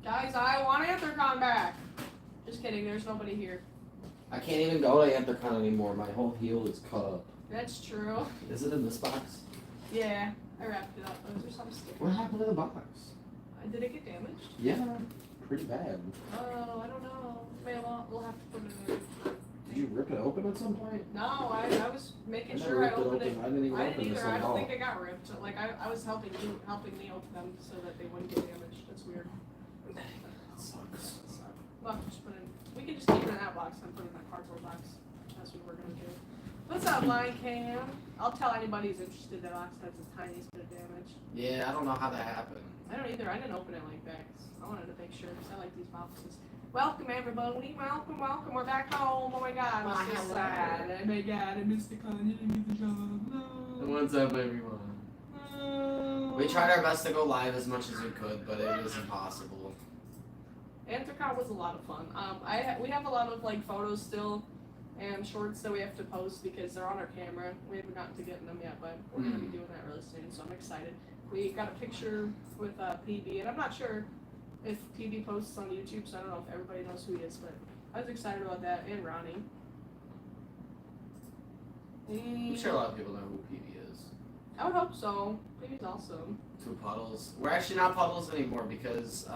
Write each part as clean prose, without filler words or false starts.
Guys, I want Anthrocon back. Just kidding, there's nobody here. I can't even go to Anthrocon anymore. My whole heel is cut up. That's true. Is it in this box? Yeah, I wrapped it up. Those are some stickers. What happened to the box? Did it get damaged? Yeah, pretty bad. Oh, I don't know. Maybe we'll have to put it in there. Did you rip it open at some point? No, I was making sure I opened it. I didn't even open this either. I at don't all. think it got ripped. Like I was helping me open them so that they wouldn't get damaged. That's weird. That sucks. Well, just put it. We can just keep it in that box and put it in that cardboard box. That's what we're gonna do. What's up, Line Cam? I'll tell anybody who's interested that box has the tiniest bit of damage. Yeah, I don't know how that happened. I don't either. I didn't open it like that 'cause I wanted to make sure because I like these boxes. Welcome everybody. Welcome. We're back home. Oh my God, I'm so sad. Oh my God, I missed the con. You didn't get the show. No. What's up, everyone? No. We tried our best to go live as much as we could, but it was impossible. Anthrocon was a lot of fun. We have a lot of like photos still and shorts that we have to post because they're on our camera. We haven't gotten to getting them yet, but we're gonna be doing that really soon. So I'm excited. We got a picture with PB, and I'm not sure if PB posts on YouTube, so I don't know if everybody knows who he is, but I was excited about that. And Ronnie. I'm sure a lot of people know who PB is. I would hope so. PB's awesome. Two puddles. We're actually not puddles anymore because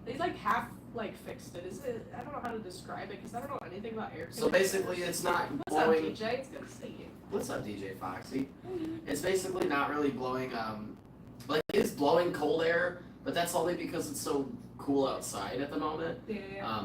They like half like fixed it. Is it? I don't know how to describe it because I don't know anything about air conditioners. so basically it's not What's up, blowing. DJ? It's good to see you. What's up, DJ Foxy? It's basically not really blowing like it's blowing cold air, but that's only because it's so cool outside at the moment. Yeah.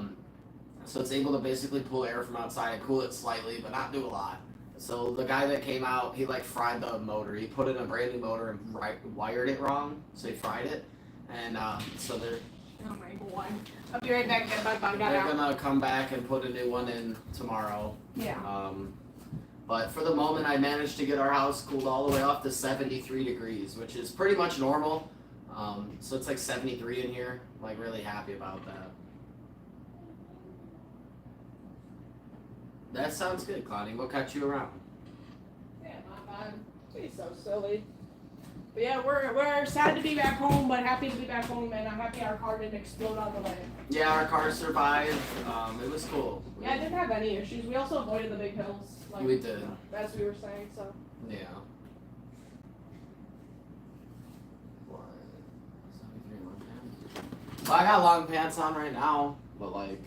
So it's able to basically pull air from outside and cool it slightly, but not do a lot. So the guy that came out, he like fried the motor. He put in a brand new motor and wired it wrong, so he fried it. And so they're Oh my God. I'll be right back. they're gonna come back and put a new one in tomorrow. Yeah. But for the moment, I managed to get our house cooled all the way off to 73 degrees, which is pretty much normal. So it's like 73 in here. I'm like really happy about that. That sounds good, Clowney. We'll catch you around. Yeah, my bad. He's so silly. But yeah, we're sad to be back home, but happy to be back home, and I'm happy our car didn't explode on the way. Yeah, our car survived. It was cool. Yeah, I didn't have any issues. We also avoided the big hills. Like, We did. As we were saying, so. Yeah. Well, I got long pants on right now, but like,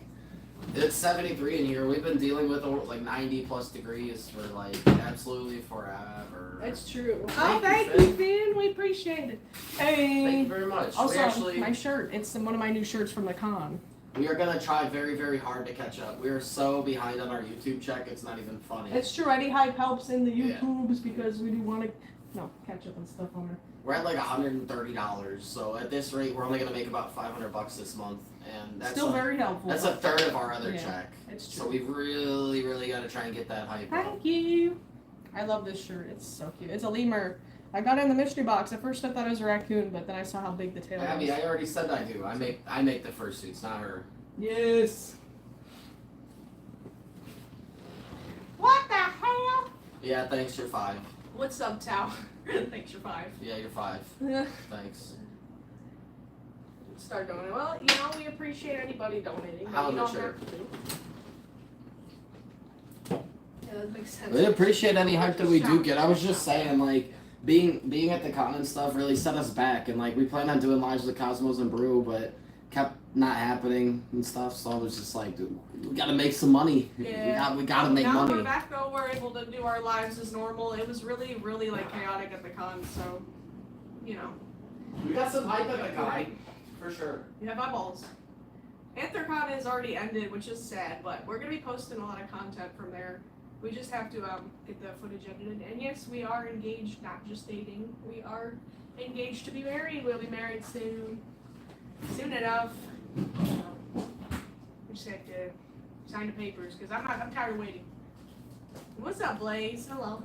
it's 73 in here. We've been dealing with like 90 plus degrees for like absolutely forever. It's true. Thank Thank you, you, Finn. We appreciate it. Hey. Thank you very much. Also, my shirt. It's one of my new shirts from the con. We are gonna try very, very hard to catch up. We are so behind on our YouTube check, it's not even funny. It's true. Any hype helps in the YouTubes because we do want to, catch up on stuff on there. We're at like $130, so at this rate, we're only gonna make about $500 this month, and that's Still very helpful. That's a third of our other Yeah, check. It's true. So we really, really gotta try and get that hype up. Thank you. I love this shirt. It's so cute. It's a lemur. I got it in the mystery box. At first I thought it was a raccoon, but then I saw how big the tail Abby, was. I already said I do. I make the fursuits, not her. Yes. What the hell? Yeah, thanks. You're 5. What's up, Tao? Thanks, you're 5. Yeah, you're 5. Thanks. Start donating. Well, we appreciate anybody donating. How but you don't mature. have to. Yeah, that makes sense. We appreciate any hype that we do get. I was just saying, like, being at the con and stuff really set us back, and like we planned on doing lives with Cosmos and Brew, but kept not happening and stuff. So I was just like, dude, we gotta make some money. Yeah. We gotta make now money. we're back though. We're able to do our lives as normal. It was really, really like chaotic at the con, so We got some hype at the con, Right. for sure. You have eyeballs. Anthrocon has already ended, which is sad, but we're gonna be posting a lot of content from there. We just have to get the footage edited. And yes, we are engaged, not just dating. We are engaged to be married. We'll be married soon. Soon enough. We just have to sign the papers because I'm tired of waiting. What's up, Blaze? Hello.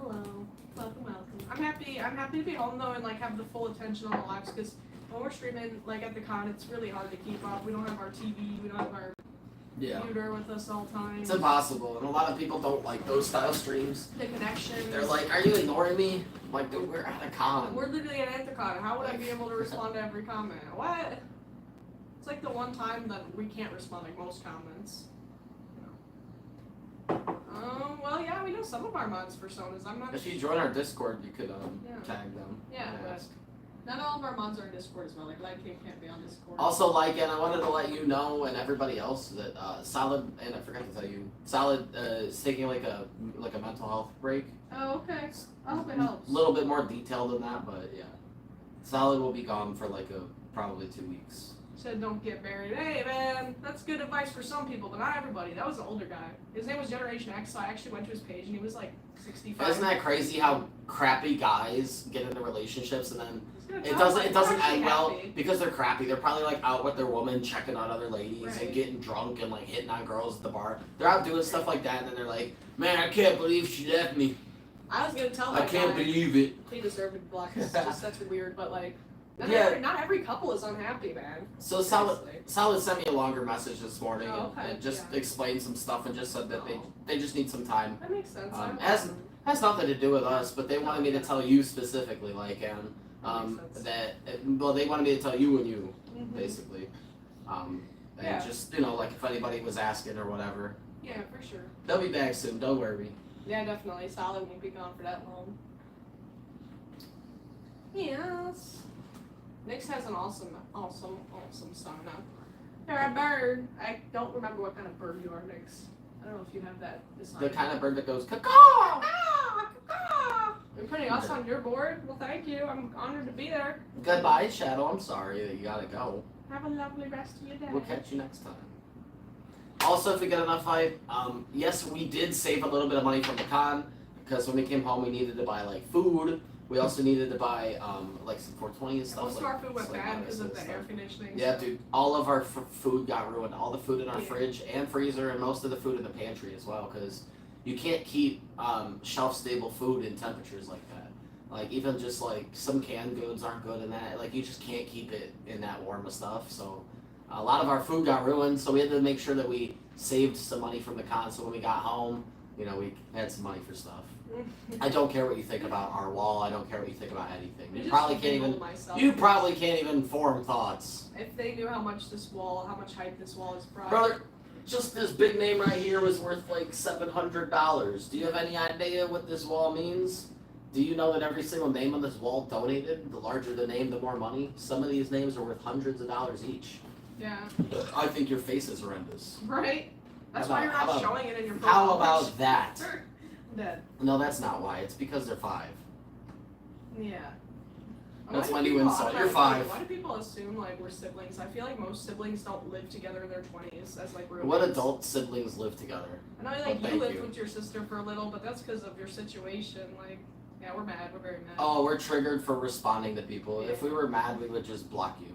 Welcome. I'm happy to be home though and like have the full attention on the lives because when we're streaming like at the con, it's really hard to keep up. We don't have our TV, we don't have our computer with us all the time. It's impossible, and a lot of people don't like those style streams. The connections. They're like, "Are you ignoring me?" I'm like, dude, we're at a con. We're literally at Anthrocon. How would I be able to respond to every comment? What? It's like the one time that we can't respond like most comments. Well, yeah, we know some of our mods personas. I'm not. If you join our Discord, you could Yeah. tag them. Yeah, and but ask. not all of our mods are in Discord as well. Like Light King can't be on Discord. Also, and I wanted to let you know and everybody else that Solid, and I forgot to tell you, Solid is taking like a mental health break. Oh, okay. I hope it helps. A little bit more detailed than that, but yeah. Solid will be gone for probably 2 weeks. Said don't get married. Hey man, that's good advice for some people, but not everybody. That was an older guy. His name was Generation X, so I actually went to his page and he was like 65. Isn't that crazy how crappy guys get into relationships and then He's gonna it tell doesn't us, end "I'm well happy." because they're crappy. They're probably like out with their woman, checking out other ladies and Right. getting drunk and like hitting on girls at the bar. They're out doing stuff like that, and then they're like, "Man, I can't believe she left me. I was gonna tell I that can't guy believe it." he deserved to be blocked. It's just that's weird, but like not every couple is unhappy, man. So Solid sent me a longer message this morning Oh, okay. and just Yeah. explained some stuff and just said that Oh. they just need some time. That makes sense. Has nothing to do with us, but they wanted me to tell you specifically, and That makes they wanted me to tell you and you Mhm. basically, and Yeah. just if anybody was asking or whatever, Yeah, for sure. they'll be back soon. Don't worry. Yeah, definitely. Solid won't be gone for that long. Yes. Nyx has an awesome song now. You're a bird. I don't remember what kind of bird you are, Nyx. I don't know if you have that. The kind of bird that goes caw. You're putting us on your board? Well, thank you. I'm honored to be there. Goodbye, Shadow. I'm sorry that you gotta go. Have a lovely rest of your day. We'll catch you next time. Also, if we get enough hype, yes, we did save a little bit of money from the con because when we came home, we needed to buy food. We also needed to buy some 420 and stuff. Most of our food went like bad because of stuff. the air conditioning. Yeah, dude, all of our food got ruined. All the food in our Yeah. fridge and freezer, and most of the food in the pantry as well, because you can't keep shelf-stable food in temperatures like that. Even just some canned goods aren't good in that. You just can't keep it in that warm of stuff. So a lot of our food got ruined. So we had to make sure that we saved some money from the con. So when we got home, we had some money for stuff. I don't care what you think about our wall. I don't care what you think about anything. I You just probably can't Googled even. myself. You probably can't even form thoughts. If they knew how much hype this wall is, probably. Brother, just this big name right here was worth $700. Do you have any idea what this wall means? Do you know that every single name on this wall donated? The larger the name, the more money. Some of these names are worth hundreds of dollars each. Yeah. I think your face is horrendous. Right? That's How why you're about- not how about- showing it in your How profile about that? picture. Dead. No, that's not why. It's because they're 5. Yeah. That's Why my do new people- insult. I'm You're sorry, 5. Why do people assume we're siblings? I feel like most siblings don't live together in their 20s as roommates. What adult siblings live together? I know Well, you thank lived you. with your sister for a little, but that's because of your situation. Yeah, we're mad. We're very mad. Oh, we're triggered for responding to people. If we were mad, we would just block you.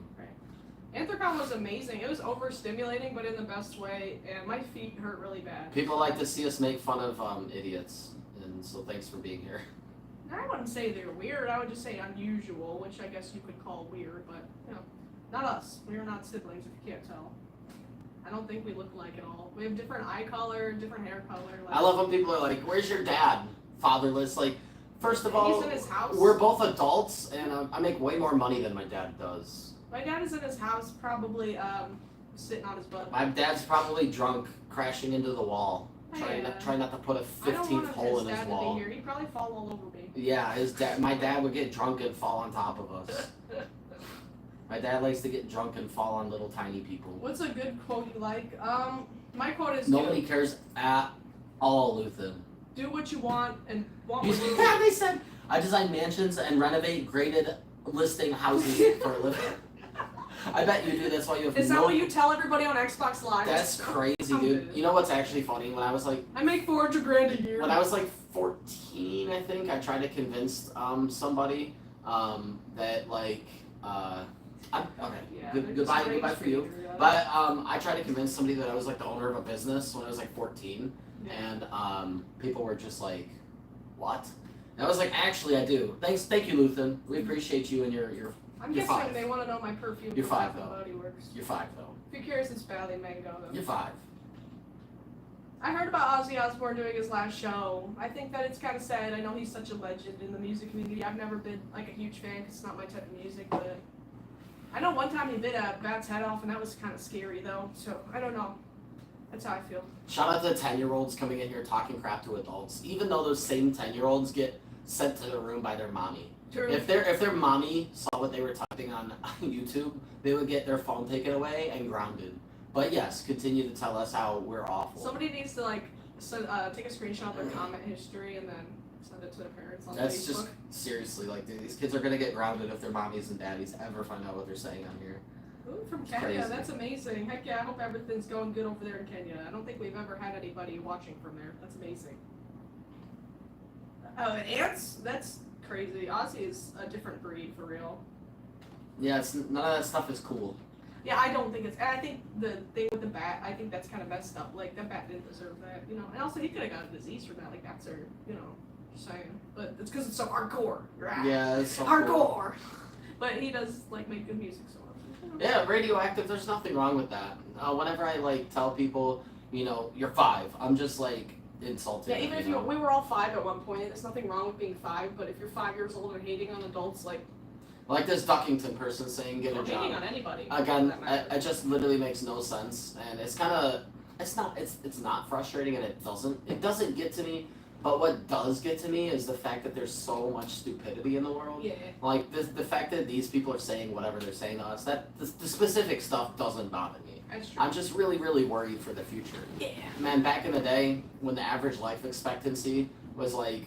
Anthrocon was amazing. It was overstimulating, but in the best way, and my feet hurt really bad. People like to see us make fun of idiots, and so thanks for being here. I wouldn't say they're weird. I would just say unusual, which I guess you could call weird, but not us. We are not siblings, if you can't tell. I don't think we look alike at all. We have different eye color, different hair color. I love when people are like, "Where's your dad?" Fatherless. First of all, he's in his house. we're both adults, and I make way more money than my dad does. My dad is in his house, probably sitting on his butt. My dad's probably drunk, crashing into the wall, trying not to put a I don't 15th want hole his in his dad to wall. be here. He'd probably fall all over me. Yeah, my dad would get drunk and fall on top of us. My dad likes to get drunk and fall on little tiny people. What's a good quote you like? My quote is Nobody cares at all, Luthen. do what you want and want what you Yeah, they said I design mansions and renovate graded listing houses for a living. I bet you do. That's why you have Is no. that what you tell everybody on Xbox Live? That's crazy, dude. You know what's actually funny? When I was I make $400,000 a year. when I was 14, I think I tried to convince somebody that okay, Yeah, they're just goodbye strange for you. figures, yeah. But I tried to convince somebody that I was the owner of a business when I was 14, Yeah. and people were just like, "What?" And I was like, "Actually, I do. Thank you, Luthen. We appreciate you and your I'm you're guessing 5. they want to know my perfume. You're from 5 Bath and though. Body Works. You're 5 though. If you're curious, it's Valley Mango though. You're 5. I heard about Ozzy Osbourne doing his last show. I think that it's kind of sad. I know he's such a legend in the music community. I've never been a huge fan because it's not my type of music, but I know one time he bit a bat's head off, and that was kind of scary though. So I don't know. That's how I feel. Shout out to the 10-year-olds coming in here talking crap to adults, even though those same 10-year-olds get sent to the room by their mommy. True. If their mommy saw what they were typing on YouTube, they would get their phone taken away and grounded. But yes, continue to tell us how we're awful. Somebody needs to like take a screenshot of their comment history and then send it to their parents on That's Facebook. just seriously like, dude, these kids are gonna get grounded if their mommies and daddies ever find out what they're saying on here. Ooh, from It's Kenya, crazy. that's amazing. Heck yeah, I hope everything's going good over there in Kenya. I don't think we've ever had anybody watching from there. That's amazing. Oh, and ants? That's crazy. Ozzy is a different breed for real. Yeah, it's none of that stuff is cool. Yeah, I don't think it's. And I think the thing with the bat, I think that's kind of messed up. Like, that bat didn't deserve that, you know. And also, he could have gotten a disease from that. Like, bats are, you know, just saying. But it's because it's so hardcore. Right? Yeah, it's so Hardcore! cool. But he does, like, make good music, so. Yeah, radioactive, there's nothing wrong with that. Whenever I, like, tell people, you know, you're 5, I'm just, like, insulting Yeah, even them, if you know? we were all 5 at one point, there's nothing wrong with being 5, but if you're 5 years old and hating on adults, like, Like this Duckington person saying get a or hating job. on anybody. Again, for that matter. it just literally makes no sense, and it's kind of, it's not frustrating, and it doesn't get to me. But what does get to me is the fact that there's so much stupidity in the world. Yeah. Like the fact that these people are saying whatever they're saying to us, that the specific stuff doesn't bother me. That's true. I'm just really, really worried for the future. Yeah. Man, back in the day, when the average life expectancy was like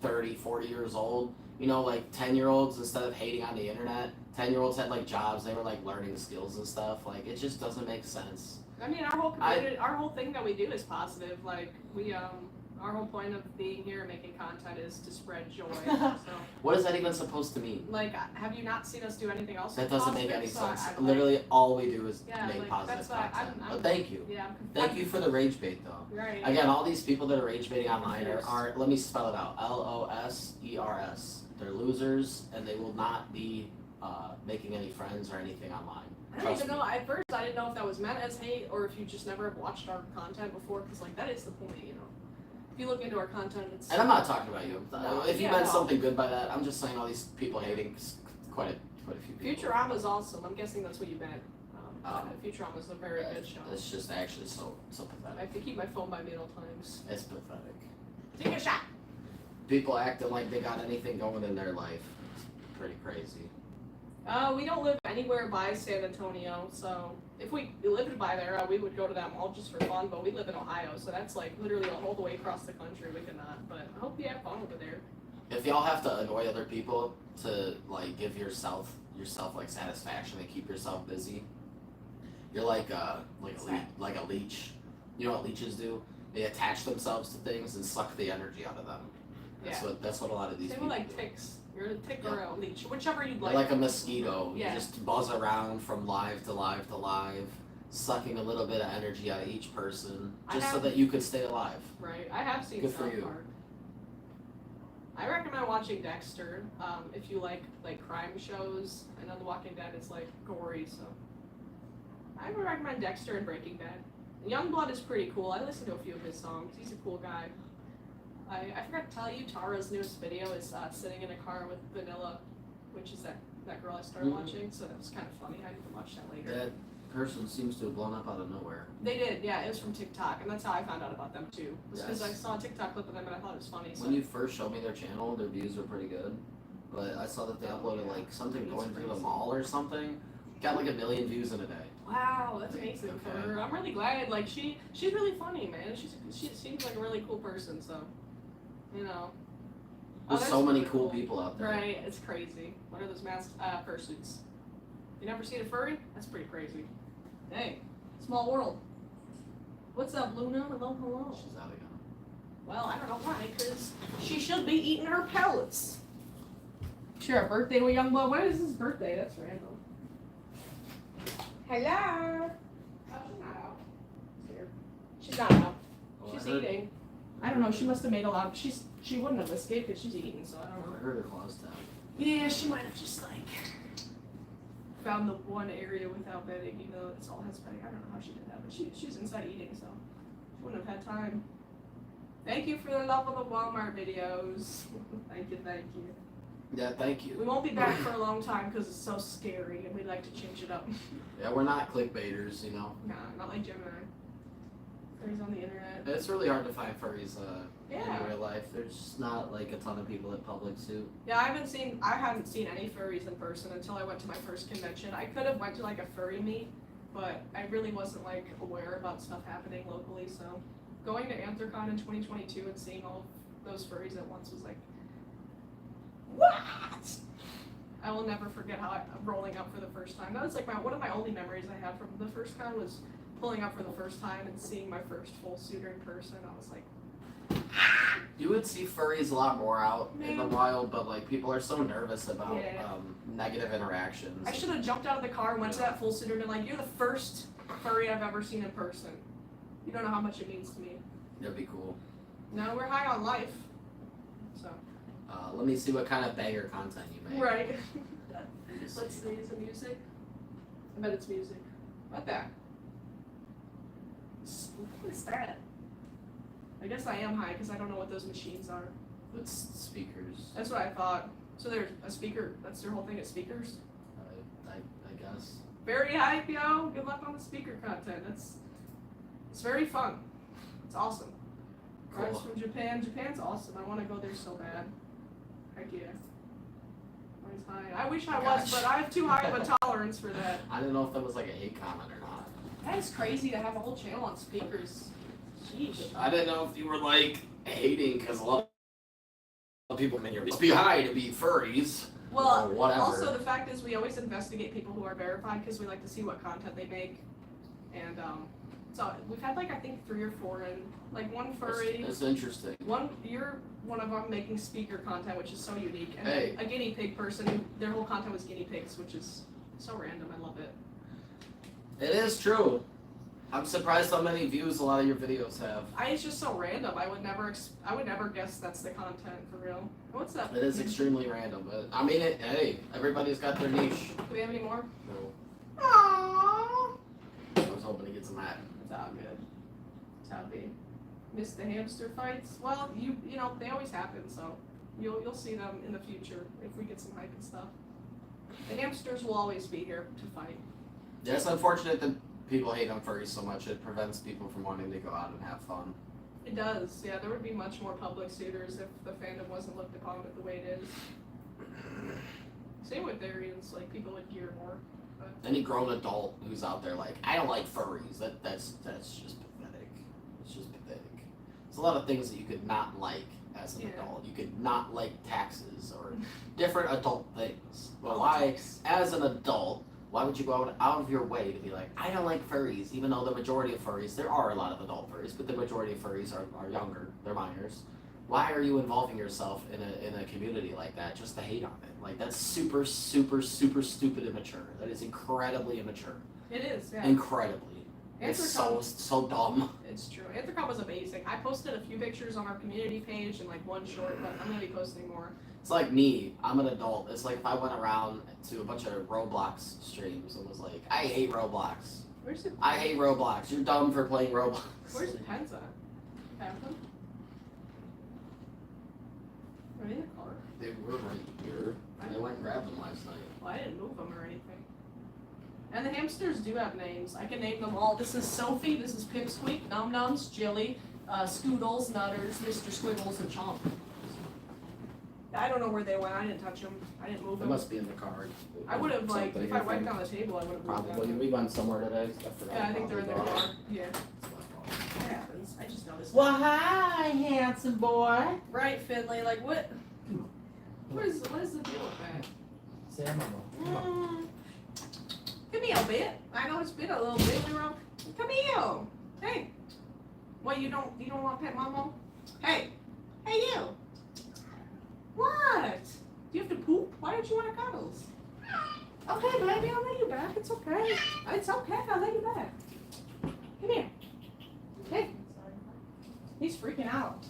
30, 40 years old, you know, like 10-year-olds, instead of hating on the internet, 10-year-olds had like jobs, they were like learning skills and stuff. Like, it just doesn't make sense. I mean, our whole community, our whole thing that we do is positive. Like, we, our whole point of being here and making content is to spread joy. So, What is that even supposed to mean? like, have you not seen us do anything else? That doesn't make any positive? So sense. I- Literally, all we do is Yeah, make like, positive that's why content. I'm- But thank you. Yeah. Thank you for the rage bait, though. Right. Again, all these people that are rage baiting online are let me spell it out, LOSERS. They're losers, and they will not be making any friends or anything online. I don't even know. At first, I didn't know if that was meant as hate or if you just never have watched our content before. Because like that is the point, you know. If you look into our content, it's. And I'm not talking about you. No, If you yeah, meant no. something good by that, I'm just saying all these people hating quite a few people. Futurama's awesome. I'm guessing that's what you meant. Oh. Futurama's a very good show. It's just actually so I pathetic. have to keep my phone by me at all times. It's pathetic. Take a shot. People acting like they got anything going in their life. It's pretty crazy. We don't live anywhere by San Antonio, so if we lived by there, we would go to that mall just for fun. But we live in Ohio, so that's like literally all the way across the country. We could not. But I hope you have fun over there. If y'all have to annoy other people to like give yourself like satisfaction and keep yourself busy, you're like a leech. You know what leeches do? They attach themselves to things and suck the energy out of them. That's what a lot of these They people were like do. ticks. You're a tick or a leech, whichever you'd You're like. like a mosquito. Yeah. You just buzz around from live to live to live, sucking a little bit of energy out of each person, just so that you could stay alive. Right. I have seen Good for South you. Park. I recommend watching Dexter if you like crime shows. I know The Walking Dead is like gory, so I would recommend Dexter and Breaking Bad. Youngblood is pretty cool. I listened to a few of his songs. He's a cool guy. I forgot to tell you, Tara's newest video is sitting in a car with Vanilla, which is that girl I started watching. So that was kind of funny. I need to watch that later. That person seems to have blown up out of nowhere. They did, yeah. It was from TikTok, and that's how I found out about them too. Because Yes. I saw a TikTok clip of them and I thought it was funny. So. When you first showed me their channel, their views were pretty good. But I saw that they uploaded like something It's going through the crazy. mall or something. Got like 1 million views in a day. Wow, that's amazing for Okay. her. I'm really glad. Like she's really funny, man. She seems like a really cool person. So, you know. There's that's so many really cool people out there. Right, it's crazy. What are those masked fursuits? You never seen a furry? That's pretty crazy. Hey, small world. What's up, Luna? Hello. She's out again. Well, I don't know why, because she should be eating her pellets. Sure, a birthday to a young boy. When is his birthday? That's random. Hello. Oh, she's not out. Here. She's not out. Oh, She's I heard- eating. I don't know. She must have made a lot. She wouldn't have escaped because she's eating. So I don't I know. heard her claws tap. Yeah, she might have just like found the one area without bedding. You know, it's all has bedding. I don't know how she did that, but she's inside eating, so she wouldn't have had time. Thank you for the love of the Walmart videos. Thank you. Yeah, thank We you. won't be back for a long time because it's so scary and we like to change it up. Yeah, we're not clickbaiters, you know. Nah, not like Gemini. Furries on the internet. It's really hard to find furries Yeah. in real life. There's just not like a ton of people at public suit. Yeah, I haven't seen any furries in person until I went to my first convention. I could have went to like a furry meet, but I really wasn't like aware about stuff happening locally. So going to Anthrocon in 2022 and seeing all of those furries at once was like, what? I will never forget how rolling up for the first time. That was like one of my only memories I had from the first con was pulling up for the first time and seeing my first full suitor in person. I was like, You would see furries a lot more out in the Man. wild, but like people are so nervous about Yeah. negative interactions. I should have jumped out of the car and went to that full suitor and been like, you're the first furry I've ever seen in person. You don't know how much it means to me. That'd be cool. No, we're high on life. So. Let me see what kind of banger content you make. Right. Let me see. Let's see, is it music? I bet it's music. What that? What is that? I guess I am high because I don't know what those machines are. It's speakers. That's what I thought. So there's a speaker, that's your whole thing at speakers? I guess. Very hype, yo. Good luck on the speaker content. It's very fun. It's awesome. Guys Cool. from Japan. Japan's awesome. I want to go there so bad. Heck yeah. Always high. I wish I was, Gosh. but I have too high of a tolerance for that. I didn't know if that was like a hate comment or not. That is crazy to have a whole channel on speakers. Sheesh. I didn't know if you were like hating because a lot of people in here must be high to be furries. Well, or whatever. also the fact is we always investigate people who are verified because we like to see what content they make. And so we've had like I think 3 or 4 and like one furry. That's interesting. You're one of them making speaker content, which is so unique, and Hey. then a guinea pig person who their whole content was guinea pigs, which is so random. I love it. It is true. I'm surprised how many views a lot of your videos have. It's just so random. I would never guess that's the content for real. What's that? It is extremely random, but I mean, hey, everybody's got their niche. Do we have any more? No, Aww. I was hoping to get some that. It's all good. It's how it be. Miss the hamster fights? Well, you know they always happen, so you'll see them in the future if we get some hype and stuff. The hamsters will always be here to fight. Yeah, it's unfortunate that people hate on furries so much. It prevents people from wanting to go out and have fun. It does, yeah. There would be much more public suitors if the fandom wasn't looked upon the way it is. Same with Darians, like people would gear more. But Any grown adult who's out there like, I don't like furries, that's just pathetic. It's just pathetic. There's a lot of things that you could not like as an Yeah. adult. You could not like taxes or different adult things. But Politics. why, as an adult, why would you go out of your way to be like, I don't like furries, even though the majority of furries, there are a lot of adult furries, but the majority of furries are younger, they're minors. Why are you involving yourself in a community like that just to hate on it? Like, that's super, super, super stupid immature. That is incredibly immature. it is, yeah. Incredibly. It's so dumb. It's true. Anthrocon was amazing. I posted a few pictures on our community page and like one short, but I'm gonna be posting more. It's like me, I'm an adult. It's like if I went around to a bunch of Roblox streams and was like, I hate Roblox. Where's the I hate Roblox. You're dumb for playing Roblox. Where's the pens at? Have them? Are they in the car? They were right here. I went and grabbed them last night. Well, I didn't move them or anything. And the hamsters do have names. I can name them all. This is Sophie, this is Pipsqueak, Num Nums, Jilly, Scoodles, Nutters, Mr. Squiggles, and Chomp. I don't know where they went. I didn't touch them. I didn't move They them. must be in the car. I would have, like, Something, if I wiped down the table, I would have moved Probably. them. We went somewhere today. Yeah, I think they're in their car. Yeah. That happens. I just noticed. Well, hi, handsome boy. Right, Finley. Like, what is the deal with that? Say I'm Come here a bit. I know it's been a little bit. We were all, come here. Hey. What, you don't want pet mama? Hey. Hey, you. What? Do you have to poop? Why don't you want to cuddles? Okay, baby, I'll lay you back. It's okay. It's okay. I'll lay you back. Come here. Hey. He's freaking out.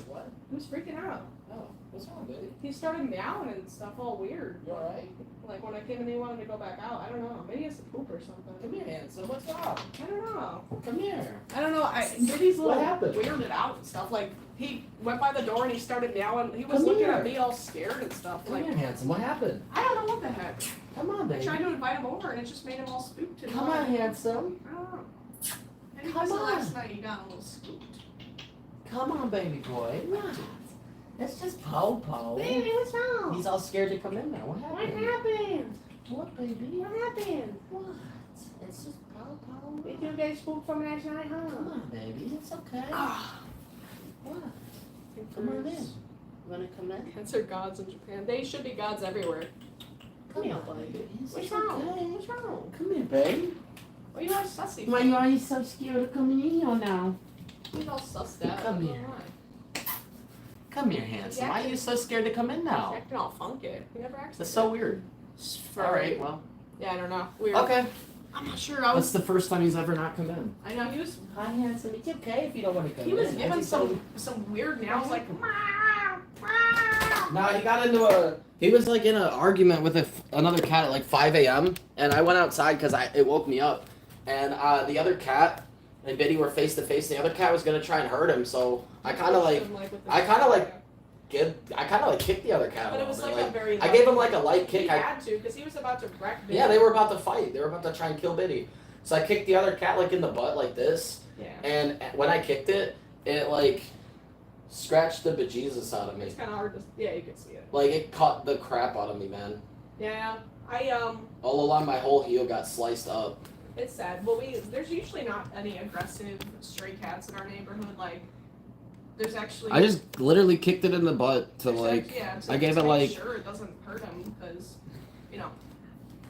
What? He was freaking out. Oh, what's wrong, baby? He started meowing and stuff, all weird. You alright? Like when I came in, he wanted to go back out. I don't know. Maybe he has to poop or something. Come here, handsome. What's wrong? I don't know. Come here. I don't know. Diddy's What little happened? weirded out and stuff. Like he went by the door and he started meowing. He was Come looking here. at me all scared and stuff. Come Like here, handsome. What happened? I don't know what the heck. Come on, I baby. tried to invite him over and it just made him all spooked. And Come on, handsome. I don't know. Maybe Come because of on. last night he got a little spooked. Come on, baby boy. What? It's just Popo. Baby, what's wrong? He's all scared to come in there. What What happened? happened? What, baby? What happened? What? It's just Popo. Did you get spooked from last night, huh? Come on, baby. It's okay. Ah. What? Come on in. You wanna come in? Cats are gods in Japan. They should be gods everywhere. Come Yeah, on, buddy. baby. It's What's okay. wrong? What's wrong? Come here, baby. Why you all sussy? Why are you so scared of coming in here now? He's all sussed out. Come I don't know here. why. Come here, handsome. Why are you so scared to come in He's now? acting all funky. He never acts That's like so weird. that. Alright, well. Yeah, I don't know. Weird. Okay. I'm not sure. I That's was. the first time he's ever not come in. I know he was. Hi, handsome. It's okay if you don't want to come He in. was I giving just told some weird meows like. "Meow, meow." No, he got into a. He was like in an argument with another cat at like 5 a.m. and I went outside because it woke me up, and the other cat and Biddy were face to face. The other cat was gonna try and hurt him, so I kind of like with the- I kinda like- kicked the other cat. But it was little like bit. a very. I gave him like a light He kick. had to because he was about to wreck me. Yeah, they were about to fight. They were about to try and kill Biddy. So I kicked the other cat like in the butt like this, Yeah. and when I kicked it, it like scratched the bejesus out of me. It's kind of hard to. Yeah, you can see it. Like it caught the crap out of me, man. Yeah. All along my whole heel got sliced up. It's sad. Well, there's usually not any aggressive stray cats in our neighborhood. Like, there's actually. I just literally kicked it in the butt to there's like. act- yeah, to I gave just it, make like- sure it doesn't hurt him because, you know,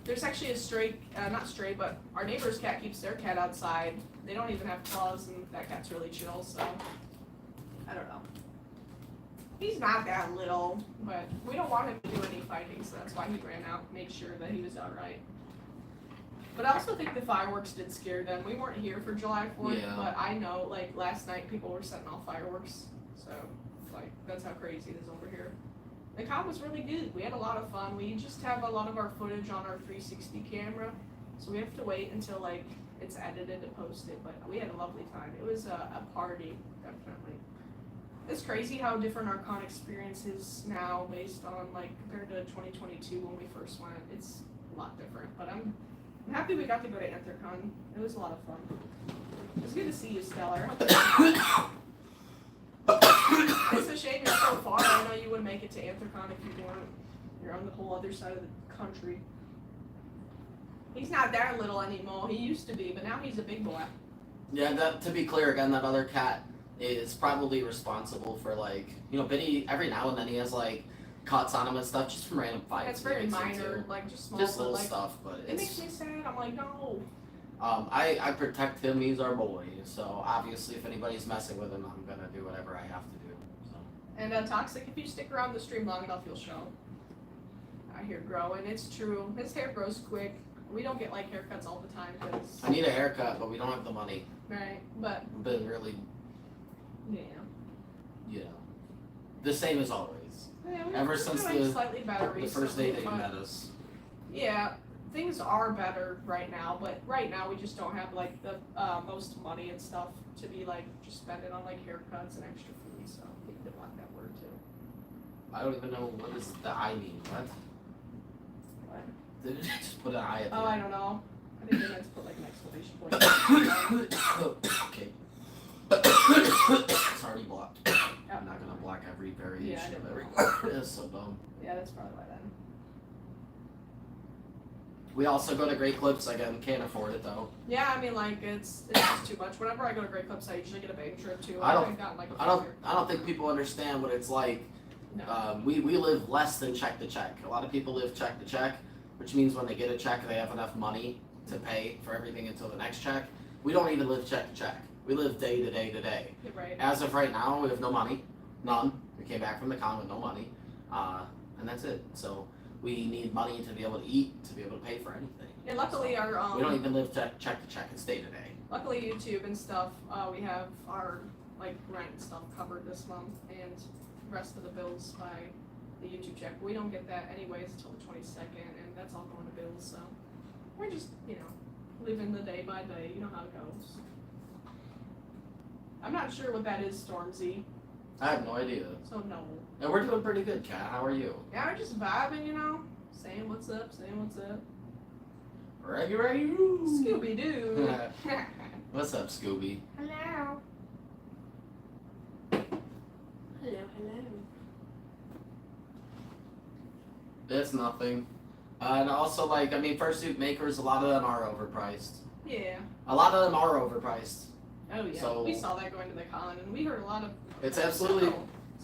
there's actually a stray, not stray, but our neighbor's cat keeps their cat outside. They don't even have claws, and that cat's really chill. So, I don't know. He's not that little, but we don't want him to do any fighting, so that's why he ran out, made sure that he was alright. But I also think the fireworks did scare them. We weren't here for July 4th, Yeah. but I know, like, last night people were setting off fireworks. So, like, that's how crazy it is over here. The con was really good. We had a lot of fun. We just have a lot of our footage on our 360 camera, so we have to wait until, like, it's edited and posted. But we had a lovely time. It was a party, definitely. It's crazy how different our con experience is now based on, like, compared to 2022 when we first went. It's a lot different, but I'm happy we got to go to Anthrocon. It was a lot of fun. It's good to see you, Stellar. It's a shame you're so far. I know you would make it to Anthrocon if you weren't. You're on the whole other side of the country. He's not that little anymore. He used to be, but now he's a big boy. Yeah, to be clear again, that other cat is probably responsible for like, Biddy, every now and then he has like cuts on him and stuff just from random fights. It's very he gets minor, into. like just small, Just but little like stuff, but it makes it's. me sad. I'm like, no. I protect him. He's our boy. So obviously, if anybody's messing with him, I'm gonna do whatever I have to do. So. And Toxic, if you stick around the stream long enough, you'll show. I hear growing. It's true. His hair grows quick. We don't get like haircuts all the time because. I need a haircut, but we don't have the money. Right, but I've been really, yeah. the same as always. Yeah, Ever we're since doing the- slightly better The first day that you recently, met but us. yeah, things are better right now. But right now we just don't have like the most money and stuff to be like just spending on like haircuts and extra food. So we didn't want that word too. I don't even know what does the I mean. What? What? Did it just put an I at the Oh, I end? don't know. I think they meant to put like an exclamation point. Okay. It's already blocked. Yeah. I'm not gonna block every Yeah, I variation didn't of every know. word. It's so dumb. Yeah, that's probably why then. We also go to Great Clips again. Can't afford it though. Yeah, I mean like it's just too much. Whenever I go to Great Clips, I usually get a bank trip too. I don't- haven't gotten like a I don't. year. I don't think people understand what it's like. No. We live less than check to check. A lot of people live check to check, which means when they get a check, they have enough money to pay for everything until the next check. We don't even live check to check. We live day to day to day. You're right. As of right now, we have no money, none. We came back from the con with no money, and that's it. So we need money to be able to eat, to be able to pay for anything. And luckily So our we don't even live check to check. It's day to day. luckily YouTube and stuff, we have our like rent and stuff covered this month, and the rest of the bills by the YouTube check. We don't get that anyways until the 22nd, and that's all going to bills. So we're just, living the day by day. You know how it goes. I'm not sure what that is, Stormzy. I have no idea. So no. And we're doing pretty good, Kat. How are you? Yeah, we're just vibing, saying what's up, Reggie. Scooby Doo. What's up, Scooby? Hello. Hello. It's nothing. And also, fursuit makers, a lot of them are overpriced. Yeah. A lot of them are overpriced. Oh yeah. So- we saw that going to the con, and we heard a lot of. It's absolutely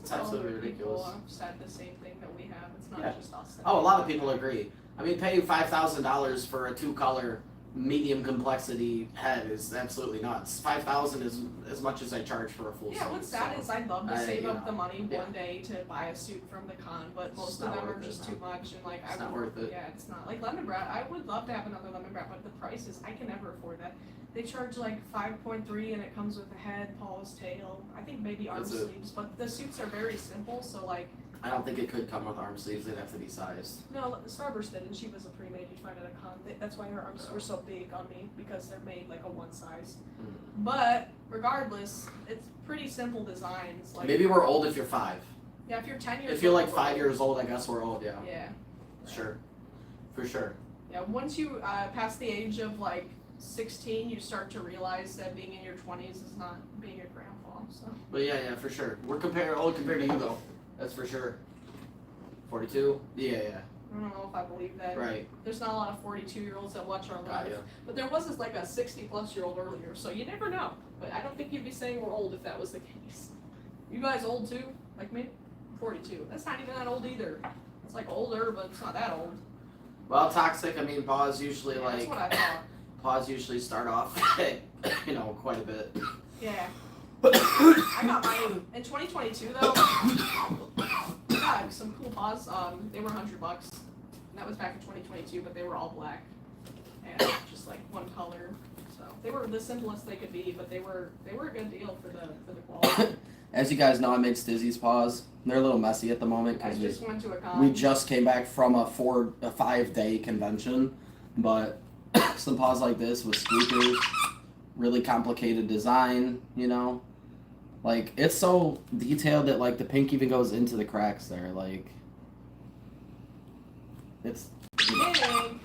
several other ridiculous. People have said the same thing that we have. It's not Yeah. just us. Oh, a lot of people agree. Paying $5,000 for a 2-color medium complexity head is absolutely nuts. $5,000 is as much as I charge for a full suit. Yeah, what's sad is I'd love to save you up know, the money yeah. one day to buy a suit from the con, but most It's of not them are worth it, just no. too much, and It's not worth it. Yeah, it's not. Like lemon brat, I would love to have another lemon brat, but the prices, I can never afford that. They charge like 5.3, and it comes with a head, paws, tail. I think maybe arm That's it. sleeves, but the suits are very simple, so like. I don't think it could come with arm sleeves. They'd have to be sized. No, Starburst did, and she was a pre-made you'd find at a con. That's why her arms were so big on me, because they're made like a one size. But regardless, it's pretty simple designs. Like Maybe we're old if you're 5. yeah, if you're 10 years If you're like old, 5 years old, I guess we're old. Yeah. Yeah. Sure. For sure. Yeah. Once you pass the age of like 16, you start to realize that being in your 20s is not being a grandpa. So. But yeah, for sure. We're old compared to you though. That's for sure. 42? Yeah. I don't know if I believe that. Right. There's not a lot of 42-year-olds that watch our live. Yeah. But there was this like a 60-plus-year-old earlier, so you never know. But I don't think you'd be saying we're old if that was the case. You guys old too? Like me? 42. That's not even that old either. It's like older, but it's not that old. Well, toxic. Paws usually Yeah, that's what I thought. paws usually start off, quite a bit. Yeah. I got mine in 2022 though. Yeah, some cool paws. They were $100. And that was back in 2022, but they were all black and just like one color. So they were the simplest they could be, but they were a good deal for the quality. As you guys know, I made Stizzy's paws. They're a little messy at the moment I because just went to a con. we just came back from a 5-day convention, but some paws like this with squeakers, really complicated design, Like, it's so detailed that, like, the pink even goes into the cracks there, like, it's... Dang.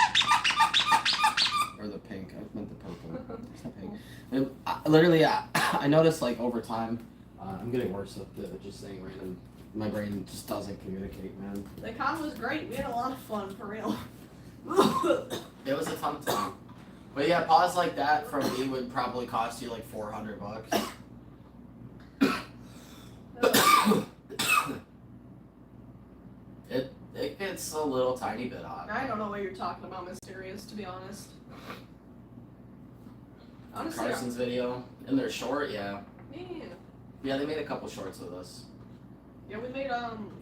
Or the pink, I meant the purple. It's not pink. And I noticed, like, over time, I'm getting worse with just saying random. My brain just doesn't communicate, man. The con was great. We had a lot of fun, for real. It was a ton of fun. But yeah, paws like that from me would probably cost you, like, $400. It gets a little tiny bit hot. I don't know what you're talking about, Mysterious, to be honest. Honestly, Carson's video, and they're short, yeah. yeah. Yeah, they made a couple shorts with us. Yeah, we made some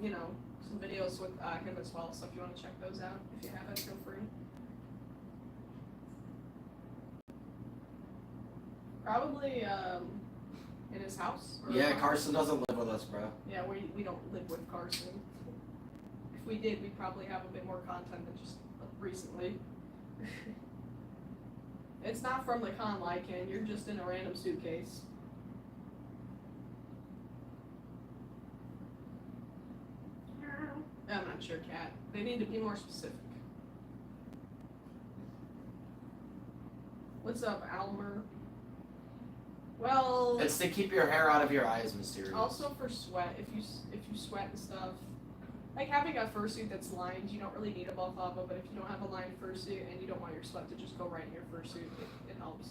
videos with him as well. So if you want to check those out, if you haven't, feel free. Probably in his house. Or Yeah, Carson doesn't live with us, bro. Yeah, we don't live with Carson. If we did, we'd probably have a bit more content than just recently. It's not from the con, Lycan. You're just in a random suitcase. I'm not sure, Kat. They need to be more specific. What's up, Almer? Well, It's to keep your hair out of your eyes, Mysterious. also for sweat. If you sweat and stuff, like having a fursuit that's lined, you don't really need a balaclava. But if you don't have a lined fursuit and you don't want your sweat to just go right in your fursuit, it helps.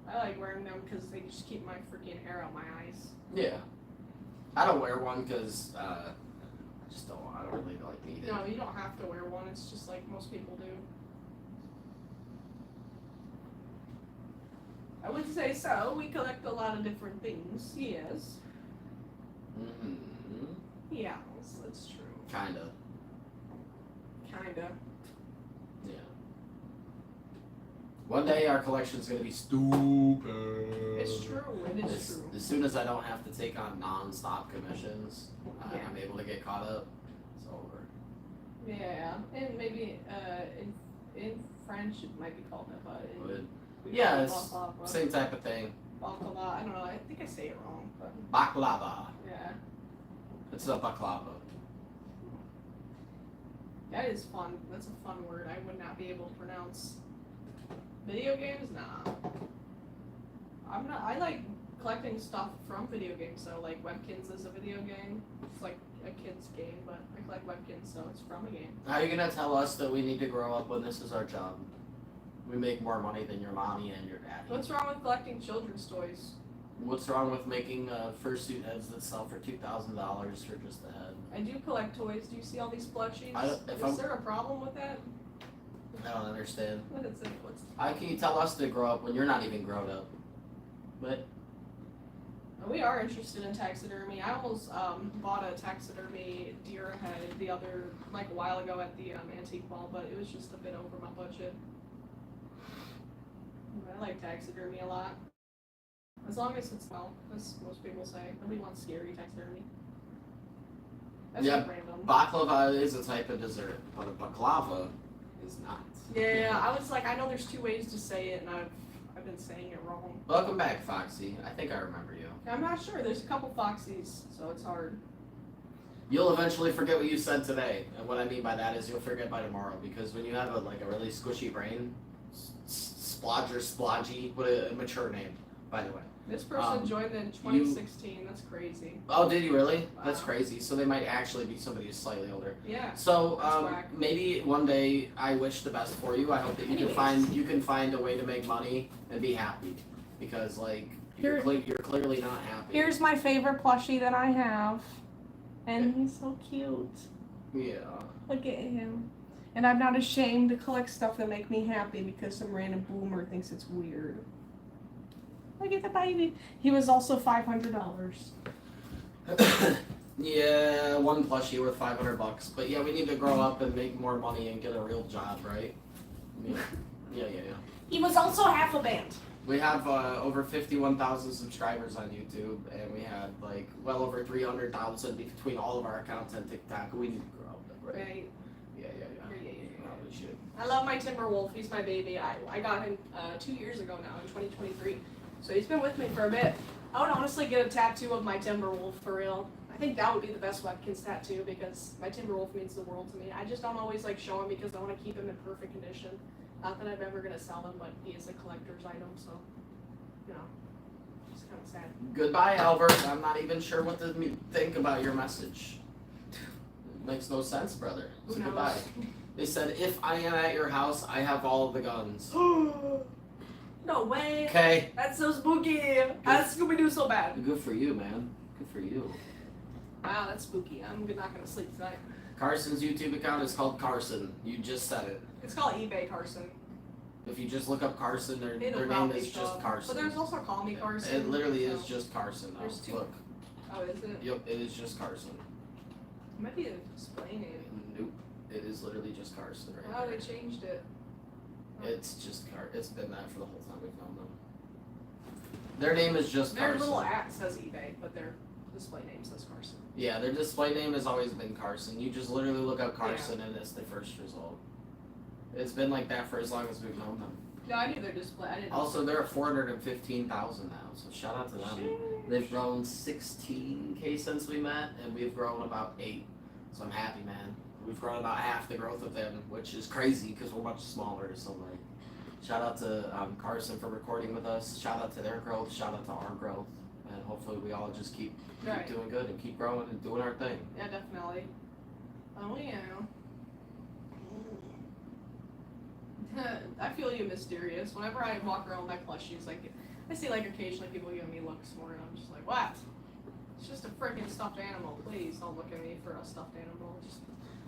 I like wearing them because they just keep my freaking hair out my eyes. Yeah. I don't wear one because I don't really like need it. No, you don't have to wear one. It's just like most people do. I would say so. We collect a lot of different things. Yes. Mm-hmm. Yes, that's true. Kinda. Kinda. Yeah. One day our collection's gonna be stupid. It's true. It is true. As soon as I don't have to take on non-stop commissions, I'm able to get caught up. It's over. Yeah, and maybe in French it might be called Napa. Yeah, it's same type of thing. Baklava. I don't know. I think I say it wrong, but Baklava. yeah. It's a baklava. That is fun. That's a fun word. I would not be able to pronounce. Video games, nah. I'm not. I like collecting stuff from video games. So like Webkins is a video game. It's like a kid's game, but I collect Webkins, so it's from a game. How are you gonna tell us that we need to grow up when this is our job? We make more money than your mommy and your daddy. What's wrong with collecting children's toys? What's wrong with making fursuit heads that sell for $2,000 for just a head? I do collect toys. Do you see all these plushies? If Is there a problem with that? I don't understand. What is it? How can you tell us to grow up when you're not even grown up? But We are interested in taxidermy. I almost bought a taxidermy deer head a while ago at the antique mall, but it was just a bit over my budget. I like taxidermy a lot. As long as it's, well, as most people say, nobody wants scary taxidermy. That's Yeah, like random. baklava is a type of dessert, but a baklava is not. Yeah, I was like, I know there's two ways to say it, and I've been saying it wrong. Welcome back, Foxy. I think I remember you. I'm not sure. There's a couple Foxies, so it's hard. You'll eventually forget what you said today, and what I mean by that is you'll forget by tomorrow, because when you have a really squishy brain, splodger, splodgy, what a mature name, by the way. This person joined in 2016. That's crazy. Oh, did you really? Wow. That's crazy. So they might actually be somebody who's slightly older. Yeah. So whack. maybe one day I wish the best for you. I hope that you can find a way to make money and be happy, because like you're clearly not happy. Here's my favorite plushie that I have, and he's so cute. Yeah. Look at him. And I'm not ashamed to collect stuff that make me happy because some random boomer thinks it's weird. Look at the baby. He was also $500. Yeah, one plushie worth $500. But yeah, we need to grow up and make more money and get a real job, right? Yeah. He was also half a band. We have over 51,000 subscribers on YouTube, and we had like well over 300,000 between all of our accounts on TikTok. We need to grow up, right? Yeah. Probably should. I love my Timberwolf. He's my baby. I got him 2 years ago now in 2023. So he's been with me for a bit. I would honestly get a tattoo of my Timberwolf for real. I think that would be the best Webkins tattoo because my Timberwolf means the world to me. I just don't always like show him because I want to keep him in perfect condition. Not that I'm ever going to sell him, but he is a collector's item, so, you know, it's kind of sad. Goodbye, Albert. I'm not even sure what to think about your message. It makes no sense, brother. So Who knows? goodbye. They said, if I am at your house, I have all of the guns. No way. Okay. That's so spooky. That's Scooby-Doo so bad. Good for you, man. Good for you. Wow, that's spooky. I'm not going to sleep tonight. Carson's YouTube account is called Carson. You just said it. It's called eBay Carson. If you just look up Carson, their It'll name probably is show just up. Carson. But there's also Call Me Carson. It literally is so- just Carson. Though. There's two. Look. Oh, is it? Yep, it is just Carson. It might be a display name. Nope. It is literally just Carson right Oh, there. they changed it. It's just It's been that for the whole time we've known them. Their name is just Their Carson. little at says eBay, but their display name says Carson. Yeah, their display name has always been Carson. You just literally look up Carson and it's the first result. It's been like that for as long as we've known them. Yeah, I knew their display. I didn't. Also, they're at 415,000 now, so shout out to them. They've grown 16K since we met, and we've grown about 8. So I'm happy, man. We've grown about half the growth of them, which is crazy because we're much smaller. So like, shout out to Carson for recording with us. Shout out to their growth. Shout out to our growth, and hopefully we all just keep doing good and keep growing and doing our thing. Yeah, definitely. Oh yeah. I feel you mysterious. Whenever I walk around with my plushies, like I see like occasionally people giving me looks for it. I'm just like, what? It's just a freaking stuffed animal. Please don't look at me for a stuffed animal. Just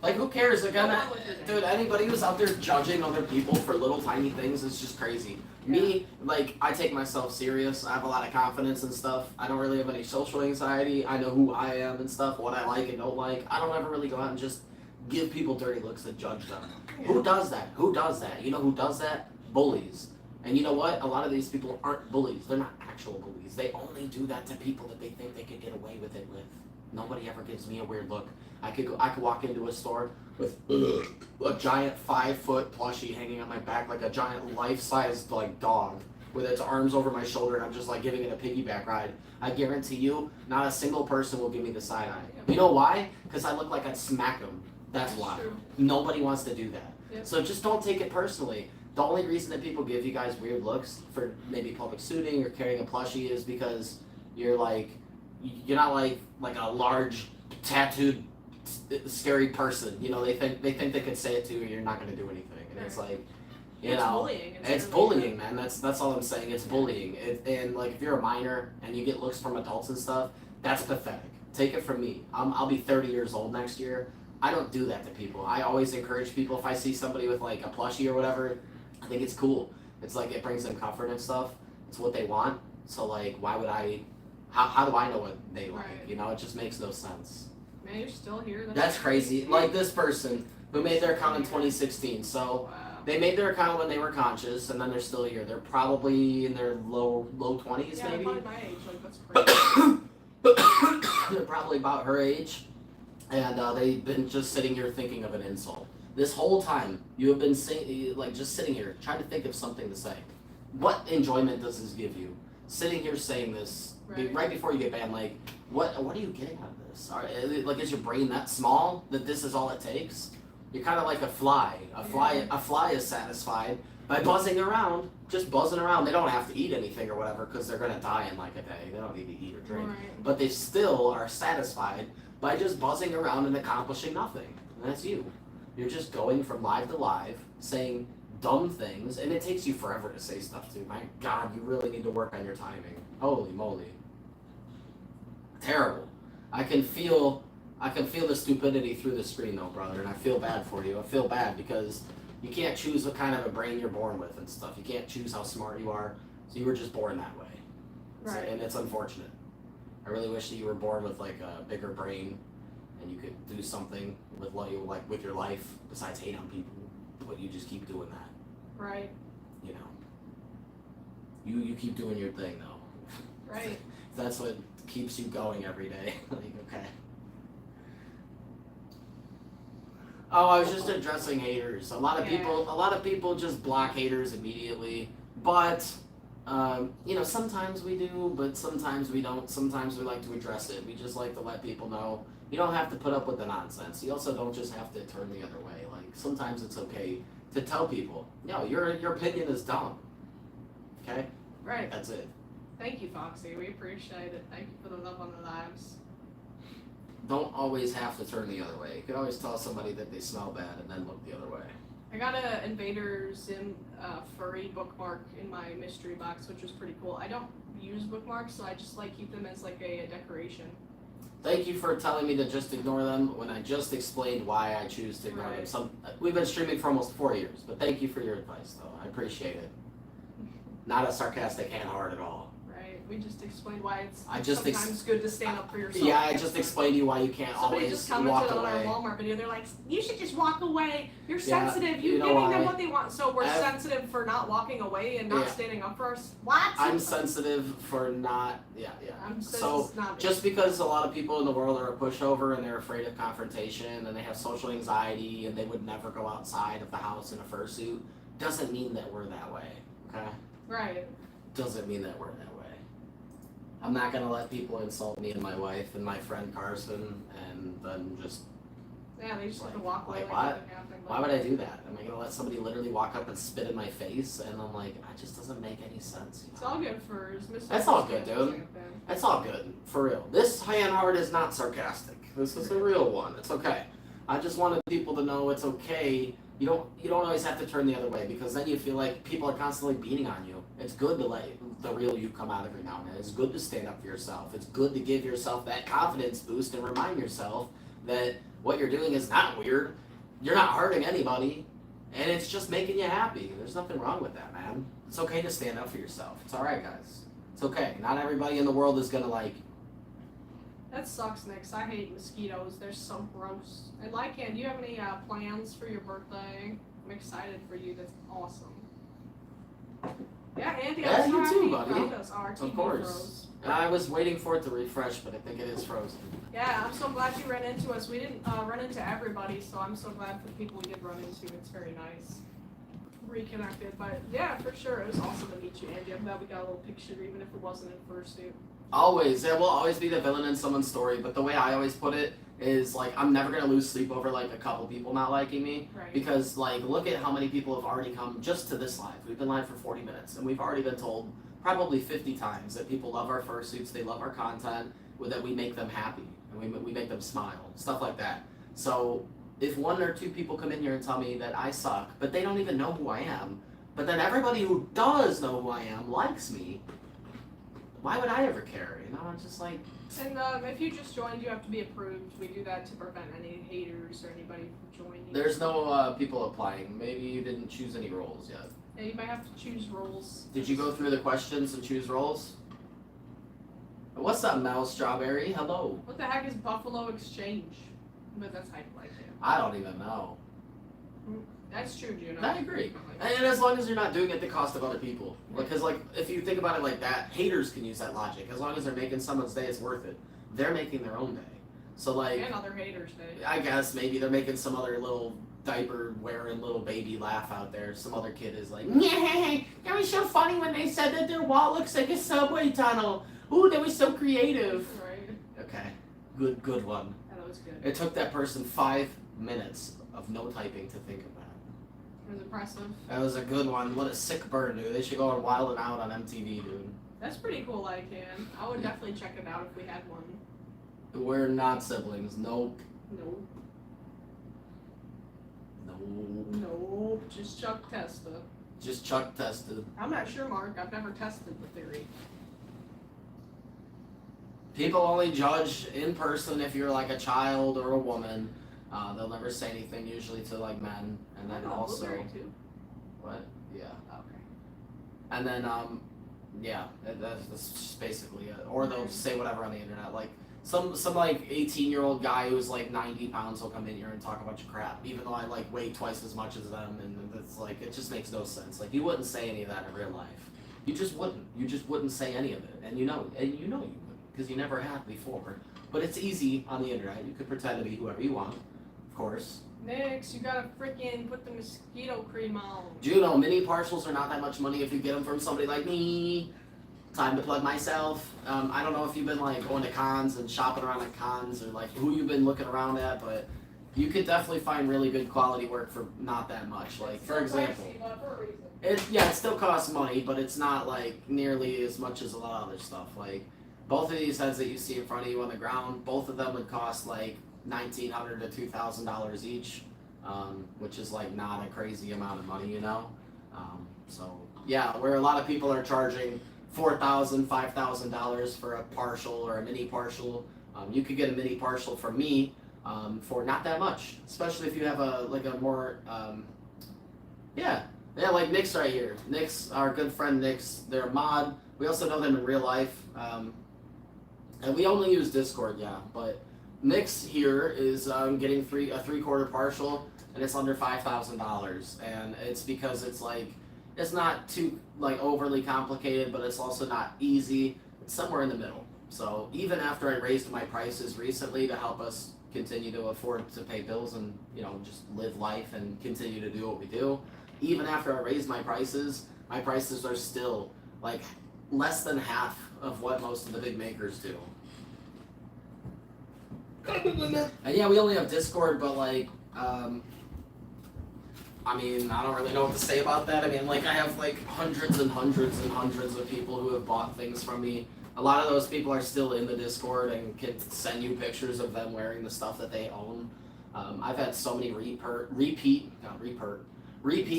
Like, who cares? Again, Go on with your day. dude, anybody who's out there judging other people for little tiny things is just crazy. Me, like, I take myself serious. I have a lot of confidence and stuff. I don't really have any social anxiety. I know who I am and stuff, what I like and don't like. I don't ever really go out and just give people dirty looks and judge them. Who does that? Who does that? You know who does that? Bullies. And you know what? A lot of these people aren't bullies. They're not actual bullies. They only do that to people that they think they could get away with it with. Nobody ever gives me a weird look. I could walk into a store with a giant 5-foot plushie hanging on my back like a giant life-sized like dog with its arms over my shoulder, and I'm just like giving it a piggyback ride. I guarantee you, not a single person will give me the side eye. You know why? Because I look like I'd smack them. That's why. True. Nobody wants to do that. Yep. So just don't take it personally. The only reason that people give you guys weird looks for maybe public suiting or carrying a plushie is because you're not like a large tattooed scary person. You know, they think they could say it to you and you're not going to do anything. And it's like, you It's know, bullying. it's bullying, man. That's all I'm saying. It's bullying. And like if you're a minor and you get looks from adults and stuff, that's pathetic. Take it from me. I'll be 30 years old next year. I don't do that to people. I always encourage people, if I see somebody with like a plushie or whatever, I think it's cool. It's like it brings them comfort and stuff. It's what they want. So like, why would I? How do I know what they like? Right. You know, it just makes no sense. Man, you're still here. That's crazy. Like this person who made their account in 2016. So Wow. they made their account when they were conscious, and then they're still here. They're probably in their low 20s, Yeah, maybe. probably my age. Like that's crazy. They're probably about her age, and they've been just sitting here thinking of an insult. This whole time, you have been just sitting here trying to think of something to say. What enjoyment does this give you? Sitting here saying this right before you get banned, like, what are you getting out of this? Like, is your brain that small that this is all it takes? You're kind of like a fly. A fly is satisfied by buzzing around, just buzzing around. They don't have to eat anything or whatever because they're gonna die in like a day. They don't need to eat or drink, Right. but they still are satisfied by just buzzing around and accomplishing nothing. And that's you. You're just going from live to live, saying dumb things, and it takes you forever to say stuff too. My God, you really need to work on your timing. Holy moly. Terrible. I can feel the stupidity through the screen though, brother, and I feel bad for you. I feel bad because you can't choose what kind of a brain you're born with and stuff. You can't choose how smart you are, so you were just born that way. Right. And it's unfortunate. I really wish that you were born with like a bigger brain and you could do something with what you like with your life besides hate on people, but you just keep doing that. Right. You know. You keep doing your thing though. Right. That's what keeps you going every day. Like, okay. Oh, I was just addressing haters. A lot of people just block haters immediately. But you know, sometimes we do, but sometimes we don't. Sometimes we like to address it. We just like to let people know you don't have to put up with the nonsense. You also don't just have to turn the other way. Like sometimes it's okay to tell people, no, your opinion is dumb. Okay? Right. That's it. Thank you, Foxy. We appreciate it. Thank you for the love on the lives. Don't always have to turn the other way. You can always tell somebody that they smell bad and then look the other way. I got a Invader Zim furry bookmark in my mystery box, which was pretty cool. I don't use bookmarks, so I just like keep them as like a decoration. Thank you for telling me to just ignore them when I just explained why I choose to ignore them. We've been streaming for almost 4 years, but thank you for your advice, though. I appreciate it. Not a sarcastic and hard at all. Right. We just explained why it's sometimes sometimes good to stand up for yourself. Yeah, I just explained to you why you can't Somebody always just commented walk on away. our Walmart video. They're like, you should just walk away. You're Yeah, sensitive. you You're know giving them why? what they want. So we're sensitive for not walking away and not Yeah. standing up for us. What? I'm sensitive for not. Yeah. So not just because a lot of people in the world are a pushover and they're afraid of confrontation and they have social anxiety and they would never go outside of the house in a fursuit doesn't mean that we're that way. Okay? right. Doesn't mean that we're that way. I'm not gonna let people insult me and my wife and my friend Carson and then just. Yeah, they just have to walk away. Like like what? nothing happened. Why would I do that? Am I gonna let somebody literally walk up and spit in my face? And I'm like, it just doesn't make any sense. You It's know? all good for his That's all good, dude. That's all good, for real. This hand heart is not sarcastic. This is a real one. It's okay. I just wanted people to know it's okay. You don't always have to turn the other way because then you feel like people are constantly beating on you. It's good to let the real you come out every now and then. It's good to stand up for yourself. It's good to give yourself that confidence boost and remind yourself that what you're doing is not weird. You're not hurting anybody, and it's just making you happy. There's nothing wrong with that, man. It's okay to stand up for yourself. It's all right, guys. It's okay. Not everybody in the world is gonna like. That sucks, Nix. I hate mosquitoes. They're so gross. And Lycan, do you have any plans for your birthday? I'm excited for you. That's awesome. Andy, Yeah, I'm so you happy too, you buddy. found us. Our TV Of course. froze. And I was waiting for it to refresh, but I think it is frozen. Yeah, I'm so glad you ran into us. We didn't run into everybody, so I'm so glad for the people we did run into. It's very nice. Reconnected, but yeah, for sure. It was awesome to meet you, Andy. I'm glad we got a little picture, even if it wasn't in fursuit. Always, there will always be the villain in someone's story, but the way I always put it is like I'm never gonna lose sleep over like a couple people not liking me. Right. Because like look at how many people have already come just to this live. We've been live for 40 minutes and we've already been told probably 50 times that people love our fursuits, they love our content, that we make them happy and we make them smile, stuff like that. So if one or two people come in here and tell me that I suck, but they don't even know who I am, but then everybody who does know who I am likes me, why would I ever care? You know, it's just like. And if you just joined, you have to be approved. We do that to prevent any haters or anybody from joining. There's no people applying. Maybe you didn't choose any roles yet. Yeah, you might have to choose roles. Did you go through the questions and choose roles? What's up, Mel Strawberry? Hello. What the heck is Buffalo Exchange? But that's hype like it. I don't even know. That's true, Juno. I agree. And as long as you're not doing it at the cost of other people. Because, like, if you think about it like that, haters can use that logic. As long as they're making someone's day, it's worth it. They're making their own day. So, like, And other haters, they. I guess maybe they're making some other little diaper-wearing little baby laugh out there. Some other kid is like, yeah, that was so funny when they said that their wall looks like a subway tunnel. Ooh, that was so creative. Right. Okay, good one. That was good. It took that person 5 minutes of no typing to think of that. It was impressive. That was a good one. What a sick burn, dude. They should go on Wild 'N Out on MTV, dude. That's pretty cool, I can. I would definitely check it out if we had one. We're not siblings. Nope. Nope. Nope. Nope. Just Chuck Testa. Just Chuck tested. I'm not sure, Mark. I've never tested the theory. People only judge in person if you're like a child or a woman. They'll never say anything usually to like men. And then also. Blueberry too. What? Yeah. Okay. And then, yeah, that's just basically it. Or they'll say whatever on the internet. Like, some like 18-year-old guy who's like 90 pounds will come in here and talk a bunch of crap, even though I like weigh twice as much as them, and it's like, it just makes no sense. Like, you wouldn't say any of that in real life. You just wouldn't. You just wouldn't say any of it. And you know you wouldn't, because you never have before. But it's easy on the internet. You could pretend to be whoever you want, of course. Nix, you gotta freaking put the mosquito cream on. Juno, mini partials are not that much money if you get them from somebody like me. Time to plug myself. I don't know if you've been like going to cons and shopping around at cons or like who you've been looking around at, but you could definitely find really good quality work for not that much. Like, for example, it still costs money, but it's not like nearly as much as a lot of other stuff. Like, both of these heads that you see in front of you on the ground, both of them would cost like $1,900 to $2,000 each, which is like not a crazy amount of money, you know. So yeah, where a lot of people are charging $4,000, $5,000 for a partial or a mini partial, you could get a mini partial from me for not that much, especially if you have a more like Nick's right here. Nick's our good friend. Nick's they're a mod. We also know them in real life, and we only use Discord, but Nick's here is getting a 3/4 partial, and it's under $5,000, and it's because it's like it's not too like overly complicated, but it's also not easy. It's somewhere in the middle. So even after I raised my prices recently to help us continue to afford to pay bills and just live life and continue to do what we do, even after I raised my prices are still like less than half of what most of the big makers do. And yeah, we only have Discord, but like, I mean, I don't really know what to say about that. I mean, like, I have like hundreds and hundreds and hundreds of people who have bought things from me. A lot of those people are still in the Discord and can send you pictures of them wearing the stuff that they own. I've had so many repeat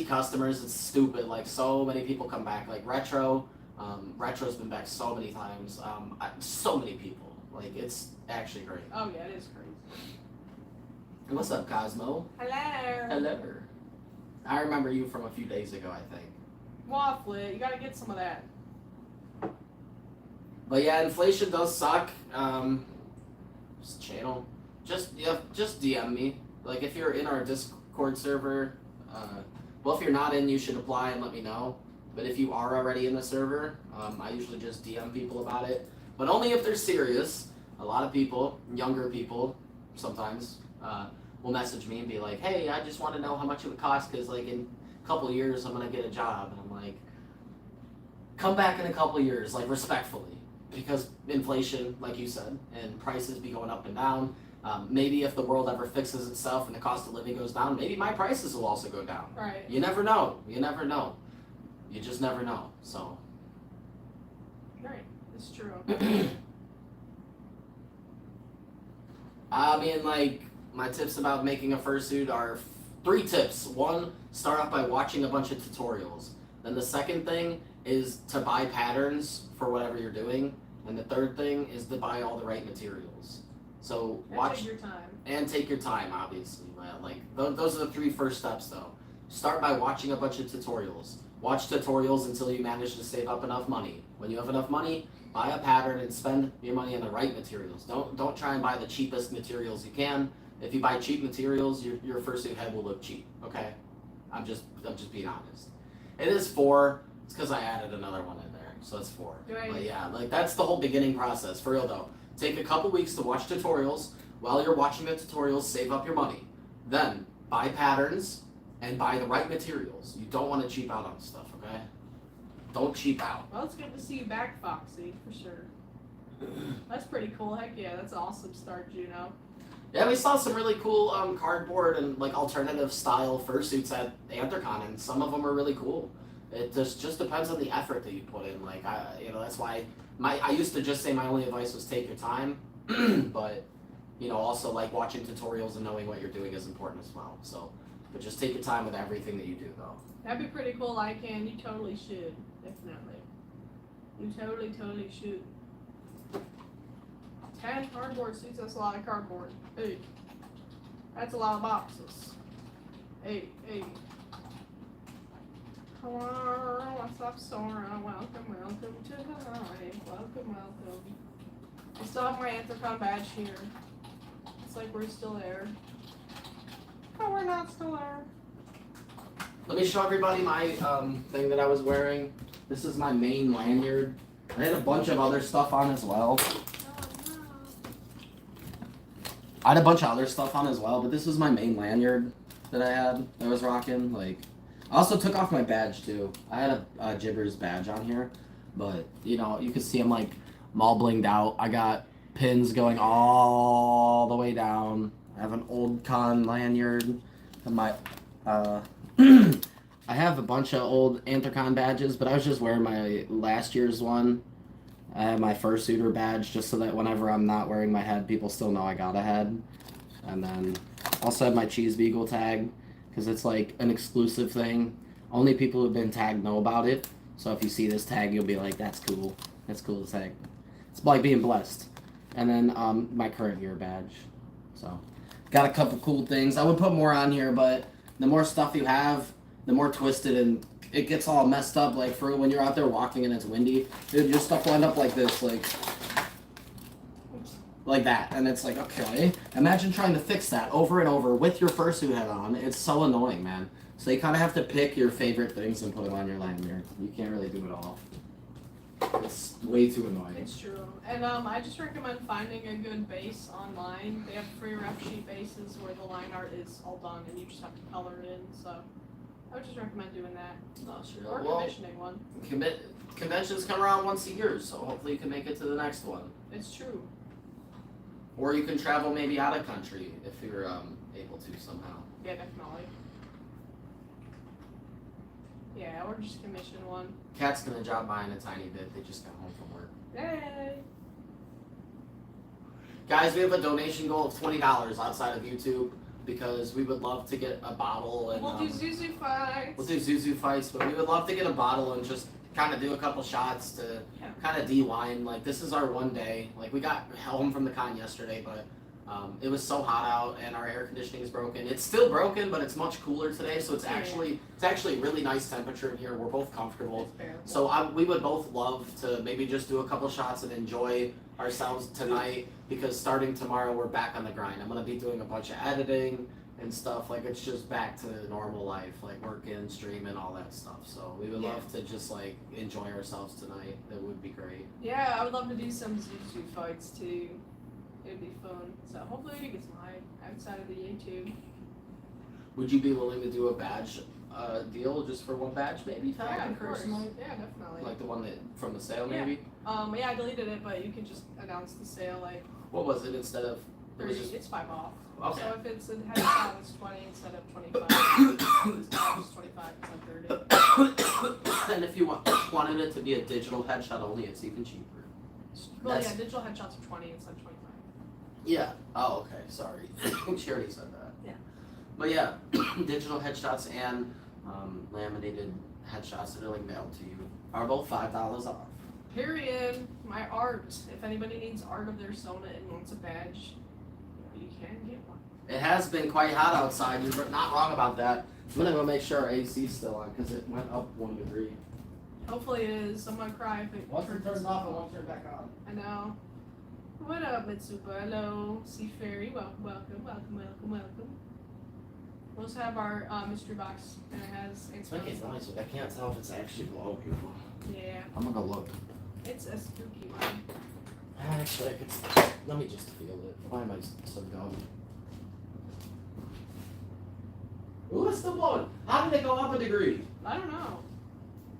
customers. It's stupid. Like, so many people come back. Like Retro's been back so many times. So many people. Like, it's actually great. Oh yeah, it is crazy. And what's up, Cosmo? Hello. Hello. I remember you from a few days ago, I think. Waffle it. You gotta get some of that. But yeah, inflation does suck. Just channel. Just DM me. Like, if you're in our Discord server, well, if you're not in, you should apply and let me know. But if you are already in the server, I usually just DM people about it. But only if they're serious. A lot of people, younger people, sometimes, will message me and be like, hey, I just want to know how much it would cost because, like, in a couple of years, I'm going to get a job. And I'm like, come back in a couple of years, like, respectfully. Because inflation, like you said, and prices be going up and down. Maybe if the world ever fixes itself and the cost of living goes down, maybe my prices will also go down. Right. You never know. You never know. You just never know. So. Right. It's true. I mean, like, my tips about making a fursuit are 3 tips. 1, start off by watching a bunch of tutorials. Then the second thing is to buy patterns for whatever you're doing. And the third thing is to buy all the right materials. So watch Take your time. and take your time, obviously. Like those are the 3 first steps, though. Start by watching a bunch of tutorials. Watch tutorials until you manage to save up enough money. When you have enough money, buy a pattern and spend your money on the right materials. Don't try and buy the cheapest materials you can. If you buy cheap materials, your fursuit head will look cheap. Okay, I'm just being honest. It is 4. It's because I added another one in there, so it's 4. Right. But yeah, like that's the whole beginning process. For real though, take a couple weeks to watch tutorials. While you're watching the tutorials, save up your money. Then buy patterns and buy the right materials. You don't want to cheap out on stuff. Okay. Don't cheap out. Well, it's good to see you back, Foxy, for sure. That's pretty cool. Heck yeah, that's an awesome start, Juno. Yeah, we saw some really cool cardboard and like alternative style fursuits at Anthrocon, and some of them are really cool. It just depends on the effort that you put in. Like that's why I used to just say my only advice was take your time, but also like watching tutorials and knowing what you're doing is important as well. So, but just take your time with everything that you do, though. That'd be pretty cool, Lycan. You totally should. Definitely. You totally should. 10 cardboard suits, that's a lot of cardboard. Hey. That's a lot of boxes. Hey. Hello, what's up, Sora? Welcome to the live. Welcome. I still have my Anthrocon badge here. It's like we're still there. Oh, we're not still there. Let me show everybody my thing that I was wearing. This is my main lanyard. I had a bunch of other stuff on as well. I had a bunch of other stuff on as well, but this was my main lanyard that I was rocking. Like, I also took off my badge too. I had a Jibbers badge on here, but you can see I'm like all blinged out. I got pins going all the way down. I have an old con lanyard. And my I have a bunch of old Anthrocon badges, but I was just wearing my last year's one. I have my fursuiter badge just so that whenever I'm not wearing my head, people still know I got a head. And then also have my Cheese Beagle tag because it's like an exclusive thing. Only people who've been tagged know about it. So if you see this tag, you'll be like, that's cool. That's cool to tag. It's like being blessed. And then my current year badge. So got a couple cool things. I would put more on here, but the more stuff you have, the more twisted and it gets all messed up. Like for when you're out there walking and it's windy, dude, your stuff will end up like this, like that. And it's like, okay, imagine trying to fix that over and over with your fursuit head on. It's so annoying, man. So you kind of have to pick your favorite things and put them on your lanyard. You can't really do it all. It's way too annoying. It's true. And I just recommend finding a good base online. They have free ref sheet bases where the line art is all done and you just have to color it in. So I would just recommend doing that. Oh, sure. Or Well, commissioning one. Conventions come around once a year, so hopefully you can make it to the next one. It's true. Or you can travel maybe out of country if you're able to somehow. Yeah, definitely. Yeah, or just commission one. Cat's gonna drop by in a tiny bit. They just got home from work. Yay! Guys, we have a donation goal of $20 outside of YouTube because we would love to get a bottle and We'll do Zuzu fights. we'll do Zuzu fights, but we would love to get a bottle and just kind of do a couple shots to kind of de-wine. Like, this is our one day. Like, we got home from the con yesterday, but it was so hot out and our air conditioning is broken. It's still broken, but it's much cooler today, so it's actually really nice temperature in here. We're both comfortable. It's bearable. So we would both love to maybe just do a couple shots and enjoy ourselves tonight because starting tomorrow we're back on the grind. I'm going to be doing a bunch of editing and stuff. Like it's just back to normal life, like working, streaming, all that stuff. So we would love to just like enjoy ourselves tonight. That would be great. Yeah, I would love to do some YouTube fights too. It'd be fun. So hopefully we get some hype outside of the YouTube. Would you be willing to do a badge deal just for one badge, maybe? Yeah, of course. Personally? Yeah, definitely. Like the one that from the sale, Yeah. maybe. Yeah, I deleted it, but you can just announce the sale like. What was it instead of? It was just It's 5 off. okay. So if it's a headshot, it's 20 instead of 25. It's 25 instead of 30. And if you wanted it to be a digital headshot only, it's even cheaper. Well, yeah, digital headshots are 20 instead of 25. Yeah. Oh, okay. Sorry. She already said that. Yeah. But yeah, digital headshots and laminated headshots that are like mailed to you are both $5 off. Period. My art. If anybody needs art of their Sona and wants a badge, you can get one. It has been quite hot outside. You're not wrong about that. I'm gonna go make sure our AC's still on because it went up 1 degree. Hopefully it is. I'm gonna cry if it turns off, it won't turn back on. I know. What up, Mitsuba? Hello, Sea Fairy. Welcome. We also have our mystery box, and it has It's making noise, but I can't tell if it's actually below you. Yeah, I'm gonna go look. it's a spooky one. Actually, I could. Let me just feel it. Why am I so dumb? Ooh, it's still blowing. How did it go up a degree? I don't know.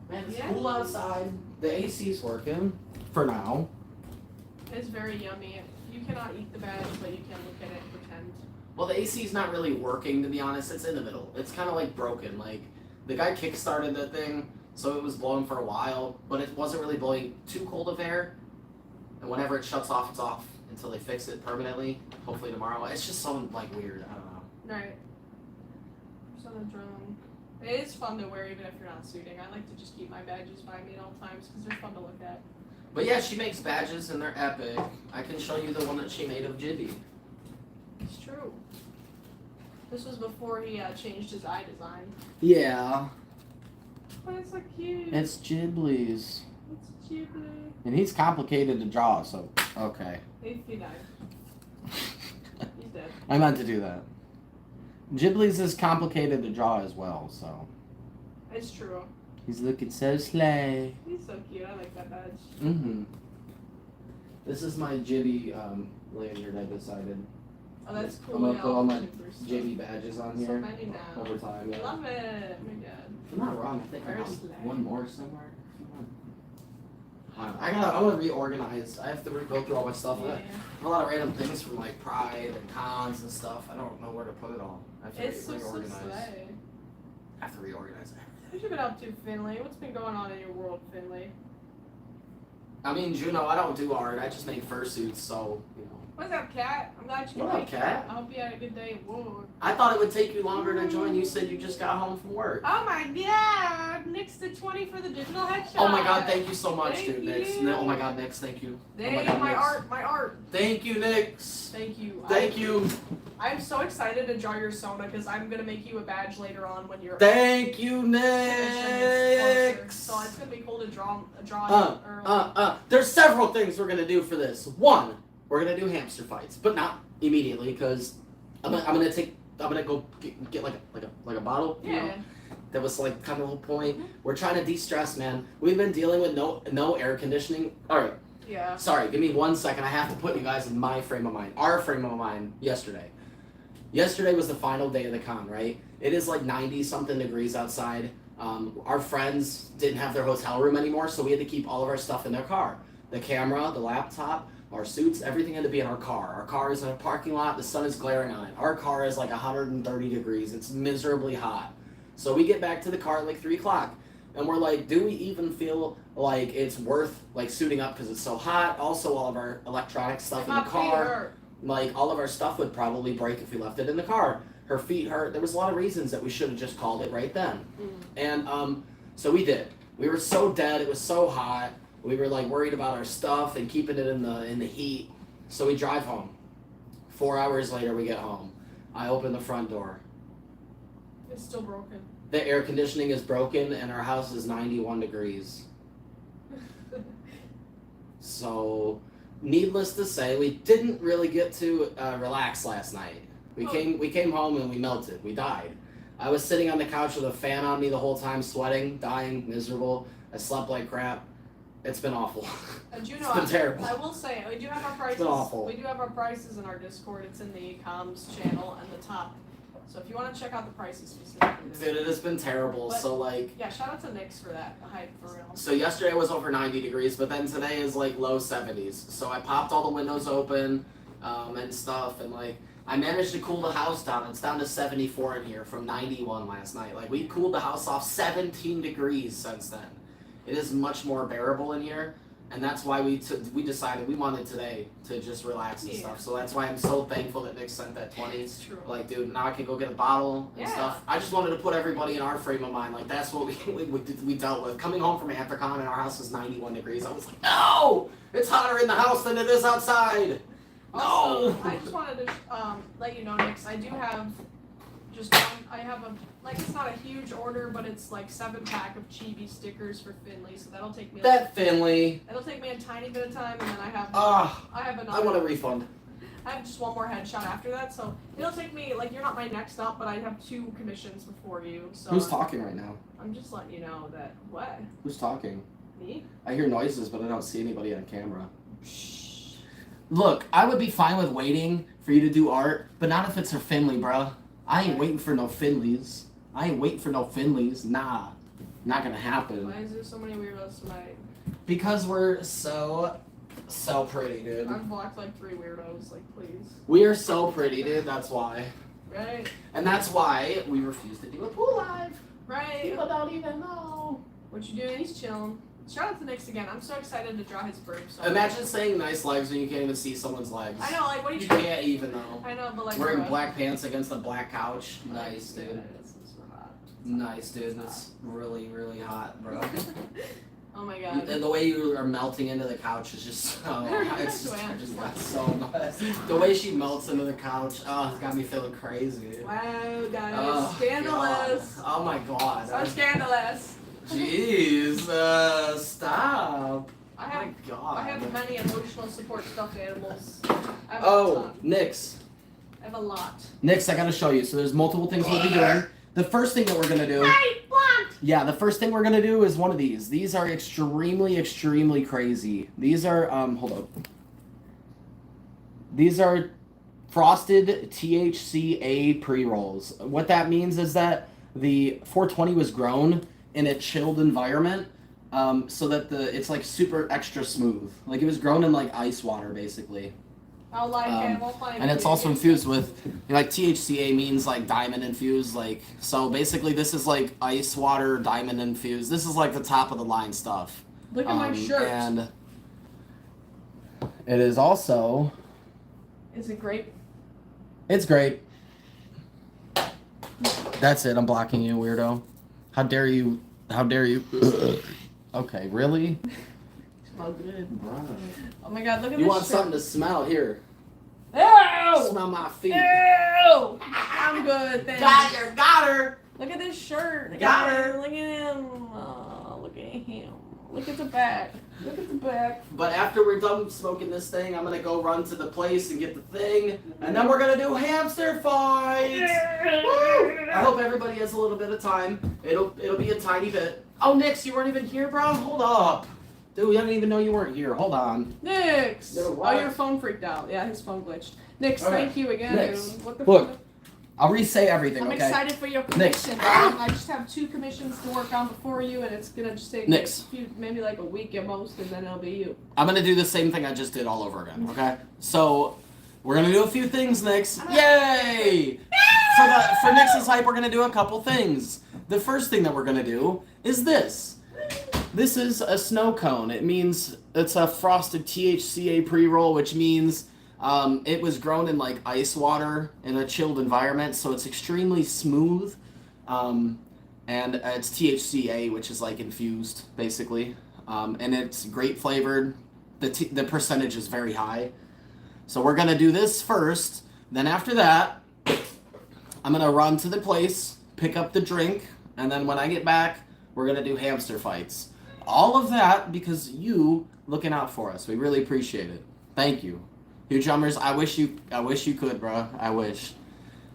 Man, it's Yeah. cool outside. The AC's working for now. It's very yummy. You cannot eat the badge, but you can look at it and pretend. Well, the AC's not really working, to be honest. It's in the middle. It's kind of like broken. Like the guy kickstarted the thing, so it was blowing for a while, but it wasn't really blowing too cold of air. And whenever it shuts off, it's off until they fix it permanently. Hopefully tomorrow. It's just so like weird. I don't know. Right. Just on a drone. It is fun to wear even if you're not shooting. I like to just keep my badges by me at all times because they're fun to look at. But yeah, she makes badges and they're epic. I can show you the one that she made of Jibby. It's true. This was before he changed his eye design. Yeah. But it's so cute. It's Ghibli's. It's Ghibli. And he's complicated to draw, so okay. He died. He's dead. I meant to do that. Ghibli's is complicated to draw as well, so. It's true. He's looking so slay. He's so cute. I like that badge. Mm-hmm. This is my Jibby lanyard I decided. Oh, that's cool. I'm gonna Yeah, put all my super stuff. Jibby badges on So here many now. over time. Yeah. Love it. Oh my god. I'm not wrong. I think I got Very slay. one more somewhere. I want to reorganize. I have to go through all my stuff. I Yeah. have a lot of random things from like Pride and cons and stuff. I don't know where to put it all. I have to It's so reorganize. slay. I have to reorganize everything. What you been up to, Finley? What's been going on in your world, Finley? I mean, Juno, I don't do art. I just make fursuits, so, you know. What's up, Cat? I'm glad you can What up, make it. Cat? I hope you had a good day at work. I thought it would take you longer to join. You said you just got home from work. Oh my god! Nix to 20 for the digital headshot. Oh my god, thank you so much, Thank dude, Nix. you. Oh my god, Nix, thank you. Dang, oh my god, Nix. my art. Thank you, Nix. Thank you. Thank you. I'm so excited to draw your Sona because I'm gonna make you a badge later on when you're. Thank you, commission is closer. Nix. So it's gonna be cool to draw early. There's several things we're gonna do for this. One, we're gonna do hamster fights, but not immediately because I'm gonna go get like a bottle. You know? Yeah. That was like kind of the whole point. We're trying to de-stress, man. We've been dealing with no air conditioning. All right. Yeah. Sorry, give me 1 second. I have to put you guys in my frame of mind. Our frame of mind yesterday. Yesterday was the final day of the con, right? It is like 90 something degrees outside. Our friends didn't have their hotel room anymore, so we had to keep all of our stuff in their car. The camera, the laptop, our suits, everything had to be in our car. Our car is in a parking lot. The sun is glaring on it. Our car is like 130 degrees. It's miserably hot. So we get back to the car at like 3 o'clock. And we're like, do we even feel like it's worth like suiting up because it's so hot? Also, all of our electronic stuff in the car, like all of our stuff would probably break if we left it in the car. Her feet hurt. There was a lot of reasons that we should have just called it right then. And so we did. We were so dead. It was so hot. We were like worried about our stuff and keeping it in the heat. So we drive home. 4 hours later, we get home. I open the front door. It's still broken. The air conditioning is broken and our house is 91 degrees. So, needless to say, we didn't really get to relax last night. We came home and we melted. We died. I was sitting on the couch with a fan on me the whole time, sweating, dying, miserable. I slept like crap. It's been awful. And you It's know, been terrible. I will say, we do have our prices. been awful. We do have our prices in our Discord. It's in the comms channel and the top. So if you want to check out the prices specifically. Dude, it has been terrible. But- So like. Yeah, shout out to Nyx for that hype for real. So yesterday was over 90 degrees, but then today is like low 70s. So I popped all the windows open, and stuff, and like I managed to cool the house down. It's down to 74 in here from 91 last night. Like we cooled the house off 17 degrees since then. It is much more bearable in here, and that's why we decided we wanted today to just relax and stuff. So that's why I'm so thankful that Nick sent that 20. It's true. Like, dude, now I can go get a bottle and Yeah. stuff. I just wanted to put everybody in our frame of mind. Like, that's what we dealt with. Coming home from Anthrocon and our house was 91 degrees. I was like, no! It's hotter in the house than it is outside! Also, No! I just wanted to let you know, Nyx, I do have just one. I have it's not a huge order, but it's like 7-pack of chibi stickers for Finley, so that'll take me. That Finley. It'll take me a tiny bit of time, and then I have I another. want a refund. I have just one more headshot after that, so it'll take me you're not my next up, but I have 2 commissions before you. So Who's talking right now? I'm just letting you know that what Who's talking? me. I hear noises, but I don't see anybody on camera. Look, I would be fine with waiting for you to do art, but not if it's for Finley, bruh. I ain't waiting for no Finleys. Nah. Not gonna happen. Why is there so many weirdos tonight? Because we're so pretty, dude. I've blocked like 3 weirdos. Like, please. We are so pretty, dude. That's why. Right. And that's why we refuse to do a pool live. Right. People don't even know. What you doing? He's chilling. Shout out to Nyx again. I'm so excited to draw his burp. So Imagine saying nice legs when you can't even see someone's legs. I know, like, what are you You trying? can't even though. I know, but like. Wearing bruh. black pants against a black couch. Nice, Yeah, dude. it's hot. Nice, dude. That's really, really hot, bro. Oh my god. And the way you are melting into the couch is just so. It's just like so much. The way she melts into the couch, it's got me feeling crazy. Wow, guys. Oh, Scandalous. God. Oh my god. So scandalous. Jeez, stop. I have, My god. I have many emotional support stuffed animals. I have a Oh, ton. Nyx. I have a lot. Nyx, I gotta show you. So there's multiple things we'll be doing. The first thing that we're gonna do. Yeah, the first thing we're gonna do is one of these. These are extremely, extremely crazy. These are hold up. These are frosted THCA pre-rolls. What that means is that the 420 was grown in a chilled environment, so that it's like super extra smooth. Like it was grown in like ice water, basically. I'll like it. We'll find And it. it's also infused with, like, THCA means like diamond infused, like, so basically this is like ice water diamond infused. This is like the top of the line stuff. Look at my shirt. And it is also, Is it grape? it's great. That's it, I'm blocking you, weirdo. How dare you, okay, really? Smell good. Oh my god, look at You this want shirt. something to smell, here. Ew! Smell my feet. Ew! I'm good, thanks. Got her! Look at this shirt. Got her. Look at him. Oh, look at him. Look at the back. Look at the back. But after we're done smoking this thing, I'm gonna go run to the place and get the thing, and then we're gonna do hamster fights. Woo! I hope everybody has a little bit of time. It'll be a tiny bit. Oh, Nyx, you weren't even here, bro. Hold up, dude. I didn't even know you weren't here. Hold on. Nyx! No, Oh, what? your phone freaked out. Yeah, his phone glitched. Nyx, Okay. thank you again, Nyx, dude. What the look, fuck? I'll re-say everything. I'm Okay. excited for your commission. I just have 2 commissions to work on before you, and it's gonna just take Nyx. maybe like a week at most, and then it'll be you. I'm gonna do the same thing I just did all over again. Okay. So we're gonna do a few things, Nyx. Yay! For Nyx's hype, we're gonna do a couple things. The first thing that we're gonna do is this. This is a snow cone. It means it's a frosted THCA pre-roll, which means it was grown in like ice water in a chilled environment, so it's extremely smooth. And it's THCA, which is like infused, basically. And it's grape flavored. The percentage is very high. So we're gonna do this first. Then after that, I'm gonna run to the place, pick up the drink, and then when I get back, we're gonna do hamster fights. All of that because you looking out for us. We really appreciate it. Thank you. Huge Jumpers, I wish you could, bro. I wish.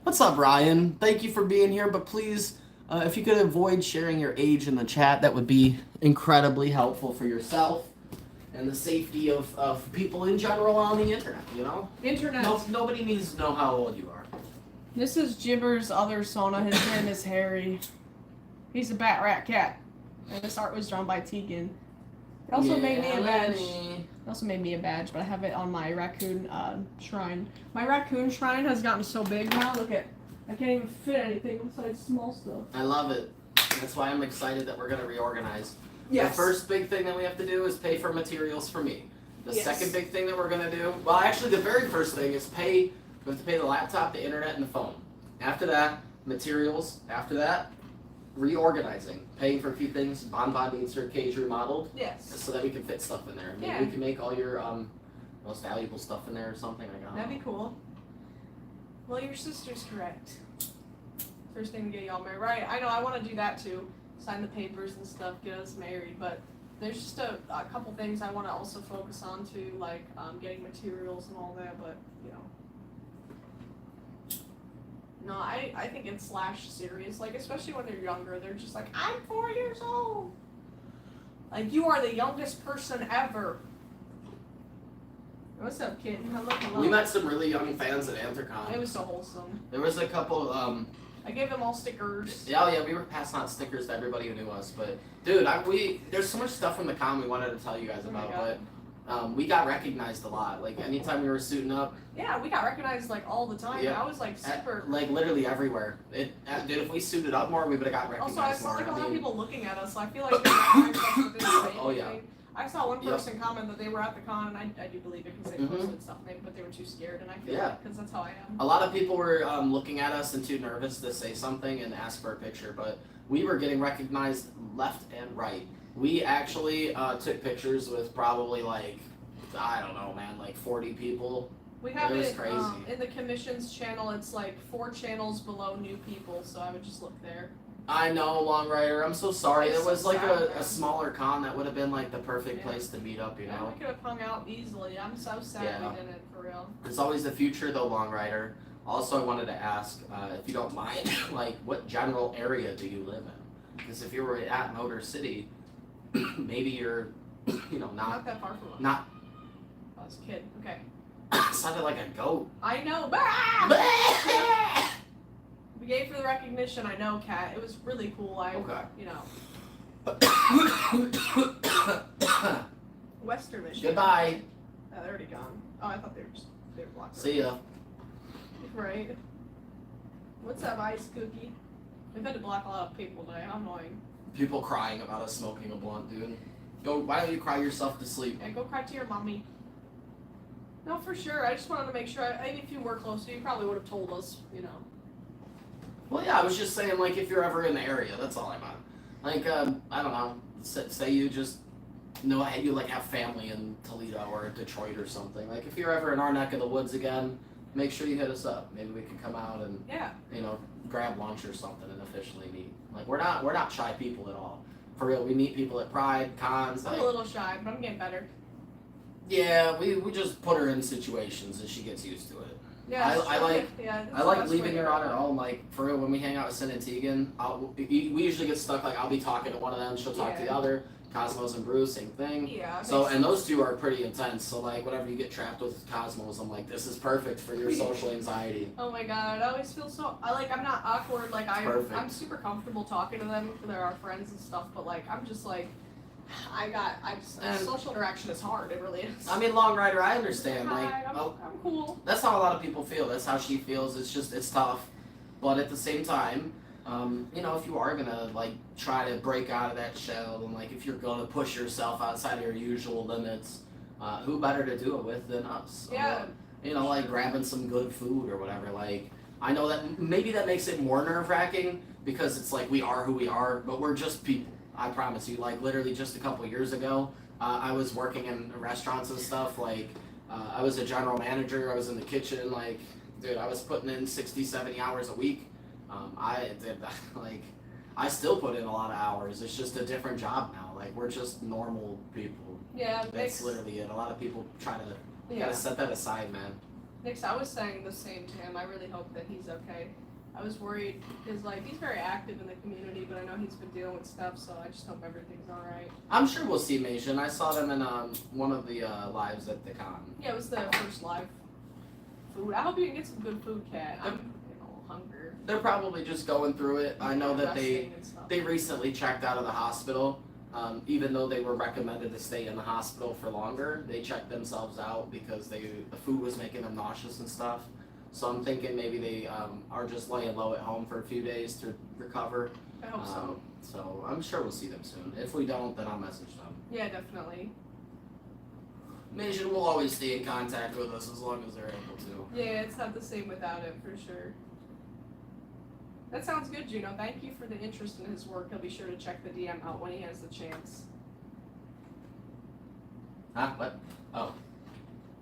What's up, Ryan? Thank you for being here, but please, if you could avoid sharing your age in the chat, that would be incredibly helpful for yourself and the safety of people in general on the internet, you know? Internet. Nobody needs to know how old you are. This is Jibber's other Sona. His name is Harry. He's a bat rat cat. And this art was drawn by Tegan. It also made me a badge. It also made me a badge, but I have it on my raccoon shrine. My raccoon shrine has gotten so big now. Look at, I can't even fit anything besides small stuff. I love it. That's why I'm excited that we're going to reorganize. Yes. The first big thing that we have to do is pay for materials for me. The Yes. second big thing that we're going to do, well, actually the very first thing is we have to pay the laptop, the internet, and the phone. After that, materials. After that, reorganizing. Paying for a few things. Bonbon needs her cage remodeled. Yes. So that we can fit stuff in there. Maybe Yeah. we can make all your most valuable stuff in there or something. That'd be cool. Well, your sister's correct. First thing to get y'all married. Right, I know, I want to do that too. Sign the papers and stuff, get us married, but there's just a couple things I want to also focus on too, like getting materials and all that, but, you know. No, I think it's serious, like, especially when they're younger, they're just like, I'm 4 years old! Like, you are the youngest person ever! What's up, kitten? Hello. We met some really young fans at Anthrocon. It was so wholesome. There was a couple, I gave them all stickers. yeah, we were passing out stickers to everybody who knew us, but dude, there's so much stuff from the con we wanted to tell you guys Oh my about, God. but we got recognized a lot. Like anytime we were suiting up, Yeah, we got recognized like all the time. Yeah. I was like super. like literally everywhere. Dude, if we suited up more, we would have got recognized Also, I saw more. like a I lot of mean, people looking at us. So I feel like they recognized us within the same Oh, yeah. thing. I saw one Yep. person comment that they were at the con, and I do believe it because they Mhm. posted stuff, but they were too scared, and I feel Yeah. like because that's how I am. a lot of people were looking at us and too nervous to say something and ask for a picture, but we were getting recognized left and right. We actually took pictures with probably like, I don't know, man, like 40 people. We have It was it crazy. in the commissions channel. It's like 4 channels below new people, so I would just look there. I know, Long Rider. I'm so sorry. It's It so was like sad, a man. smaller con that would have been like the perfect Yeah. place to meet up, you Yeah, know? we could have hung out easily. I'm so sad Yeah. we didn't, for real. There's always the future though, Long Rider. Also, I wanted to ask, if you don't mind, like, what general area do you live in? Because if you were at Motor City, maybe you're, you know, Not not, that far from us. not, I was a kid. Okay. sounded like a goat. I know. We gave for the recognition. I know, Kat. It was really cool. Okay. You know, Western Michigan. Goodbye. Oh, they're already gone. Oh, I thought they were blocked. See ya. Right. What's up, Ice Cookie? We've had to block a lot of people today. How annoying. People crying about us smoking a blunt, dude. Go, why don't you cry yourself to sleep? Yeah, go cry to your mommy. No, for sure. I just wanted to make sure. If you were closer, you probably would have told us. You know. Well, yeah, I was just saying, like, if you're ever in the area, that's all I meant. Like, I don't know, say you just know you, like, have family in Toledo or Detroit or something. Like, if you're ever in our neck of the woods again, make sure you hit us up. Maybe we can come out and, Yeah. you know, grab lunch or something and officially meet. Like, we're not shy people at all. For real, we meet people at Pride, cons, I'm like, a little shy, but I'm getting better. yeah, we just put her in situations and she gets used to it. Yeah. I like- Yeah, I like leaving her on her own, like, for real, when we hang out with Sin and Tegan, we usually get stuck, like, I'll be talking to one of them, she'll talk to the Yeah. other, Cosmos and Bruce, same thing. Yeah. So, makes and sense. those two are pretty intense, so, like, whenever you get trapped with Cosmos, I'm like, this is perfect for your social anxiety. Oh my god, I always feel so. I'm not awkward. Like Perfect. I'm super comfortable talking to them. They're our friends and stuff. But like, I'm just like, And- social interaction is hard. It really is. I mean, Long Rider, I understand, like, Hi, I'm cool. that's how a lot of people feel, that's how she feels, it's tough, but at the same time, you know, if you are gonna, like, try to break out of that shell, and, like, if you're gonna push yourself outside of your usual limits, who better to do it with than us? Yeah. You know, like, grabbing some good food or whatever, like, I know that maybe that makes it more nerve-wracking, because it's like, we are who we are, but we're just people, I promise you, like, literally just a couple years ago, I was working in restaurants and stuff, like, I was a general manager, I was in the kitchen, like, dude, I was putting in 60, 70 hours a week. I did, like, I still put in a lot of hours, it's just a different job now, like, we're just normal people. Yeah. That's literally it. A lot of people try to, you Yeah. gotta set that aside, man. Nix, I was saying the same to him. I really hope that he's okay. I was worried because, like, he's very active in the community, but I know he's been dealing with stuff, so I just hope everything's alright. I'm sure we'll see Mason. I saw them in one of the lives at the con. Yeah, it was the first live food. I hope you can get some good food, Kat. I'm hungry. They're probably just going through it. I know that Resting and stuff. they recently checked out of the hospital. Even though they were recommended to stay in the hospital for longer, they checked themselves out because the food was making them nauseous and stuff. So I'm thinking maybe they are just laying low at home for a few days to recover. I hope so. So I'm sure we'll see them soon. If we don't, then I'll message them. Yeah, definitely. Mason will always stay in contact with us as long as they're able to. Yeah, it's not the same without him, for sure. That sounds good, Juno. Thank you for the interest in his work. He'll be sure to check the DM out when he has the chance. Huh? What? Oh.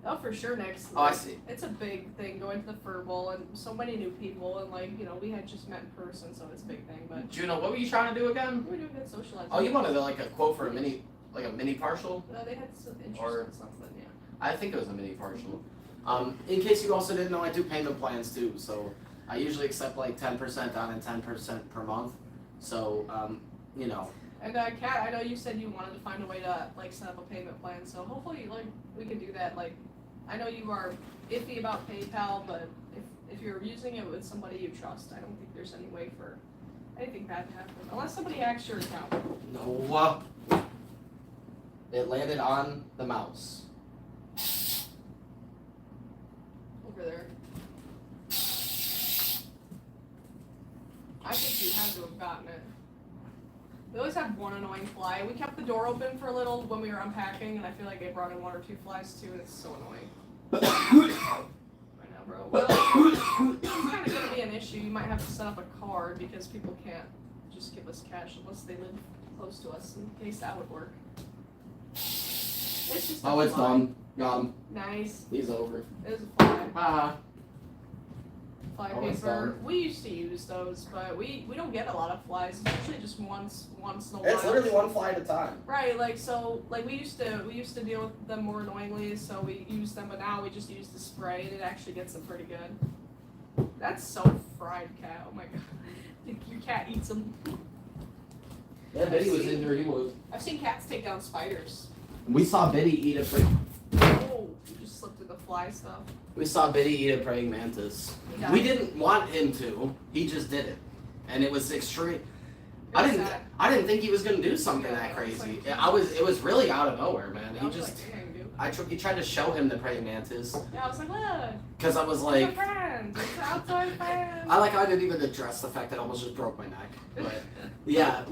Oh, for sure, Nix. Oh, I see. It's a big thing going to the Fur Bowl and so many new people, and like, you know, we had just met in person, so it's a big thing, but Juno, what were you trying to do again? we were doing good socializing. Oh, you wanted like a quote for a mini partial? They had some interest Or- in something, yeah. I think it was a mini partial. In case you also didn't know, I do payment plans too. So I usually accept like 10% down and 10% per month. So you know. And Kat, I know you said you wanted to find a way to like set up a payment plan, so hopefully like we can do that. Like, I know you are iffy about PayPal, but if you're using it with somebody you trust, I don't think there's any way for anything bad to happen unless somebody hacks your account. No. It landed on the mouse. Over there. I think you had to have gotten it. We always had one annoying fly. We kept the door open for a little when we were unpacking, and I feel like it brought in one or two flies too, and it's so annoying. I know, bro. Well, it's kind of going to be an issue. You might have to set up a card because people can't just give us cash unless they live close to us. In case that would work. It's just a Oh, it's fly. done. Got him. Nice. He's over. It was a fly. Haha. Fly Oh, it's paper. done. We used to use those, but we don't get a lot of flies. It's usually just once in a while. It's literally one fly at a time. Right, like so, like we used to deal with them more annoyingly, so we used them, but now we just use the spray, and it actually gets them pretty good. That's so fried, cat. Oh my god, your cat eats them. Yeah, Biddy was in there. He was. I've seen cats take down spiders. We saw Biddy eat a. Oh, you just slipped through the fly stuff. We saw Biddy eat a praying mantis. Yeah. We didn't want him to. He just did it, and it was extreme. Very sad. I didn't think he was gonna do something Yeah, that I was crazy. like, It was really out of nowhere, man. I He was just. like, dang, dude. He tried to show him the praying mantis, Yeah, I was like, look, because I was it's a like, friend. It's an outside friend. I like how I didn't even address the fact that I almost just broke my neck. But yeah,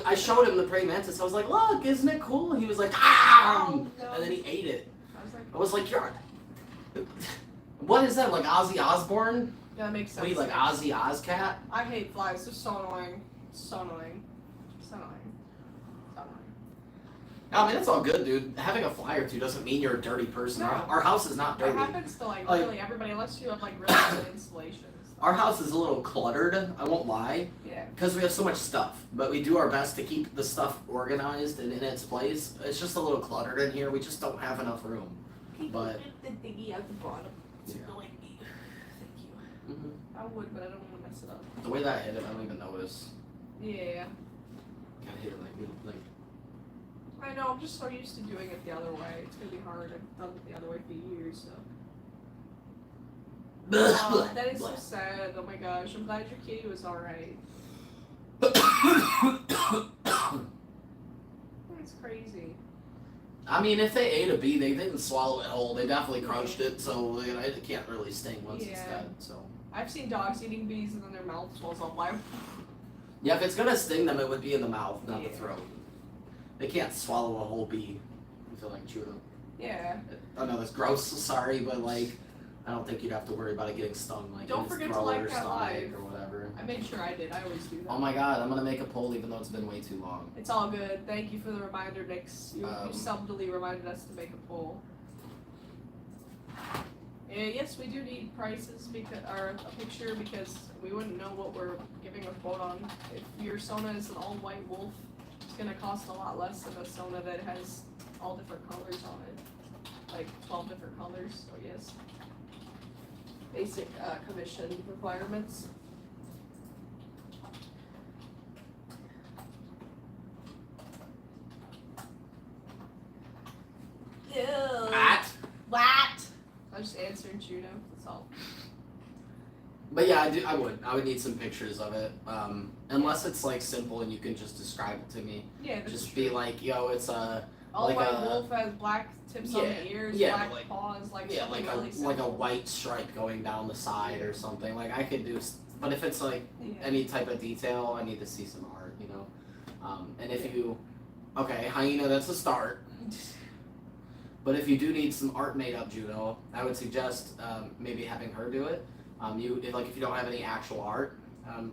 I showed him the praying mantis. I was like, look, isn't it cool? He was like, ah, Oh, no. and then he ate it. I was like, you're. What is that? Like Ozzy Osbourne? yeah, that makes sense. What are you like, Ozzy Ozcat? I hate flies. They're so annoying. So annoying. So annoying. So annoying. I mean, it's all good, dude. Having a fly or two doesn't mean you're a dirty person. No. Our house is not It dirty. happens to like Like- really everybody unless you have like really good installations. Our house is a little cluttered, I won't lie, Yeah. because we have so much stuff. But we do our best to keep the stuff organized and in its place. It's just a little cluttered in here. We just don't have enough room. But- the thingy at the bottom. Yeah. Annoying me. Thank you. Mhm. I would, but I don't want to mess it up. The way that I hit it, I don't even notice. Yeah. Gotta hit it like. I know. I'm just so used to doing it the other way. It's gonna be hard. I've done it the other way for years. So. Oh, that is so sad. Oh my gosh. I'm glad your kitty was alright. That's crazy. I mean, if they ate a bee, they didn't swallow it whole. They definitely crunched it, so you know, it can't really sting once it's Yeah. dead. So I've seen dogs eating bees and then their mouth swells up. Why? yeah, if it's gonna sting them, it would be in the mouth, not Yeah. the throat. They can't swallow a whole bee. I feel like chewing them. Yeah. I know that's gross. Sorry, but like, I don't think you'd have to worry about it getting stung. Like, Don't in its forget to throat like or that stomach live. or whatever. I made sure I did. I always do that. Oh my god, I'm gonna make a poll even though it's been way too long. It's all good. Thank you for the reminder, Nix. You subtly reminded us to make a poll. Yes, we do need prices because, or a picture because we wouldn't know what we're giving a quote on. If your Sona is an all-white wolf, it's gonna cost a lot less than a Sona that has all different colors on it, like 12 different colors. So yes. basic commission requirements. Ew. What? I just answered Juno. That's all. But yeah, I would need some pictures of it. Unless it's like simple and you can just describe it to me. Yeah. That's Just true. be like, yo, it's a All like white a- wolf has black tips on the ears, yeah, black paws, like yeah, something like a really like a simple. white stripe going down the side or something. Like I could do, but if it's like Yeah. any type of detail, I need to see some art, you know. And if you, okay, hyena, that's a start. But if you do need some art made up, Juno, I would suggest maybe having her do it. If you don't have any actual art,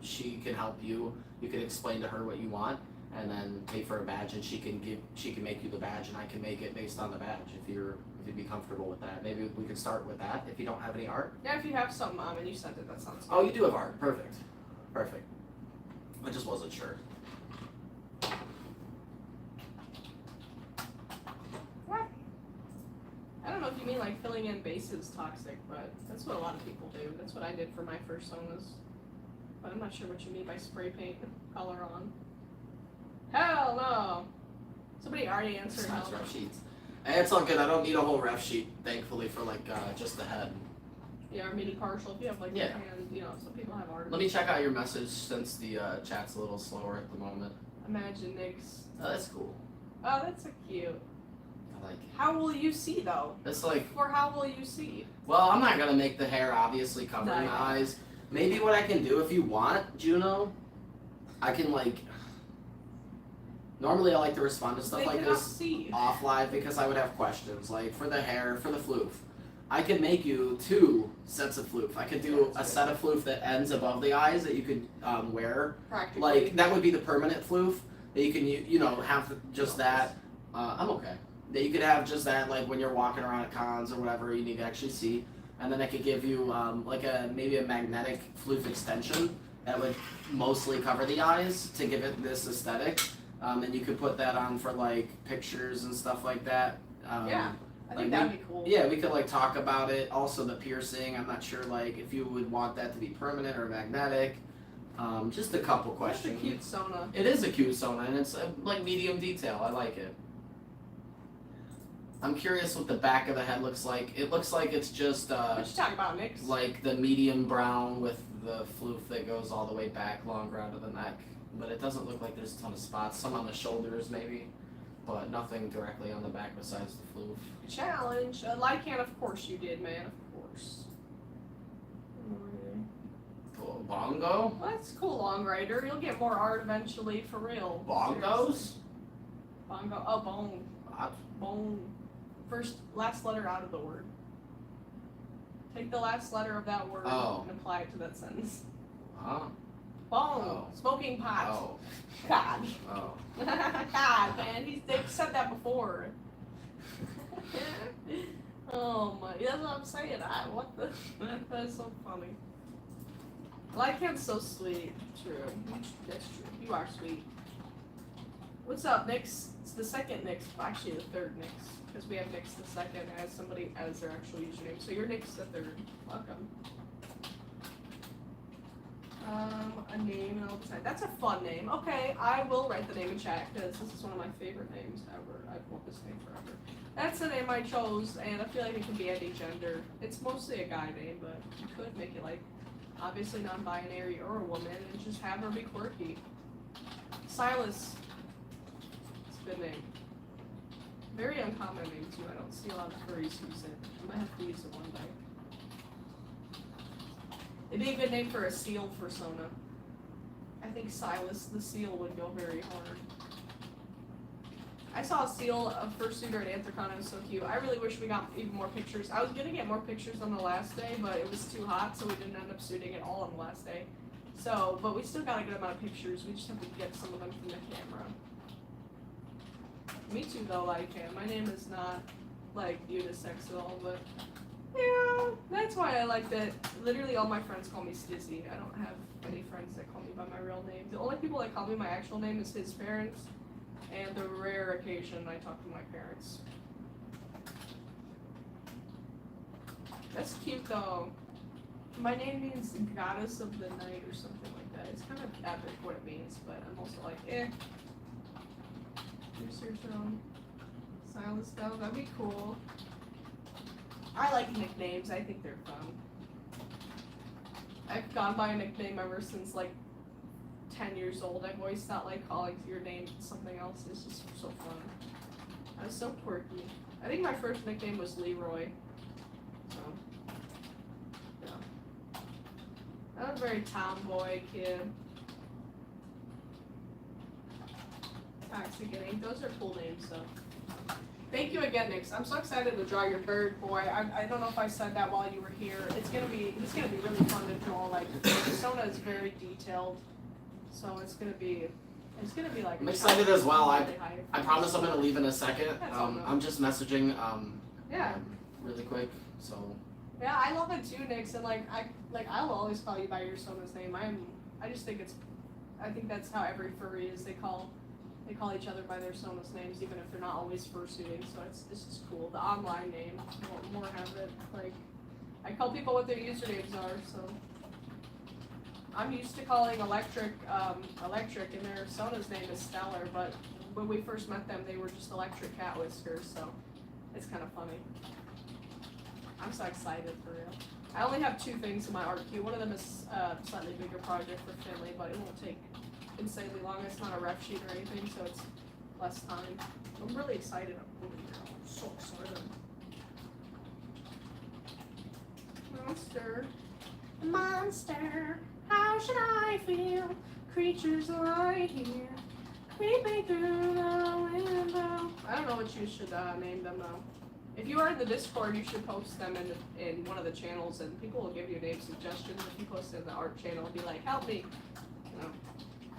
she can help you. You can explain to her what you want, and then pay for a badge, and she can make you the badge, and I can make it based on the badge. If you'd be comfortable with that, maybe we could start with that. If you don't have any art. Yeah, if you have some, and you sent it, that sounds good. Oh, you do have art. Perfect. I just wasn't sure. I don't know if you mean like filling in bases toxic, but that's what a lot of people do. That's what I did for my first sonas. But I'm not sure what you mean by spray paint color on. Hell no! Somebody already answered Besides hell. ref sheets. Hey, it's all good. I don't need a whole ref sheet, thankfully, for like just the head. Yeah, or mini partial. If you have like Yeah. hand, you know, some people have art. Let me check out your message since the chat's a little slower at the moment. Imagine Nick's. Oh, that's cool. Oh, that's so cute. I like it. How will you see though? It's like, Or how will you see? well, I'm not gonna make the hair obviously covering No. the eyes. Maybe what I can do if you want, Juno, I can like. Normally I like to respond to stuff They like cannot this see. off live because I would have questions like for the hair, for the floof. I could make you 2 sets of floof. I could do a set of floof that ends above the eyes that you could wear. Practically. Like that would be the permanent floof that you can have just that. I'm okay. That you could have just that like when you're walking around at cons or whatever you need to actually see, and then I could give you maybe a magnetic floof extension that would mostly cover the eyes to give it this aesthetic, and you could put that on for like pictures and stuff like that. Yeah, I think like that'd be cool. Yeah, we could like talk about it. Also the piercing. I'm not sure like if you would want that to be permanent or magnetic. Just a couple That's a questions. cute Sona. It is a cute Sona, and it's like medium detail. I like it. I'm curious what the back of the head looks like. It looks like it's just What you talking about, Nick? like the medium brown with the floof that goes all the way back, longer out of the neck. But it doesn't look like there's a ton of spots. Some on the shoulders maybe, but nothing directly on the back besides the floof. Challenge. Lycan, of course you did, man. Of course. Cool. Bongo? Well, that's cool, Long Rider. You'll get more art eventually, for real. Bongos? Seriously. Bongo. Oh, bone. What? Bone. Last letter out of the word. Take the last letter of that word Oh. and apply it to that sentence. Huh? Bone. Oh. Smoking pot. Oh. God. Oh. God, man. They've said that before. Oh my. That's what I'm saying. What the? That is so funny. Lycan's so sweet. True. That's true. You are sweet. What's up, Nix? It's the second Nix. Actually, the third Nix. Because we have Nix the second as somebody as their actual username. So you're Nix the third. Welcome. A name and all the time. That's a fun name. Okay, I will write the name in chat because this is one of my favorite names ever. I've wanted this name forever. That's the name I chose, and I feel like it can be any gender. It's mostly a guy name, but you could make it like obviously non-binary or a woman and just have her be quirky. Silas. It's a good name. Very uncommon name too. I don't see a lot of furries use it. I might have to use it one day. It'd be a good name for a seal for Sona. I think Silas the seal would go very hard. I saw a seal of fursuiter at Anthrocon. It was so cute. I really wish we got even more pictures. I was gonna get more pictures on the last day, but it was too hot, so we didn't end up shooting it all on the last day. So, but we still got a good amount of pictures. We just have to get some of them from the camera. Me too, though, I can. My name is not, like, unisex at all, but, yeah, that's why I like that. Literally all my friends call me Stizzy. I don't have any friends that call me by my real name. The only people that call me my actual name is his parents, and the rare occasion I talk to my parents. That's cute, though. My name means goddess of the night or something like that. It's kind of epic what it means, but I'm also like, Research on Silas Bell, that'd be cool. I like nicknames, I think they're fun. I've gone by a nickname ever since like 10 years old. I've always thought like calling your name something else is just so fun. I was so quirky. I think my first nickname was Leroy. So, yeah. I was a very tomboy kid. Toxic and Ink, those are cool names though. Thank you again, Nix. I'm so excited to draw your bird, boy. I don't know if I said that while you were here. It's gonna be really fun to draw. Like Sona is very detailed, so it's gonna be like. I'm excited as well. Really I promise I'm gonna leave in a second. That's all good. I'm just messaging Yeah. really quick. So Yeah, I love it too, Nix, and like I will always call you by your Sona's name. I just think I think that's how every furry is. They call each other by their Sona's names, even if they're not always fursuiting. So it's just cool. The online name, more have it. Like I call people what their usernames are. So I'm used to calling Electric, and their Sona's name is Stellar. But when we first met them, they were just Electric Cat Whiskers. So it's kind of funny. I'm so excited for real. I only have 2 things in my art queue. One of them is a slightly bigger project for Finley, but it won't take insanely long. It's not a ref sheet or anything, so it's less time. I'm really excited. I'm so excited. Monster, how should I feel? Creatures lie here, creeping through the window. I don't know what you should name them though. If you are in the Discord, you should post them in one of the channels, and people will give you name suggestions. If you post it in the art channel, be like, help me. You know.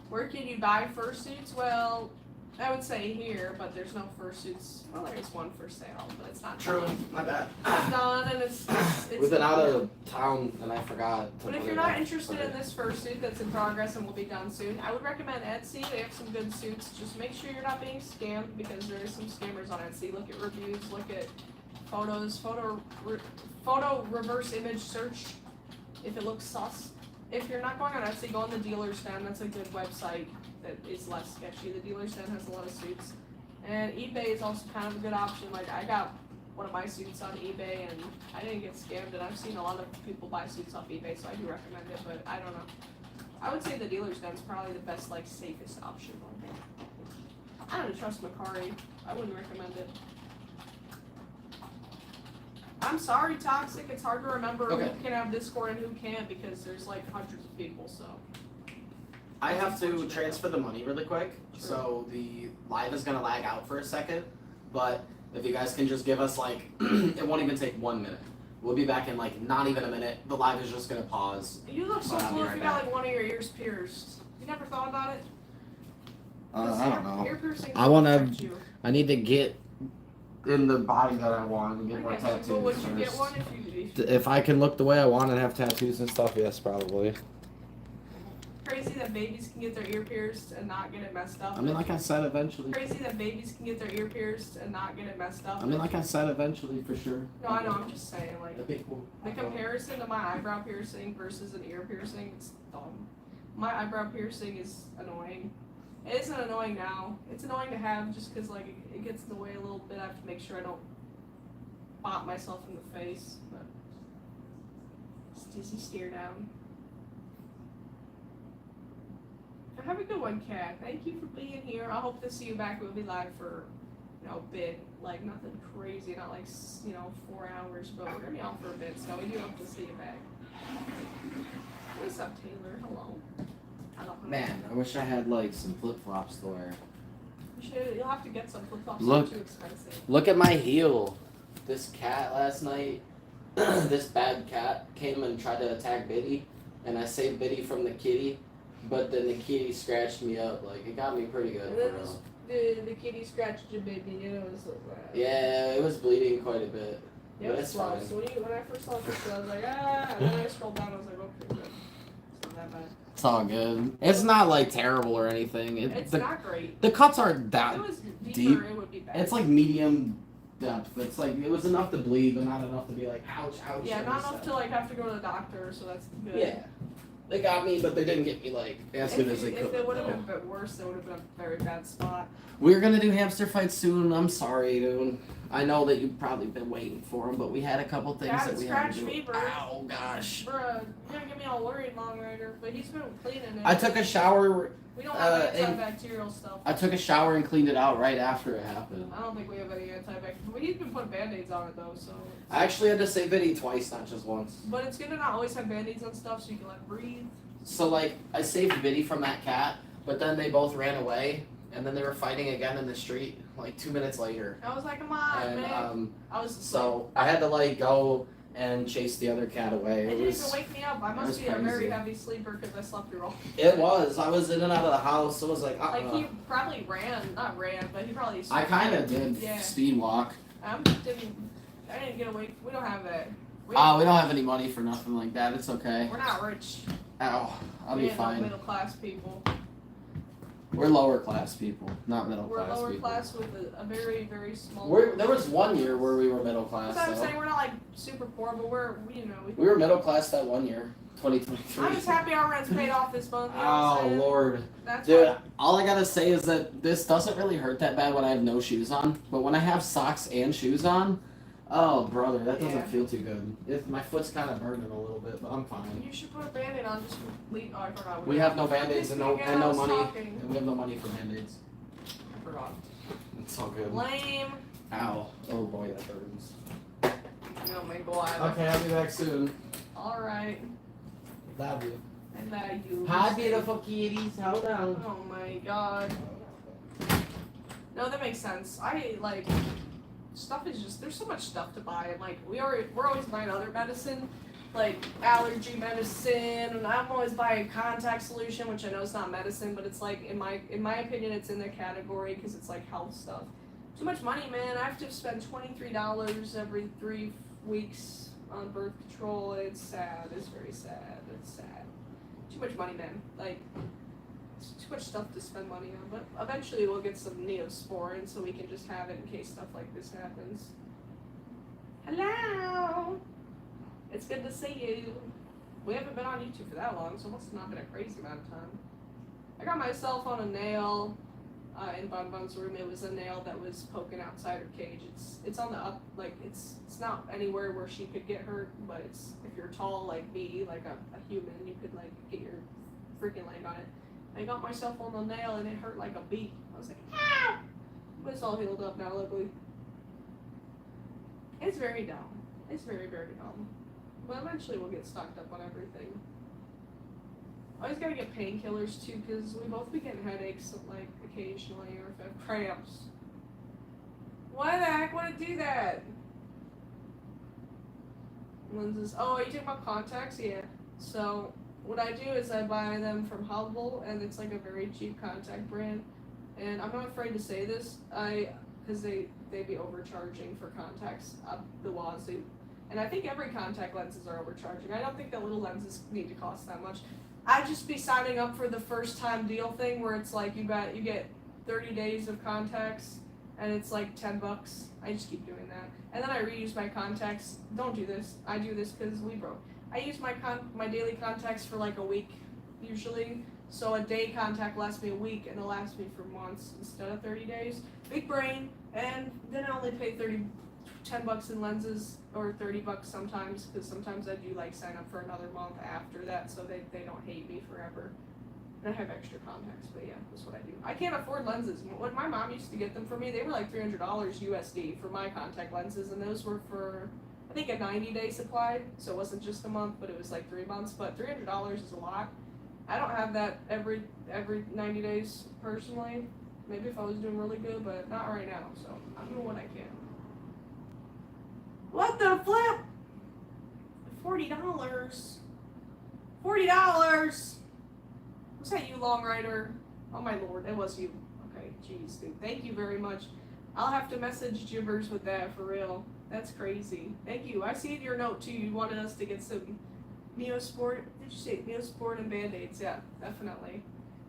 Where can you buy fursuits? Well, I would say here, but there's no fursuits. Well, there is one for sale, but it's not true. done. My bad. It's done, and it's We've been out of town, and I forgot. But if you're not interested in this fursuit that's in progress and will be done soon, I would recommend Etsy. They have some good suits. Just make sure you're not being scammed, because there is some scammers on Etsy. Look at reviews, look at photos, photo reverse image search if it looks sus. If you're not going on Etsy, go on the Dealer's Den. That's a good website that is less sketchy. The Dealer's Den has a lot of suits. And eBay is also kind of a good option. Like, I got one of my suits on eBay, and I didn't get scammed, and I've seen a lot of people buy suits off eBay, so I do recommend it, but I don't know. I would say the Dealer's Den is probably the best, like, safest option. I don't trust Macari. I wouldn't recommend it. I'm sorry, Toxic. It's hard to remember who can have Discord and who can't, because there's like hundreds of people, so. I have to transfer the money really quick, Sure. so the live is gonna lag out for a second, but if you guys can just give us like, it won't even take 1 minute. We'll be back in like not even a minute. The live is just gonna pause. You look so I'll be cool if right you back. got like one of your ears pierced. You never thought about it? I don't know. Ear piercings I wanna- affect you. I need to get in the body that I want and get more Okay, tattoos so would you get first. one if you If I can look the way I want and have tattoos and stuff, yes, probably. Crazy that babies can get their ear pierced and not get it messed up. I mean, like I said, eventually. Crazy that babies can get their ear pierced and not get it messed up. I mean, like I said, eventually, for sure. No, I know, I'm just saying, like, That'd be cool. the comparison to my eyebrow piercing versus an ear piercing, it's dumb. My eyebrow piercing is annoying. It isn't annoying now. It's annoying to have just because, like, it gets in the way a little bit. I have to make sure I don't bop myself in the face. But Dizzy stare down. Have a good one, Kat. Thank you for being here. I hope to see you back. We'll be live for, a bit. Like, nothing crazy, not like, 4 hours, but we're gonna be on for a bit, so we do hope to see you back. What's up, Taylor? Hello. Hello. Man, I wish I had like some flip flops to wear. You'll have to get some flip flops. Look. They're too expensive. Look at my heel. This cat last night, this bad cat came and tried to attack Biddy, and I saved Biddy from the kitty, but then the kitty scratched me up. Like, it got me pretty good. And For then real. the kitty scratched your baby, it was so bad. Yeah, it was bleeding quite a bit. Yeah, But it was it's slow. fine. So when I first saw this, I was like, and then I scrolled down, I was like, okay, good. It's not that bad. It's all good. It's not like terrible or anything. It's the, not great. the cuts aren't If that. it was deep. deeper, it would be bad. It's like medium depth. It's like it was enough to bleed, but not enough to be like ouch, ouch. Yeah, every not enough step. to like have to go to the doctor, so that's good. Yeah, they got me, but they didn't get me like as good as they could. If it would have been a bit worse, it would have been a very bad spot. We're gonna do hamster fights soon. I'm sorry, dude. I know that you've probably been waiting for them, but we had a couple things Yeah, that we had scratch to do. fever. Ow, gosh. Bruh, you're gonna get me all worried, Long Rider, but he's been cleaning it. I took a shower. We don't have and antibacterial stuff. I took a shower and cleaned it out right after it happened. I don't think we have any antibacterial. But he's been putting band-aids on it though, so. I actually had to say Vinny twice, not just once. But it's good to not always have band-aids on stuff so you can like breathe. So like, I saved Vinny from that cat, but then they both ran away, and then they were fighting again in the street, like 2 minutes later. I was like, come on, And man. I was so I had to like go and chase the other cat away. It It didn't was. even wake me up. I was must be a very crazy. heavy sleeper because I slept through all. It was. I was in and out of the house. It was like. Like he probably not ran, but he probably. I kind of did Yeah. speed walk. I didn't get awake. We don't have that. We We don't have any money for nothing like that. It's okay. We're not rich. Ow, I'll We be ain't no fine. middle class people. We're lower class people, not middle We're class lower people. class with a very, very small. There was 1 year where we were middle class. That's what I'm though. saying. We're not like super poor, but We were middle class that 1 year, 2023. I'm just happy our rent's paid off this month. You know what I'm Oh saying? Lord, That's dude! why- All I gotta say is that this doesn't really hurt that bad when I have no shoes on, but when I have socks and shoes on, oh brother, that doesn't Yeah. feel too good. My foot's kind of burning a little bit, but I'm fine. You should put a band-aid on just complete. Oh, I forgot. We have no band-aids and no Again, I was money, talking. and we have no money for band-aids. I forgot. It's all good. Lame. Ow! Oh boy, that burns. Oh my god. Okay, I'll be back soon. All right. Love you. And that you. Hi, beautiful kitties. Hold on. Oh my god. No, that makes sense. I like stuff is just there's so much stuff to buy and like we're always buying other medicine, like allergy medicine, and I'm always buying contact solution, which I know is not medicine, but it's like in my opinion it's in the category because it's like health stuff. Too much money, man. I have to spend $23 every 3 weeks on birth control. It's sad. It's very sad. It's sad. Too much money, man. Like, it's too much stuff to spend money on. But eventually we'll get some Neosporin so we can just have it in case stuff like this happens. Hello! It's good to see you. We haven't been on YouTube for that long, so it must have not been a crazy amount of time. I got myself on a nail in Bun Bun's room. It was a nail that was poking outside her cage. It's on the up, like it's not anywhere where she could get hurt, but it's if you're tall like me, like a human, you could like get your freaking leg on it. I got myself on the nail and it hurt like a bee. I was like, ow! But it's all healed up now, luckily. It's very dumb. It's very, very dumb. But eventually we'll get stocked up on everything. I always gotta get painkillers too, because we both be getting headaches like occasionally, or if I have cramps. Why the heck would it do that? Lenses. Oh, are you talking about contacts? Yeah. So what I do is I buy them from Hubble, and it's like a very cheap contact brand. And I'm not afraid to say this, because they be overcharging for contacts up the wazoo. And I think every contact lenses are overcharging. I don't think that little lenses need to cost that much. I'd just be signing up for the first time deal thing where it's like you get 30 days of contacts and it's like $10. I just keep doing that. And then I reuse my contacts. Don't do this. I do this because we broke. I use my daily contacts for like a week usually. So a day contact lasts me a week and it'll last me for months instead of 30 days. Big brain. And then I only pay $10 in lenses, or $30 sometimes, because sometimes I do like sign up for another month after that, so they don't hate me forever. And I have extra contacts, but yeah, that's what I do. I can't afford lenses. When my mom used to get them for me, they were like $300 USD for my contact lenses, and those were for I think a 90-day supply, so it wasn't just a month, but it was like 3 months. But $300 is a lot. I don't have that every 90 days personally. Maybe if I was doing really good, but not right now. So I'm doing what I can. What the flip? $40. $40. Was that you, Long Rider? Oh my lord, it was you. Okay, jeez, dude. Thank you very much. I'll have to message Gibbers with that for real. That's crazy. Thank you. I see in your note too. You wanted us to get some Neosport. Did you say Neosport and Band-Aids? Yeah, definitely.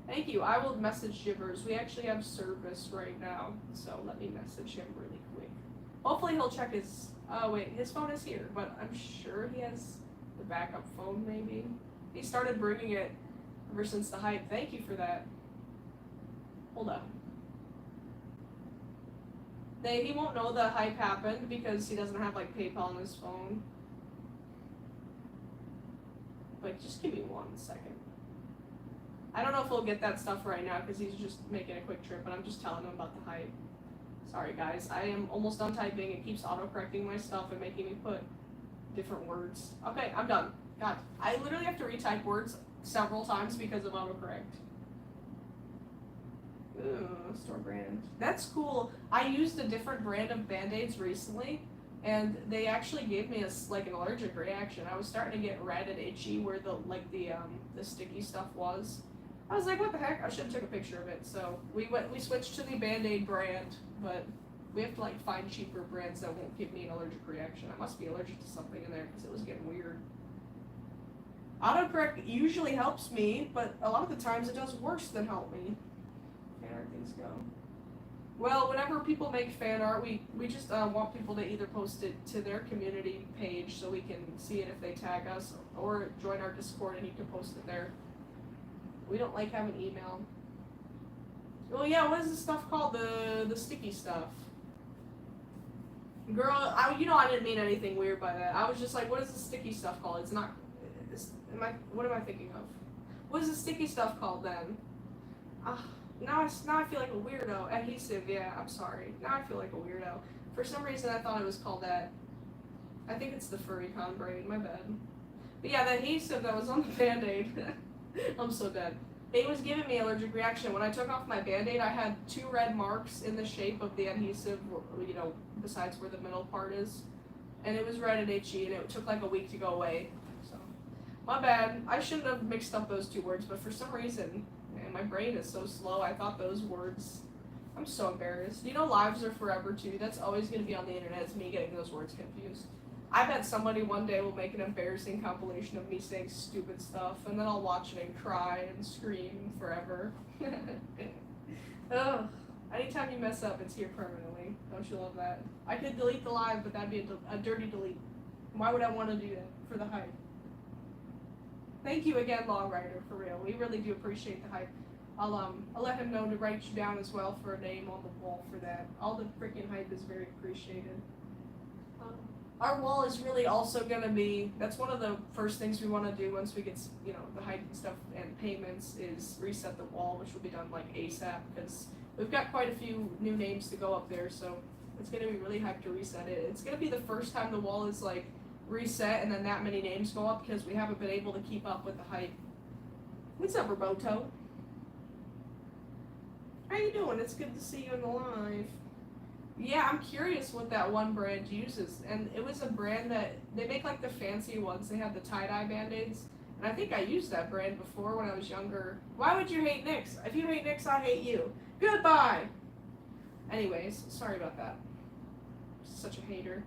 Thank you. I will message Gibbers. We actually have service right now, so let me message him really quick. Hopefully he'll check his, oh wait, his phone is here, but I'm sure he has the backup phone maybe. He started bringing it ever since the hype. Thank you for that. Hold up. He won't know the hype happened because he doesn't have like PayPal on his phone. But just give me 1 second. I don't know if he'll get that stuff right now because he's just making a quick trip, but I'm just telling him about the hype. Sorry guys, I am almost done typing. It keeps auto-correcting my stuff and making me put different words. Okay, I'm done. God, I literally have to retype words several times because of autocorrect. Ooh, store brand. That's cool. I used a different brand of Band-Aids recently, and they actually gave me like an allergic reaction. I was starting to get red and itchy where the sticky stuff was. I was like, what the heck? I should have took a picture of it. So we switched to the Band-Aid brand, but we have to like find cheaper brands that won't give me an allergic reaction. I must be allergic to something in there because it was getting weird. Autocorrect usually helps me, but a lot of the times it does worse than help me. Fan art things go. Well, whenever people make fan art, we just want people to either post it to their community page so we can see it if they tag us, or join our Discord and you can post it there. We don't like having email. Well, yeah, what is this stuff called? The sticky stuff. Girl, I didn't mean anything weird by that. I was just like, what is the sticky stuff called? It's not. What am I thinking of? What is the sticky stuff called then? Now I feel like a weirdo. Adhesive, yeah, I'm sorry. Now I feel like a weirdo. For some reason I thought it was called that. I think it's the Furrycon braid, my bad. But yeah, the adhesive that was on the Band-Aid. I'm so dead. It was giving me allergic reaction. When I took off my Band-Aid, I had 2 red marks in the shape of the adhesive, besides where the middle part is. And it was red and itchy, and it took like a week to go away. So, my bad. I shouldn't have mixed up those 2 words, but for some reason, man, my brain is so slow. I thought those words. I'm so embarrassed. Lives are forever too. That's always going to be on the internet. It's me getting those words confused. I bet somebody one day will make an embarrassing compilation of me saying stupid stuff, and then I'll watch it and cry and scream forever. Ugh. Anytime you mess up, it's here permanently. Don't you love that? I could delete the live, but that'd be a dirty delete. Why would I want to do that? For the hype. Thank you again, Long Rider, for real. We really do appreciate the hype. I'll let him know to write you down as well for a name on the wall for that. All the freaking hype is very appreciated. Our wall is really also gonna be, that's one of the first things we want to do once we get, the hype and stuff and payments is reset the wall, which will be done like ASAP because we've got quite a few new names to go up there, so it's gonna be really hyped to reset it. It's gonna be the first time the wall is like reset and then that many names go up because we haven't been able to keep up with the hype. What's up, Roboto? How you doing? It's good to see you in the live. Yeah, I'm curious what that one brand uses, and it was a brand that they make like the fancy ones. They have the tie-dye Band-Aids, and I think I used that brand before when I was younger. Why would you hate NYX? If you hate NYX, I hate you. Goodbye! Anyways, sorry about that. Such a hater.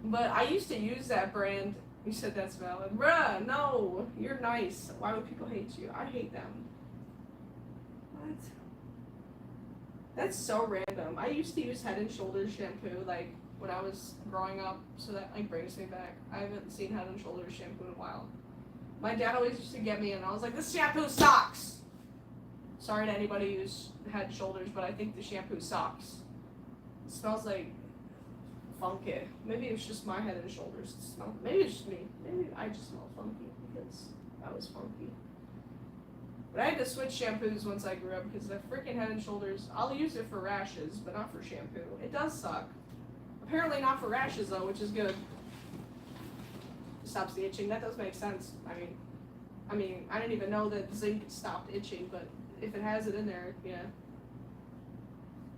But I used to use that brand. You said that's valid. Bruh, no, you're nice. Why would people hate you? I hate them. What? That's so random. I used to use Head & Shoulders shampoo like when I was growing up, so that like brings me back. I haven't seen Head & Shoulders shampoo in a while. My dad always used to get me and I was like, this shampoo sucks! Sorry to anybody who's Head & Shoulders, but I think the shampoo sucks. It smells like funky. Maybe it's just my Head & Shoulders smell. Maybe it's just me. Maybe I just smell funky because I was funky. But I had to switch shampoos once I grew up because the freaking Head & Shoulders, I'll use it for rashes, but not for shampoo. It does suck. Apparently not for rashes though, which is good. Stops the itching. That does make sense. I mean, I didn't even know that zinc stopped itching, but if it has it in there, yeah.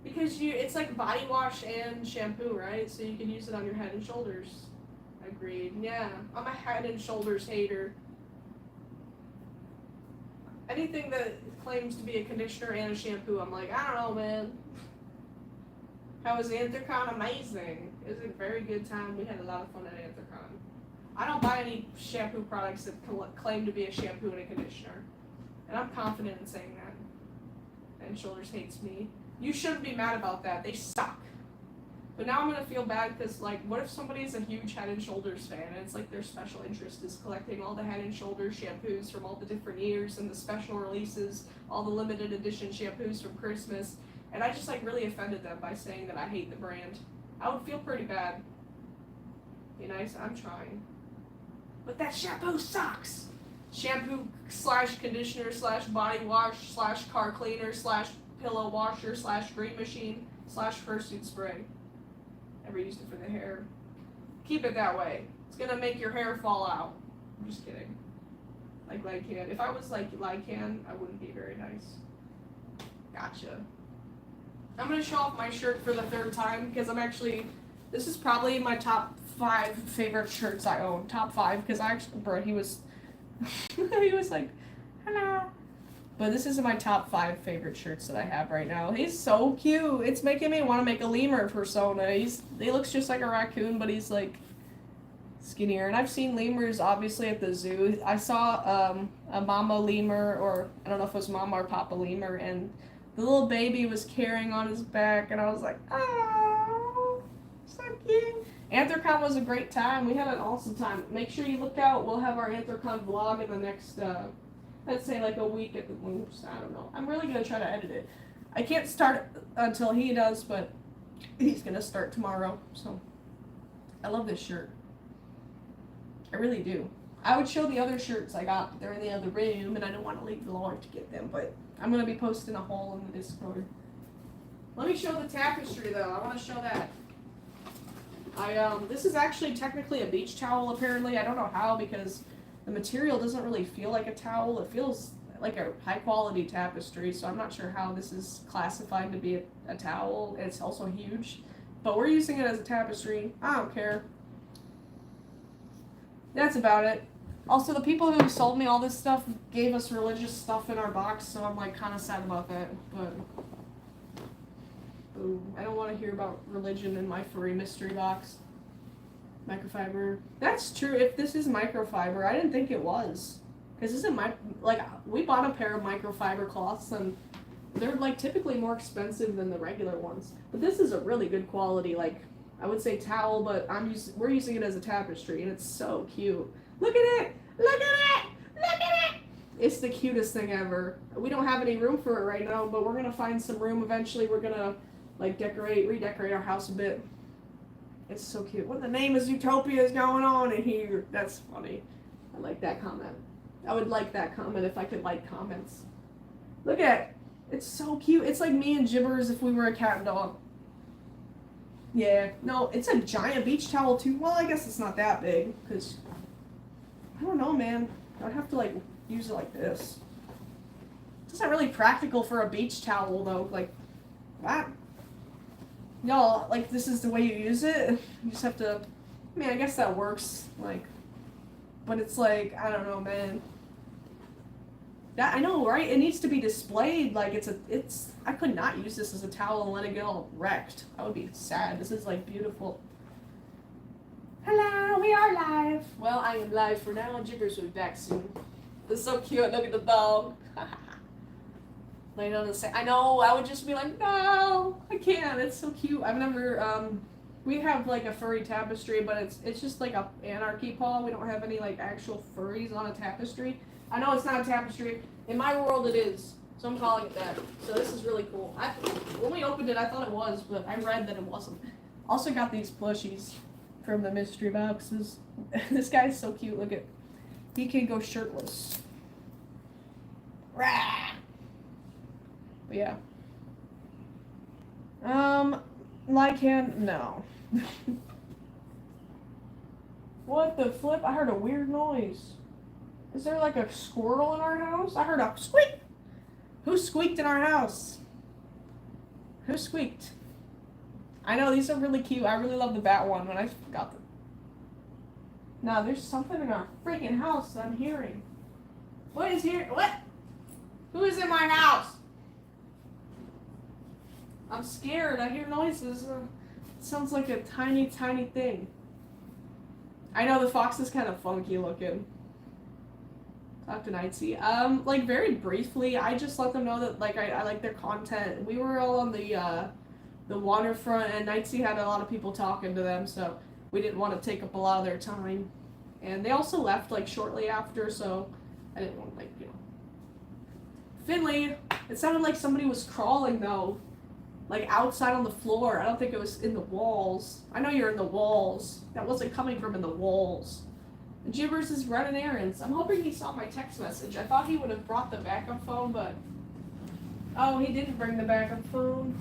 Because it's like body wash and shampoo, right? So you can use it on your Head & Shoulders. Agreed. Yeah, I'm a Head & Shoulders hater. Anything that claims to be a conditioner and a shampoo, I'm like, I don't know, man. How was Anthrocon? Amazing. It was a very good time. We had a lot of fun at Anthrocon. I don't buy any shampoo products that claim to be a shampoo and a conditioner. And I'm confident in saying that. Head & Shoulders hates me. You shouldn't be mad about that. They suck. But now I'm gonna feel bad because, like, what if somebody's a huge Head and Shoulders fan and it's like their special interest is collecting all the Head and Shoulders shampoos from all the different years and the special releases, all the limited edition shampoos from Christmas, and I just like really offended them by saying that I hate the brand. I would feel pretty bad. Be nice, I'm trying. But that shampoo sucks! Shampoo / conditioner / body wash / car cleaner / pillow washer / green machine / fursuit spray. Never used it for the hair. Keep it that way. It's gonna make your hair fall out. I'm just kidding. Like Lycan. If I was like Lycan, I wouldn't be very nice. Gotcha. I'm gonna show off my shirt for the 3rd time because I'm actually. This is probably my top 5 favorite shirts I own. Top 5 because I actually, bro, he was. He was like, hello. But this is my top 5 favorite shirts that I have right now. He's so cute. It's making me want to make a lemur persona. He looks just like a raccoon, but he's like skinnier. And I've seen lemurs obviously at the zoo. I saw a mama lemur, or I don't know if it was mama or papa lemur, and the little baby was carrying on his back, and I was like, oh, so cute. Anthrocon was a great time. We had an awesome time. Make sure you look out. We'll have our Anthrocon vlog in the next, let's say like a week at the most. I don't know. I'm really going to try to edit it. I can't start until he does, but he's going to start tomorrow. So I love this shirt. I really do. I would show the other shirts I got, but they're in the other room, and I don't want to leave the log to get them, but I'm going to be posting a haul in the Discord. Let me show the tapestry, though. I want to show that. This is actually technically a beach towel, apparently. I don't know how, because the material doesn't really feel like a towel. It feels like a high-quality tapestry, so I'm not sure how this is classified to be a towel. It's also huge, but we're using it as a tapestry. I don't care. That's about it. Also, the people who sold me all this stuff gave us religious stuff in our box, so I'm like kind of sad about that, but ooh, I don't want to hear about religion in my furry mystery box. Microfiber. That's true. If this is microfiber, I didn't think it was. Because isn't we bought a pair of microfiber cloths and they're like typically more expensive than the regular ones. But this is a really good quality, like I would say towel, but we're using it as a tapestry and it's so cute. Look at it! Look at it! Look at it! It's the cutest thing ever. We don't have any room for it right now, but we're gonna find some room eventually. We're gonna like redecorate our house a bit. It's so cute. What the name is Utopia is going on in here? That's funny. I like that comment. I would like that comment if I could like comments. Look at it. It's so cute. It's like me and Gibbers if we were a cat and dog. Yeah. No, it's a giant beach towel too. Well, I guess it's not that big because I don't know, man. I'd have to like use it like this. It's not really practical for a beach towel though. Like that. No, like this is the way you use it. You just have to. I mean, I guess that works. Like, but it's like I don't know, man. That I know, right? It needs to be displayed. Like it's. I could not use this as a towel and let it get all wrecked. I would be sad. This is like beautiful. Hello, we are live. Well, I am live for now, and Jiggers will be back soon. This is so cute. Look at the dog. Laying on the sand. I know. I would just be like, no, I can't. It's so cute. I've never. We have like a furry tapestry, but it's just like a anarchy paw. We don't have any like actual furries on a tapestry. I know it's not a tapestry. In my world, it is. So I'm calling it that. So this is really cool. When we opened it, I thought it was, but I read that it wasn't. Also got these plushies from the mystery boxes. This guy's so cute. Look at. He can go shirtless. Rah! But yeah. Lycan, no. What the flip? I heard a weird noise. Is there like a squirrel in our house? I heard a squeak. Who squeaked in our house? Who squeaked? I know, these are really cute. I really love the bat one when I got them. No, there's something in our freaking house that I'm hearing. What is here? What? Who is in my house? I'm scared. I hear noises. It sounds like a tiny, tiny thing. I know the fox is kind of funky looking. Talk to Nightsy. Like very briefly, I just let them know that like I like their content. We were all on the the waterfront, and Knightsea had a lot of people talking to them, so we didn't want to take up a lot of their time. And they also left like shortly after, so I didn't want to like, you know. Finley, it sounded like somebody was crawling though, like outside on the floor. I don't think it was in the walls. I know you're in the walls. That wasn't coming from in the walls. And Gibbers is running errands. I'm hoping he saw my text message. I thought he would have brought the backup phone, but oh, he didn't bring the backup phone.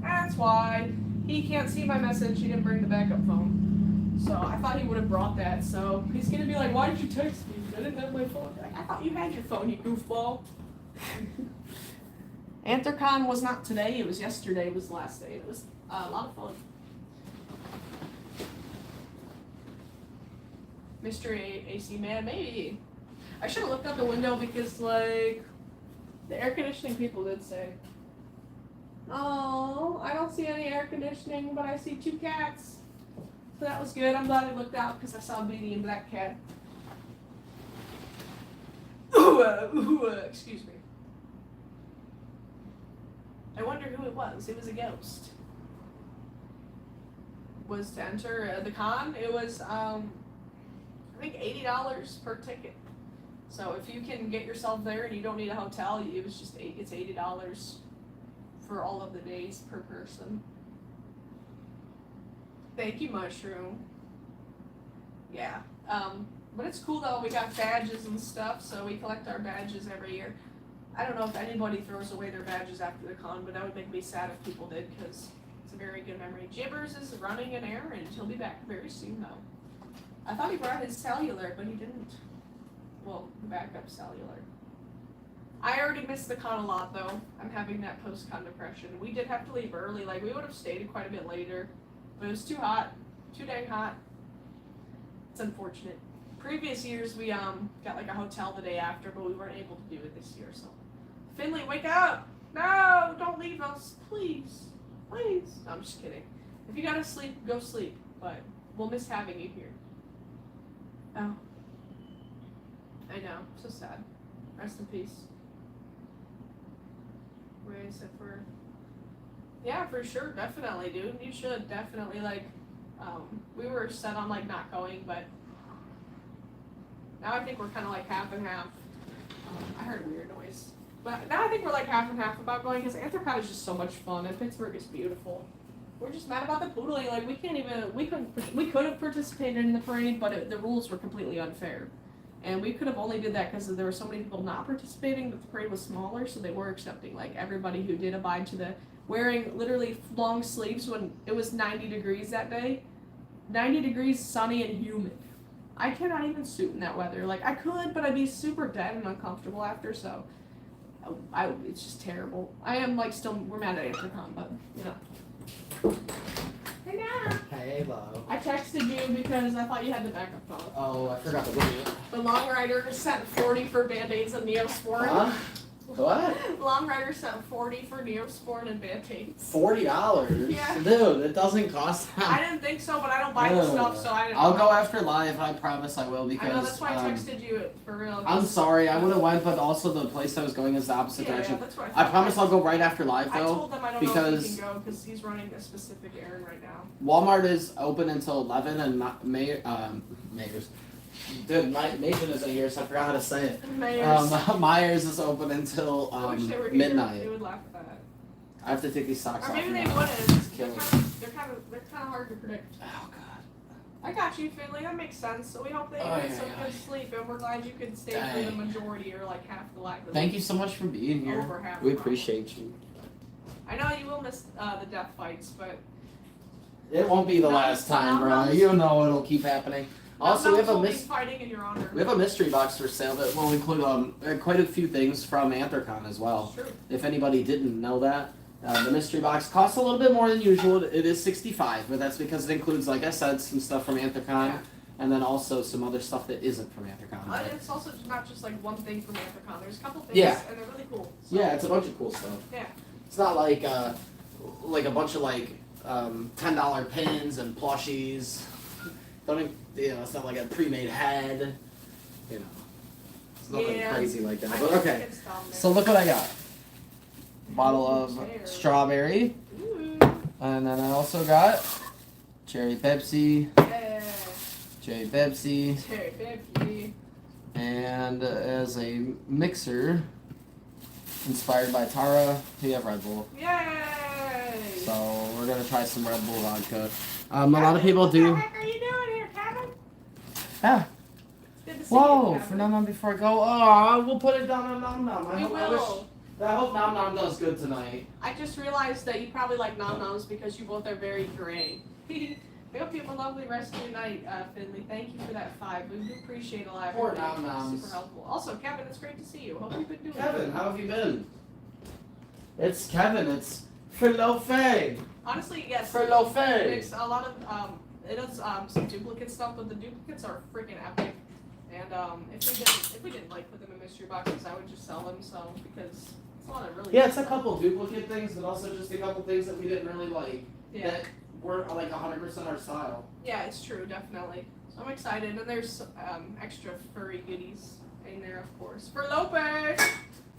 That's why. He can't see my message. He didn't bring the backup phone. So I thought he would have brought that. So he's going to be like, why did you text me? I didn't have my phone. Like, I thought you had your phone, you goofball. Anthrocon was not today. It was yesterday. It was the last day. It was a lot of fun. Mystery AC man, maybe. I should have looked out the window because, like, the air conditioning people did say, oh, I don't see any air conditioning, but I see 2 cats. So that was good. I'm glad I looked out because I saw a Beanie and Black cat. Excuse me. I wonder who it was. It was a ghost. Was to enter the con. It was, I think $80 per ticket. So if you can get yourself there and you don't need a hotel, it was just it's $80 for all of the days per person. Thank you, Mushroom. Yeah. But it's cool though. We got badges and stuff, so we collect our badges every year. I don't know if anybody throws away their badges after the con, but that would make me sad if people did, because it's a very good memory. Gibbers is running an errand. He'll be back very soon though. I thought he brought his cellular, but he didn't. Well, backup cellular. I already missed the con a lot though. I'm having that post-con depression. We did have to leave early. Like, we would have stayed quite a bit later, but it was too hot. Too dang hot. It's unfortunate. Previous years we got like a hotel the day after, but we weren't able to do it this year, so. Finley, wake up! No, don't leave us, please. Please. No, I'm just kidding. If you gotta sleep, go sleep, but we'll miss having you here. Oh. I know, so sad. Rest in peace. Where is it for? Yeah, for sure, definitely, dude. You should definitely, like, we were set on like not going, but now I think we're kind of like half and half. I heard a weird noise. But now I think we're like half and half about going, because Anthrocon is just so much fun, and Pittsburgh is beautiful. We're just mad about the poodling. Like, we could have participated in the parade, but the rules were completely unfair. And we could have only did that because there were so many people not participating that the parade was smaller, so they were accepting like everybody who did abide to the wearing literally long sleeves when it was 90 degrees that day. 90 degrees, sunny and humid. I cannot even suit in that weather. Like, I could, but I'd be super dead and uncomfortable after, so it's just terrible. I am like we're mad at Anthrocon, but you know. Hey, Dad. Hey, love. I texted you because I thought you had the backup phone. Oh, I forgot to look at it. The Long Rider sent 40 for Band-Aids and Neosporin. Huh? What? Long Rider sent 40 for Neosporin and Band-Aids. $40? Yeah. Dude, it doesn't cost I that. didn't think so, but I don't buy the stuff, so I didn't I'll know. go after live, I promise I will, because I know, that's why I texted you for real. I'm sorry, I would have went, but also the place I was going is the opposite Yeah, direction. that's why I promise I'll go right after live I though. told them I don't know if he can go because he's running a specific errand right now. Walmart is open until 11 and Mayors. Dude, Mason isn't here, so I forgot how to say it. Myers is open until I wish they were here. midnight. They would laugh at that. I have to take these socks Or off. maybe they now. wouldn't. It's killing me. They're kind of hard to predict. Oh god. I got you, Finley. That makes sense. So we hope they get some good sleep, and we're glad you could stay for the majority or like half the life. Thank you so much for being here. Over half. We appreciate you. I know you will miss the death fights, but It won't be the last time, bro. You know it'll keep happening. Also, we have a fighting in your honor. We have a mystery box for sale that will include quite a few things from Anthrocon as well. Sure. If anybody didn't know that, the mystery box costs a little bit more than usual. It is $65, but that's because it includes, like I said, some stuff from Anthrocon, and then also some other stuff that isn't from Anthrocon. It's also not just like one thing from Anthrocon. There's a couple things, and they're really cool. So. Yeah, it's a bunch of cool stuff. Yeah. It's not like a bunch of like $10 pins and plushies. It's not like a pre-made head. You know, it's nothing crazy like that. But okay, so look what I got. Bottle of strawberry. Ooh. And then I also got cherry Pepsi, Yeah. cherry Pepsi, Cherry Pepsi. and as a mixer, inspired by Tara, we have Red Bull. Yay! So we're gonna try some Red Bull vodka. A lot of people do. What the heck are you doing here, Kevin? Yeah. It's good to see Whoa! you, For Kevin. Nom Nom before I go. Oh, we'll put it down on Nom Nom. We will. I hope Nom Nom does good tonight. I just realized that you probably like Nom Noms because you both are very gray. We hope you have a lovely rest of your night, Finley. Thank you for that 5. We do appreciate a lot. Poor Nom Noms. Super helpful. Also, Kevin, it's great to see you. Hope you've been doing Kevin, good. how have you been? It's Kevin. It's Philofe. Honestly, yes. Philofe. It's a lot of it is some duplicate stuff, but the duplicates are freaking epic. And if we didn't like put them in mystery boxes, I would just sell them. So because it's a lot of really Yeah, good it's a stuff. couple duplicate things, but also just a couple things that we didn't really like. Yeah. That weren't like 100% our style. Yeah, it's true, definitely. So I'm excited, and there's extra furry goodies in there, of course. For Lope!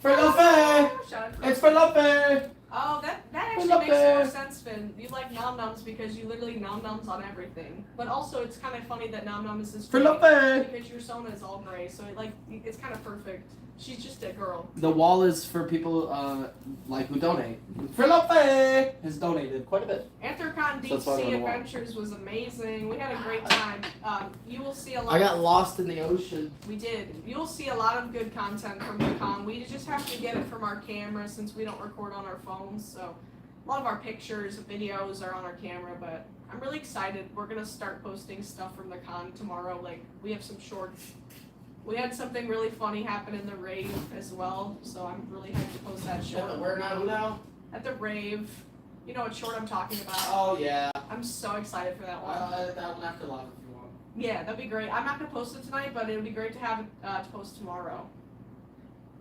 Philofe. Shout out for It's Philofe. Oh, that actually Lope. makes more sense, Finn. You like Nom Noms because you literally Nom Noms on everything. But also, it's kind of funny that Nom Nom is this gray Philofe. because your Sona is all gray, so it's kind of perfect. She's just a girl. The wall is for people like who donate. Philofe has donated quite a bit. Anthrocon Deep that's why they're Sea on the wall. Adventures was amazing. We had a great time. You will see a lot. I got lost in the ocean. We did. You will see a lot of good content from the con. We just have to get it from our camera since we don't record on our phones. So a lot of our pictures, videos are on our camera, but I'm really excited. We're gonna start posting stuff from the con tomorrow. Like we have some shorts. We had something really funny happen in the rave as well, so I'm really hyped to post that short. We're not who now? At the rave. You know what short I'm talking about. Oh yeah. I'm so excited for that one. That one after live if you want. Yeah, that'd be great. I'm not gonna post it tonight, but it would be great to have it to post tomorrow.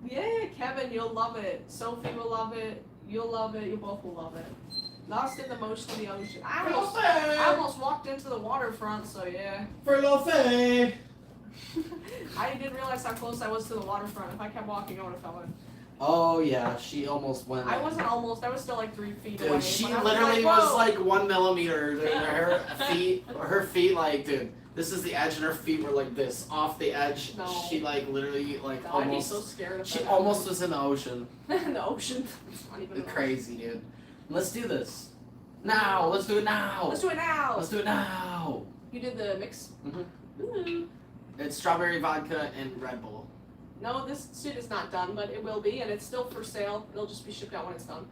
Yeah, Kevin, you'll love it. Sophie will love it. You'll love it. You both will love it. Lost in the motion of the ocean. I almost walked into the waterfront, so yeah. Philofe. I didn't realize how close I was to the waterfront. If I kept walking, I would have fallen. Oh yeah, she almost went. I wasn't almost. I was still like 3 feet away. Dude, she but I literally like, was "Whoa." like 1 millimeter. Dude, her feet, like, dude, this is the edge, and her feet were like this, off the edge. No. She like literally like No, I'd be almost. so scared of She that. almost was in the ocean. in the ocean. It's not even an Crazy, dude. Let's do this. Now. Let's do it now. Let's do it now. Let's do it now. You did the mix. Mhm. Ooh. It's strawberry vodka and Red Bull. No, this suit is not done, but it will be, and it's still for sale. It'll just be shipped out when it's done.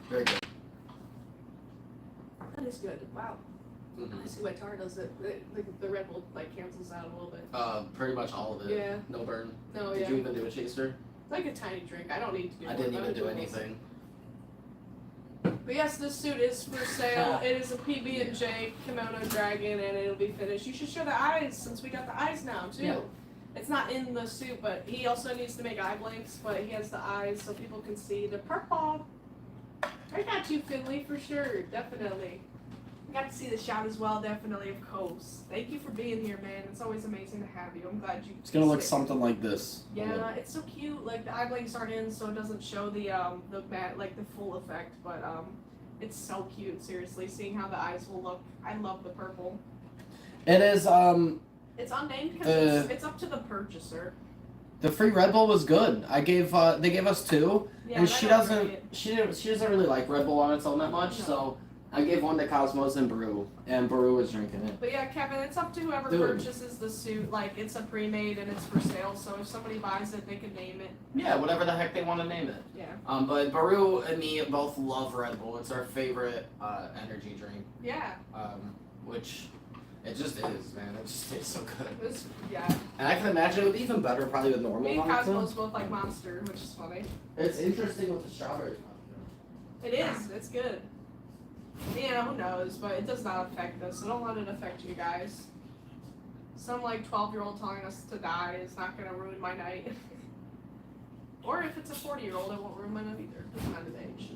Very good. That is good. Wow. I see why Tara does it. The Red Bull like cancels out a little bit. Pretty much all of it. Yeah. No burn. No, Did yeah. you even do a chaser? It's like a tiny drink. I don't need to do I more, didn't but even do it. anything. But yes, this suit is for sale. It is a PB&J kimono dragon, and it'll be finished. You should show the eyes since we got the eyes now too. Yeah. It's not in the suit, but he also needs to make eye blanks. But he has the eyes so people can see the purple. I got you, Finley, for sure, definitely. I got to see the shot as well, definitely, of course. Thank you for being here, man. It's always amazing to have you. I'm glad you. It's gonna look sit. something like this. Yeah, it's so cute. Like the eye blanks aren't in, so it doesn't show the matte, like the full effect. But it's so cute. Seriously, seeing how the eyes will look. I love the purple. It is It's unnamed because it's up to the purchaser. the free Red Bull was good. I gave they gave us 2, Yeah, and I she don't doesn't rate it. she doesn't really like Red Bull on its own that much. No. So I gave 1 to Cosmos and Brew was drinking it. But yeah, Kevin, it's up to whoever Dude. purchases the suit. Like it's a pre-made and it's for sale. So if somebody buys it, they can name it. Yeah, whatever the heck they want to name it. Yeah. But Baru and me both love Red Bull. It's our favorite energy drink. Yeah. Which it just is, man. It just tastes so good. It's, yeah. And I can imagine it would be even better probably with normal Me and vodka. Cosmos both like Monster, which is funny. It's interesting with the strawberry vodka. It is. It's good. Yeah, who knows? But it does not affect us, so don't let it affect you guys. Some like 12-year-old telling us to die is not gonna ruin my night. Or if it's a 40-year-old, it won't ruin my night either. Doesn't matter the age.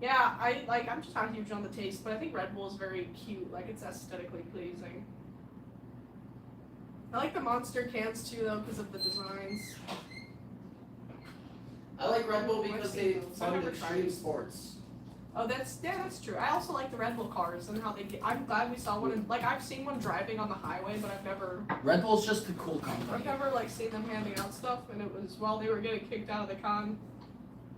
Yeah, I'm just not huge on the taste, but I think Red Bull is very cute. Like it's aesthetically pleasing. I like the Monster cans too, though, because of the designs. I like Red Bull I've because seen they those. I've fund never extreme tried. sports. Oh, that's true. I also like the Red Bull cars and how they get. I'm glad we saw one. Like I've seen one driving on the highway, but I've Red Bull's just a cool company. like seen them handing out stuff, and it was while they were getting kicked out of the con,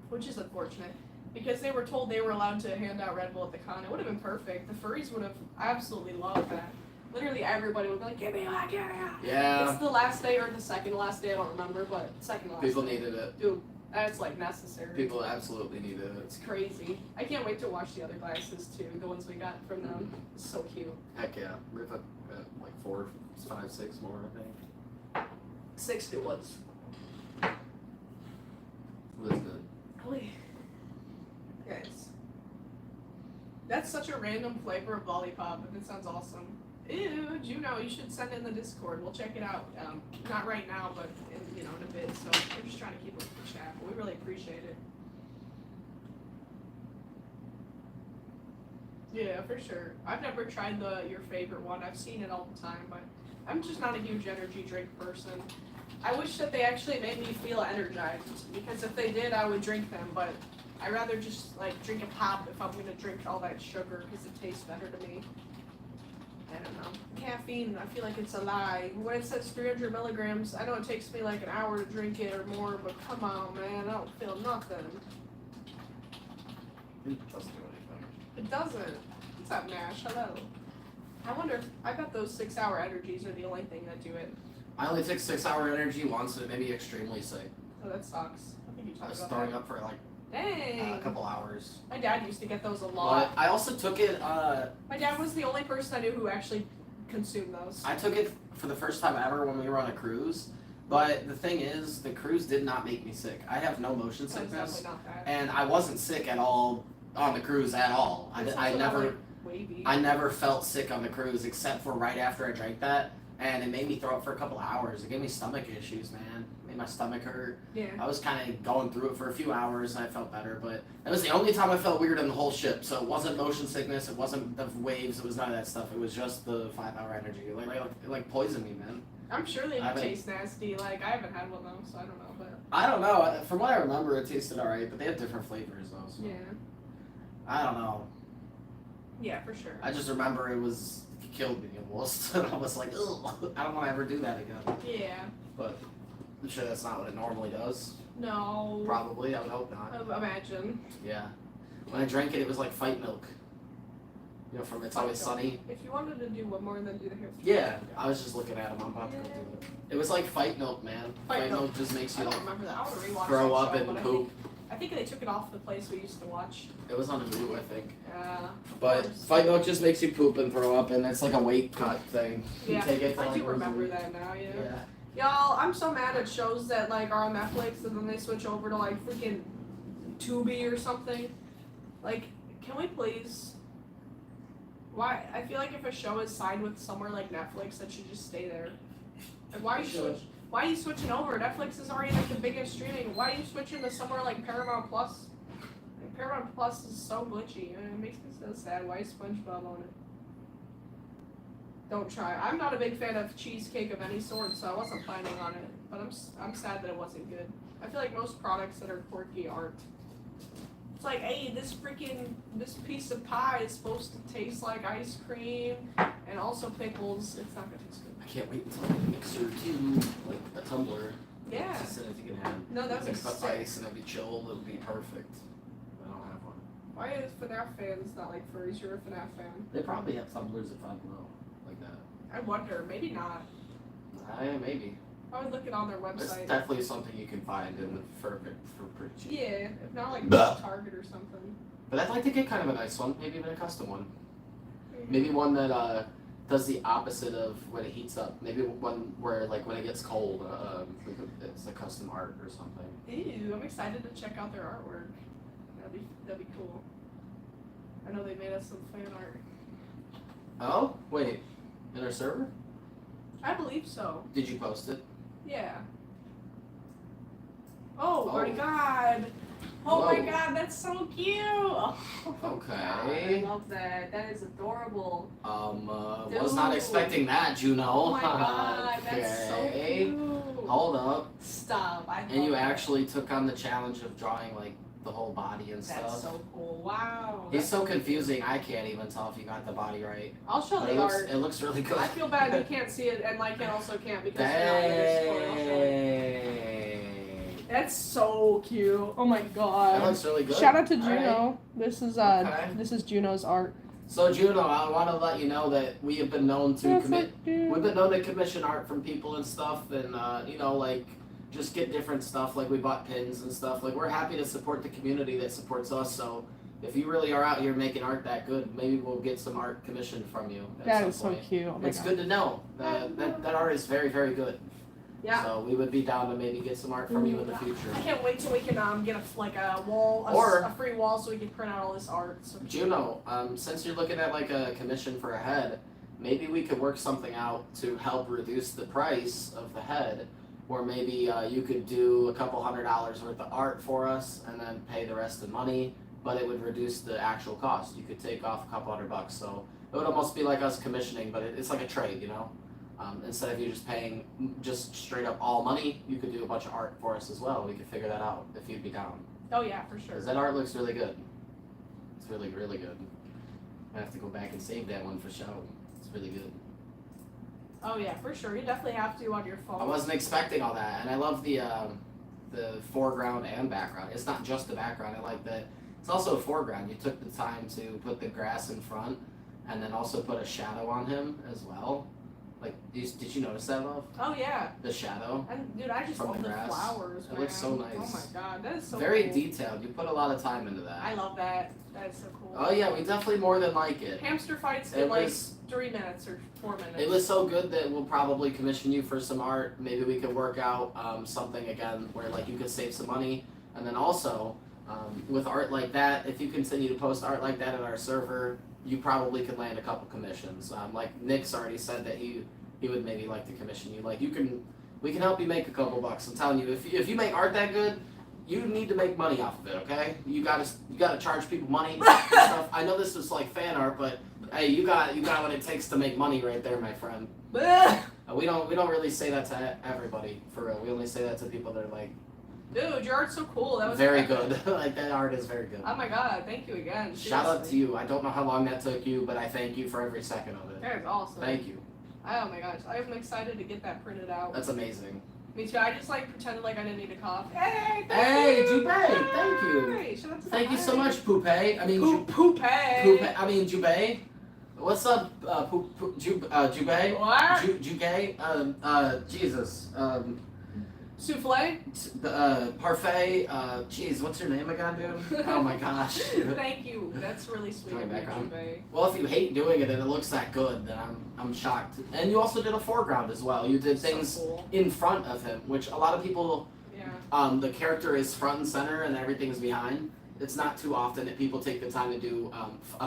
which is unfortunate because they were told they were allowed to hand out Red Bull at the con. It would have been perfect. The furries would have absolutely loved that. Literally everybody would be like, "Give me one, give me one." Yeah. It's the last day or the second last day. I don't remember, but second last. People day. needed it. Dude, that's like necessary. People absolutely needed it. It's crazy. I can't wait to watch the other glasses too. The ones we got from them. It's so cute. Heck yeah. We've had like 4, 5, 6 more, I think. 6 new ones. It was good. Holy. Guys. That's such a random flavor of lollipop, and it sounds awesome. Ew, Juno, you should send it in the Discord. We'll check it out. Not right now, but in a bit. So we're just trying to keep up with the chat, but we really appreciate it. Yeah, for sure. I've never tried your favorite one. I've seen it all the time, but I'm just not a huge energy drink person. I wish that they actually made me feel energized, because if they did, I would drink them, but I'd rather just like drink a pop if I'm gonna drink all that sugar, because it tastes better to me. I don't know. Caffeine, I feel like it's a lie. When it says 300 milligrams, I know it takes me like an hour to drink it or more, but come on, man, I don't feel nothing. It doesn't do anything. It doesn't. What's up, Nash? Hello. I wonder if, I bet those 6-hour energies are the only thing that do it. I only took 6-hour energy once and it made me extremely sick. Oh, that sucks. I think you I talked was about throwing that. up for like Dang. a couple hours. My dad used to get those a lot. But I also took it, My dad was the only person I knew who actually consumed those. I took it for the first time ever when we were on a cruise. But the thing is, the cruise did not make me sick. I have no motion So it's sickness. definitely not that. And I wasn't sick at all on the cruise at all. It's I also not, never like, wavy. I never felt sick on the cruise except for right after I drank that, and it made me throw up for a couple hours. It gave me stomach issues, man. It made my stomach hurt. Yeah. I was kind of going through it for a few hours and I felt better, but that was the only time I felt weird on the whole ship. So it wasn't motion sickness, it wasn't the waves, it was none of that stuff. It was just the 5-hour energy. It like poisoned me, man. I'm sure they I haven't- taste nasty. Like, I haven't had one though, so I don't know. But I don't know. From what I remember, it tasted alright, but they have different flavors though. So yeah. I don't know. Yeah, for sure. I just remember it killed me almost, and I was like, ugh, I don't want to ever do that again. Yeah. But I'm sure that's not what it normally does. No. Probably, I would hope not. Imagine. Yeah. When I drank it, it was like fight milk. You know, from It's Always Fight Milk. Sunny. If you wanted to do one more, then do the hair. Yeah, I was just looking at him. I'm about to go do it. It was like fight milk, man. Fight milk milk. just makes I you don't like remember that. I want to rewatch throw that up show, and but poop. I think they took it off the place we used to watch. It was on Hulu, I think. But But fight milk just makes you poop and throw up, and it's like a weight cut thing. You yeah, take it for I like do once a remember week. that now. Yeah. Yeah. Y'all, I'm so mad at shows that like are on Netflix and then they switch over to like freaking Tubi or something. Like, can we please? Why? I feel like if a show is signed with somewhere like Netflix, that should just stay there. Like, why are you Sure. Why are you switching over? Netflix is already like the biggest streaming. Why are you switching to somewhere like Paramount Plus? Like, Paramount Plus is so glitchy. And it makes me so sad. Why is SpongeBob on it? Don't try. I'm not a big fan of cheesecake of any sort, so I wasn't planning on it. But I'm sad that it wasn't good. I feel like most products that are quirky aren't. It's like, hey, this piece of pie is supposed to taste like ice cream and also pickles. It's not gonna taste good. I can't wait until I mixer too, like a tumbler. Yeah. Just so that you can have. No, that'd be Mix up sick. ice and it'd be chilled. It would be perfect. I don't have one. Why is FNAF fans not like furries? You're a FNAF fan. They probably have tumblers if I don't know, like that. I wonder. Maybe not. Maybe. I would look it on their It's website. definitely something you can find for pretty cheap. Yeah, if not like Bah. Target or something. But I'd like to get kind of a nice one, maybe even a custom one. Maybe one that does the opposite of when it heats up. Maybe one where like when it gets cold, it's a custom art or something. Ew, I'm excited to check out their artwork. That'd be cool. I know they made us some fan art. Oh, wait. In our server? I believe so. Did you post it? Yeah. Oh my Oh. god. Oh my Whoa. god, that's so cute. Oh, Okay. I love that. That is adorable. Was not expecting that, Juno. Oh my god, that's so Okay. cute. Hold up. Stop. I And you love that. actually took on the challenge of drawing like the whole body and stuff. That's so cool. Wow. He's That's so amazing. confusing. I can't even tell if you got the body right. I'll show But the art. it looks really good. I feel bad you can't see it, and Lycan also can't because they're not in this story. I'll show it. Dang. That's so cute. Oh my god. That looks really good. Shout out to All Juno. right. This is Okay. this is Juno's art. So Juno, I want to let you know that we have been known to That's commit. so cute. We've been known to commission art from people and stuff, and you know, like just get different stuff. Like we bought pins and stuff. Like we're happy to support the community that supports us. So if you really are out here making art that good, maybe we'll get some art commissioned from you. At That some is so point. cute. Oh my It's god. good to know that art is very, very good. Yeah. So we would be down to maybe get some art from you in the future. I can't wait till we can get a wall, Or- a free wall, so we can print out all this art. So Juno, since you're looking at like a commission for a head, maybe we could work something out to help reduce the price of the head, or maybe you could do a couple $100 worth of art for us and then pay the rest in money, but it would reduce the actual cost. You could take off a couple $100, so it would almost be like us commissioning, but it's like a trade, you know? Instead of you just paying just straight up all money, you could do a bunch of art for us as well. We could figure that out if you'd be down. oh yeah, for sure. Because that art looks really good. It's really, really good. I have to go back and save that one for show. It's really good. Oh yeah, for sure. You definitely have to on your phone. I wasn't expecting all that, and I love the foreground and background. It's not just the background. I like that. It's also a foreground. You took the time to put the grass in front, and then also put a shadow on him as well. Like, did you notice that, love? Oh yeah. The shadow. And dude, I just From love the the grass. flowers. It looks so man. nice. Oh my god, that is so Very cool. detailed. You put a lot of time into that. I love that. That is so cool. Oh yeah, we definitely more than like it. Hamster fights It in like was 3 minutes or 4 minutes. It was so good that we'll probably commission you for some art. Maybe we could work out something again where like you could save some money, and then also with art like that, if you continue to post art like that in our server, you probably could land a couple commissions. Like Nick's already said that he would maybe like to commission you. Like we can help you make a couple bucks. I'm telling you, if you make art that good, you need to make money off of it. Okay, you gotta charge people money and stuff. I know this is like fan art, but hey, you got what it takes to make money right there, my friend. We don't really say that to everybody, for real. We only say that to people that are like Dude, your art's so cool. That was very epic. good. Like that art is very good. Oh my god, thank you again. Shout out to Seriously. you. I don't know how long that took you, but I thank you for every second of it. That is awesome. Thank you. Oh my gosh, I'm excited to get that printed out. That's amazing. Me too. I just like pretended like I didn't need a cough. Hey, thank Hey, you. Jubei, thank you. Hey, shout out to Thank you so Jubei. much, Poupée. I mean, Poupée. Poupée. I mean, Jubei. What's up, Jubei? What? Jugay? Jesus. Souffle. Parfait. Jeez, what's your name again, dude? Oh my gosh. Thank you. That's really sweet Turn of it you, back on. Jubei. Well, if you hate doing it and it looks that good, then I'm shocked. And you also did a foreground as well. You did things So cool. in front of him, which a lot of people, Yeah. the character is front and center and everything's behind. It's not too often that people take the time to do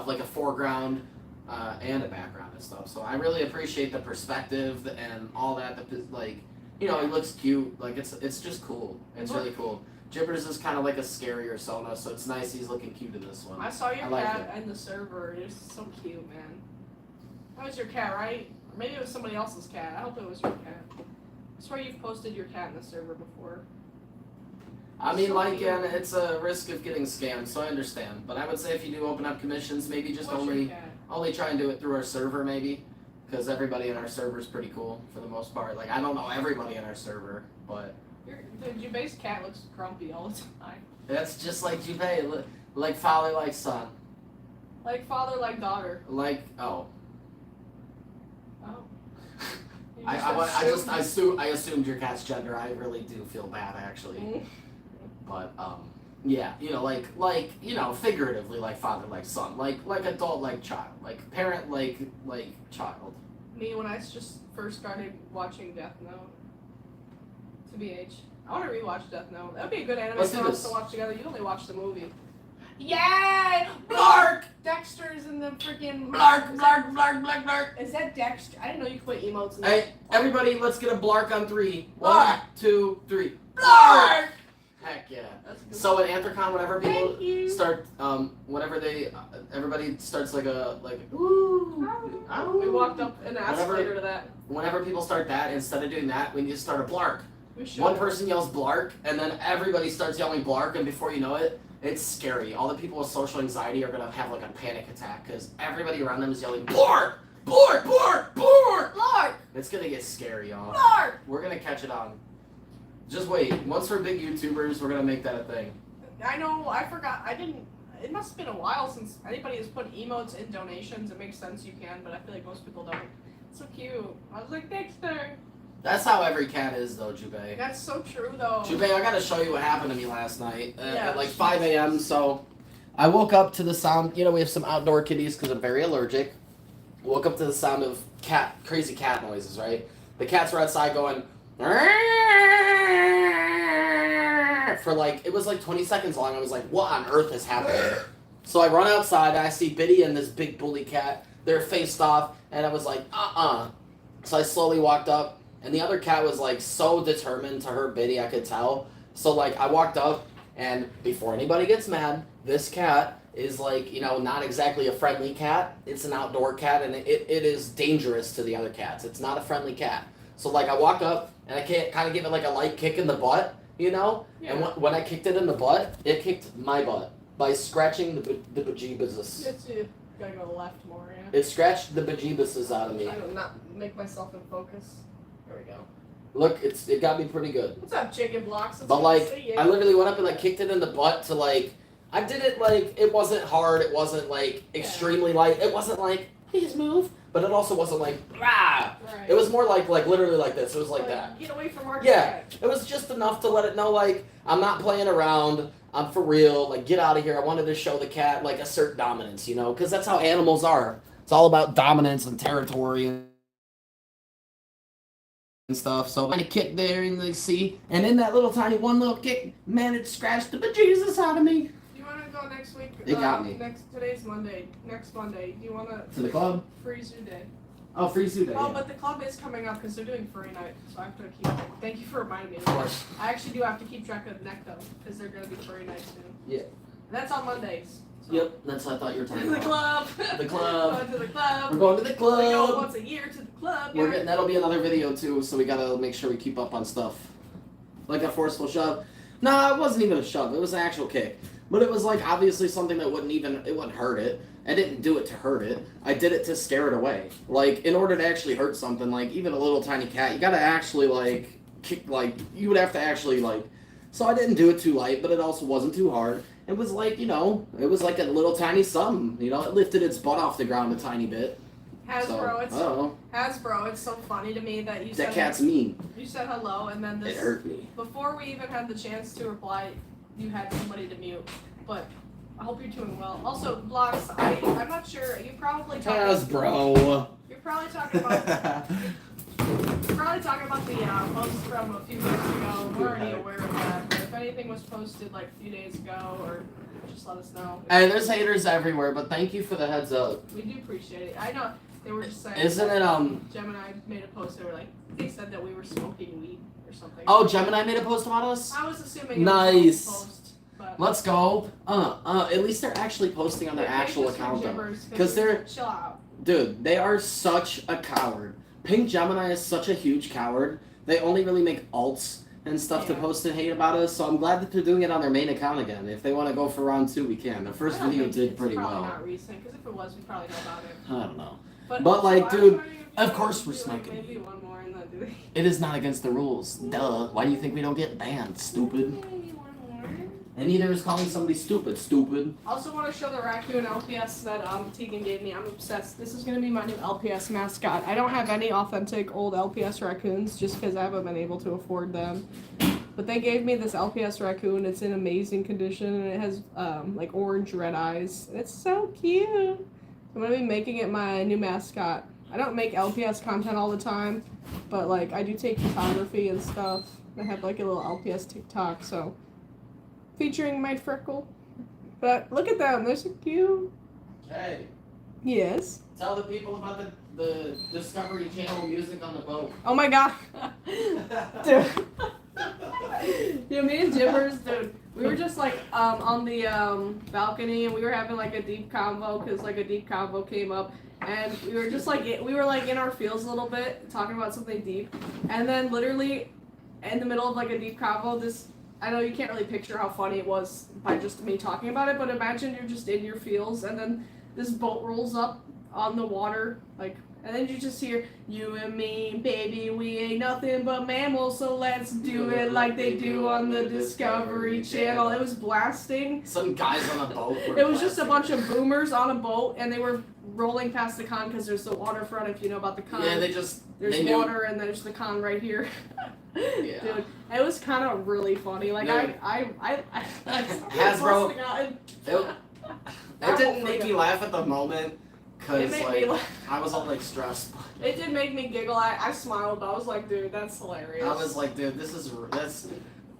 like a foreground and a background and stuff. So I really appreciate the perspective and all that. He looks cute. Like it's just cool. It's really cool. Gibbers is kind of like a scarier Sona, so it's nice he's looking cute in this one. I saw your I like cat in the server. It's so cute, man. That was your cat, right? Or maybe it was somebody else's cat. I hope it was your cat. I swear you've posted your cat in the server before. I mean, So like, cute. and it's a risk of getting scammed, so I understand. But I would say if you do open up commissions, maybe just What's your cat? only try and do it through our server, maybe, because everybody in our server is pretty cool for the most part. Like, I don't know everybody in our server, but Jubei's cat looks grumpy all the time. that's just like Jubei, like father, like son, Like father, like daughter. like Oh. You I assumed your cat's gender. I really do feel bad actually, Mm. but yeah, figuratively like father, like son, like adult, like child, like parent, like child. Me when I just first started watching Death Note. To BH. I want to rewatch Death Note. That would be a good anime Let's do for us this. to watch together. You only watched the movie. Yay! Blark! Dexter's in the freaking Blark, blark, blark, blark, blark. Is that Dexter? I didn't know you could put emotes in Hey, everybody, let's get a blark on 3. 1, Blark. 2, 3. Blark! Heck yeah. That's good. So at Anthrocon, whenever people Thank you. start, whenever everybody starts ooh. We walked up an escalator to that. Whenever people start that, instead of doing that, we need to start a blark. We should. One person yells blark, and then everybody starts yelling blark, and before you know it, it's scary. All the people with social anxiety are gonna have like a panic attack because everybody around them is yelling blark, blark, blark, blark. Lord. It's gonna get scary, y'all. Lord. We're gonna catch it on. Just wait. Once we're big YouTubers, we're gonna make that a thing. I know. I forgot. I didn't. It must have been a while since anybody has put emotes in donations. It makes sense you can, but I feel like most people don't. It's so cute. I was like, Dexter. That's how every cat is, though, Jubei. That's so true, though. Jubei, I gotta show you what happened to me last night Yeah. at like 5 a.m. So I woke up to the sound. You know, we have some outdoor kitties because I'm very allergic. Woke up to the sound of crazy cat noises. Right, the cats were outside going for like it was like 20 seconds long. I was like, what on earth is happening? So I run outside. And I see Biddy and this big bully cat. They're faced off, and I was like, So I slowly walked up. And the other cat was like so determined to hurt Biddy, I could tell. So like I walked up, and before anybody gets mad, this cat is like, you know, not exactly a friendly cat. It's an outdoor cat, and it is dangerous to the other cats. It's not a friendly cat. So like I walked up, and I kind of gave it like a light kick in the butt, you know? Yeah. And when I kicked it in the butt, it kicked my butt by scratching the bejeebus. It's you. Gotta go left more, yeah. It scratched the bejeebuses out of me. I do not make myself in focus. There we go. Look, it got me pretty good. What's up, chicken blocks? It's But good like, to see you. I literally went up and like kicked it in the butt to like, I did it like, it wasn't hard, it wasn't like extremely light, it wasn't like, please move, but it also wasn't like, rah! Right. It was more like literally like this, it was like that. Get away from our Yeah, cat. it was just enough to let it know like, I'm not playing around, I'm for real, like get out of here. I wanted to show the cat like assert dominance, you know, because that's how animals are. It's all about dominance and territory and stuff. So I kicked there and they see, and in that little tiny one little kick, man, it scratched the bejesus out of me. Do you want to go next week? It got me. Today's Monday. Next Monday. Do you want To the club? Free Zoo Day. Oh, free zoo day. Oh, Yeah. but the club is coming up because they're doing free night, so I have to keep. Thank you for reminding me. Of course. I actually do have to keep track of Necto because they're gonna be free night soon. Yeah. And that's on Mondays. So. Yep, that's what I thought you were talking The about. club. The club. Going to the club. We're going to the We go club. once a year to the club. We're yeah. getting, that'll be another video too, so we gotta make sure we keep up on stuff. Like a forceful shove. No, it wasn't even a shove, it was an actual kick. But it was like obviously something that it wouldn't hurt it. I didn't do it to hurt it. I did it to scare it away. Like, in order to actually hurt something, like even a little tiny cat, you gotta actually like kick, like you would have to actually like. So I didn't do it too light, but it also wasn't too hard. It was like, you know, it was like a little tiny something. You know, it lifted its butt off the ground a tiny bit. Hasbro, So, it's I don't know. Hasbro. It's so funny to me that you That said cat's mean. you said hello and then this It hurt me. before we even had the chance to reply, you had somebody to mute. But I hope you're doing well. Also, Blocks, I'm not sure. You probably Hasbro. You're probably talking about the post from a few years ago. We're already aware of that. But if anything was posted like a few days ago, or just let us know. Hey, there's haters everywhere, but thank you for the heads up. We do appreciate it. I know they were just saying. Isn't it Gemini made a post. They said that we were smoking weed or something. Oh, Gemini made a post about us? I was assuming. Nice. It was a post, but Let's go. At least they're actually posting on their actual account though. Because they're, chill out. dude, they are such a coward. Pink Gemini is such a huge coward. They only really make alts and stuff to Yeah. post and hate about us, so I'm glad that they're doing it on their main account again. If they want to go for round 2, we can. The first I don't video think did it's pretty probably well. not recent, because if it was, we'd probably know about it. I don't know. But, also, like, I was dude, wondering if of you course could we're do, smoking. Maybe one more and then do it. It is not against the rules. Duh. Why do you think we don't get banned, stupid? Maybe one more. And neither is calling somebody stupid, stupid. I also want to show the raccoon LPS that Tegan gave me. I'm obsessed. This is going to be my new LPS mascot. I don't have any authentic old LPS raccoons just because I haven't been able to afford them. But they gave me this LPS raccoon. It's in amazing condition and it has like orange red eyes. It's so cute. I'm going to be making it my new mascot. I don't make LPS content all the time, but like I do take photography and stuff. I have like a little LPS TikTok, so featuring my freckle. But look at them, they're so cute. Hey, Yes. tell the people about the Discovery Channel music on the boat. Oh my god. Dude. Yeah, me and Jimmers, dude, we were just like on the balcony, and we were having like a deep convo because like a deep convo came up, and we were just like we were like in our feels a little bit, talking about something deep, and then literally in the middle of like a deep convo, this, I know you can't really picture how funny it was by just me talking about it, but imagine you're just in your feels, and then this boat rolls up on the water, like. And then you just hear, you and me, baby, we ain't nothing but mammals, so let's do it like they do on the Discovery Channel. It was blasting. Some guys on a boat. It was just a bunch of boomers on a boat, and they were rolling past the con because there's the waterfront, if you know about the con. Yeah, there's knew. water, and there's the con right here. Yeah. Dude, it was kind of really funny. Like, Dude. Hasbro, it didn't make me laugh at the moment. Cause like I was all like stressed. It did make me giggle. I smiled. I was like, dude, that's hilarious. I was like, dude, that's.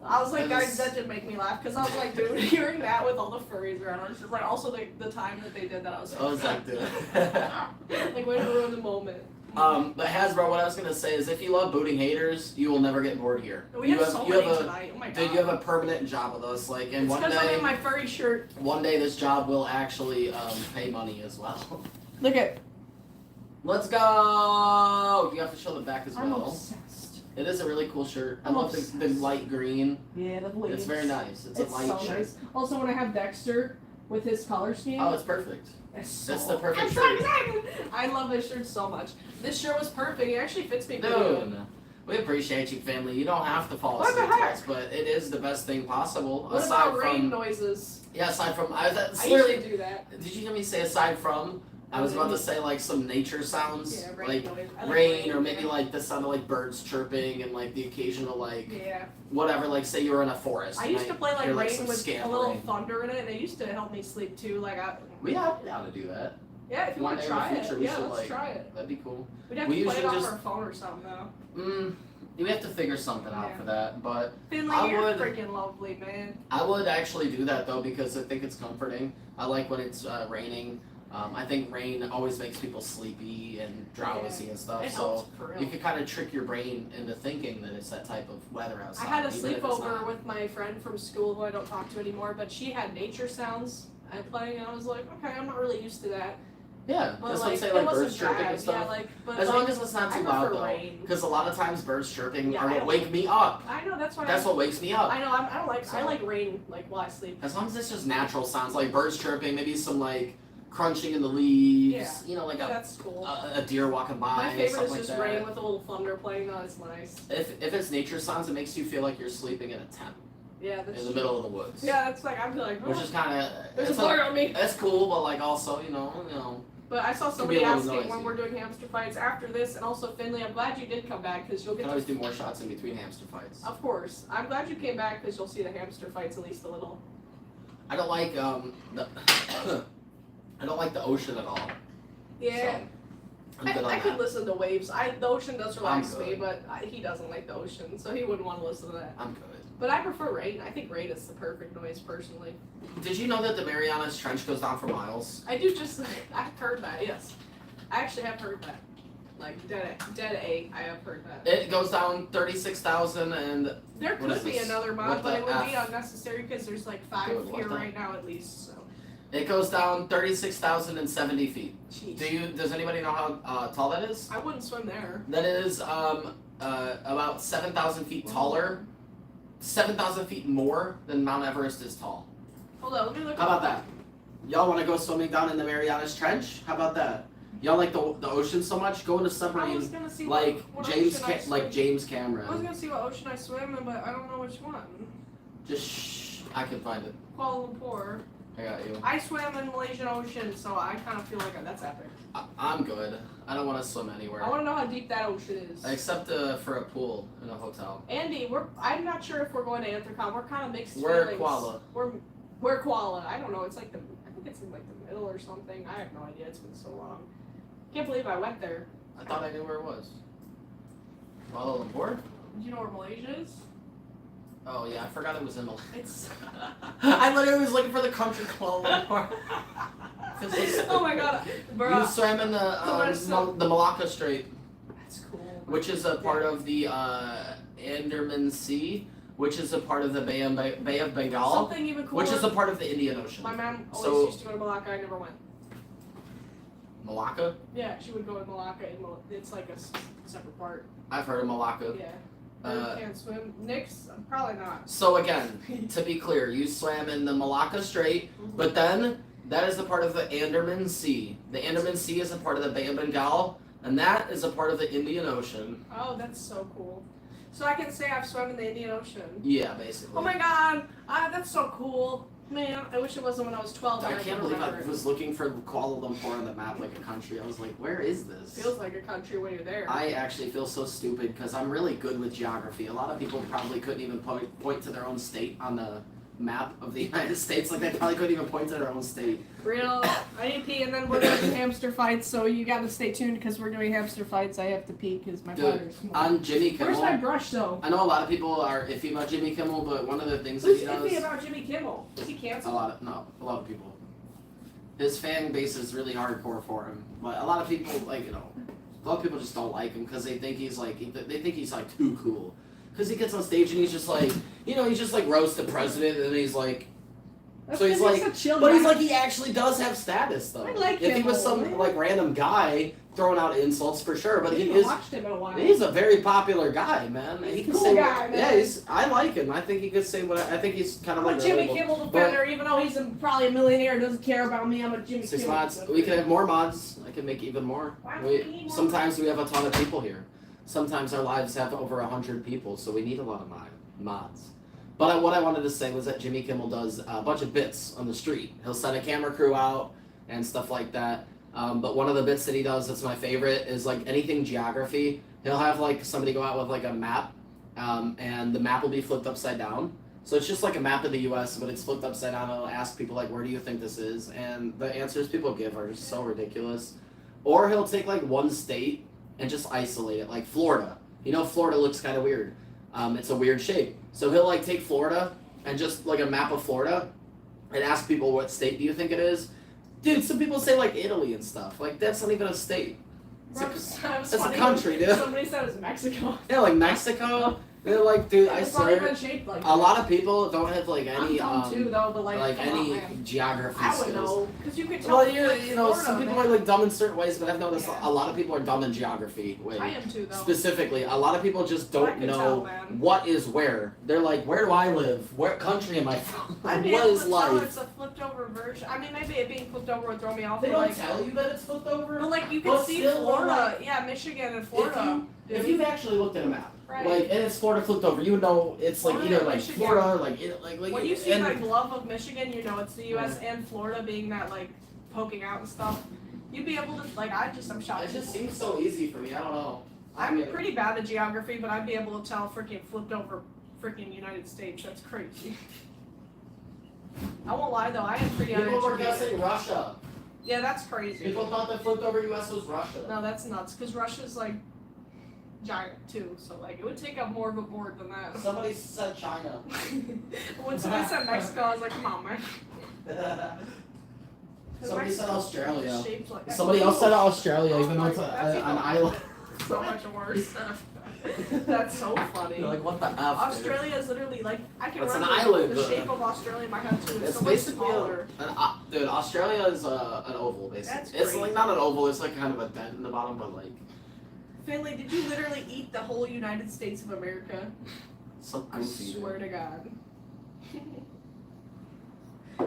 I was like, guys, that did make me laugh because I was like, dude, hearing that with all the furries around, it's just like also the time that they did that. I was like, dude. Like, way to ruin the moment. But Hasbro, what I was gonna say is, if you love booting haters, you will never get bored here. We have so many tonight. Oh my god. Dude, you have a permanent job with us. Like, and it's one day, I'm in my furry shirt. One day, this job will actually pay money as well. Look at. Let's go! You have to show the back as I'm well. obsessed. It is a really cool shirt. I I'm love the light green. Yeah, the leaves. It's very nice. It's a light so shirt. nice. Also, when I have Dexter with his color scheme. Oh, it's perfect. It's the perfect I'm so shirt. excited. I love this shirt so much. This shirt was perfect. It actually fits me pretty Dude, good. we appreciate you, family. You don't have to follow us What the to heck? us, but it is the best thing possible. What aside about rain from noises? yeah, aside from I that's usually literally. do that. Did you hear me say aside from? I was about to say like some nature sounds, Yeah, rain like noise. I rain, or rain, maybe yeah. like the sound of like birds chirping and like the occasional like Yeah. whatever. Like say you were in a forest. I and used to play like hear, rain some with a scampering. little thunder in it, and it used to help me sleep too. Like We have to do that. yeah, if you One want to day in the try it, future, we yeah, should, let's like- try it. That'd be cool. We'd have we to play it usually off just- our phone or something though. We have to figure something out Yeah. for that, but Finley, I you're would- freaking lovely, man. I would actually do that though because I think it's comforting. I like when it's raining. I think rain always makes people sleepy and drowsy and stuff. It So helps for real. you can kind of trick your brain into thinking that it's that type of weather I outside. had a even if it's sleepover not. with my friend from school who I don't talk to anymore, but she had nature sounds and playing, and I was like, okay, I'm not really used to that. Yeah, But that's like, what I'm saying, it like wasn't birds chirping bad. and stuff. Yeah, like, but As like, long as it's not I too loud prefer though, rain. because a lot of times birds chirping Yeah, are I what don't wake me up. I know that's why. That's what wakes me up. I know. I don't like. I So- like rain like while I sleep. As long as it's just natural sounds, like birds chirping, maybe some like crunching in the leaves. Yeah. You know, like That's cool. a deer walking by. My favorite stuff is like just that. rain with a little thunder playing. Oh, it's nice. If it's nature sounds, it makes you feel like you're sleeping in a tent Yeah, that's in the true. middle of the woods. Yeah, that's like I'd be like, Which is kind of there's a bird on me. That's cool, but like also you know. But I saw be somebody a little asking when noisy. we're doing hamster fights after this, and also Finley, I'm glad you did come back because you'll You get can to. always do more shots in between hamster fights. Of course, I'm glad you came back because you'll see the hamster fights at least a little. I don't like the I don't like the ocean at all. Yeah, So, I'm good on I could that. listen to waves. The ocean does relax I'm me, good. but he doesn't like the ocean, so he wouldn't want to listen to that. I'm good. But I prefer rain. I think rain is the perfect noise personally. Did you know that the Marianas Trench goes down for miles? I do just. I've heard that. Yes, I actually have heard that. Like dead A, I have heard that. It goes down 36,000 and There What is could be this? another mod, What but the it would be F? unnecessary because there's like 5 Dude, what here the- right now at least. So, it goes down 36,070 feet. jeez. Does anybody know how tall that is? I wouldn't swim there. That is about 7,000 feet taller, 7,000 feet more than Mount Everest is tall. Hold on, let me look. How about that? Y'all want to go swimming down in the Marianas Trench? How about that? Y'all like the ocean so much? Go in a I was submarine gonna see like what James ocean I swim. like James I was Cameron. gonna see what ocean I swim in, but I don't know which one. Just shh. I can find it. Kuala Lumpur. I got you. I swam in Malaysian Ocean, so I kind of feel like that's epic. I'm good. I don't want to swim anywhere. I want to know how deep that ocean is. Except for a pool in a hotel. Andy, I'm not sure if we're going to Anthrocon. We're kind of mixed We're feelings. Kuala. We're Kuala. I don't know. It's like I think it's in like the middle or something. I have no idea. It's been so long. Can't believe I went there. I thought I knew where it was. Kuala Lumpur? Do you know where Malaysia is? Oh yeah, I forgot it was in Malaysia. It's. I literally was looking for the country Kuala Lumpur. Oh my god, bro. You swam in So- the Malacca Strait. That's cool. which is a part of the Andaman Sea, which is a part of the Bay of Bengal, Something even cooler. which is a part of the Indian Ocean. My mom always So- used to go to Malacca. I never went. Malacca? Yeah, she would go to Malacca. And it's like a separate part. I've heard of Malacca. Yeah. I can't swim. Nick's probably not. So again, to be clear, you swam in the Malacca Strait, but then that is a part of the Andaman Sea. The Andaman Sea is a part of the Bay of Bengal, and that is a part of the Indian Ocean. Oh, that's so cool. So I can say I've swum in the Indian Ocean. Yeah, basically. Oh my god, that's so cool. Man, I wish it wasn't when I was 12. I and can't could believe I remember it. was looking for Kuala Lumpur on the map like a country. I was like, where is this? Feels like a country when you're there. I actually feel so stupid because I'm really good with geography. A lot of people probably couldn't even point to their own state on the map of the United States. Like they probably couldn't even point to their own state. Real. I need to pee, and then we're doing hamster fights, so you gotta stay tuned because we're doing hamster fights. I have to pee because my Dude, bladder's small. on Jimmy Kimmel. Where's my brush, though? I know a lot of people are iffy about Jimmy Kimmel, but one of the things Who's that he iffy does. about Jimmy Kimmel? Is he A canceled? lot of people. His fan base is really hardcore for him, but a lot of people a lot of people just don't like him because they think he's like too cool. Because he gets on stage and he's just like, he's just like roast the president and he's like. That's So he's 'cause like, a chill But he's guy. like, he actually does have status, though. I like if he him was a some lot. like random guy throwing out insults for sure, but I he haven't is. watched him in a while. He's a very popular guy, man. He's He a can cool say guy, man. Yeah, I like him. I think he could say what I think he's kind of I'm like a Jimmy relatable. Kimmel defender, even though he's probably a millionaire, doesn't care about me. I'm a Jimmy 6 Kimmel mods. defender. We can have more mods. I can make even more. Why do we need more Sometimes we have a ton of people here. Sometimes our lives have over 100 people, so we need a lot of mods. But what I wanted to say was that Jimmy Kimmel does a bunch of bits on the street. He'll send a camera crew out and stuff like that. But one of the bits that he does that's my favorite is like anything geography. He'll have like somebody go out with like a map, and the map will be flipped upside down. So it's just like a map of the U.S., but it's flipped upside down. He'll ask people like, where do you think this is? And the answers people give are just so ridiculous. Or he'll take like one state and just isolate it, like Florida. Florida looks kind of weird. It's a weird shape. So he'll like take Florida and just like a map of Florida and ask people what state do you think it is. Dude, some people say like Italy and stuff. Like that's not even a state. It's a country, dude. Somebody said it was Mexico. Yeah, like Mexico. They're like, dude, I It's not even swear. shaped like A lot of people don't have like any I'm dumb too, though, but like come on, any man. geography I would skills. know, because you could tell. Well, you're, like, Florida, some people man. are like dumb in certain ways, but I've noticed Yeah. a lot of people are dumb in geography. I am too, though. Specifically, a lot of people just But I don't could know tell, man. what is where. They're like, where do I live? What country am I from? I'd be What able is to tell life? it's a flipped over version. I mean, maybe it being flipped over would throw me off. They but, don't like, tell you that it's flipped over. But like you But can see still, Florida, yeah, Michigan and Florida. If you've actually looked at a map, Right. like, and it's Florida flipped over, you know it's like Florida, either like Michigan. Florida or like When you see and, that glove of Michigan, you know it's the U.S. and Florida being that like poking out and stuff. You'd be able to like I'm shocked. It just seems so easy for me. I don't know. I'm pretty bad at geography, but I'd be able to tell freaking flipped over freaking United States. That's crazy. I won't lie though, I am pretty People were uneducated. guessing Russia. Yeah, that's crazy. People thought that flipped over U.S. was Russia. No, that's nuts. Because Russia's like giant too, so like it would take up more of a board than that. Somebody said China. When somebody said Mexico, I was like, come on, man. 'Cause Somebody said Mexico's Australia. shaped like- Somebody else said Australia, Oh even though my it's God, that's an even island. so much worse. That's so funny. You're like, what the F? dude? Australia is literally like I can It's an remember island. the shape of Australia in my head too. It's It's so much basically smaller. dude. Australia is an oval, basically. That's It's crazy. like not an oval. It's like kind of a dent in the bottom, but like Finley, did you literally eat the whole United States of America? so I goofy. swear to God.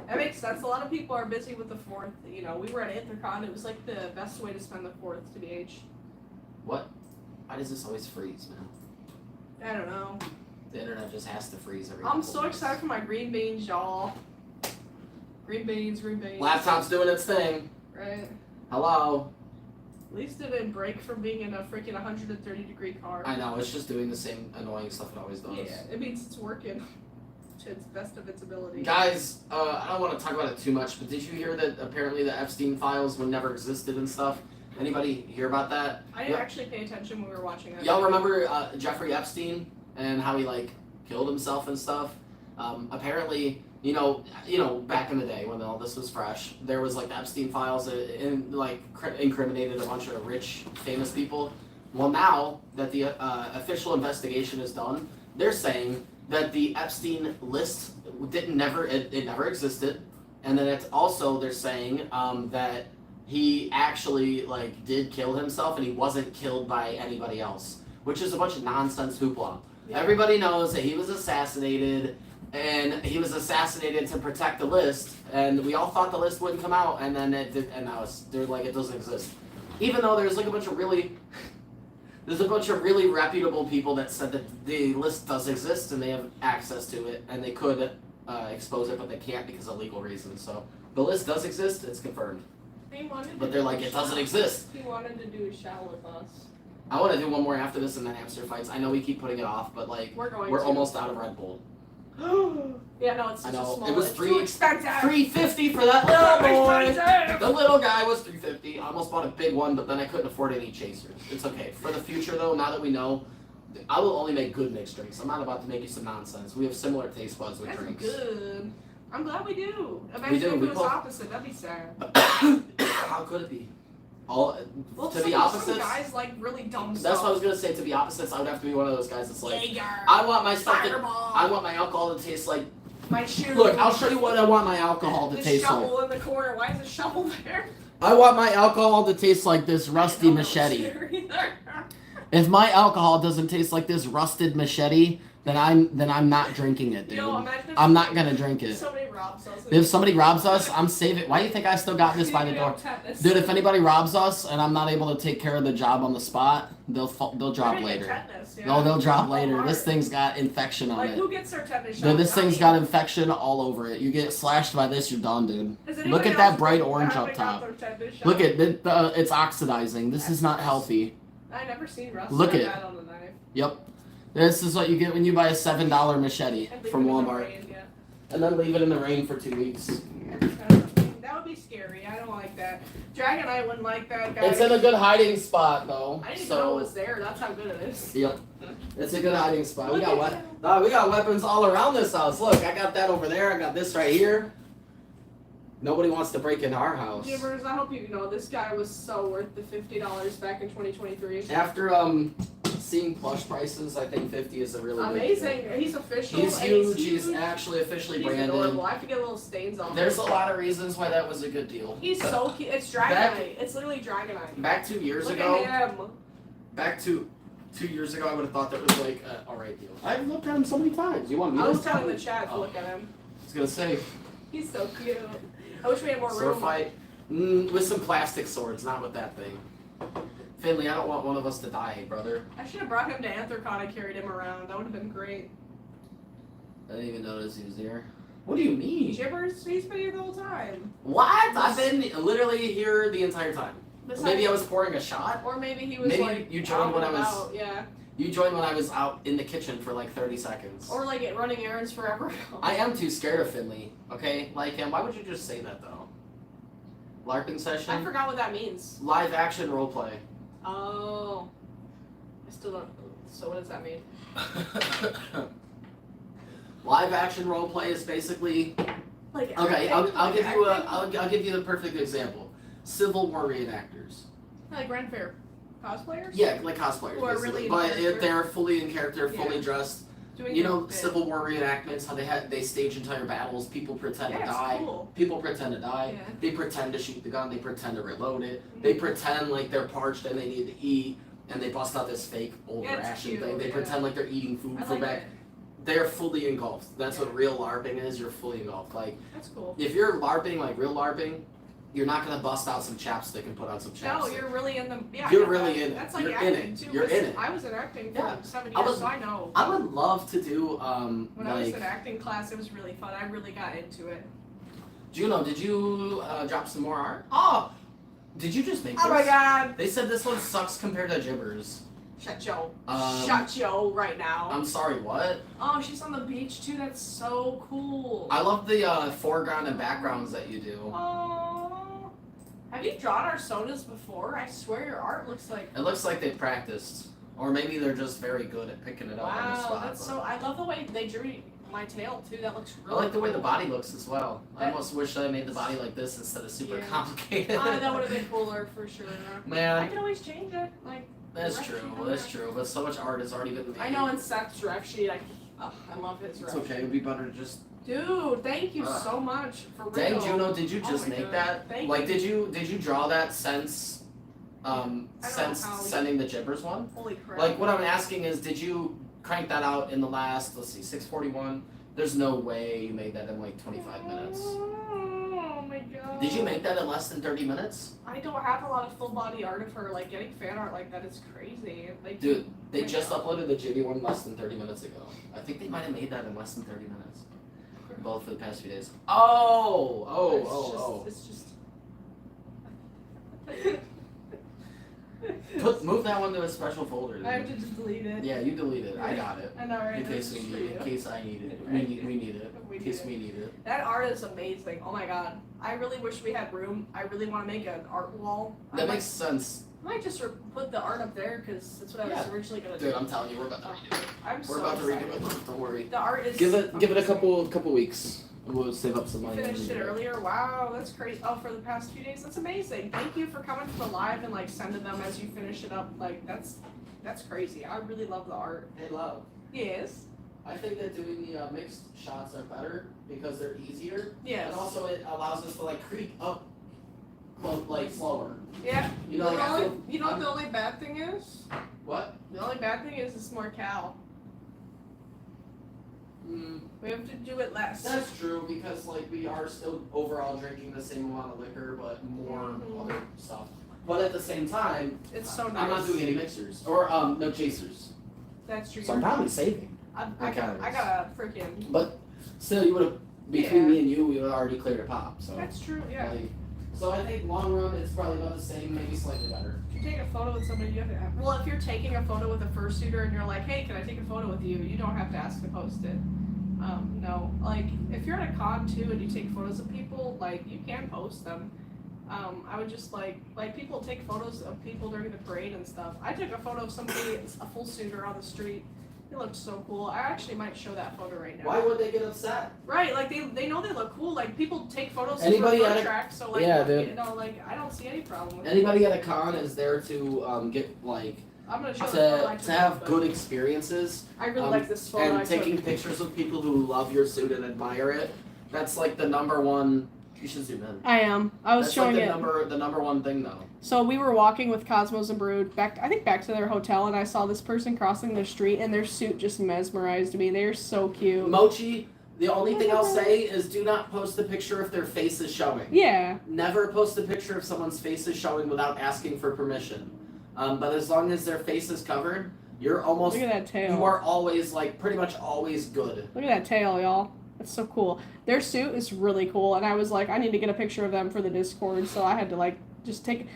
That makes sense. A lot of people are busy with the 4th. You know, we were at Anthrocon. It was like the best way to spend the 4th, to be H. What? Why does this always freeze, man? I don't know. The internet just has to freeze every. I'm couple so minutes. excited for my green beans, y'all. Green beans, green beans. Laptop's doing its thing. Right. Hello. At least it didn't break from being in a freaking 130-degree car. I know it's just doing the same annoying stuff it always does. Yeah, it means it's working to its best of its ability. Guys, I don't want to talk about it too much, but did you hear that apparently the Epstein files were never existed and stuff? Anybody hear about that? I didn't actually pay attention when we were watching that. Y'all remember Jeffrey Epstein and how he like killed himself and stuff? Apparently, you know, back in the day when all this was fresh, there was like the Epstein files and like incriminated a bunch of rich, famous people. Well, now that the official investigation is done, they're saying that the Epstein list it never existed, and then it's also they're saying that he actually like did kill himself and he wasn't killed by anybody else, which is a bunch of nonsense hoopla. Yeah. Everybody knows that he was assassinated, and he was assassinated to protect the list, and we all thought the list wouldn't come out, and then it did, and now they're like it doesn't exist, even though there's like a bunch of really reputable people that said that the list does exist and they have access to it and they could expose it, but they can't because of legal reasons. So the list does exist; it's confirmed. But they're like, it doesn't exist. He wanted to do a show with us. I want to do one more after this and then Hamster fights. I know we keep putting it off, but like we're almost out of Red Bull. Yeah, no, it's such a small. It was too expensive. $3.50 for that little boy. The little guy was $3.50. I almost bought a big one, but then I couldn't afford any chasers. It's okay. For the future, though, now that we know, I will only make good mixed drinks. I'm not about to make you some nonsense. We have similar taste buds with drinks. That's good. I'm glad we do. Imagine if it was opposite. That'd be sad. How could it be? To be opposites. Some guys like really dumb stuff. That's what I was gonna say. To be opposites, I would have to be one of those guys that's like, Jaeger, I want my stuff. I want my alcohol to taste like. My shoe. Look, I'll show you what I want my alcohol to taste like. The shovel in the corner. Why is the shovel there? I want my alcohol to taste like this rusty machete. If my alcohol doesn't taste like this rusted machete, then I'm not drinking it, dude. I'm not gonna drink it. Somebody robs us. If somebody robs us, I'm saving. Why do you think I still got this by the door? Dude, if anybody robs us and I'm not able to take care of the job on the spot, they'll drop later. Tetanus, yeah. No, they'll drop later. This thing's got infection on it. Who gets their tetanus shot? Dude, this thing's got infection all over it. You get slashed by this, you're done, dude. Look at that bright orange up top. Look at it. It's oxidizing. This is not healthy. I never seen rust Look like at that on the knife. Yep. This is what you get when you buy a $7 machete from Walmart. And then leave it in the rain for 2 weeks. That would be scary. I don't like that. Dragonite wouldn't like that, guys. It's in a good hiding spot, though. I didn't even know it was there. That's how good it is. Yep. It's a good hiding spot. We got weapons all around this house. Look, I got that over there. I got this right here. Nobody wants to break into our house. Gibbers, I hope you know this guy was so worth the $50 back in 2023. After seeing plush prices, I think 50 is a really amazing. Good he's official. He's huge. He's actually officially branded. Adorable. I have to get little stains on. There's a lot of reasons why that was a good deal. He's so cute. It's Dragonite. It's literally Dragonite. Back 2 years ago. Look at him. Back 2 years ago, I would have thought that was like an alright deal. I've looked at him so many times. You want me to? I was telling the chat to look at him. I was gonna say. He's so cute. I wish we had more room. Sword fight with some plastic swords, not with that thing. Finley, I don't want one of us to die, brother. I should have brought him to Anthrocon and carried him around. That would have been great. I didn't even notice he was here. What do you mean? Gibbers, he's been here the whole time. What? I've been literally here the entire time. Maybe I was pouring a shot. Or maybe he was maybe you joined when I was. Yeah. You joined when I was out in the kitchen for like 30 seconds. Or like running errands forever. I am too scared of Finley, okay? Like, why would you just say that though? LARPing session? I forgot what that means. Live action roleplay. Oh. I still don't. So what does that mean? Live action roleplay is basically. Like. Okay, I'll give you the perfect example. Civil War reenactors. Like Grand Fair. Cosplayers? Yeah, like cosplayers. Who are really they're fully in character, fully dressed. Doing you know, Civil War reenactments, how they stage entire battles. People pretend to die. Cool. People pretend to die. Yeah. They pretend to shoot the gun. They pretend to reload it. They pretend like they're parched and they need to eat, and they bust out this fake old ration thing. They pretend like they're eating food from back. They're fully engulfed. That's what real LARPing is. You're fully engulfed. Like, that's cool. If you're LARPing, like real LARPing, you're not gonna bust out some chapstick and put on some chapstick. No, you're really in the. Yeah, you're really in it. That's like you're acting in it. too. You're in it. I was in acting for 7 years, so I know. I would love to do when I was in acting class, it was really fun. I really got into it. Juno, did you drop some more art? Oh, did you just make this? Oh my god! They said this one sucks compared to Gibbers. Shut yo right now. I'm sorry, what? Oh, she's on the beach too. That's so cool. I love the foreground and backgrounds that you do. Oh. Have you drawn our sodas before? I swear your art looks like... It looks like they practiced. Or maybe they're just very good at picking it up on the spot. Wow, that's so... I love the way they drew my tail too. That looks I really like the way the cool. body looks as well. I That- almost wish that I made the body like this instead of super Yeah. complicated. That would have been cooler for sure. I Man, can always change it. Like that's direct true. sheet, That's true. But so much art has already been made. I know in Seth's ref sheet, I love his It's ref okay. sheet. It'd be better to just. Dude, thank you so much for real. Dang, Juno, did you Oh just my make God. that? Thank Like, you. did you draw that since I don't since know how we- sending the Jibbers one? Holy crap. Like, what I'm asking is, did you crank that out in the last, let's see, 6:41? There's no way you made that in like 25 minutes. Oh my god. Did you make that in less than 30 minutes? I don't have a lot of full body art of her. Like getting fan art like that is crazy. Like Dude, they my just God. uploaded the Jibby one less than 30 minutes ago. I think they might have made that in less than 30 minutes. Both for the past few days. Oh. It's just. Move that one to a special folder. I have to just delete it. Yeah, you delete it. I got it. I know, right? In case we That's need for it. In you. case I need it. Right. We need it. We In need case it. we need it. That art is amazing. Oh my god. I really wish we had room. I really want to make an art wall. That makes sense. I might just put the art up there because that's what I was Yeah. originally gonna Dude, do. I'm telling you, we're about to redo it. I'm We're so about to excited. redo it. Don't worry. The art is. Give it a amazing. couple weeks. We'll save up some You money. and finished it redo earlier. Wow, that's crazy. Oh, for the past few days, that's amazing. Thank you for coming to the live and like sending them as you finish it up. Like that's crazy. I really love the art. Hey, love. Yes. I think that doing the mixed shots are better because they're easier. Yes. And also it allows us to like creep up, like slower. Yeah. You know, like I feel, You know what the only bad thing is? what? The only bad thing is it's more cow. We have to do it less. That's true because like we are still overall drinking the same amount of liquor but more Mhm. other stuff. But at the same time, It's so I'm nice. not doing any mixers or no chasers. That's true. So I'm probably saving. I Okay. got a freaking. But still, you would have between Yeah. me and you, we would have already cleared a pop. So. That's true. Yeah. Like, so I think long run it's probably about the same, maybe slightly better. If you take a photo with somebody, you have to. Well, if you're taking a photo with a fursuiter and you're like, "Hey, can I take a photo with you?" You don't have to ask to post it. No. Like, if you're at a con too and you take photos of people, like you can post them. I would just like people take photos of people during the parade and stuff. I took a photo of somebody, a full suitor on the street. It looked so cool. I actually might show that photo right now. Why would they get upset? Right, like they know they look cool. Like people take photos Anybody for at fur a- track, so like Yeah, dude. you know, like I don't see any problem with it. Anybody at a con is there to get like I'm gonna show the photo I to took, have but good experiences I really like this photo I and taking took. pictures of people who love your suit and admire it. That's like the number one. You should zoom in. I am. I was That's showing like it. the number one thing though. So we were walking with Cosmos and Brood back to their hotel, and I saw this person crossing the street, and their suit just mesmerized me. They're so cute. Mochi. The only thing I'll say is do not post a picture if their face is showing. Yeah. Never post a picture if someone's face is showing without asking for permission. But as long as their face is covered, you're almost. Look at that tail. You are always like pretty much always good. Look at that tail, y'all. That's so cool. Their suit is really cool, and I was like, I need to get a picture of them for the Discord, so I had to like just take.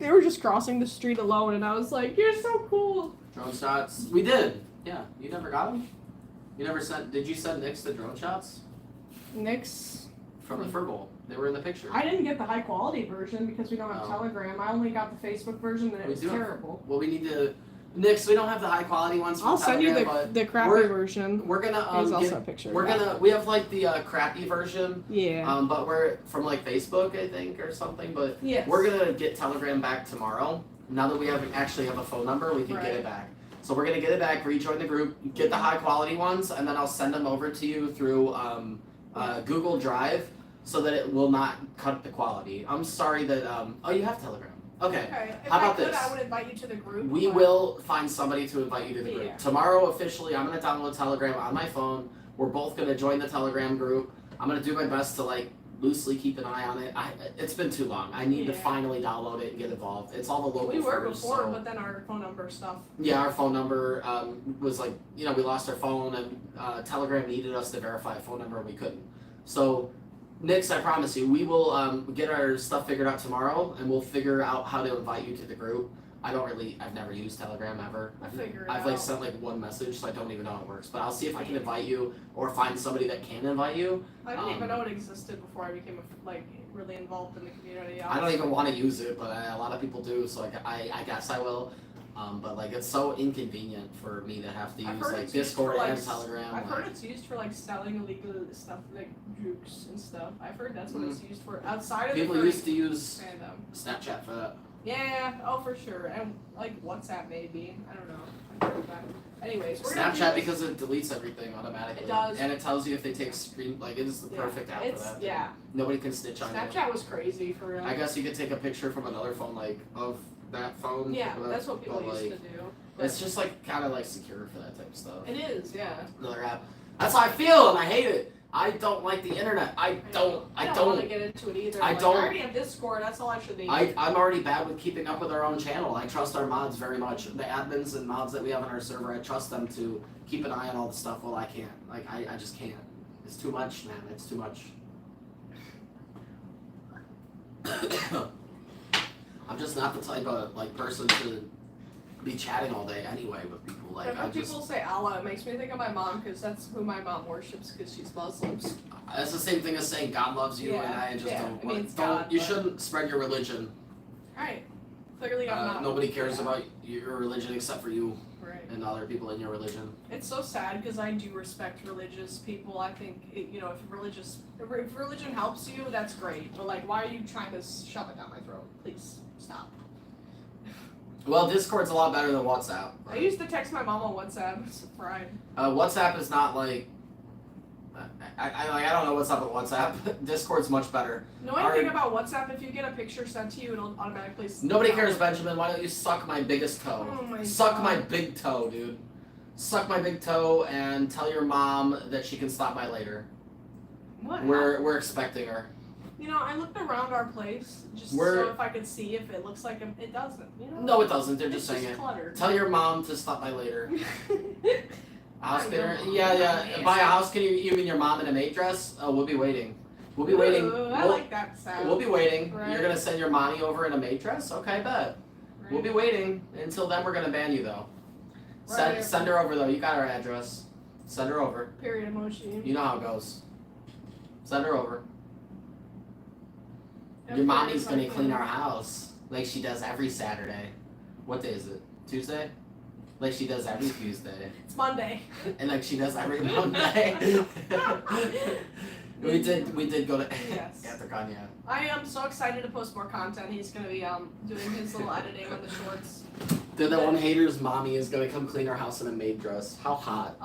They were just crossing the street alone, and I was like, "You're so cool." Drone shots. We did. Yeah. You never got them. You never sent. Did you send Nick's the drone shots Nyx. from the Fur Bowl? They were in the picture. I didn't get the high quality version because we don't have Oh. Telegram. I only got the Facebook version, and it We was do have- terrible. Well, we need to. Nick's. We don't have the high quality ones. From I'll send you Telegram, the crappy we're- version. but we're gonna There's also get, a picture. we're of that. gonna. We have like the crappy version. Yeah. But we're from like Facebook, I think, or something. But Yes. we're gonna get Telegram back tomorrow. Now that we actually have a phone number, we can get Right. it back. So we're gonna get it back, rejoin the group, get the high quality ones, and then I'll send them over to you through Google Drive, so that it will not cut the quality. I'm sorry that oh, you have Telegram. Okay. Okay. If How I about could, this? I would invite you to the group. We but- will find somebody to invite you to the group. Yeah. Tomorrow, officially, I'm gonna download Telegram on my phone. We're both gonna join the Telegram group. I'm gonna do my best to like loosely keep an eye on it. It's been too long. I need to Yeah. finally download it and get involved. It's all the local We were furs, before, so- but then our phone number stuff. Yeah, our phone number was like, we lost our phone and Telegram needed us to verify a phone number and we couldn't. So, Nix, I promise you, we will get our stuff figured out tomorrow and we'll figure out how to invite you to the group. I've never used Telegram ever. We'll figure it I've like out. sent like one message, so I don't even know how it works. But I'll see if I can invite you or find somebody that can invite you. I didn't even Um, know it existed before I became really involved in the community. I don't even want to use it, but a lot of people do, so I guess I will. But like it's so inconvenient for me to have to I've use heard like it's used Discord for, like, and Telegram. I've like, heard it's used for like selling illegal stuff like jukes and stuff. I've heard that's what it's used for outside of people the used to use fandom. Snapchat for that. Yeah, oh for sure, and like WhatsApp maybe. I don't know. I've heard that. Anyways, we're gonna Snapchat do because it deletes everything automatically. It does. And it tells you if they take screen. Like it is the perfect app for it's, that. yeah. Nobody can snitch on you. Snapchat was crazy for real. I guess you could take a picture from another phone, like of that phone. Yeah, but that's what people but, used like, to do. It's just like kind of like secure for that type of stuff. It is, yeah. Another app. That's how I feel, and I hate it. I don't like the internet. I don't want to get into it either. I Like, don't- I already have Discord. That's all I should need. I'm already bad with keeping up with our own channel. I trust our mods very much. The admins and mods that we have on our server, I trust them to keep an eye on all the stuff. Well, I can't. Like, I just can't. It's too much, man. It's too much. I'm just not the type of like person to be chatting all day anyway with people. Like, when people say Allah, it makes me think of my mom because that's who my mom worships because she's Muslim. It's the same thing as saying God loves you, and I just don't. I mean, it's don't. God, You but- shouldn't spread your religion. Right. Clearly, I'm not. Nobody cares about your religion except for you Right. and other people in your religion. It's so sad because I do respect religious people. I think if religion helps you, that's great. But like, why are you trying to shove it down my throat? Please stop. Well, Discord's a lot better than WhatsApp. I used to text my mom on WhatsApp. It's fried. WhatsApp is not like. I don't know what's up with WhatsApp. Discord's much better. The only thing about WhatsApp, if you get a picture sent to you, it'll automatically. Nobody cares, Benjamin. Why don't you suck my biggest toe? Oh my Suck God. my big toe, dude. Suck my big toe and tell your mom that she can stop by later. What? We're expecting her. I looked around our place just We're- so if I could see if it looks like it doesn't. No, it doesn't. They're just it's saying it. cluttered. Tell your mom to stop by later. House I dinner? know. Yeah. Buy a house. Can you mean your mom in a maid dress? Oh, we'll be waiting. We'll be waiting. Ooh, I like that sound. We'll be waiting. Right. You're gonna send your mommy over in a maid dress? Okay, bet. Right. We'll be waiting. Until then, we're gonna ban you though. Right. Send her over though. You got her address. Send her over. Period emoji. You know how it goes. Send her over. Yeah, Your mommy's period, gonna like, clean our house like she does every Saturday. What day is it? Tuesday? Like she does every Tuesday. It's Monday. And like she does every Monday. we did go to Yes. Anthrocon, yeah. I am so excited to post more content. He's gonna be doing his little editing on the shorts. The one hater's mommy is gonna come clean our house in a maid dress. How hot.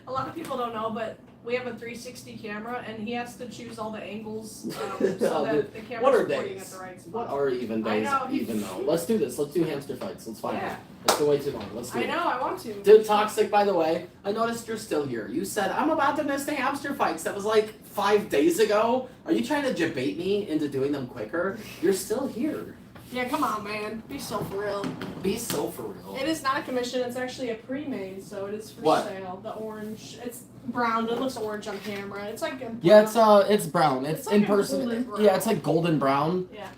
A lot of people don't know, but we have a 360 camera, and he has to choose all the angles so Oh, that the what camera's are recording days? at the right spot. What are even days? I know, Even though. Let's do this. Let's do hamster fights. Let's find Yeah. it. It's been way too long. Let's do I it. know, I want to. Dude, Toxic, by the way, I noticed you're still here. You said, I'm about to miss the hamster fights. That was like 5 days ago. Are you trying to debate me into doing them quicker? You're still here. Yeah, come on, man. Be so for real. Be so for real. It is not a commission. It's actually a pre-made, so it is for What? sale. The orange. It's brown. It looks orange on camera. It's like a Yeah, it's brown. It's like in a person. golden brown. Yeah, it's like golden brown. Yeah.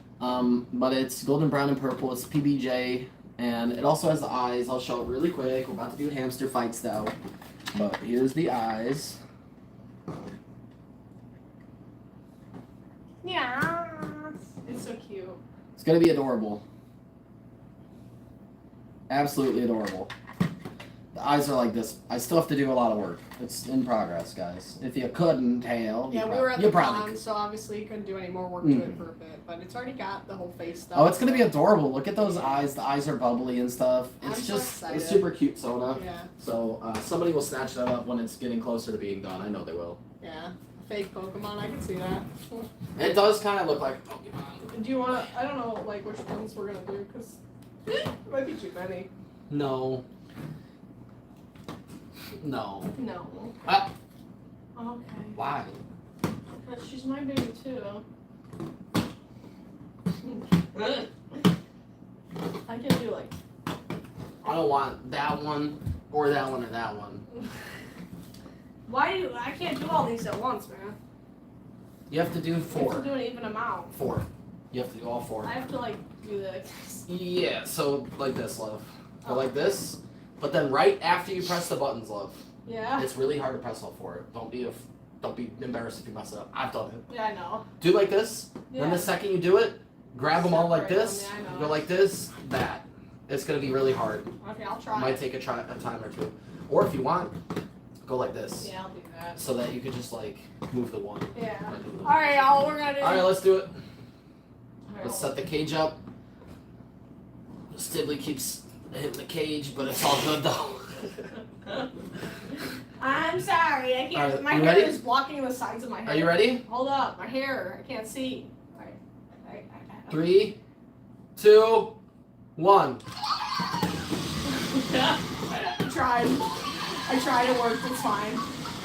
But it's golden brown and purple. It's PBJ, and it also has the eyes. I'll show it really quick. We're about to do hamster fights though. But here's the eyes. Yeah. It's so cute. It's gonna be adorable. Absolutely adorable. The eyes are like this. I still have to do a lot of work. It's in progress, guys. If you couldn't tell, Yeah, you we were at you the probably con, could. so obviously you couldn't do any more work to it for a bit. But it's already got the whole face stuff. Oh, it's gonna be adorable. Look at those eyes. The eyes are bubbly and stuff. It's I'm so just excited. it's super cute, Sona. Yeah, So somebody will snatch that up when it's getting closer to being done. I know they will. yeah. Fake Pokemon, I can see that. It does kind of look like a Pokemon. Do you want to? I don't know, like which ones we're gonna do, because it might be too many. No. No. No. Ah. Okay. Why? But she's my baby too. I can do like. I don't want that one or that one or that one. Why do I can't do all these at once, man? You have to do You have four. to do an even amount. 4. You have to do all 4. I have to like do this. Yeah, so like this, love. Go like this, but then right after you press the buttons, love. Yeah. It's really hard to press all 4. Don't be embarrassed if you mess it up. I've done it. Yeah, I know. Do like this. Yeah. Then the second you do it, grab them all like Separate this. them, yeah, I know. Go like this, that. It's gonna be really hard. Okay, I'll It try. might take a time or two. Or if you want, go like this. Yeah, I'll do that. So that you can just like move the one. Yeah. Alright, y'all, we're gonna do. Alright, let's do it. Alright, Let's set the cage up. Stibley keeps hitting the cage, but it's all good though. I'm sorry, I can't. Alright, my you hair ready? is blocking the sides of my head. Are you ready? Hold up, my hair. I can't see. Alright. 3, 2, 1. I tried. It worked. It's fine.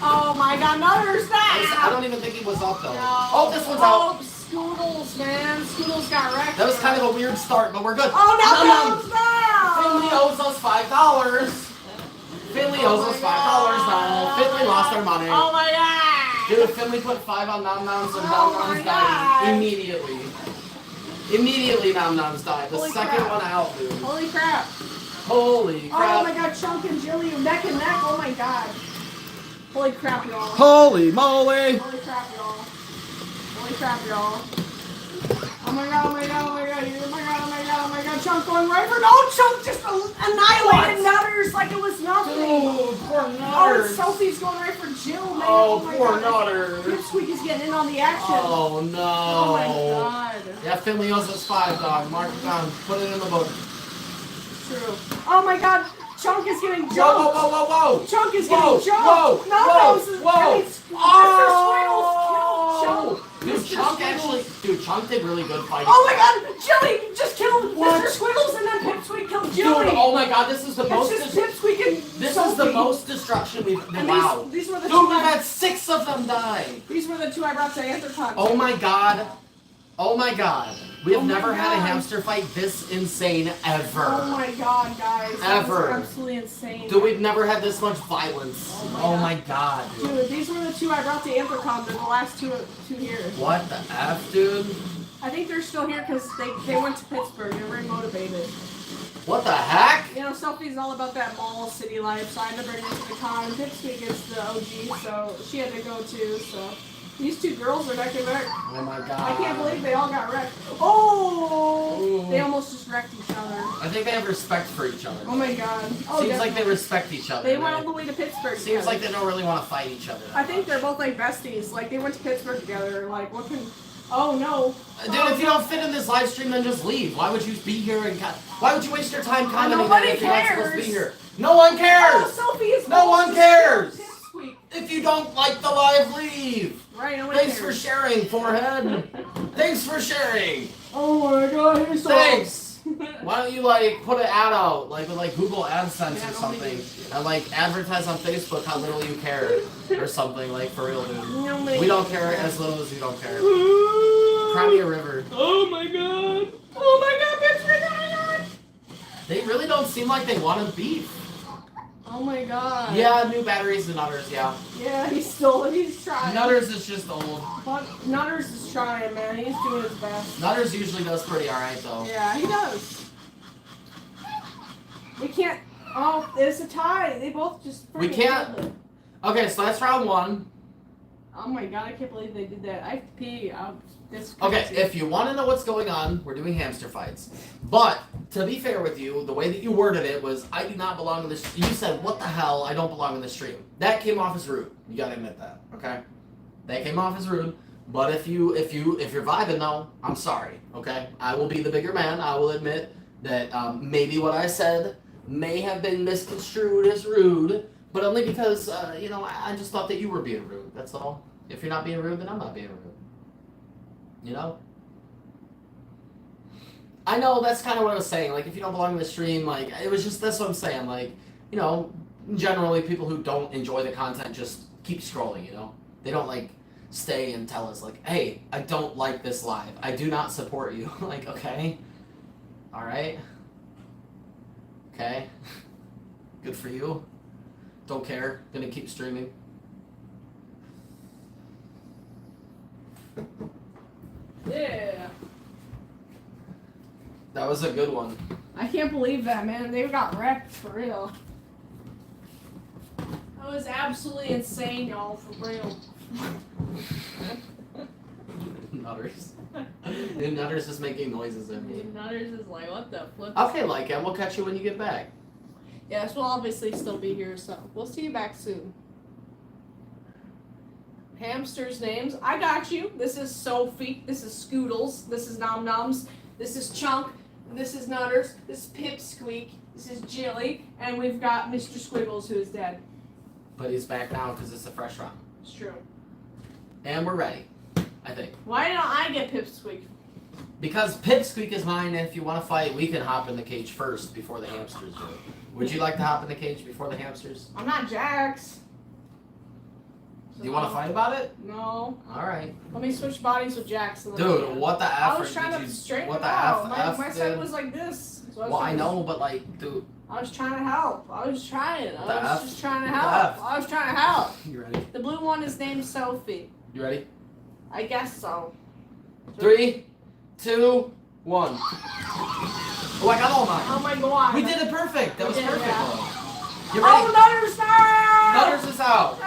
Oh my God, Nutter's back. I don't even think he was up though. No. Oh, this one's out. Scoodles, man. Scoodles got wrecked. That was kind of a weird start, but we're good. Oh, now Num-num. Nutter's down. Finley owes us $5. Finley owes us $5 now. Finley lost our money. Oh my God. Dude, Finley put 5 on Nom Noms and Oh Nom my Noms God. died immediately. Immediately Nom Noms died. The Holy second crap. one out, dude. Holy crap. Holy crap. Oh my God, Chunk and Jilly neck and neck. Oh my God. Holy crap, y'all. Holy moly. Holy crap, y'all. Holy crap, y'all. Oh my God, oh my God, oh my God, oh my God, oh my God, oh my God. Chunk going right for. No, Chunk just annihilated Nutters like it was nothing. Dude, poor Oh, and Nutters. Sophie's going right for Jill, man. Oh, my poor God. Nutters. Pipsqueak is getting in on the action. Oh no. Oh my God. Yeah, Finley owes us 5, dog. Mark it down. Put it in the book. True. Oh my God. Chunk is getting jumped. Whoa, whoa, whoa, whoa, whoa. Chunk is Whoa, getting jumped. whoa, No, whoa, this is, whoa. I mean, Oh. Mr. Squiggles killed Chunk. Dude, Mr. Chunk Squiggles. actually, dude, Chunk did really good fighting. Oh my God, Jilly just killed What? Mr. Squiggles and then Pipsqueak killed Dude, Jilly. oh my God, this is the It's most. just Pipsqueak and This Sophie. is the most destruction we've. And Wow. these were the Dude, two. we've had 6 of them die. These were the two I brought to Anthrocon. Oh my God. Oh my God. We have Oh my never had a God. hamster fight this insane ever. Oh my God, guys. That was Ever. absolutely insane. Dude, we've never had this much violence. Oh Oh my my God, dude. Dude, these were the two I brought to Anthrocon. They're the last two here. What the F, dude? I think they're still here because they went to Pittsburgh. They're very motivated. What the heck? You know, Sophie's all about that mall city life, so I had to bring her to the con. Pipsqueak is the OG, so she had to go too. So these two girls are neck and neck. Oh my God. I can't believe they all got wrecked. Oh! Ooh. They almost just wrecked each other. I think they have respect for each other. Oh my God. Oh, Seems like definitely. they respect each other. They went all man. the way to Pittsburgh. Seems together. like they don't really want to fight each other. I think they're both like besties. Like they went to Pittsburgh together. Like what can? Oh no. Dude, if you don't fit in this live stream, then just leave. Why would you be here and why would you waste your time commenting nobody if you're not supposed to be cares. here? No one cares. Oh, Sophie is. No one cares. Pipsqueak. If you don't like the live, leave. Right. Nobody Thanks for cares. sharing, forehead. Thanks for sharing. Oh my God. Here's Thanks. Why don't you like put an ad out like with like Google AdSense Yeah, or nobody something cares. and like advertise on Facebook how little you care or something like for real, dude. Nobody We don't care cares. as little as you don't care. Cry me a river. Oh my God. Oh my God. Pipsqueak. Oh my God. They really don't seem like they want to beef. Oh my God. Yeah, new batteries and Nutters, yeah. Yeah. He's trying. Nutters is just old. But Nutters is trying, man. He's doing his best. Nutters usually does pretty alright though. Yeah, he does. We can't. Oh, it's a tie. They both just. We freaking can't- killed it. Okay, so that's round 1. Oh my God! I can't believe they did that. I have to pee. This. Okay, crazy. if you want to know what's going on, we're doing hamster fights. But to be fair with you, the way that you worded it was, "I do not belong in this." You said, "What the hell? I don't belong in the stream." That came off as rude. You gotta admit that, okay? That came off as rude. But if you're vibing though, I'm sorry, okay? I will be the bigger man. I will admit that maybe what I said may have been misconstrued as rude, but only because I just thought that you were being rude. That's all. If you're not being rude, then I'm not being rude. You know? I know that's kind of what I was saying. Like, if you don't belong in the stream, like, it was just, that's what I'm saying. Like, you know, generally people who don't enjoy the content just keep scrolling, you know? They don't, like, stay and tell us, like, hey, I don't like this live. I do not support you. Like, okay. Alright. Okay. Good for you. Don't care. Gonna keep streaming. Yeah. That was a good one. I can't believe that, man. They got wrecked for real. That was absolutely insane, y'all. For real. Nutters. Dude, Nutter's just making noises at me. Nutters is like, what the flip? Okay, Lycan, we'll catch you when you get back. Yes, we'll obviously still be here, so we'll see you back soon. Hamster's names. I got you. This is Sophie. This is Scoodles. This is Nom Noms. This is Chunk. This is Nutters. This is Pipsqueak. This is Jilly. And we've got Mr. Squiggles, who is dead. But he's back now because it's a fresh round. It's true. And we're ready, I think. Why don't I get Pipsqueak? Because Pipsqueak is mine, and if you want to fight, we can hop in the cage first before the hamsters do. Would you like to hop in the cage before the hamsters? I'm not Jax. Do you want to fight about it? No. Alright. Let me switch bodies with Jax. Dude, what the F? I was trying to straighten what it the out. F? My side was like this. So Well, I know, but like, dude. I was trying to help. I was trying. The I was F? just trying to The help. F? I was trying to help. You ready? The blue one is named Sophie. You ready? I guess so. 3, 2, 1. Oh, I got all mine. Oh my god. We did it perfect. That was We did, perfect. yeah. You ready? Oh, Nutters now! Nutters is out.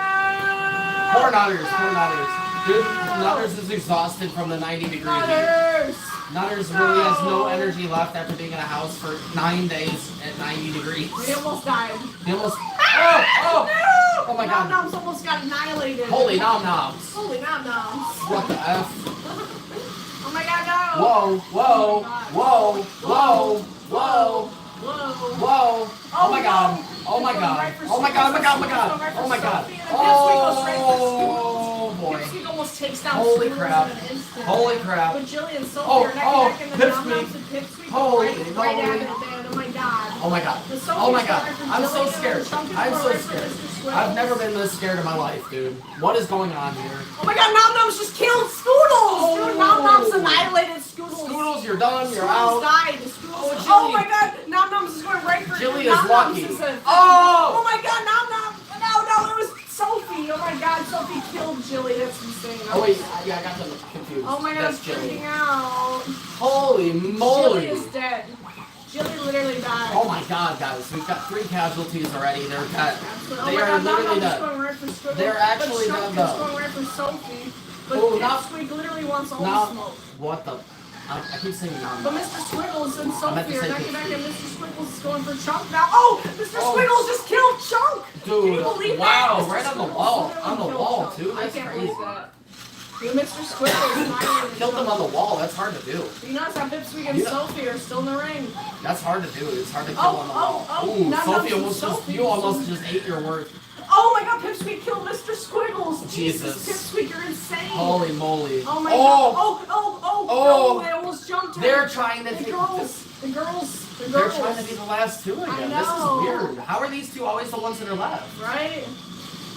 Poor Nutters. Poor Nutters. Dude, Nutters is exhausted from the 90 degree heat. Nutters! Nutters really has no energy left after being in a house for 9 days at 90 degrees. We almost died. He almost. Oh! No! Oh my Nom god. Noms almost got annihilated. Holy nom noms. Holy Nom Noms. What the F? Oh my god, no! Whoa, whoa, whoa, whoa, whoa, Whoa! whoa. Oh my god. Oh my god. Oh my god. Oh my god. Oh my god. Oh my god. Oh boy. Pipsqueak almost takes down Holy Squiggles crap. in an instant. Holy crap. But Jilly and Sophie Oh, are neck oh, and neck in the Nom Pipsqueak. Noms and Pipsqueak Holy right at moly. it, man. Oh my god. Oh my god. The Sophie's Oh my going god. for I'm so Jilly and scared. Chunk is I'm going so right for scared. Mr. Squiggles. I've never been this scared in my life, dude. What is going on here? Oh my god, Nom Noms just killed Scoodles! Dude, Nom Noms annihilated Scoodles. Scoodles, you're done. You're Scoodles out. died. Scoodles. Oh, Oh, Jilly. my god, Nom Noms is going right for Jilly Nom is Noms lucky. is a- Oh! Oh my god, Nom Nom! No, it was Sophie. Oh my god, Sophie killed Jilly. That's insane. Oh wait, yeah, I got them confused. Oh my god, That's it's Jilly. freaking out. Holy moly! Jilly is dead. Jilly literally died. Oh my god, guys, we've got 3 casualties already. They're dead. Absolutely. They Oh my are god, Nom literally Nom's dead. going right for Squiggles. They're actually but dead, Chunk is though. going right for Sophie. But Oh, now- Pipsqueak literally wants all now- the smoke. What the? I keep saying nom. But Mr. Squiggles and I meant to Sophie are say neck and neck, Pipsqueak. and Mr. Squiggles is going for Chunk now. Oh, Mr. Oh. Squiggles just killed Chunk! Can you Dude, believe wow, that? Mr. right on the Squiggles wall. literally On the killed wall, Chunk. too? That's I can't crazy. believe that. Dude, Mr. Squiggles annihilated Killed them Chunk. on the wall. That's hard to do. You notice how Pipsqueak and You know- Sophie are still in the ring. That's hard to do. It's hard to kill Oh, on the wall. oh, Ooh, now Sophie Sophie- almost just, Sophie- you almost just ate your words. Oh my god, Pipsqueak killed Mr. Squiggles! Jesus. Pipsqueak, you're insane! Holy moly. Oh my Oh, god. Oh, Oh. no, they almost jumped her. they're trying to The take girls. They're trying to be the last 2 I again. This know. is weird. How are these 2 always the ones that are left? Right?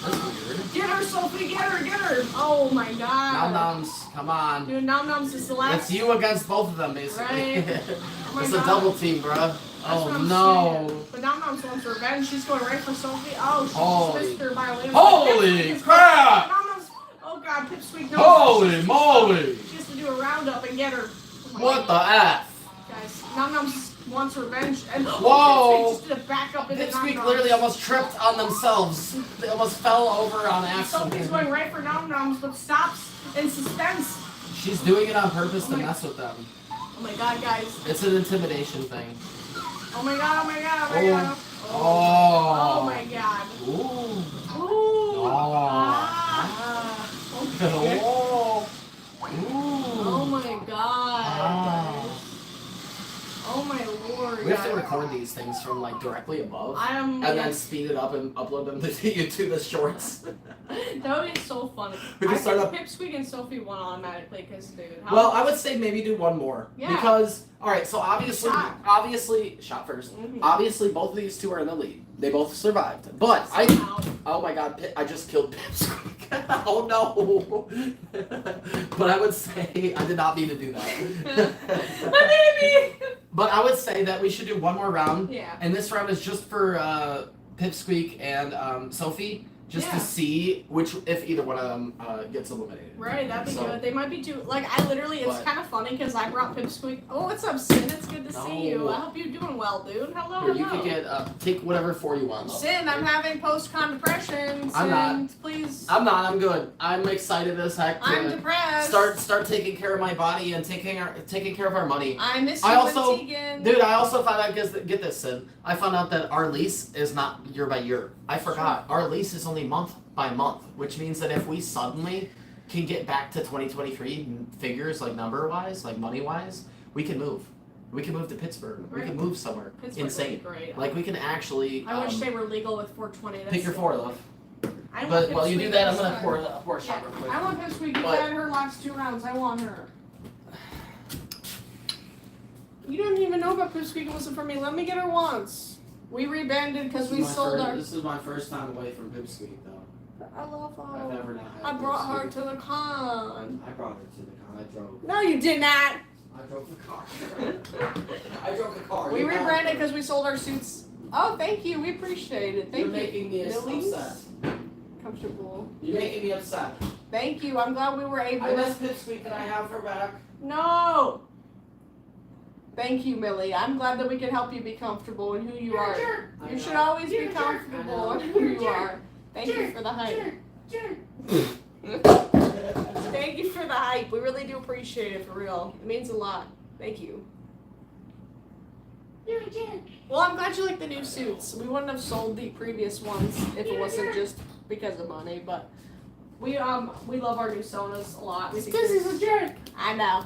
That's weird. Get her, Sophie, get her! Oh my god. Nom noms, come on. Dude, Nom Noms is the last. It's you against both of them, basically. Right. Oh my It's god. a double team, bruh. That's Oh what I'm no. saying. But Nom Noms wants revenge. She's going right for Sophie. Oh, she Holy- just missed her by a little. Holy Pipsqueak is crap! Nom Noms. Oh god, Pipsqueak knows. Holy moly! She has to do a roundup and get her. Oh my What god. the F? Guys, Nom Noms wants revenge. And Whoa. Pipsqueak just did a backup into Nom Pipsqueak Noms. literally almost tripped on themselves. They almost fell over on Sophie's accident. going right for Nom Noms, but stops in suspense. She's doing it on purpose to Oh my- mess with them. Oh my god, guys. It's an intimidation thing. Oh my god, oh my god, oh my Oh. god. Oh. Oh my god. Ooh. Ooh. Oh. Ah. Okay. Oh. Oh Ooh. my god. Ah. Oh my lord. We have to guys. record these things from like directly above. I am. And then speed it up and upload them to YouTube as shorts. That would be so funny. We can I start think up- Pipsqueak and Sophie won automatically because, dude. How Well, I would say maybe do one more. Yeah. Because, alright, so obviously, Shot. shot first. Mhm. Obviously, both of these 2 are in the lead. They both survived. But, Somehow. oh my god, I just killed Pipsqueak. Oh no. But I would say, I did not mean to do that. My baby. But I would say that we should do one more round. Yeah. And this round is just for Pipsqueak and Sophie. just Yeah. to see if either one of them gets eliminated. Right, that'd be So- good. They might be too. Like, I literally, it's But- kind of funny because I brought Pipsqueak. Oh, what's up, Sin? It's good to see you. No. I hope you're doing well, dude. Hello, Here, you hello. can get take whatever 4 you want. Love. Sin, I'm having post-con depression. I'm not. Sin, please. I'm not. I'm good. I'm excited as heck to I'm depressed. start taking care of my body and taking care of our money. I miss you I also- and Tegan. Dude, I also found out, get this, Sid. I found out that our lease is not year by year. I forgot. Our lease is only month by month, which means that if we suddenly can get back to 2023 figures, like number-wise, like money-wise, we can move. We can move to Pittsburgh. We can move somewhere. Pittsburgh would Insane. be great. Like, we can actually I wish they were legal with 420. That's pick your 4, love. I want But while you do Pipsqueak that, I'm this going to time. pour a shot real quick. I want Pipsqueak. You But- had her last 2 rounds. I want her. You didn't even know about Pipsqueak. It wasn't for me. Let me get her once. We rebanded because we sold our. This is my first time away from Pipsqueak, though. I love I've her. never not had I brought her Pipsqueak. to the con. I brought her to the con. I drove. No, you did not. I drove the car. I drove the car. We You got rebranded her. because we sold our suits. Oh, thank you. We appreciate it. Thank You're you. making me Millie's upset. Comfortable. You're making me upset. Thank you. I'm glad we were able I to. miss Pipsqueak and I have her back. No. Thank you, Millie. I'm glad that we can help you be comfortable in who you are. I You know. should always be You're a jerk. comfortable I in know. who you are. Thank you for the hype. Thank you for the hype. We really do appreciate it, for real. It means a lot. Thank you. You're a jerk. Well, I'm glad you like the new suits. We wouldn't have sold the previous ones if it wasn't just because of money, but we love our new sodas a lot. We think Because they're- he's a jerk. I know.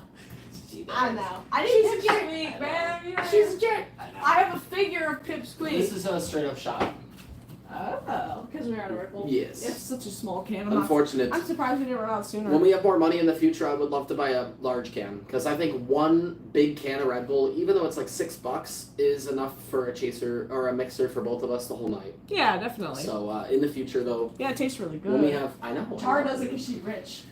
I know. I didn't She's a jerk. Pipsqueak, man. You know, She's a jerk. I have a figure of Pipsqueak. This is a straight up shot. Oh, because we're out of Ripple. Yes. It's such a small can. Unfortunate. I'm surprised we didn't run out sooner. When we have more money in the future, I would love to buy a large can because I think one big can of Red Bull, even though it's like $6, is enough for a chaser or a mixer for both of us the whole night. Yeah, definitely. So in the future, though, Yeah, it tastes really good. when we have, I know. Tara does it because she's rich.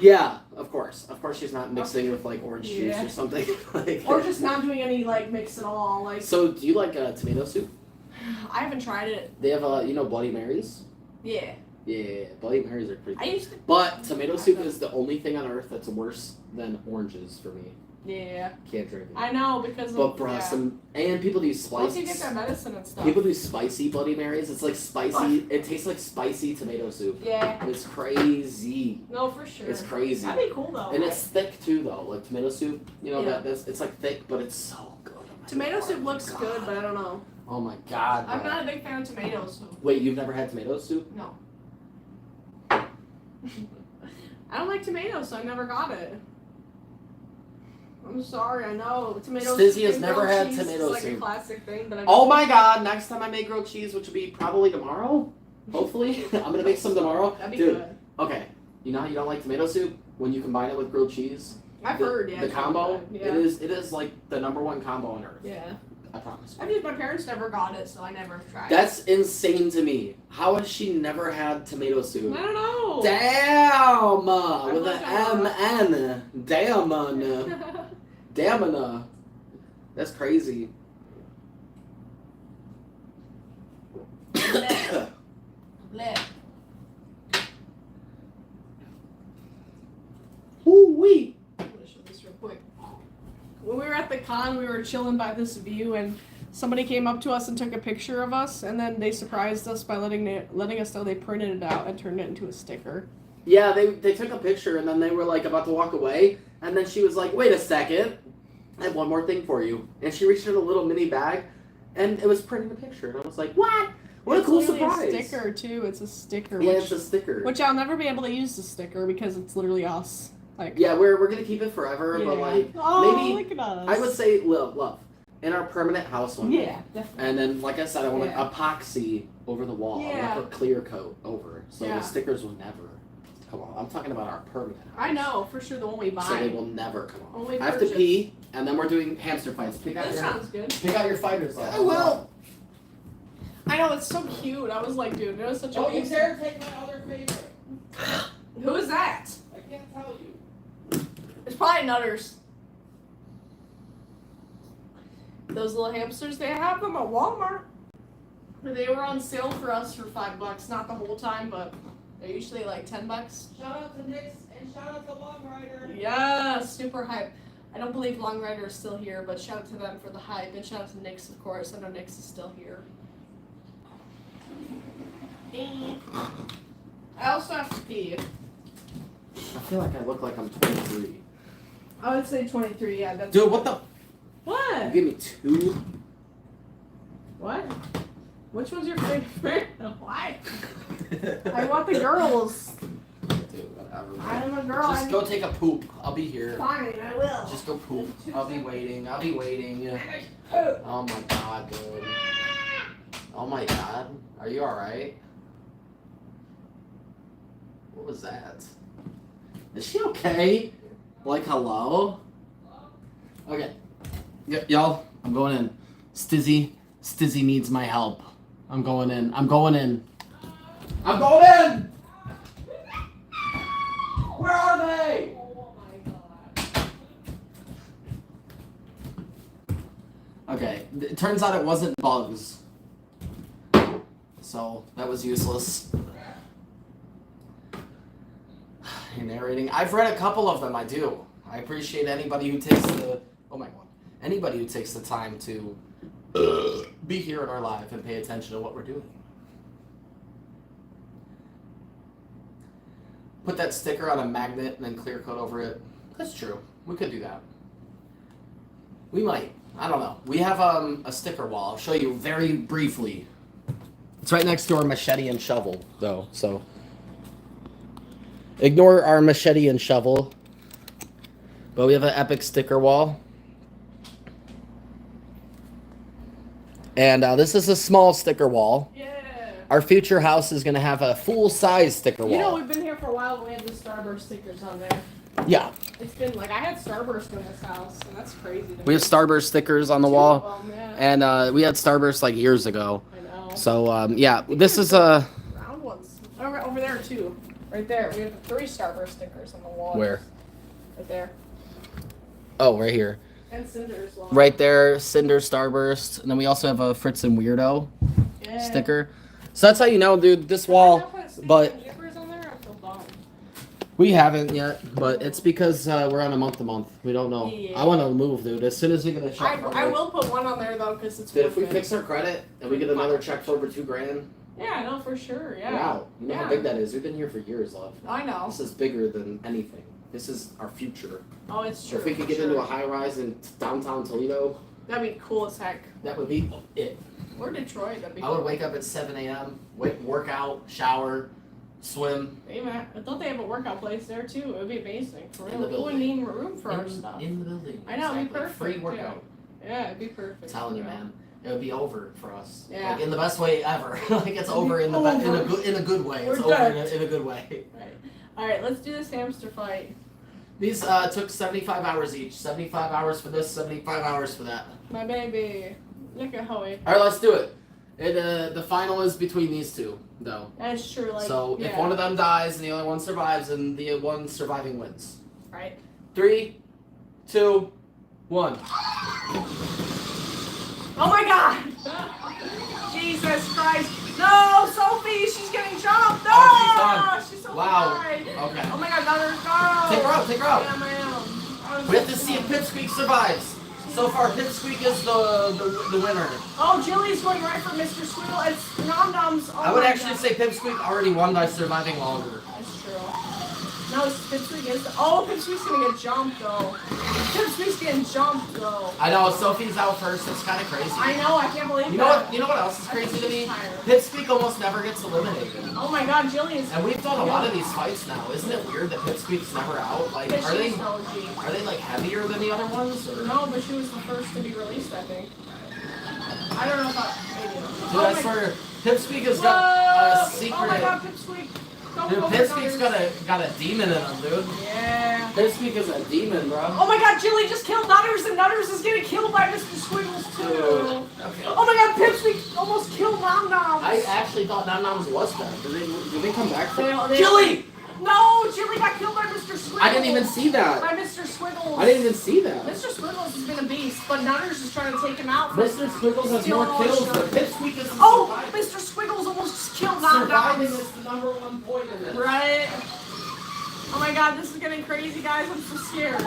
Yeah, of course. Of course, she's not mixing with like orange juice Yeah. or something. Like. Or just not doing any like mix at all. Like So, do you like tomato soup? I haven't tried it. They have Bloody Marys. Yeah. Yeah, Bloody Marys are pretty I good. used to. But tomato soup is the only thing on earth that's worse than oranges for me. Yeah. Can't drink it. I know because of. But bruh, yeah. and people do Once you get spicy. their medicine and stuff. People do spicy Bloody Marys. It's like spicy. It tastes like spicy tomato soup. Yeah. It's crazy. No, for sure. It's crazy. That'd be cool though. And it's thick too, though. Like tomato soup, Yeah. that's it's like thick, but it's so good. Oh my Tomato God. soup looks God. good, but I don't know. Oh my god. I'm bro. not a big fan of tomatoes. Wait, you've never had tomato soup? No. I don't like tomatoes, so I never got it. I'm sorry, I know tomato Stizzy soup has and never grilled had cheese tomato is like soup. a classic thing, but I Oh my god, next time I make grilled cheese, which will be probably tomorrow, hopefully. I'm gonna make some tomorrow. that'd be Dude, good. okay. You know how you don't like tomato soup? When you combine it with grilled cheese? I've heard, yeah. The it's combo, really good. it is like the #1 combo on earth. Yeah. I promise. I mean, my parents never got it, so I never tried. That's insane to me. How has she never had tomato soup? I don't know. Damn! With looked an at M-N. Damn. Damn. That's crazy. Bleh. Bleh. Woo-wee. I'm gonna show this real quick. When we were at the con, we were chilling by this view, and somebody came up to us and took a picture of us, and then they surprised us by letting us know they printed it out and turned it into a sticker. Yeah, they took a picture and then they were like about to walk away, and then she was like, "Wait a second, I have one more thing for you." And she reached in a little mini bag, and it was printing a picture, and I was like, "What? What It's a cool literally surprise!" A sticker too. It's a sticker. Yeah, which, it's a sticker. which I'll never be able to use the sticker because it's literally us. Like. Yeah, we're gonna keep it forever, but Yeah. like Oh, maybe look at us. I would say love in our permanent house one day. Yeah, definitely. And then, like I said, I want Yeah. to epoxy over the wall. I Yeah. want to put clear coat over, so Yeah. the stickers will never come off. I'm talking about our permanent house. I know for sure the one we buy. So they will never come off. Only I have to purchase. pee, and then we're doing hamster fights. Pick out That your sounds good. pick out your fighters. I will. I know it's so cute. I was like, dude, it was such a. Don't you dare take my other favorite. Who is that? I can't tell you. It's probably Nutters. Those little hamsters, they have them at Walmart. They were on sale for us for $5, not the whole time, but they're usually like $10. Shout out to Nick's and shout out to Long Rider. Yeah, super hype. I don't believe Long Rider is still here, but shout out to them for the hype, and shout out to Nyx, of course. I know Nyx is still here. I also have to pee. I feel like I look like I'm 23. I would say 23, yeah. That's Dude, what the? You What? gave me 2? What? Which one's your favorite? Why? I want the girls. Dude, whatever. I'm a girl. Just go take a poop. I'll be here. Fine, I will. Just go poop. I'll be waiting. I'll be waiting. Oh my god, dude. Oh my god. Are you alright? What was that? Is she okay? Like, hello? Okay. Y'all, I'm going in. Stizzy needs my help. I'm going in. I'm going in. I'm going in! Where are they? Oh my god. Okay, it turns out it wasn't bugs. So, that was useless. You're narrating. I've read a couple of them, I do. I appreciate anybody who takes the... Oh my god. Anybody who takes the time to be here in our live and pay attention to what we're doing. Put that sticker on a magnet and then clear coat over it. That's true. We could do that. We might. I don't know. We have a sticker wall. I'll show you very briefly. It's right next to our machete and shovel, though, so... Ignore our machete and shovel. But we have an epic sticker wall. And this is a small sticker wall. Yeah. Our future house is going to have a full-size sticker wall. You know, we've been here for a while, but we have the Starburst stickers on there. Yeah. It's been like, I had Starburst in this house, and that's crazy. We have Starburst stickers on the Two wall. of them, yeah. And we had Starburst like years ago. I know. So, yeah, this is a... Round ones. Over there, too. Right there. We have 3 Starburst stickers on the wall. Where? Right there. Oh, right here. And Cinder as well. Right there, Cinder, Starburst. And then we also have a Fritz and Weirdo Yeah. sticker. So that's how you know, dude, this wall... but- On there? I feel dumb. We haven't yet, but it's because we're on a month-to-month. We don't know. Yeah. I want to move, dude. As soon as we get a check for I will put one on there, though, because it's Dude, if we worth it. fix our credit and we get another check for over $2,000, Yeah, I know for sure, yeah. wow. You know how Yeah. big that is? We've been here for years, love. I know. This is bigger than anything. This is our future. Oh, it's true. If we could get into a high-rise in downtown Toledo, That'd be cool as heck. that would be it. Or Detroit, that'd be I cool. would wake up at 7 a.m., work out, shower, swim. Hey, man, I thought they have a workout place there, too. It would be amazing. For In real. the We wouldn't building. need room for our stuff. In the building. I know, it'd be Exactly. perfect. Free workout. Yeah, it'd be perfect. I'm telling you, Yeah. man. It would be over for us. Yeah. Like in the best way ever. Like it's over in the in a good way. We're It's over done. in a good way. Right. Alright, let's do this hamster fight. These took 75 hours each. 75 hours for this, 75 hours for that. My baby. Look at Hoey. All right, let's do it. The final is between these two, though. That's true, like, So yeah. if one of them dies and the other one survives, then the one surviving wins. Right. 3, 2, 1. Oh my god! Jesus Christ. No, Sophie, she's getting jumped. No! Oh, she's done. She's so Wow. high. Okay. Oh my god, let her go. Take her out. Take her out. Yeah, I am. We have to see if Pipsqueak survives. So far, Pipsqueak is the winner. Oh, Jilly's going right for Mr. Squeal. It's Nom Noms. Oh I would my actually God. say Pipsqueak already won by surviving longer. That's true. No, Pipsqueak is. Oh, Pipsqueak's gonna get jumped though. Pipsqueak's getting jumped though. I know, Sophie's out first. It's kind of crazy. I know. I can't believe You know that. what? You know what else is I think crazy to me? she's tired. Pipsqueak almost never gets eliminated. Oh my God, Jilly is. And we've done a lot of these fights now. Isn't it weird that Pipsqueak's never out? Like, Because are they she's so G. like heavier than the other ones? Or? No, but she was the first to be released, I think. I don't know if I. Maybe. Dude, I swear, Pipsqueak has got a secret. Oh my God, Pipsqueak. Don't Dude, go for Pipsqueak's Nutters. got a demon in him, dude. Yeah. Pipsqueak is a demon, bro. Oh my God, Jilly just killed Nutters, and Nutters is getting killed by Mr. Squiggles too. Okay. Oh my God, Pipsqueak almost killed Nom Noms. I actually thought Nom Noms was dead. Did they come back? They- Jilly! No, Chili got killed by Mr. Squiggles. I didn't even see that. By Mr. Squiggles. I didn't even see that. Mr. Squiggles has been a beast, but Nutters is trying to take him out. Mr. Squiggles has Stealing more all kills his than shit. Pipsqueak is. Oh, Mr. Squiggles almost killed Surviving Knockouts. is the #1 point in this. Right? Oh my god, this is getting crazy, guys. I'm so scared.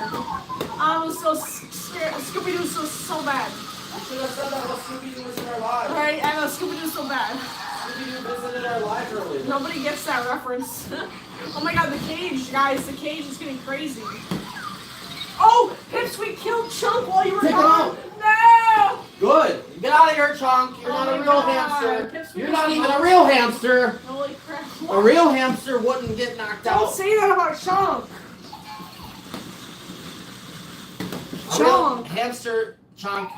I'm so scared. Scooby-Doo's so bad. You should have said that while Scooby-Doo was in our lives. Right? I know, Scooby-Doo's so bad. Scooby-Doo visited our lives earlier. Nobody gets that reference. Oh my god, the cage, guys. The cage is getting crazy. Oh! Pipsqueak killed Chunk while you were Take him gone. out. No! Good. Get out of here, Chunk. You're Oh not a my real God. hamster. Pipsqueak You're is not even evil. a real hamster. Holy crap. A real hamster wouldn't get knocked Don't out. say that about Chunk. A real Chunk. hamster, Chunk.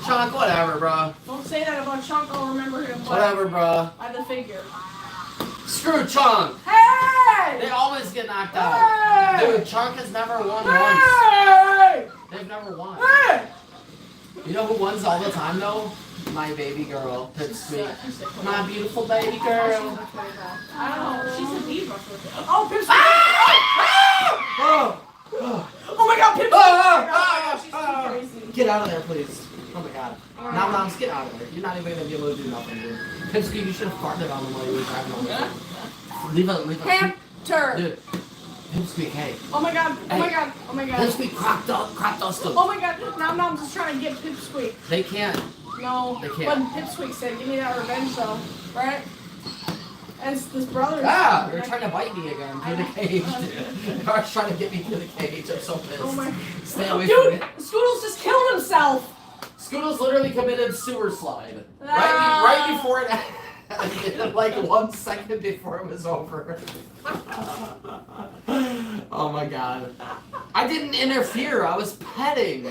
Chunk, whatever, bro. Don't say that about Chunk. I'll remember him. Whatever, bro. By the figure. Screw Chunk. Hey! They always get knocked out. Hey! Dude, Chunk has never won once. Hey! They've never won. Hey! You know who wins all the time, though? My baby girl, Pipsqueak. My beautiful baby girl. I don't know. She's a diva. Oh, Pipsqueak. Oh! Oh my god, Pipsqueak. Ah! She's Ah! too crazy. Get out of there, please. Oh my god. Now, Moms, get out of there. You're not even gonna be able to do nothing, dude. Pipsqueak, you should have farted on them while you were driving over. Leave a. Hamster. Dude. Pipsqueak, hey. Oh my god. Oh my Hey. god. Oh my god. Pipsqueak, crop dust them. Oh my god. Now Mom's just trying to get Pipsqueak. They can't. No. They can't. But Pipsqueak said, give me that revenge though. Right? As this brother. Ah, they're trying to bite me again through the cage. They're always trying to get me through the cage. I'm so pissed. Oh my. Stay away Dude, from it. Scoodles just killed himself. Scoodles literally committed sewer slide. Ah. Right before it like 1 second before it was over. Oh my god. I didn't interfere, I was petting.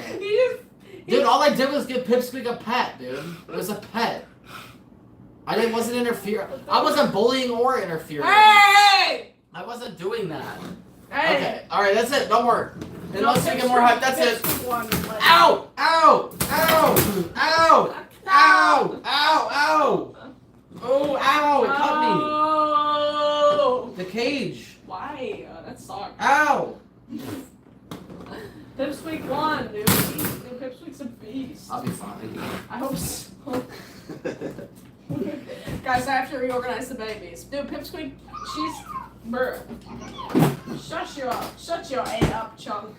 Dude, all I did was give Pipsqueak a pet, dude. It was a pet. I wasn't interfering. I wasn't bullying or interfering. Hey! I wasn't doing that. Hey! Okay, alright, that's it. No more. No, Unless we get more hype, that's it. Pipsqueak won, but- Ow! Ow! Ow! Ow! Ow! Ow! Ow! Oh, ow! It cut Oh! me. The cage. Why? That sucks. Ow! Pipsqueak won, dude. Dude, Pipsqueak's a beast. I'll be fine. I hope so. Guys, I have to reorganize the babies. Dude, Pipsqueak, she's... Brr. Shut your A up, Chunk.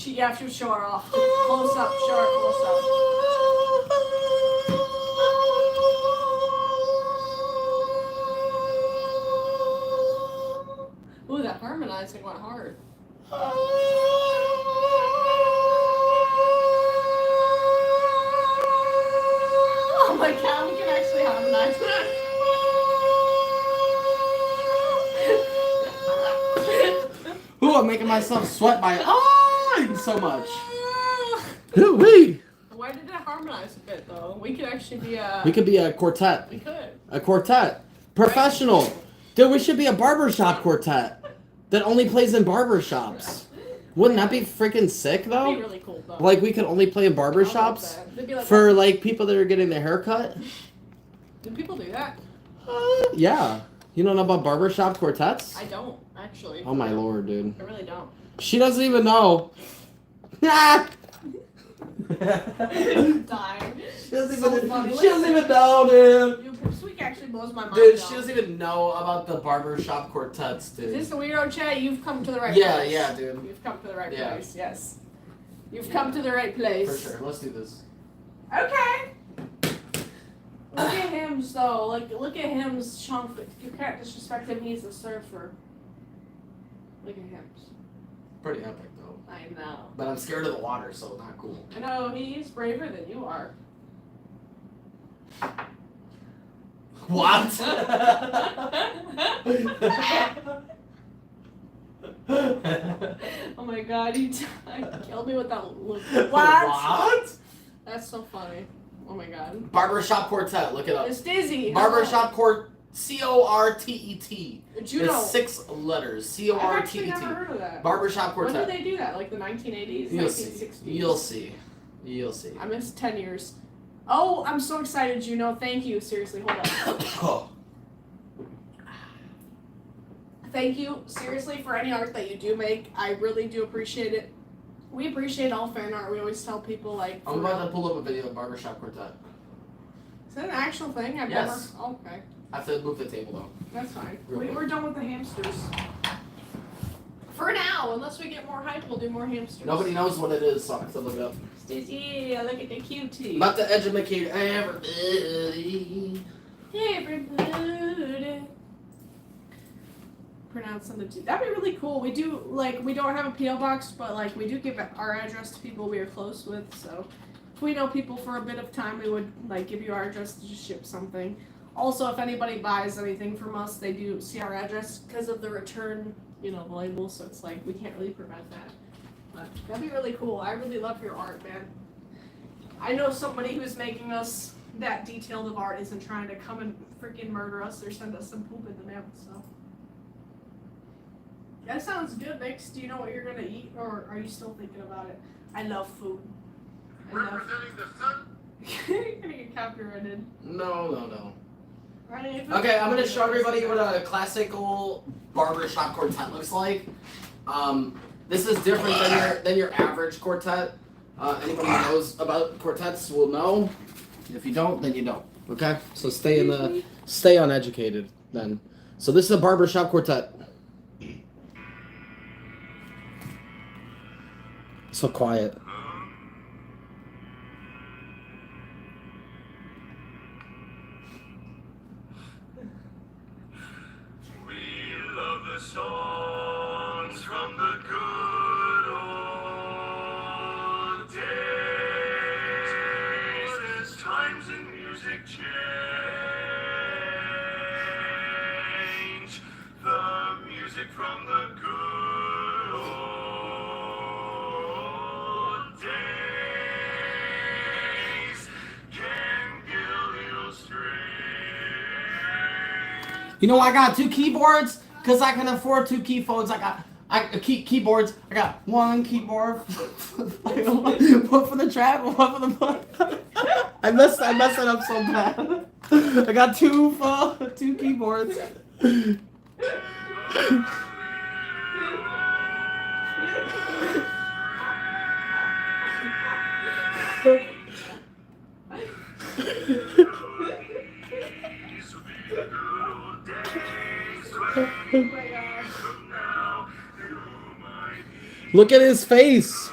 You have to show her off. Close up, show her close up. Ooh, that harmonizing went hard. Oh my god, we can actually harmonize. Ooh, I'm making myself sweat by so much. Ooh-wee. Why did it harmonize a bit though? We could actually be a. We could be a quartet. We could. A quartet. Professional. Dude, we should be a barbershop quartet that only plays in barbershops. Wouldn't that be freaking sick though? That'd be really cool though. Like we could only play in I love barbershops that. They'd be like, for like people that are getting their hair cut? do people do that? Yeah. You don't know about barbershop quartets? I don't actually. Oh my lord, dude. I really don't. She doesn't even know. Ah! Dying. She doesn't So even, funny. she doesn't even know, dude. Dude, Pipsqueak actually blows my mind. Dude, though. she doesn't even know about the barbershop quartets, Is dude. this the weirdo chat? You've come to the right Yeah, place. yeah, dude. You've come to the right Yeah. place. Yes. You've come to the right place. For sure. Let's do this. Okay. Look at him, though. Look at him's chunk. You can't disrespect him. He's a surfer. Look at him. Pretty epic, though. I know. But I'm scared of the water, so not cool. I know. He's braver than you are. What? Oh my god, he killed me with that look. What? That's so funny. Oh my god. Barbershop quartet. Look it up. It's dizzy. Barbershop quartet. C-O-R-T-E-T. Judo. It's 6 letters. I've actually C-O-R-T-E-T. never heard of that. Barbershop When quartet. did they do that? Like the 1980s, You'll 1960s? see. You'll see. You'll see. I missed 10 years. Oh, I'm so excited, Juno. Thank you. Seriously, hold on. Oh. thank you seriously for any art that you do make. I really do appreciate it. We appreciate all fan art. We always tell people like. I'm about to pull up a video of Barbershop Quartet. Is that an actual thing? I've Yes. never. Okay, I have to move the table though. that's fine. Real quick. We're done with the hamsters. For now, unless we get more hype, we'll do more hamsters. Nobody knows what it is, so I have to look it up. Yeah, look at the cutie. About to educate everybody. Everybody. Pronounce them. That'd be really cool. We do we don't have a PO box, but like we do give our address to people we are close with. So if we know people for a bit of time, we would like give you our address to just ship something. Also, if anybody buys anything from us, they do see our address because of the return, label. So it's like we can't really prevent that. But that'd be really cool. I really love your art, man. I know somebody who's making us that detailed of art isn't trying to come and freaking murder us or send us some poop in the mail. So. That sounds good, Mix. Do you know what you're gonna eat, or are you still thinking about it? I love food. Representing the sun. You're gonna get copyrighted. No. Right? Okay, I'm gonna show everybody what a classical barbershop quartet looks like. This is different than your average quartet. Anybody who knows about quartets will know. If you don't, then you don't. Okay, so stay uneducated then. So this is a barbershop quartet. So quiet. We love the songs from the good old days as times and music change. The music from the good old days can gild your strength. You know, I got 2 keyboards because I can afford 2 key phones. I got keyboards. I got 1 keyboard, one for the trap, one for the button. I messed it up so bad. I got 2 keyboards. Look at his face.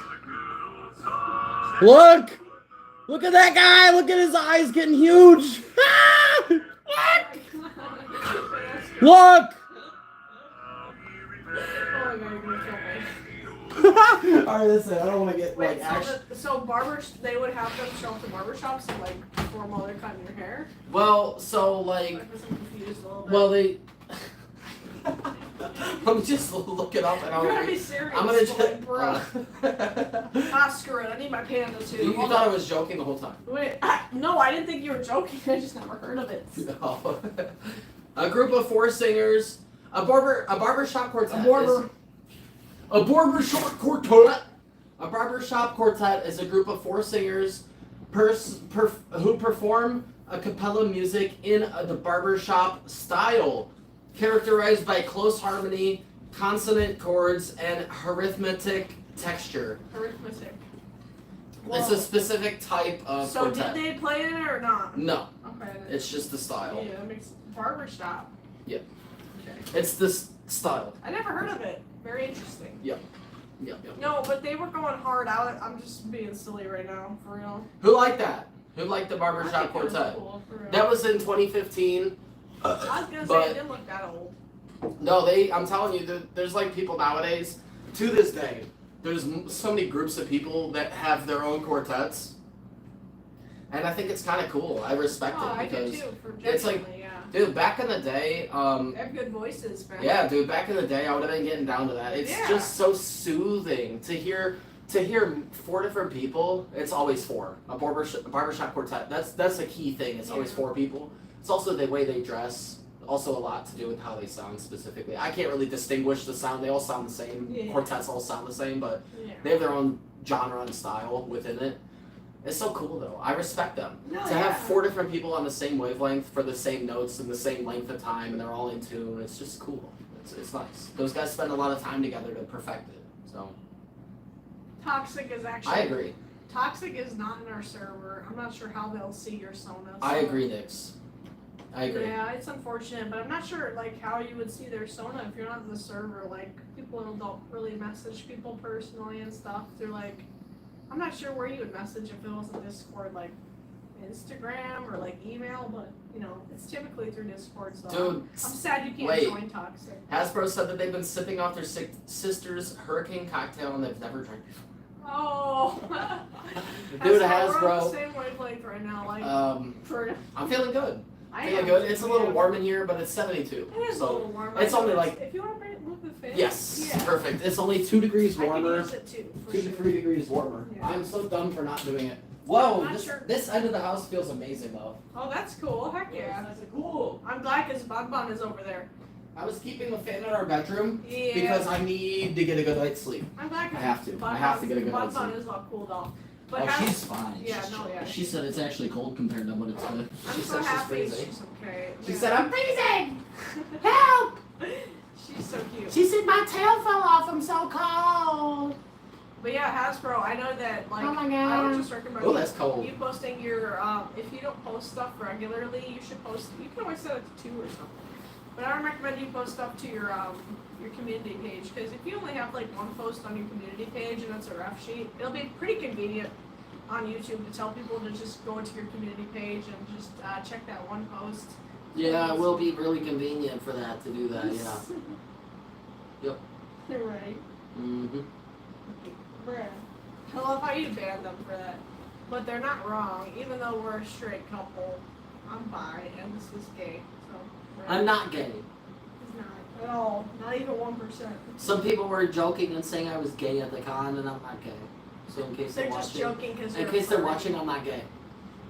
Look at that guy. Look at his eyes getting huge. Look. Alright, listen, I don't want to get Wait, so barbers, they would have them show up to barbershops and like perform while they're cutting your hair? Well, so like, I was confused a little bit. well they. Let me just look it up and You're gonna be serious. I'm gonna like, bro. Screw it. I need my panda too. You thought I was joking the whole time. Wait, no, I didn't think you were joking. I just never heard of it. No. A group of 4 singers, a barbershop quartet. A barbershop quartet. A barbershop quartet is a group of 4 singers who perform a cappella music in the barbershop style, characterized by close harmony, consonant chords, and arithmetic texture. Arithmetic. It's a specific type of So quartet. did they play in it or not? No, Okay. it's just the style. Yeah, that makes barbershop. Yep. Okay. It's this style. I never heard of it. Very interesting. Yep. No, but they were going hard out. I'm just being silly right now, for real. Who liked that? Who liked the I barbershop think it was quartet? cool, for real. That was in 2015. I was gonna say but- it didn't look that old. No, I'm telling you, there's like people nowadays, to this day, there's so many groups of people that have their own quartets. And I think it's kind of cool. I respect Oh, it I do because, too. For it's like- genuinely, yeah. dude, back in the day, They have good voices, man. yeah, dude, back in the day, I would have been getting down to that. It's Yeah. just so soothing to hear 4 different people. It's always 4. A barbershop quartet. That's a key thing. It's always Yeah. 4 people. It's also the way they dress. Also a lot to do with how they sound specifically. I can't really distinguish the sound. They all sound the same. Yeah. Quartets all sound the same, but Yeah. they have their own genre and style within it. It's so cool though. I respect them. No, To have yeah. 4 different people on the same wavelength for the same notes and the same length of time, and they're all in tune. It's just cool. It's nice. Those guys spend a lot of time together to perfect it. So Toxic is actually. I agree. Toxic is not in our server. I'm not sure how they'll see your Sona. I agree, Nix. I agree. Yeah, it's unfortunate, but I'm not sure like how you would see their Sona if you're not in the server. Like people don't really message people personally and stuff. They're like, I'm not sure where you would message if it wasn't Discord, like Instagram or like email, but you know, it's typically through Discord. So Dude, I'm sad you can't wait. join Toxic. Hasbro said that they've been sipping off their sister's hurricane cocktail and they've never drank before. Oh, Dude, We're on the Hasbro. same wavelength right now. Like for I'm feeling good. I Feeling am. good. It's a little Yeah. warm in here, but it's 72. It is a So little warm. it's I know only like- if you want to move the fan. yes, Yeah. perfect. It's only 2 degrees I can warmer. use it too. For 2 sure. to 3 degrees warmer. Yeah. I'm so dumb for not doing it. Whoa, I'm not this, sure. this end of the house feels amazing though. Oh, that's cool. Heck yeah. That's cool. I'm glad because Bun Bun is over there. I was keeping the fan in our bedroom Yeah. because I need to get a good night's sleep. I'm glad. 'cause I have to. Bun I have to Bun- get a good Bun night's Bun sleep. is all cooled off. But Oh, how- she's fine. Yeah, She's no, chill. yeah. She said it's actually cold compared to what it's been. I'm She so said she's happy freezing. she's okay. She Yeah. said, I'm freezing! Help! She's so cute. She said, my tail fell off. I'm so cold. But yeah, Hasbro, I know that like Oh my I would God. just recommend Oh, that's cold. you posting your if you don't post stuff regularly, you should post. You can always set it to 2 or something. But I would recommend you post stuff to your community page because if you only have like one post on your community page and it's a ref sheet, it'll be pretty convenient on YouTube to tell people to just go into your community page and just check that one post. Yeah, it will be really convenient for that to do that, yeah. Yep. You're right. Mm-hmm. Bruh. I love how you banned them for that. But they're not wrong, even though we're a straight couple. I'm bi and this is gay, so. I'm not gay. He's not at all. Not even 1%. Some people were joking and saying I was gay at the con, and I'm not gay. So in case They're they're just watching, joking because in case they're watching, I'm not gay.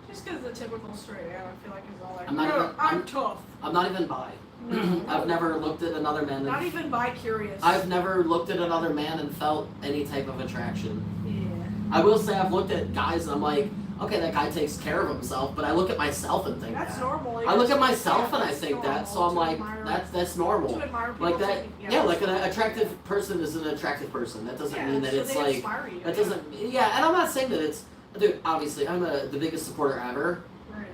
Just because the typical straight man, I feel like is all like, I'm not even- I'm tough. I'm not even bi. No. I've never looked at another man. Not And, even bi-curious. I've never looked at another man and felt any type of attraction. Yeah. I will say I've looked at guys and I'm like, okay, that guy takes care of himself, but I look at myself and think That's that. normal. I look at myself Yeah, and I that's think that, so normal I'm to like, admire- that's normal. To admire people Like that, too. yeah, like an that's attractive person is an attractive person. That doesn't mean that so it's they like, inspire you, that yeah. doesn't, yeah, and I'm not saying that it's, dude, obviously, I'm the biggest supporter ever. Right.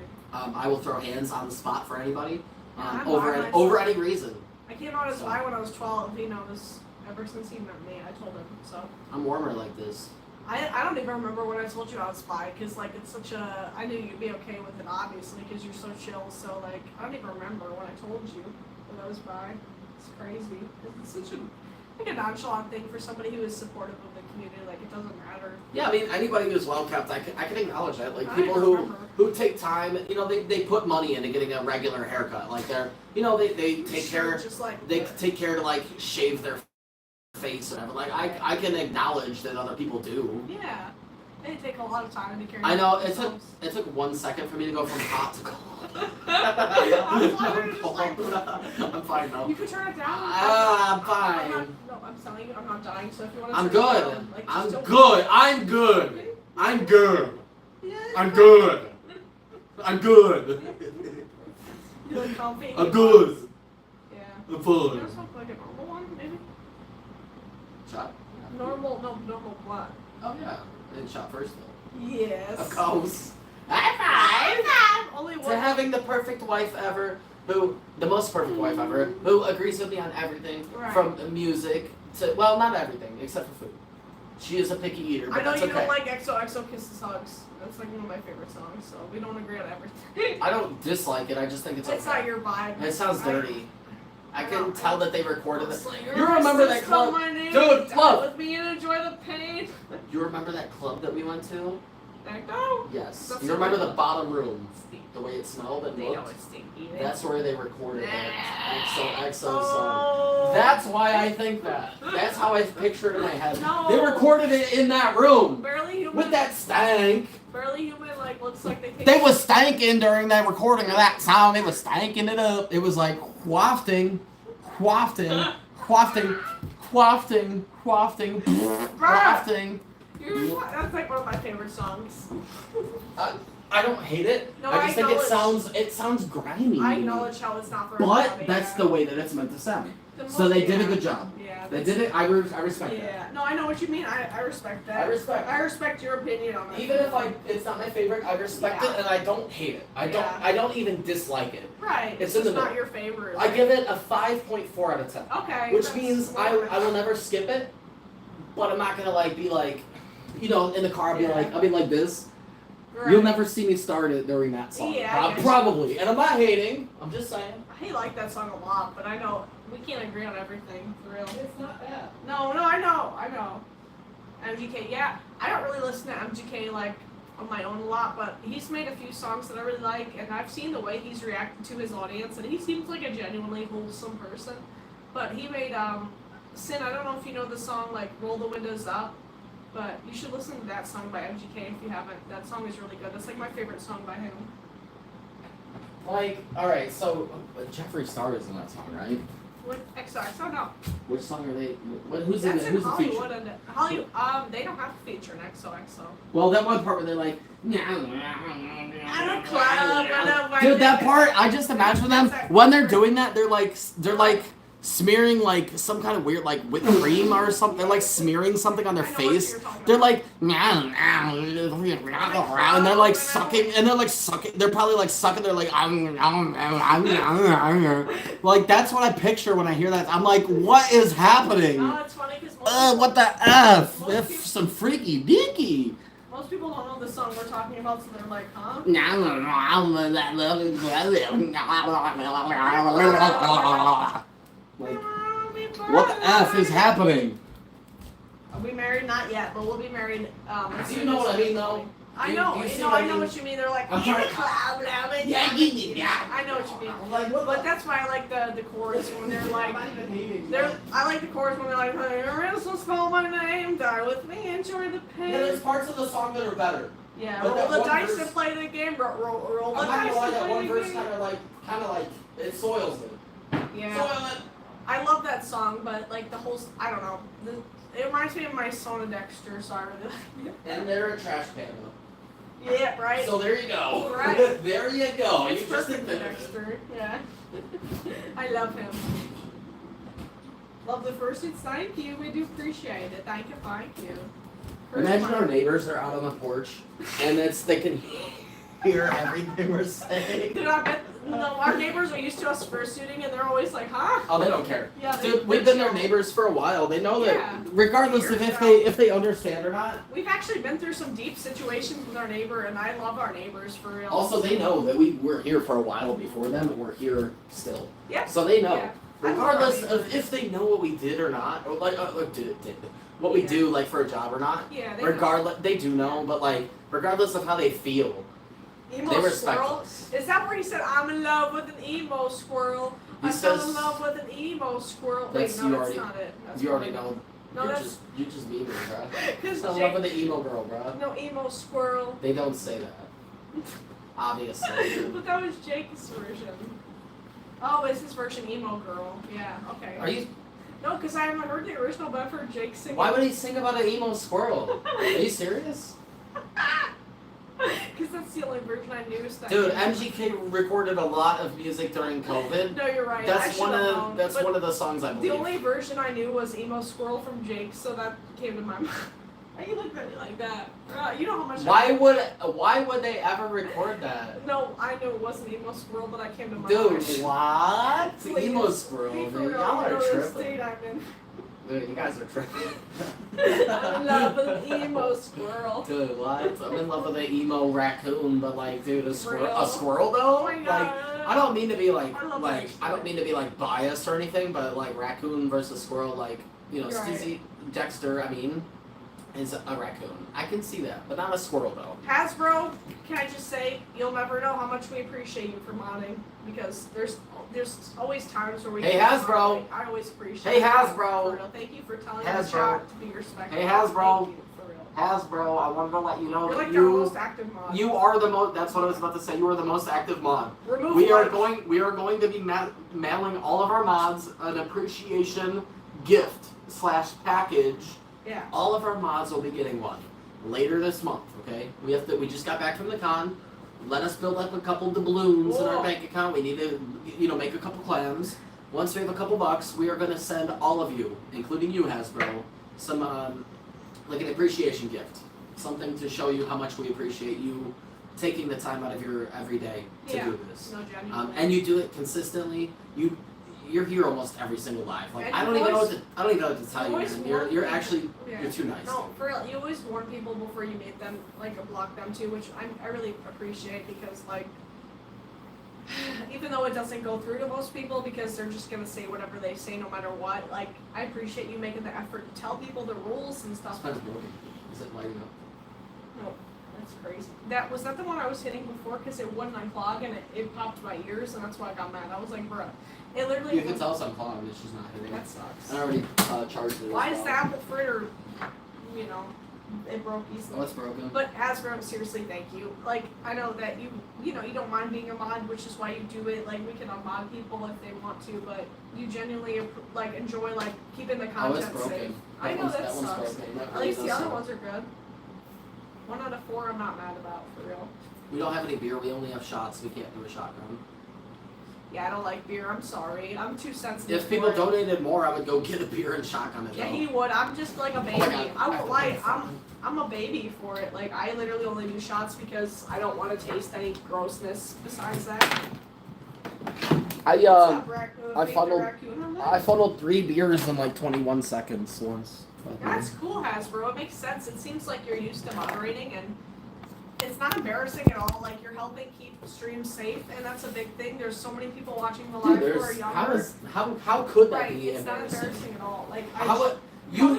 I will throw hands on the spot for anybody, Yeah, I'm over bi any, myself. over any reason. I came out as bi when I was 12. He knows ever since he met me. I told him so. I'm warmer like this. I don't even remember when I told you I was bi because like it's such a I knew you'd be okay with it obviously because you're so chill. So like I don't even remember when I told you that I was bi. It's crazy. It's such a nonchalant thing for somebody who is supportive of the community. Like it doesn't matter. Yeah, I mean, anybody who's well kept, I can acknowledge that. Like I people remember. who take time, you know, they put money into getting a regular haircut. Like they're, you know, they take Sure, care, just like they take care to like shave their face or whatever. Like I can acknowledge that other people do. yeah. They take a lot of time to care. I know it took themselves. it took 1 second for me to go from hot to cold. I'm fine now. You could turn it down. I'm fine. No, I'm telling you, I'm not dying. So if you want to. I'm turn it good. down, like, I'm just don't- good. I'm good. I'm good. Yeah, I'm good. I'm good. You look comfy. I'm good. Yeah. I'm You fine. want to smoke like a normal one, maybe? Shot. Normal blunt. Oh yeah. I didn't shot first though. Yes. Of course. High five. Only To one. having the perfect wife ever, the most perfect wife ever, who agrees with me on everything, Right. from music to, well, not everything, except for food. She is a picky eater, but I know that's you okay. don't like XOXO Kisses Hugs. That's like one of my favorite songs, so we don't agree on everything. I don't dislike it, I just think it's okay. It's not your vibe. It sounds dirty. I can tell that they recorded it. Like, You remember that club? Dude, Dude, look. with me and enjoy the pain. You remember that club that we went to? Echo? Yes. That's You remember the right. bottom room? The way it smelled and They know looked? it's stinky. That's where they recorded that XOXO song. Oh. That's why I think that. That's how I picture it in my head. No. They recorded it in that room Barely Human. with that stank. Barely Human, like, looks like they take. They was stanking during that recording of that song. They was stanking it up. It was like wafting, wafting, wafting, wafting, wafting, wafting. That's like one of my favorite songs. I don't hate it. No, I just think acknowledge- it sounds grimy. I acknowledge how it's not for But everybody, that's yeah. the way that it's meant to sound. So they did a good job. Yeah. They did it. I respect that. Yeah. No, I know what you mean. I respect that. I respect your opinion on that. Even if it's not my favorite, I respect it and I don't hate it. I don't even dislike it. Right. It's just in the not middle. your favorite. I give it a 5.4 out of 10. Okay. Which means I will never skip it, but I'm not gonna like be like, in the car I'll be like this. Right. You'll never see me start it during that song. Yeah, Probably. And I'm not hating. I'm just saying. I like that song a lot, but I know we can't agree on everything, for real. It's not bad. No, I know. MGK, yeah. I don't really listen to MGK like on my own a lot, but he's made a few songs that I really like, and I've seen the way he's reacted to his audience, and he seems like a genuinely wholesome person. But he made Sin, I don't know if you know the song like Roll the Windows Up, but you should listen to that song by MGK if you haven't. That song is really good. That's like my favorite song by him. Like, alright, so Jeffree Star is in that song, right? What XOXO? No. Which song are they? Who's in That's it? in Who's the feature? Hollywood and Hollywood. They don't have to feature an XOXO. Well, that one part where they're like, At a club, dude, that part, I just imagine them when they're doing that. They're like smearing like some kind of weird like whipped cream or something. They're like smearing something on their face. They're like, and they're like sucking, and they're like sucking. They're probably like sucking. They're like, like that's what I picture when I hear that. I'm like, what is happening? No, it's funny because What the f? If some freaky deaky. most people don't know the song we're talking about, so they're like, huh? Like, what the f is happening? Are we married? Not yet, but we'll be married. Do you know what I mean, though? I know, you see I what I know mean? what you mean. They're like, I'm in trying- the club, I know what you mean. I'm like, what But that's why I like the chorus when they're like, I like the chorus when they're like, "Your innocence call my name, die with me, enjoy the pain." Yeah, there's parts of the song that are better. Yeah, but roll that the one dice verse- and play the game. Roll the I'm not dice gonna lie, and that play one the verse game. kind of like, it soils it. Yeah, Soil it. I love that song, but like the whole, I don't know. It reminds me of my Sona Dexter, so I really like it. And they're a trash can. Yeah, right. So there you go. Right. There you go. It's You just perfect for admitted it. Dexter. Yeah. I love him. Love the first it's thank you. We do appreciate it. Thank you. First Imagine one. our neighbors are out on the porch, and they can hear everything we're saying. Dude, I bet our neighbors are used to us fursuiting, and they're always like, huh? Oh, they don't care. Yeah, Dude, we've been their neighbors for a while. They know that, Yeah. regardless of if they understand or not. We've actually been through some deep situations with our neighbor, and I love our neighbors for real. Also, they know that we were here for a while before them, and we're here still. Yep. So they know. Yeah. I love our Regardless of neighbors. if they know what we did or not, or like what we Yeah. do like for a job or not. Yeah, they Regardless, they do know, but like regardless of how they feel, Emo they respect squirrel? us. Is that where he said, I'm in love with an emo squirrel? He I fell says- in love with an emo squirrel. That's- Wait, no, you that's already- not it. That's You not already it. know. No, that's you just mean it, bro. because I love with the emo girl, bro. no emo squirrel. They don't say that. Obviously. But that was Jake's version. Oh, it's his version emo girl. Yeah, okay. Are you? No, because I haven't heard the original, but I've heard Jake sing Why would he sing about an emo squirrel? Are you serious? Because that's the only version I knew. So Dude, MGK recorded a lot of music during COVID. No, you're right. I That's should've known, that's but one of the songs I believe. the only version I knew was emo squirrel from Jake, so that came to my mind. Why you look at me like that? You know how much. Why would they ever record that? No, I knew it wasn't emo squirrel, but I came to my Dude, mind. what? Please, Emo squirrel, be for dude. real, Y'all you are know the tripping. state I'm in. Dude, you guys are tripping. I'm in love with an emo squirrel. Dude, what? I'm in love with an emo raccoon, but like, dude, a Real? squirrel though? Oh my Like, god. I don't mean to be like, I love I don't mean to be like biased or anything, but like raccoon versus squirrel, like, you know, You're right. Stizzy Dexter, I mean, is a raccoon. I can see that, but not a squirrel though. Hasbro, can I just say, you'll never know how much we appreciate you for modding, because there's always times where we. Hey, can't Hasbro. mod. I always appreciate. Hey, it. Hasbro. For real. Thank you for telling Hasbro. the chat to be respectful. Hey, Hasbro. Thank you, for real. Hasbro, I wanted to let you know You're that like our most active mod. you are the most. That's what I was about to say. You are the most active mod. Remove We are like- going to be mailing all of our mods an appreciation gift / package. Yeah. All of our mods will be getting one later this month. Okay, we just got back from the con. Let us build up a couple doubloons in our Whoa. bank account. We need to, make a couple clams. once we have a couple bucks, we are gonna send all of you, including you, Hasbro, some like an appreciation gift, something to show you how much we appreciate you taking the time out of your every day to do this. No, genuinely. And you do it consistently. You're here almost every single live. Like And I don't even know what to tell you, man. You're actually you're too nice. No, for real, you always warn people before you meet them, like block them too, which I really appreciate because like even though it doesn't go through to most people because they're just gonna say whatever they say no matter what, like I appreciate you making the effort to tell people the rules and stuff. This pen's broken. Is it lighting up? No, that's crazy. Was that the one I was hitting before because it wouldn't unclog and it popped my ears and that's why I got mad. I was like, bruh, it literally. You can tell it's unclogged. It's just not hitting. That sucks. I already charged it. Why is the apple fritter, you know, it broke easily. Oh, it's broken. But Hasbro, seriously, thank you. Like, I know that you know, you don't mind being a mod, which is why you do it. Like, we can unmod people if they want to, but you genuinely, like, enjoy, like, keeping the Oh, it's content broken. safe. I know that one's sucks. broken. That At really least the does other suck. ones are good. 1 out of 4 I'm not mad about, for real. We don't have any beer. We only have shots. We can't do a shotgun. Yeah, I don't like beer. I'm sorry. I'm too sensitive. If people for it. donated more, I would go get a beer and shotgun it. Yeah, though. he would. I'm just like a baby. my God. I won't lie. I'm a baby for it. Like I literally only do shots because I don't want to taste any grossness besides that. I What's up, I Fake the funneled- raccoon on that? I funneled 3 beers in like 21 seconds once. That's cool, Hasbro. It makes sense. It seems like you're used to moderating, and it's not embarrassing at all. Like you're helping keep streams safe, and that's a big thing. There's so many people watching the live who are younger. How could that Right, be it's not embarrassing? embarrassing at all. Like How would you're.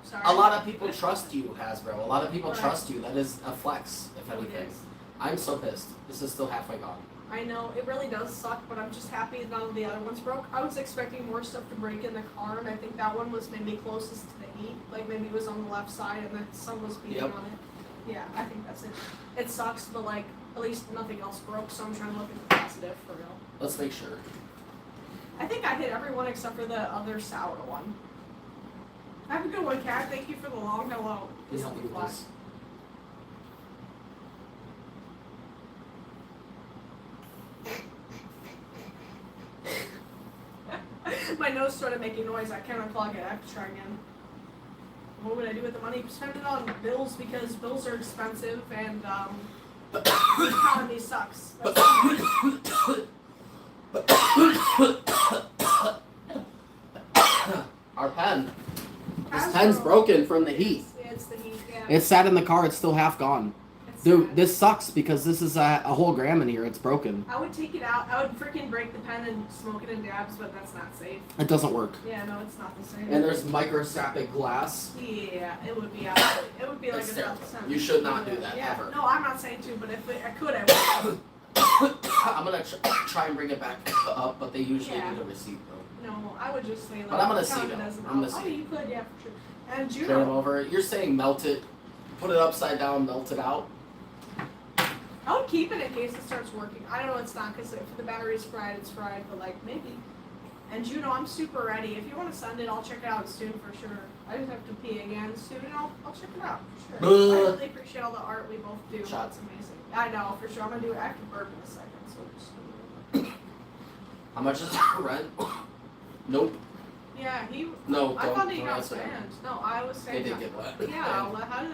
Sorry. a lot of people trust you, Hasbro. A lot of people Right. trust you. That is a flex, if It anything. is. I'm so pissed. This is still halfway gone. I know, it really does suck, but I'm just happy none of the other ones broke. I was expecting more stuff to break in the car, and I think that one was maybe closest to the heat. Like maybe it was on the left side and the sun was beating Yep. on it. Yeah, I think that's it. It sucks, but like, at least nothing else broke, so I'm trying to look at the positive for real. Let's make sure. I think I hit everyone except for the other sour one. Have a good one, Kat. Thank you for the long hello. Please help me with this. My nose started making noise. I can't unclog it. I have to try again. What would I do with the money? Spend it on bills because bills are expensive and the economy sucks. That's Our pen. This Hasbro. pen's broken from the heat. It's the heat, yeah. It sat in the car. It's still half gone. It's Dude, sad. this sucks because this is a whole gram in here. It's broken. I would take it out. I would freaking break the pen and smoke it in dabs, but that's not safe. It doesn't work. Yeah, no, it's not the same. And there's microscopic glass. Yeah, it would be absolutely. It would be like It's a terrible. cent. You should not do that, Yeah. ever. No, I'm not saying to, but if I could, I would. I'm gonna try and bring it back up, but they usually Yeah. need a receipt though. No, I would just say like. But I'm gonna count see it it. as an I'm gonna out. see Oh, it. you could, yeah, for sure. And Turn them Juno, over. You're saying melt it, put it upside down, melt it out. I would keep it in case it starts working. I don't know, it's not because if the battery's fried, it's fried, but like maybe. And Juno, I'm super ready. If you want to send it, I'll check it out soon for sure. I just have to pee again soon, and I'll check it out for sure. I really appreciate all the art we both do. Shot. It's amazing. I know for sure. I'm gonna do it. I have to burp in a second, so just. How much is the rent? Nope. Yeah, he. No, I thought he don't got answer. banned. No, I was They saying. did get wet. Yeah, well, how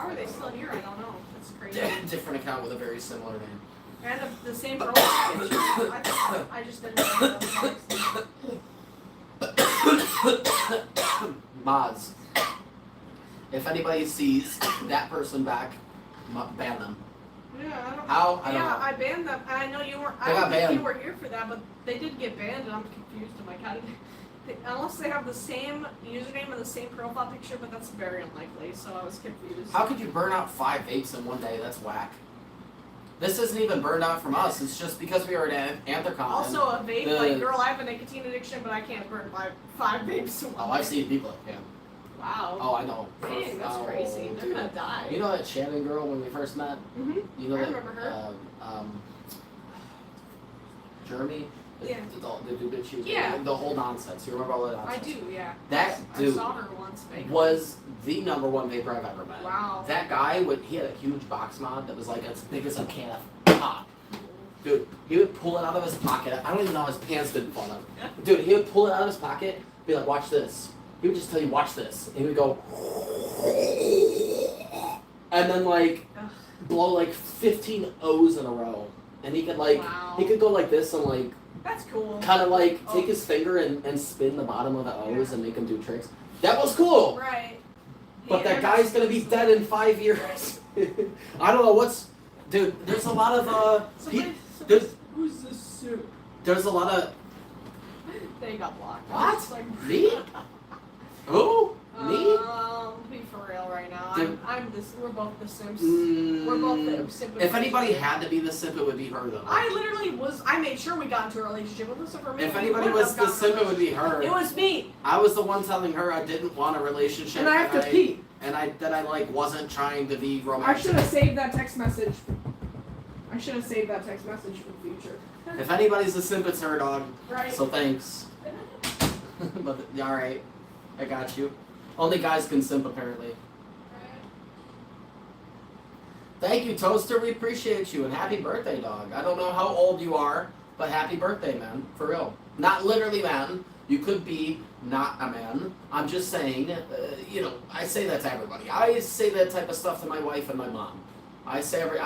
are they still here? I don't know. That's crazy. Different account with a very similar name. And the same profile picture. I just didn't know that. Mods. If anybody sees that person back, ban them. Yeah, I don't. How? I don't Yeah, know. I banned them, and I know you weren't. They I got don't think you banned. were here for that, but they did get banned, and I'm confused. I'm like, how did unless they have the same username and the same profile picture, but that's very unlikely. So I was confused. How could you burn out 5 vapes in one day? That's whack. This isn't even burned out from us. It's just because we were at Anthrocon. Also, a vape, the- like, girl, I have a nicotine addiction, but I can't burn five vapes in one Oh, I've day. seen people that can. Wow. Oh, I know. Dang, that's Oh, crazy. They're dude. gonna die. You know that Shannon girl when we first met? Mm-hmm. You know I that remember her. Jeremy? Yeah. The dude that she was Yeah. the whole nonsense. You remember all that I nonsense? do, yeah. That I dude saw her once, maybe. was the #1 vapor I've ever met. Wow. That guy he had a huge box mod that was like as big as a can of pop. Dude, he would pull it out of his pocket. I don't even know how his pants didn't fall out. Dude, he would pull it out of his pocket, be like, watch this. He would just tell you, watch this. And he would go, and then like, blow like 15 O's in a row. And he could like, he could go like this and like, That's cool. kind of like take his finger and spin the bottom of the O's and make him do tricks. That was cool. Right. But that guy's gonna be dead in 5 years. I don't know what's, dude. There's a lot of there's Who's this suit? there's a lot of They got blocked. What? It's like, me. Who? Me? Be for real right now. Dude. We're both the Sims. Mm, We're both the Simp. If anybody had to be the simp, it would be her though. I literally was. I made sure we got into a relationship. It wasn't for me. If We anybody wouldn't was have the gotten simp, it would be her. It was me. I was the one telling her I didn't want a relationship, And I have to pee. and that I like wasn't trying to be I romantic. should have saved that text message. I should have saved that text message for the future. If anybody's a simp, it's her, dog. Right. So thanks. But all right, I got you. Only guys can simp apparently. Thank you, Toaster. We appreciate you and happy birthday, dog. I don't know how old you are, but happy birthday, man. For real. Not literally, man. You could be not a man. I'm just saying. I say that to everybody. I say that type of stuff to my wife and my mom. I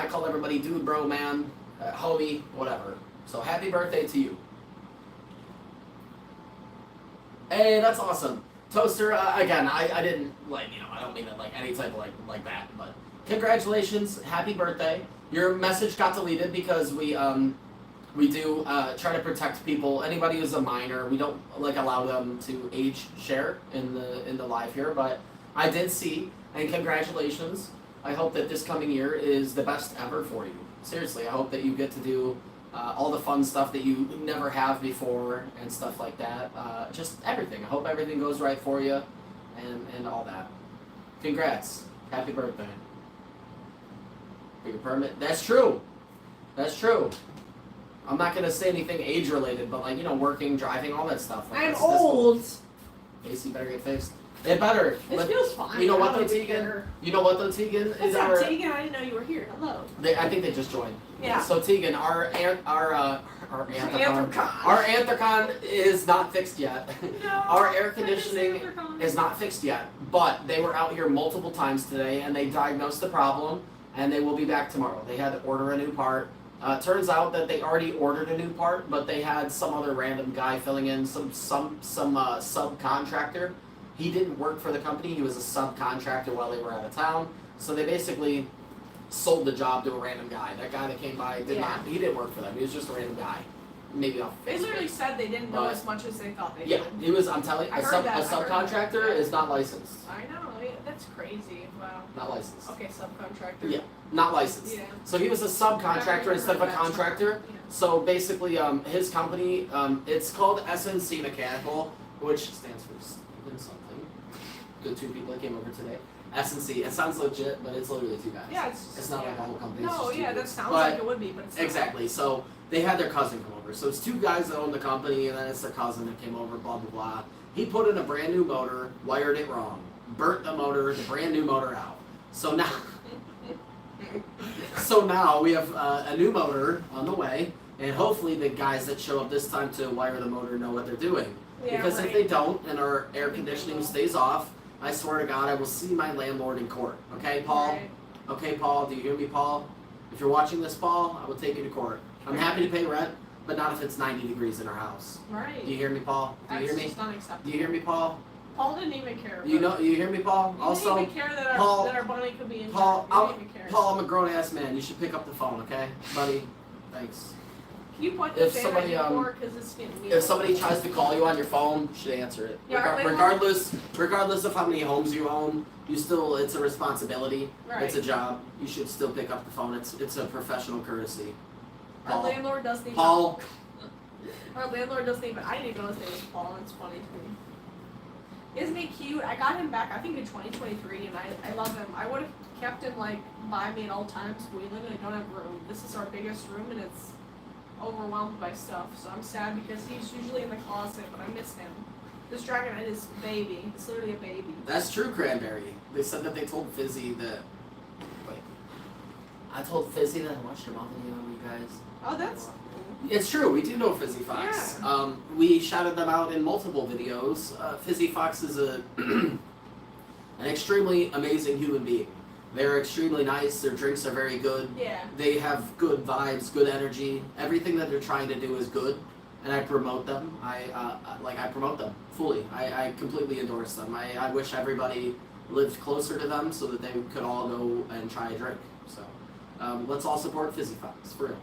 call everybody dude, bro, man, homie, whatever. So happy birthday to you. Hey, that's awesome. Toaster, again, I didn't, I don't mean it like any type of like that, but congratulations, happy birthday. Your message got deleted because we do try to protect people. Anybody who's a minor, we don't allow them to age share in the live here, but I did see, and congratulations. I hope that this coming year is the best ever for you. Seriously, I hope that you get to do all the fun stuff that you never have before and stuff like that. Just everything. I hope everything goes right for you and all that. Congrats. Happy birthday. For your permit. That's true. That's true. I'm not going to say anything age related, but working, driving, all that stuff. I'm old. AC better get fixed. It better. It feels fine. You know what I though, don't even Tegan? care. You know what though, Tegan? What's up, Tegan? I didn't know you were here. Hello. I think they just joined. Yeah. So Tegan, our Anthrocon. our Anthrocon is not fixed yet. No. Our air conditioning is not fixed yet, but they were out here multiple times today and they diagnosed the problem and they will be back tomorrow. They had to order a new part. Turns out that they already ordered a new part, but they had some other random guy filling in some subcontractor. He didn't work for the company. He was a subcontractor while they were out of town. So they basically sold the job to a random guy. That guy that came by he didn't work for them. He was just a random guy. Maybe off. They literally said they didn't know as much as they thought they Yeah, did. he was. I'm telling you, I a heard that. subcontractor is not licensed. I know. That's crazy. Wow. Not licensed. Okay, subcontractor. Yeah, not licensed. Yeah. So he was a subcontractor instead of a contractor. Yeah. So basically, his company, it's called SNC Mechanical, which stands for Steven something. The two people that came over today. SNC. It sounds legit, but it's literally two guys. Yeah, it's not like a whole company. It's No, just two yeah, that dudes. sounds But- like it would be, but it's not. Exactly. So they had their cousin come over. So it's two guys that own the company, and then it's their cousin that came over. Blah blah blah. He put in a brand new motor, wired it wrong, burnt the motor, the brand new motor out. So now, we have a new motor on the way, and hopefully the guys that show up this time to wire the motor know what they're doing. Yeah, Because if right. they don't, and our air conditioning stays off, I swear to God, I will see my landlord in court. Okay, Paul? Right. Okay, Paul, do you hear me, Paul? If you're watching this, Paul, I will take you to court. I'm happy to pay rent, but not if it's 90 degrees in our house. Right. Do you hear me, Paul? Do you That's hear me? just unacceptable. Do you hear me, Paul? Paul didn't even care. You hear me, Paul? He Also, didn't even care that Paul- our bunny could be in Paul, jail. He didn't even care. Paul, I'm a grown ass man. You should pick up the phone, okay, buddy? Thanks. Can you point the if fan somebody, at more because it's getting me. If somebody tries to call you on your phone, you should answer it. Yeah, our landlord- Regardless of how many homes you own, it's a responsibility. Right. It's a job. You should still pick up the phone. It's a professional courtesy. Our Paul. landlord doesn't even. Paul. Our landlord doesn't even. I didn't even know his name was Paul. It's funny to me. Isn't he cute? I got him back, I think in 2023, and I love him. I would have kept him by me at all times. We literally don't have room. This is our biggest room, and it's overwhelmed by stuff. So I'm sad because he's usually in the closet, but I miss him. This Dragonite is a baby. It's literally a baby. That's true, Cranberry. They said that they told Fizzy that. Wait. I told Fizzy that I watched your mom video, you guys. Oh, that's. It's true, we do know Fizzy Fox. Yeah. We shouted them out in multiple videos. Fizzy Fox is an extremely amazing human being. They're extremely nice, their drinks are very good. Yeah. They have good vibes, good energy. Everything that they're trying to do is good, and I promote them. I promote them fully. I completely endorse them. I wish everybody lived closer to them so that they could all go and try a drink. So let's all support Fizzy Fox, for real.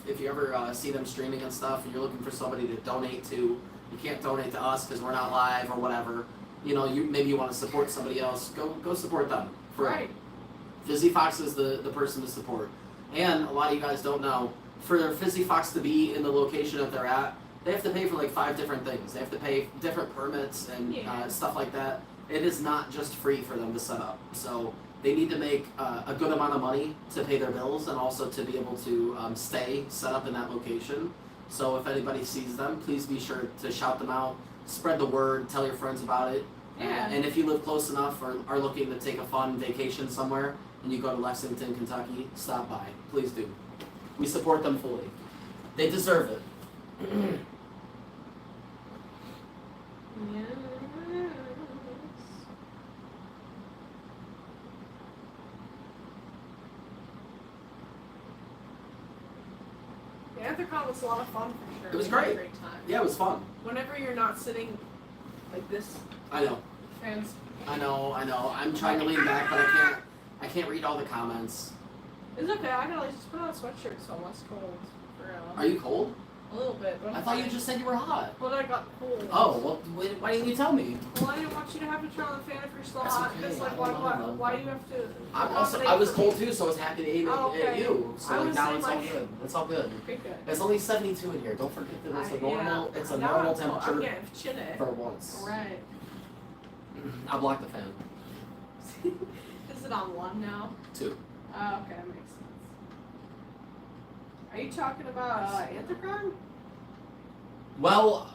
If you ever see them streaming and stuff and you're looking for somebody to donate to, you can't donate to us because we're not live or whatever. You know, maybe you want to support somebody else, go support them. For real. Right. Fizzy Fox is the person to support. And a lot of you guys don't know, for Fizzy Fox to be in the location that they're at, they have to pay for like 5 different things. They have to pay different permits and stuff like that. It is not just free for them to set up. So they need to make a good amount of money to pay their bills and also to be able to stay set up in that location. So if anybody sees them, please be sure to shout them out, spread the word, tell your friends about it. Yeah. And if you live close enough or are looking to take a fun vacation somewhere and you go to Lexington, Kentucky, stop by. Please do. We support them fully. They deserve it. Yes. The Anthrocon was a lot of fun for sure. It was We had a great. great time. Yeah, it was fun. Whenever you're not sitting like this, I know. fans. I know. I'm trying to lean back, but I can't read all the comments. It's okay. I gotta like just put on a sweatshirt so I'm less cold. For real. Are you cold? A little bit, but I'm I thought you fine. just said you were hot. Well, then I got cold. Oh, well, why didn't you tell me? Well, I didn't want you to have to turn on the fan if you're still That's hot. okay, It's like, I why don't do you have to? I was cold too, so I was happy to aim Oh, at okay. you. So I like was now saying, it's all like- good. It's all good. Okay, good. It's only 72 in here. Don't forget that it's a normal. It's a Now normal I'm temperature getting chilly. for once. Right. I'll block the fan. Is it on 1 now? 2. Oh, okay, that makes sense. Are you talking about Anthrocon? Well,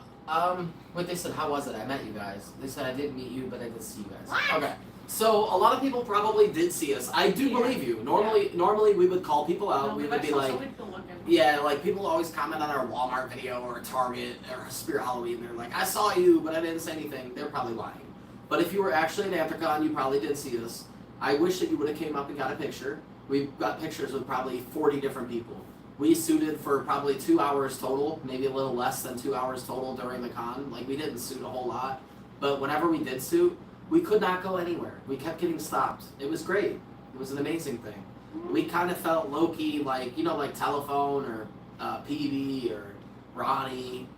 what they said, how was it? I met you guys. They said I didn't meet you, but I did see you guys. What? Okay. So a lot of people probably did see us. I do Yeah. believe you. Normally we would call people out. No, We but would I be saw like, so many people looking. yeah, like people always comment on our Walmart video or Target or Spirit Halloween. They're like, I saw you, but I didn't say anything. They're probably lying. But if you were actually at Anthrocon, you probably did see us. I wish that you would have came up and got a picture. We've got pictures with probably 40 different people. We suited for probably 2 hours total, maybe a little less than 2 hours total during the con. Like, we didn't suit a whole lot. But whenever we did suit, we could not go anywhere. We kept getting stopped. It was great. It was an amazing thing. We kind of felt low-key, like, you know, like Telephone or PB or Ronnie,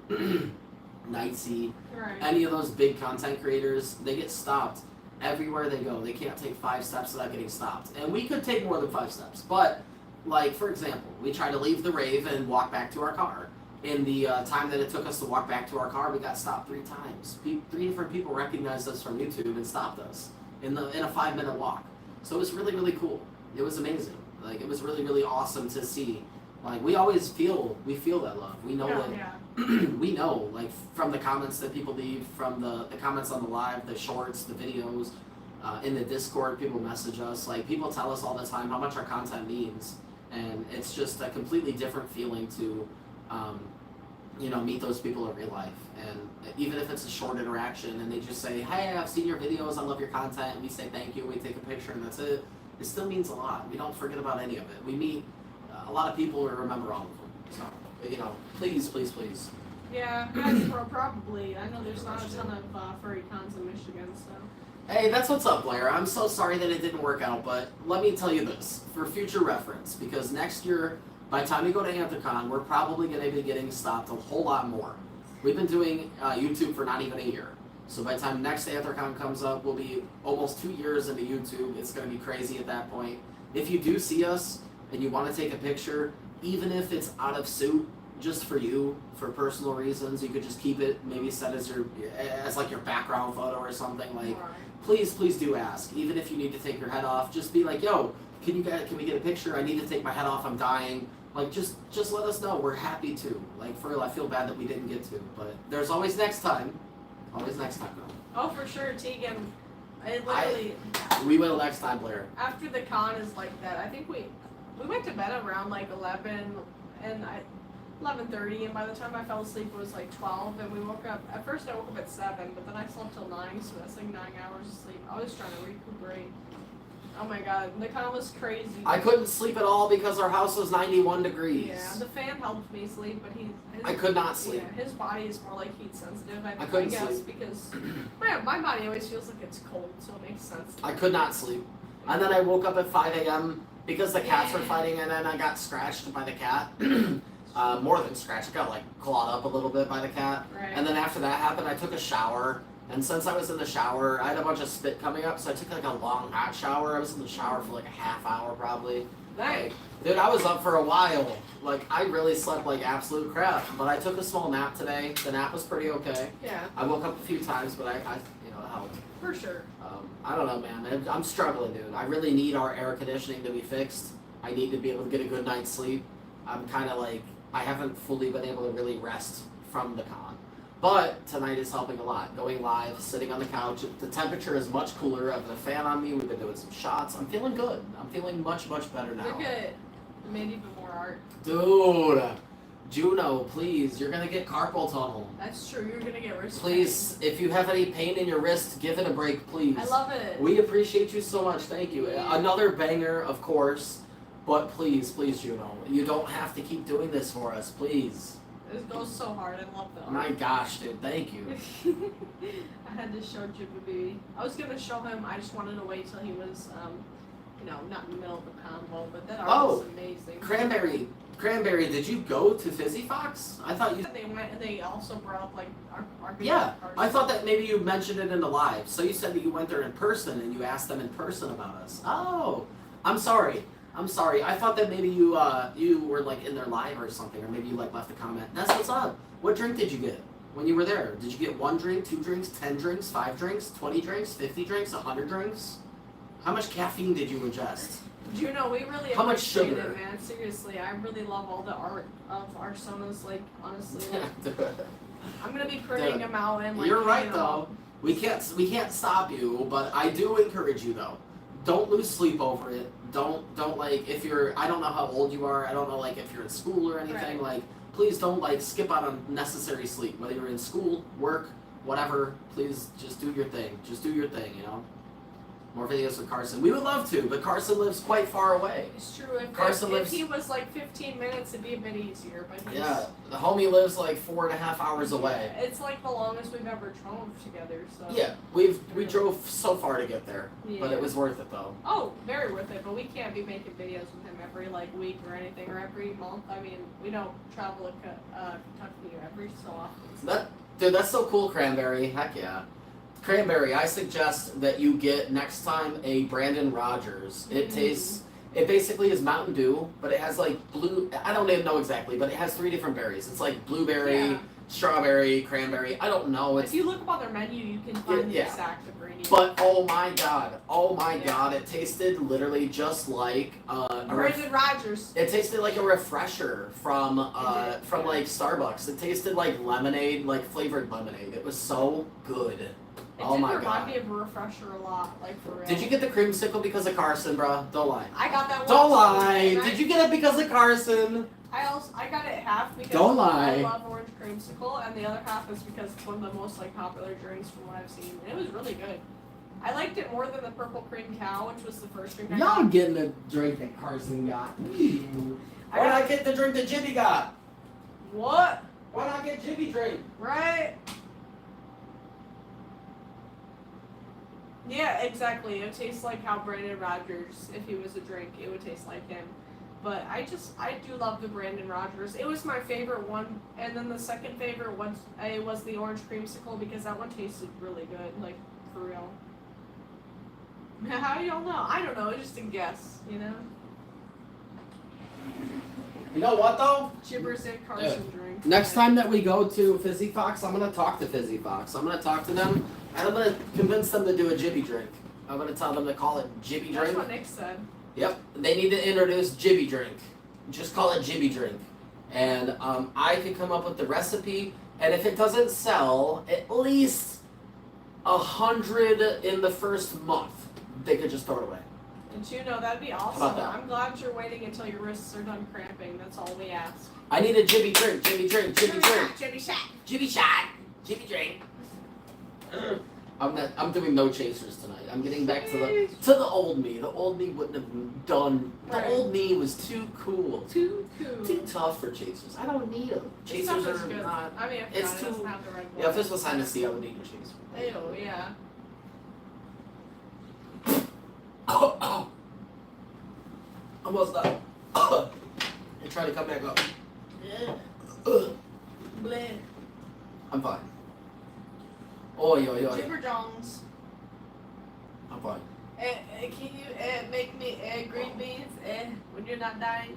Nightsy, Right. any of those big content creators, they get stopped everywhere they go. They can't take 5 steps without getting stopped. And we could take more than 5 steps. But, like, for example, we tried to leave the rave and walk back to our car. In the time that it took us to walk back to our car, we got stopped 3 times. 3 different people recognized us from YouTube and stopped us in a 5-minute walk. So it was really, really cool. It was amazing. Like, it was really, really awesome to see. Like, we feel that love. We know that. Yeah. We know, like, from the comments that people leave, from the comments on the live, the shorts, the videos, in the Discord, people message us. Like, people tell us all the time how much our content means. And it's just a completely different feeling to, you know, meet those people in real life. And even if it's a short interaction and they just say, hey, I've seen your videos, I love your content, and we say thank you, we take a picture, and that's it. It still means a lot. We don't forget about any of it. We meet a lot of people and remember all of them. So, you know, please, please, please. Yeah, guys, probably. I know there's not a ton of furry cons in Michigan, so. Hey, that's what's up, Blair. I'm so sorry that it didn't work out, but let me tell you this, for future reference, because next year, by the time we go to Anthrocon, we're probably going to be getting stopped a whole lot more. We've been doing YouTube for not even a year. So by the time next Anthrocon comes up, we'll be almost 2 years into YouTube. It's going to be crazy at that point. If you do see us and you want to take a picture, even if it's out of suit, just for you, for personal reasons, you could just keep it, maybe set as like your background photo or something. Like, please do ask. Even if you need to take your head off, just be like, yo, can we get a picture? I need to take my head off, I'm dying. Like, just let us know. We're happy to. Like, for real, I feel bad that we didn't get to, but there's always next time. Always next time, though. Oh, for sure, Tegan. I literally. We will next time, Blair. After the con is like that, I think we. we went to bed around like 11 and 11:30, and by the time I fell asleep it was like 12, and we woke up. At first I woke up at 7, but then I slept till 9, so that's like 9 hours of sleep. I was trying to recuperate. Oh my god, the con was crazy. I couldn't sleep at all because our house was 91 degrees. Yeah, the fan helped me sleep, but I could not sleep. Yeah, his body is more like heat sensitive. I couldn't guess sleep. because my body always feels like it's cold, so it makes sense. I could not sleep. And then I woke up at 5 a.m. because the cats were fighting, and then I got scratched by the cat. More than scratched, I got like clawed up a little bit by the cat. Right. And then after that happened, I took a shower. And since I was in the shower, I had a bunch of spit coming up, so I took like a long hot shower. I was in the shower for like a half hour probably. Nice. Like, dude, I was up for a while. Like, I really slept like absolute crap. But I took a small nap today. The nap was pretty okay. Yeah, I woke up a few times, but I it helped. for sure. I don't know, man. I'm struggling, dude. I really need our air conditioning to be fixed. I need to be able to get a good night's sleep. I'm kind of like, I haven't fully been able to really rest from the con. But tonight is helping a lot. Going live, sitting on the couch. The temperature is much cooler. I have the fan on me. We've been doing some shots. I'm feeling good. I'm feeling much, much better now. Look at made even more art. Dude, Juno, please. You're going to get carpal tunnel. That's true. You're gonna get wrist Please, if you have any pain in your wrist, give it a break, please. pain. I love it. We appreciate you so much. Thank you. Another banger, of course. But please, please, Juno. You don't have to keep doing this for us. Please. It goes so hard. I love the My art. gosh, dude. Thank you. I had to show Jibba Baby. I was gonna show him. I just wanted to wait till he was, not in the middle of the combo. But that art was amazing. Cranberry, did you go to Fizzy Fox? I thought you... They went and they also brought up like our Yeah, cards. I thought that maybe you mentioned it in the live. So you said that you went there in person and you asked them in person about us. Oh, I'm sorry. I thought that maybe you were like in their live or something, or maybe you like left a comment. That's what's up. What drink did you get when you were there? Did you get 1 drink, 2 drinks, 10 drinks, 5 drinks, 20 drinks, 50 drinks, 100 drinks? How much caffeine did you ingest? Juno, we really How much appreciate sugar? it, man. Seriously, I really love all the art of our sonas. Like honestly, like, I'm gonna be printing them out and like. You're right you know, though. We can't stop you, but I do encourage you though. Don't lose sleep over it. Don't like if you're I don't know how old you are. I don't know like if you're in school or anything. Right. Like please don't like skip out on necessary sleep. Whether you're in school, work, whatever. Please just do your thing. Just do your thing. You know. More videos with Carson. We would love to, but Carson lives quite far away. It's true. Carson if lives- he was like 15 minutes, it'd be a bit easier. But he's, Yeah, the homie lives like 4.5 hours away. It's like the longest we've ever drove together. So. Yeah, we drove so far to get there, but Yeah. it was worth it though. Oh, very worth it. But we can't be making videos with him every like week or anything, or every month. I mean, we don't travel to Kentucky every so often. So. That's so cool, Cranberry. Heck yeah. Cranberry, I suggest that you get next time a Brandon Rogers. It it basically is Mountain Dew, but it has like blue, I don't even know exactly, but it has 3 different berries. It's like blueberry, Yeah. strawberry, cranberry, I don't know. If you look up on their menu, you can find the Yeah. exact ingredient. But oh my god, Yeah. it tasted literally just like Brandon Rogers. it tasted like a refresher from It did, from yeah. like Starbucks. It tasted like lemonade, like flavored lemonade. It was so good. It Oh did my remind god. me of a refresher a lot, like for real. Did you get the creamsicle because of Carson, bro? Don't lie. I got that one. Don't too, lie. and Did you get it because of Carson? I got it half because Don't lie. I love orange creamsicle, and the other half is because it's one of the most like popular drinks from what I've seen. And it was really good. I liked it more than the purple cream cow, which was the first drink I Y'all got. getting the drink that Carson got. I Why got- not get the drink that Jimmy got? What? Why not get Jimmy drink? Right? Yeah, exactly. It tastes like how Brandon Rogers, if he was a drink, it would taste like him. But I do love the Brandon Rogers. It was my favorite one, and then the second favorite was the orange creamsicle because that one tasted really good, like for real. How do y'all know? I don't know. It's just a guess, you know. You know what though? Gibbers and Carson drink. Next time that we go to Fizzy Fox, I'm gonna talk to Fizzy Fox. I'm gonna talk to them, and I'm gonna convince them to do a Jibby drink. I'm gonna tell them to call it Jibby That's drink. what Nick said. Yep, they need to introduce Jibby drink. Just call it Jibby drink, and I can come up with the recipe. And if it doesn't sell at least 100 in the first month, they could just throw it away. And Juno, that'd be awesome. How about that? I'm glad you're waiting until your wrists are done cramping. That's all we ask. I need a Jimmy drink, Jimmy drink, Jimmy drink, Jimmy shot. Jimmy shot, Jimmy drink. I'm doing no chasers tonight. I'm getting back to the old me. The old me wouldn't have done. The Right. old me was too cool, Too cool. too tough for chasers. I don't need them. This Chasers stuff is are good. not. I mean, if It's not, it doesn't too- have the red Yeah, if one. this was Hennessy, I would need a chaser. Ew, yeah. Almost done. And try to come back up. Bleh. I'm fine. Oi, oi, oi. Jibber Jones. I'm fine. Can you make me green beans when you're not dying?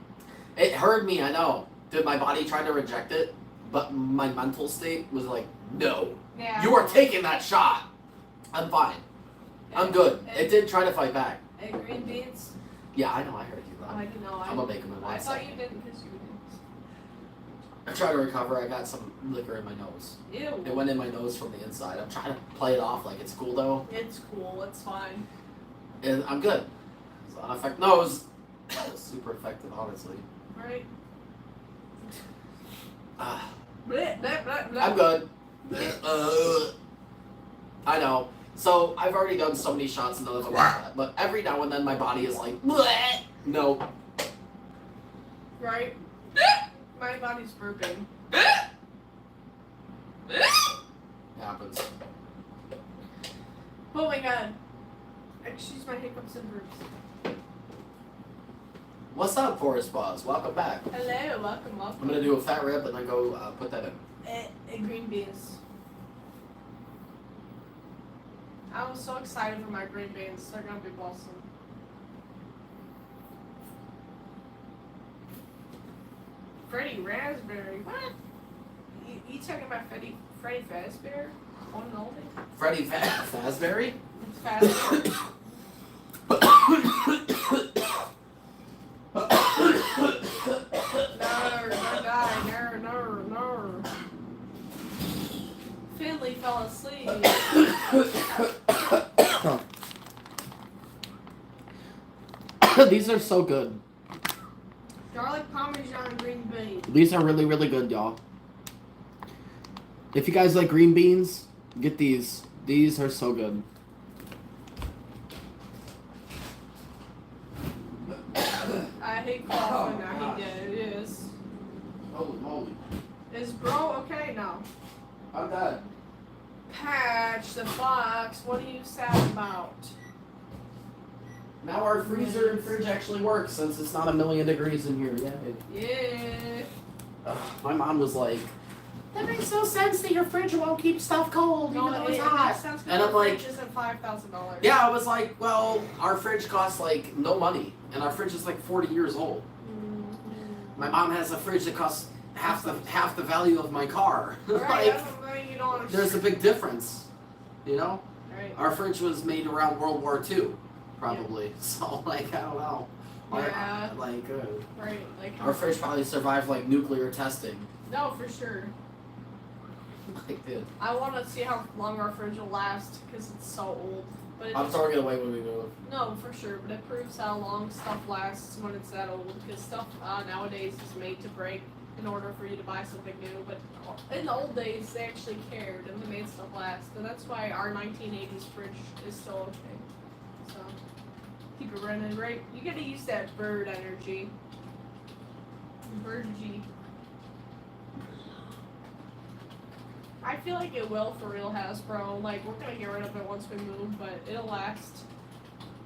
It hurt me, I know. Did my body try to reject it? But my mental state was like, no. Yeah. You are taking that shot. I'm fine. I'm good. It did try to fight back. Green beans? Yeah, I know. I heard you. Oh, I can know. I'm gonna make them in I one thought you second. didn't because you didn't. I tried to recover. I got some liquor in my nose. Ew. It went in my nose from the inside. I'm trying to play it off like it's cool though, It's cool. It's fine. and I'm good. It's unaffected. No, it was super effective, honestly. Right? Ah, Bleh, bleh, bleh, bleh. I'm good. I know. So I've already done so many shots and none of them like that. But every now and then my body is like, bleh. No. Right? My body's burping. It happens. Oh my god. Excuse my hiccups and burps. What's up, Forest Paws? Welcome back. Hello, welcome, welcome. I'm gonna do a fat rib and then go put that in. Green beans. I was so excited for my green beans. They're gonna be awesome. Freddy Raspberry. What? You talking about Freddy Fazbear? One and only? Freddy Fazberry? It's Fazbear. No. Finley fell asleep. These are so good. Garlic Parmesan green beans. These are really, really good, y'all. If you guys like green beans, get these. These are so good. I hate coughing. I hate that. It is. Holy moly. Is bro okay now? I'm dead. Patch the fox. What are you sad about? Now our freezer and fridge actually work since it's not 1,000,000 degrees in here. Yeah. My mom was like, that makes no sense that your fridge won't keep stuff cold even though it's hot. makes sense 'cause And I'm our like, fridge isn't $5,000. yeah, I was like, well, our fridge costs like no money, and our fridge is like 40 years old. Mm-hmm. My mom has a fridge that costs half the value of my car. Right, Like, you don't there's a big difference, you know. Right. Our fridge was made around World War II, probably. So like, I don't know. Yeah. Right. Like Our fridge probably survived like nuclear testing. No, for sure. Like, dude, I want to see how long our fridge will last because it's so old. But it I'm just- throwing it away when we move. No, for sure. But it proves how long stuff lasts when it's that old. Because stuff nowadays is made to break in order for you to buy something new. But in the old days, they actually cared and they made stuff last. And that's why our 1980s fridge is still okay. So keep it running, right? You gotta use that bird energy. Birdgy. I feel like it will for real, Hasbro. Like, we're gonna get rid of it once we move, but it'll last.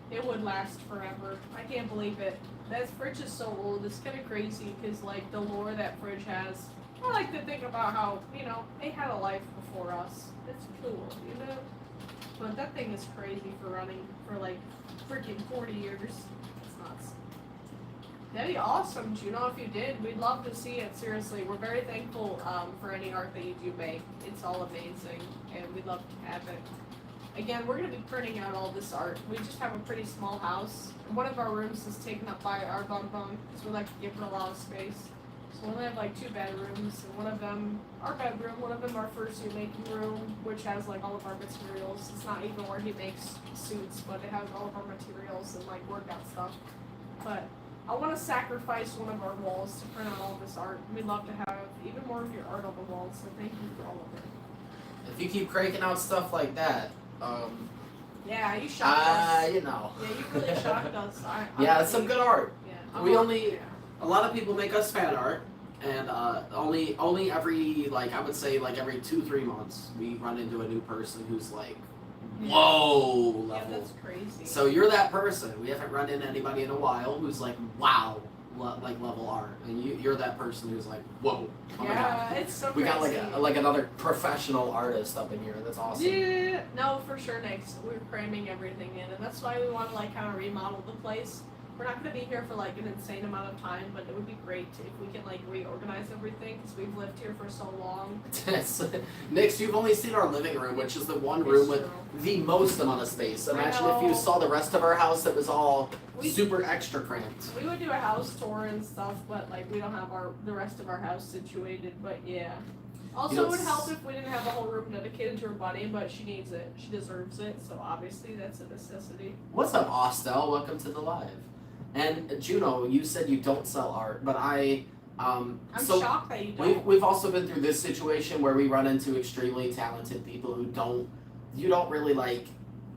It would last forever. I can't believe it. That fridge is so old. It's kind of crazy because, like, the lore that fridge has. I like to think about how, you know, it had a life before us. It's cool, you know? But that thing is crazy for running for, like, freaking 40 years. It's nuts. That'd be awesome, Juno, if you did. We'd love to see it, seriously. We're very thankful for any art that you do make. It's all amazing, and we'd love to have it. Again, we're going to be printing out all this art. We just have a pretty small house. One of our rooms is taken up by our bum because we like to give it a lot of space. So we only have like 2 bedrooms, and one of them our bedroom, one of them our fursuit making room, which has like all of our materials. It's not even where he makes suits, but it has all of our materials and like workout stuff. But I want to sacrifice one of our walls to print out all this art. We'd love to have even more of your art on the walls, so thank you for all of it. If you keep cranking out stuff like that, Yeah, you shocked us. you know. Yeah, you really shocked us. Yeah, it's some good art. Yeah. We only a lot of people make us fan art, and only every like I would say like every 2-3 months we run into a new person who's like, whoa level. Yeah, that's crazy. So you're that person. We haven't run into anybody in a while who's like, wow, like level art, and you're that person who's like, whoa. Oh my God. It's so We crazy. got like another professional artist up in here. That's awesome. Yeah, no, for sure. Next, we're cramming everything in, and that's why we want to like kind of remodel the place. We're not going to be here for like an insane amount of time, but it would be great if we can like reorganize everything because we've lived here for so long. Nix, you've only seen our living room, which is the one room with the most amount of space. Imagine if you saw the rest of our house that was all super extra cramped. We would do a house tour and stuff, but like we don't have the rest of our house situated. But yeah. Also, it would help if we didn't have a whole room dedicated to her buddy, but she needs it. She deserves it, so obviously that's a necessity. What's up, Austel? Welcome to the live. And Juno, you said you don't sell art, but I'm shocked that you don't. We've also been through this situation where we run into extremely talented people who you don't really like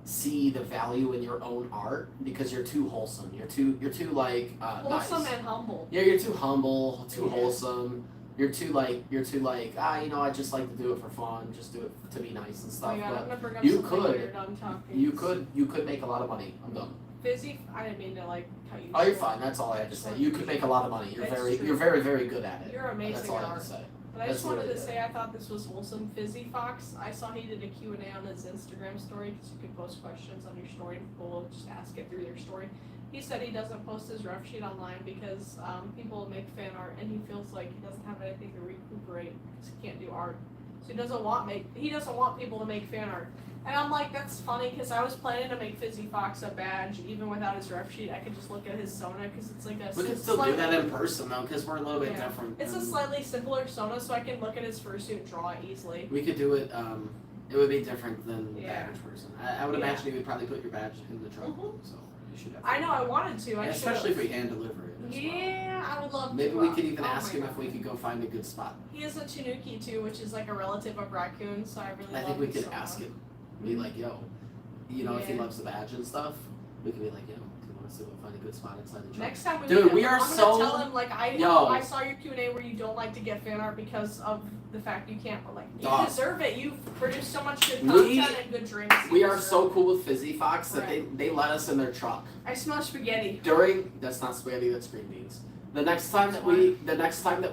see the value in your own art because you're too wholesome. You're too like wholesome nice. And humble. Yeah, you're too humble, too wholesome. You're too like I just like to do it for fun, just do it to be nice and stuff. Oh my God, I'm gonna bring up you something could, weird on topics. you could make a lot of money. I'm done. Fizzy, I didn't mean to like cut you. Oh, you're fine. That's all I had to say. You could make a lot of money. You're very, very good at it. You're amazing That's all at I had art. to say. But I That's just wanted to really say I thought this was wholesome. Fizzy Fox, I saw he did a Q&A on his Instagram story because you can post questions on your story and people will just ask it through their story. He said he doesn't post his ref sheet online because people make fan art and he feels like he doesn't have anything to recuperate because he can't do art. So he doesn't want people to make fan art. And I'm like, that's funny because I was planning to make Fizzy Fox a badge even without his ref sheet. I could just look at his Sona because it's like a. We can still do that in person though because we're a little bit different. It's a slightly simpler Sona, so I can look at his fursuit and draw it easily. We could do it. It would be different than the average person. I would imagine you would probably put your badge in the truck, so you should have. I know, I wanted to. Especially if we hand deliver it. Yeah, I would love to. Maybe we could even ask him if we could go find a good spot. He has a Tanuki too, which is like a relative of raccoon, so I really. I love think we him could so ask much. him. Be like, yo, if he loves the badge and stuff, we could be like, yo, do you want us to go find a good spot inside the truck? Next time we Dude, meet him, we are I'm so. gonna tell him like I saw your Q&A where you don't like to get fan art because of the fact you can't. But like you deserve it. You produce so much good content and good drinks. We are so cool with Fizzy Fox that they let us in their truck. I smell spaghetti. That's not spaghetti, that's green beans. The next time that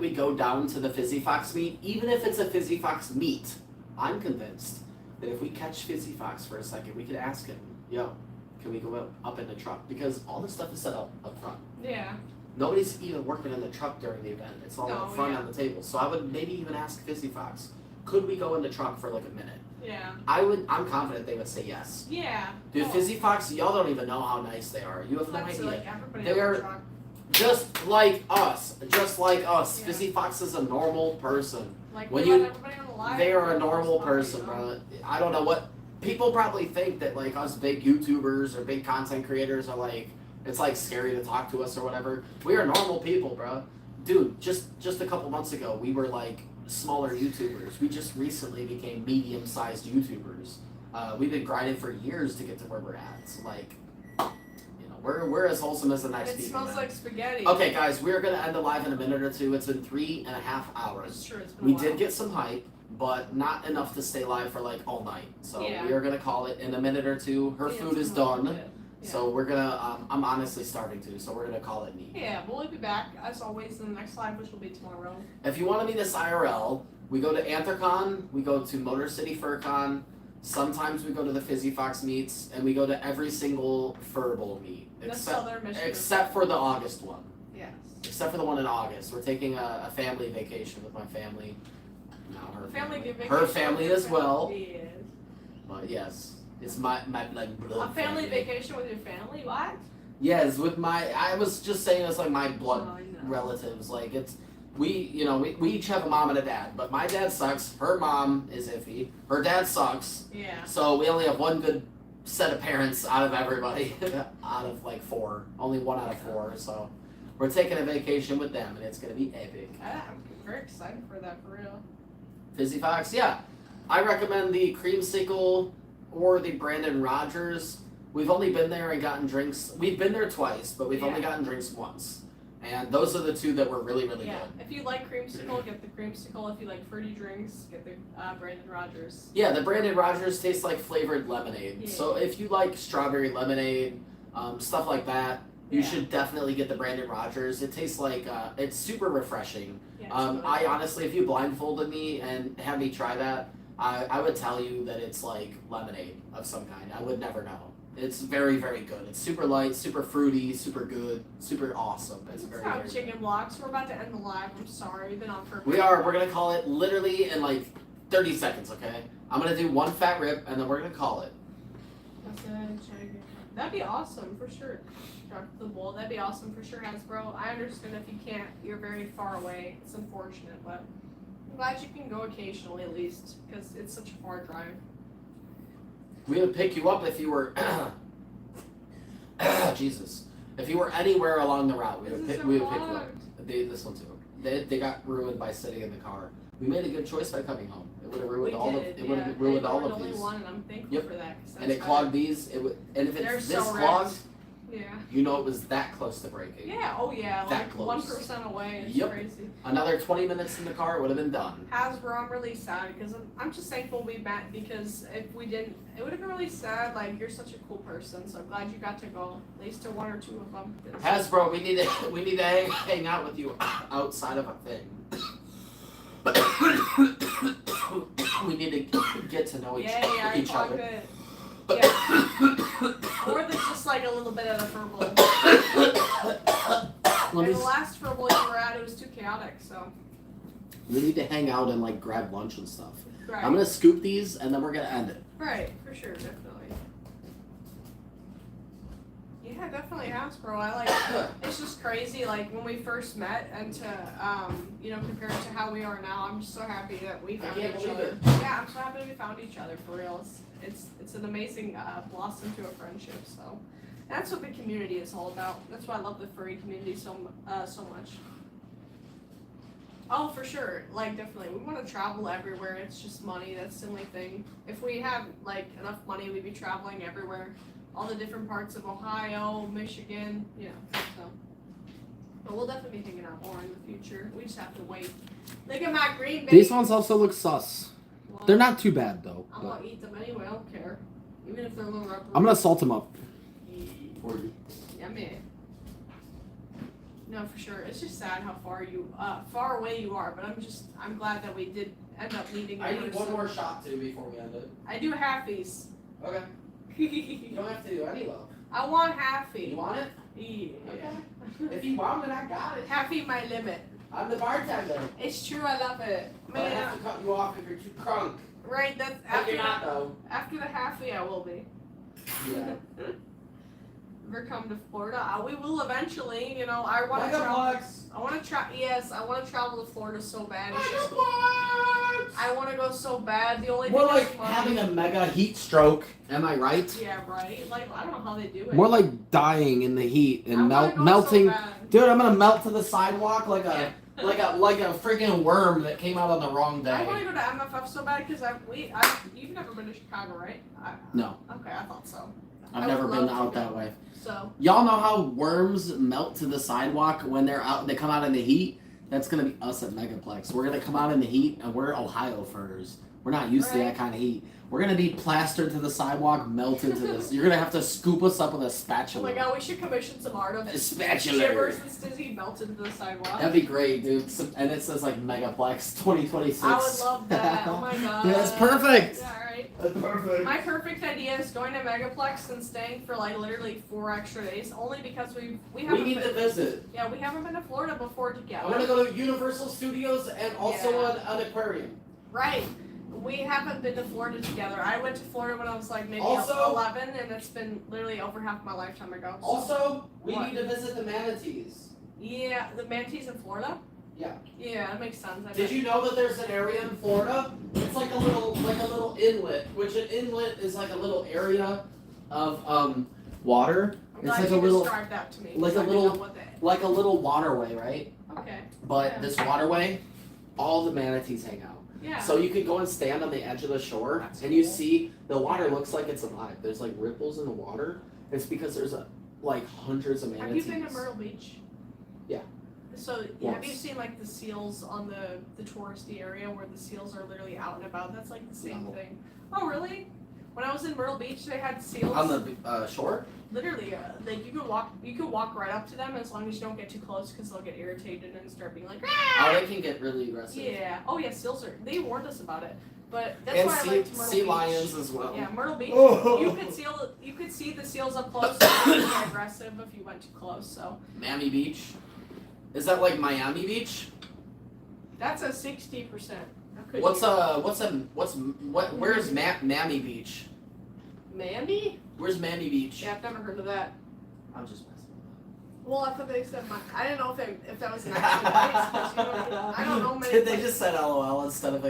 we go down to the Fizzy Fox meet, even if it's a Fizzy Fox meet, I'm convinced that if we catch Fizzy Fox for a second, we could ask him, yo, can we go up in the truck? Because all this stuff is set up front. Yeah. Nobody's even working in the truck during the event. It's all up front on the table. So I would maybe even ask Fizzy Fox, could we go in the truck for like a minute? Yeah. I'm confident they would say yes. Yeah. Dude, Fizzy Fox, y'all don't even know how nice they are. You have no idea. Like everybody They on the are truck. just like us. Yeah. Fizzy Fox is a normal person. Like When we let you- everybody on the live. They are a normal It's person, funny, bro. I don't know what people probably think that like us big YouTubers or big content creators are like. It's like scary to talk to us or whatever. We are normal people, bro. Dude, just a couple months ago, we were like smaller YouTubers. We just recently became medium-sized YouTubers. We've been grinding for years to get to where we're at. So like, we're as wholesome as the next people. It smells man. like spaghetti. Okay, guys, we're gonna end the live in a minute or two. It's been 3.5 hours. It's true. It's been We a while. did get some hype, but not enough to stay live for like all night. So we are gonna call it in a minute or two. Her food is done. Yeah. So we're gonna, I'm honestly starting to, so we're gonna call it neat. Yeah, we'll be back as always in the next live, which will be tomorrow. If you want to meet us IRL, we go to Anthrocon, we go to Motor City FurCon, sometimes we go to the Fizzy Fox meets, and we go to every single Furbowl meet. Except for the August one. Yes. Except for the one in August. We're taking a family vacation with my family. Now her family. Her family as well. Yes. But yes. It's my like blood A family vacation with your family? What? Yes, with my. I was just saying it's like my blood Oh, I know. relatives. Like we each have a mom and a dad, but my dad sucks. Her mom is iffy. Her dad sucks. Yeah. So we only have one good set of parents out of everybody, out of like 4. Only 1 out of 4. So we're taking a vacation with them, and it's gonna be epic. I'm very excited for that, for real. Fizzy Fox, yeah. I recommend the Creamsicle or the Brandon Rogers. We've only been there and gotten drinks. We've been there twice, but we've only gotten drinks once. And those are the 2 that were really, really good. If you like creamsicle, get the creamsicle. If you like fruity drinks, get the Brandon Rogers. Yeah, the Brandon Rogers tastes like flavored lemonade. Yeah. So if you like strawberry lemonade, stuff like that, you should definitely get the Brandon Rogers. It tastes like, it's super refreshing. Yeah, it's really I good. honestly, if you blindfolded me and had me try that, I would tell you that it's like lemonade of some kind. I would never know. It's very, very good. It's super light, super fruity, super good, super awesome. It's very, very good. Chicken blocks. We're about to end the live. I'm sorry. We've been on for. We're gonna call it literally in like 30 seconds, okay? I'm gonna do one fat rip and then we're gonna call it. That'd be awesome for sure. Drop the bowl. That'd be awesome for sure, Hasbro. I understand if you can't. You're very far away. It's unfortunate, but I'm glad you can go occasionally at least because it's such a far drive. We would pick you up if you were Jesus. If you were anywhere along the route, we would pick you up. This one too. They got ruined by sitting in the car. We made a good choice by coming home. It would have ruined all of Only these. one, and I'm thankful for that. And it clogged these. And if it's this clogged, you know it was that close to breaking. Yeah. Oh yeah. That Like close. 1% away. It's Yep. crazy. Another 20 minutes in the car, it would have been done. Hasbro, I'm really sad because I'm just thankful we met because if we didn't, it would have been really sad. Like you're such a cool person, so I'm glad you got to go at least to 1 or 2 of them. Hasbro, we need to hang out with you outside of a thing. We need to get to know each other. Yeah. Or there's just like a little bit of a verbal. And the last verbal you were at, it was too chaotic, so. We need to hang out and like grab lunch and stuff. Right. I'm gonna scoop these and then we're gonna end it. Right, for sure, definitely. Yeah, definitely Hasbro. I like it's just crazy, like when we first met and to compared to how we are now, I'm just so happy that we found each other. Yeah, I'm so happy that we found each other for real. It's an amazing blossom to a friendship, so that's what the community is all about. That's why I love the furry community so much. Oh, for sure. Like, definitely. We want to travel everywhere. It's just money. That's the only thing. If we had, like, enough money, we'd be traveling everywhere. All the different parts of Ohio, Michigan, so. But we'll definitely be hanging out more in the future. We just have to wait. Look at my green baby. These ones also look sus. Well, They're not too bad, though. I'm going to eat them anyway. I don't care. Even if they're a little rough. I'm going to salt them up for you. Yummy. No, for sure. It's just sad how far away you are, but I'm glad that we did end up meeting. I need one more shot, too, before we end it. I do halfies. Okay. You don't have to do any love. I want halfie. You want it? Yeah. Okay. If you want it, I got it. Halfie my limit. I'm the bartender. It's true, I love it. But I have to cut you off if you're too crunk. Right, that's But you're not, though. after the halfie I will be. Yeah. Ever come to Florida? We will eventually, I want to travel. I want to travel to Florida so bad. It's just, I want to go so bad. The only More thing like that's funny- having a mega heat stroke. Am I right? Yeah, right. Like I don't know how they do it. More like dying in the heat and I wanna go melting. So bad. Dude, I'm gonna melt to the sidewalk like a freaking worm that came out on the wrong I want day. to go to MFF so bad because you've never been to Chicago, right? No. Okay, I thought so. I've I never would been love to out that go. way. So Y'all know how worms melt to the sidewalk when they're out? They come out in the heat. That's gonna be us at Megaplex. We're gonna come out in the heat, and we're Ohio furs. We're not used to that kind of heat. We're gonna be plastered to the sidewalk, melted to this. You're gonna have to scoop us up with a oh spatula. my god, we should commission some art of A spatula. shivers and Stizzy melted to the sidewalk. That'd be great, dude. And it says like Megaplex 2026. I would love that. Oh my god. Yeah, that's perfect. Yeah, right. That's perfect. My perfect idea is going to Megaplex and staying for like literally 4 extra days, only because we haven't We need to visit. Yeah, we haven't been to Florida before together. I want to go to Universal Studios and also an aquarium. Right. We haven't been to Florida together. I went to Florida when I was like maybe Also- 11, and it's been literally over half my lifetime ago. So- Also, we What? need to visit the manatees. Yeah, the manatees in Florida? Yeah, that makes sense. I Did bet. you know that there's an area in Florida? It's like a little inlet, which an inlet is like a little area of water. I'm It's glad like you a little described that to me. like 'cause a I didn't little- know what that. like a little waterway, right? Okay. But Yeah. this waterway, all the manatees hang out. Yeah. So you could go and stand on the edge of the shore, That's and you cool. see the water looks like it's alive. There's like ripples in the water. It's because there's like hundreds of Have manatees. you been to Myrtle Beach? Yeah. So have Once. you seen like the seals on the touristy area where the seals are literally out and about? That's like the same No. thing. Oh really? When I was in Myrtle Beach, they had seals. On the shore? Literally, like you could walk right up to them as long as you don't get too close because they'll get irritated and start being like. Oh, "Ah!" they can get really aggressive. Yeah. Oh yeah, seals are. They warned us about it, but that's And why I liked Myrtle sea Beach. lions as well. Yeah, Myrtle Beach. Oh. You could see the seals up close. And they get aggressive if you went too close. So Miami Beach. Is that like Miami Beach? that's a 60%. Where's Miami Beach? Mammy? Where's Miami Beach? Yeah, I've never heard of that. I'm just messing Well, I thought they said I didn't know if that was an actual place. 'Cause, you know, I don't know many. Did they places. just said LOL instead of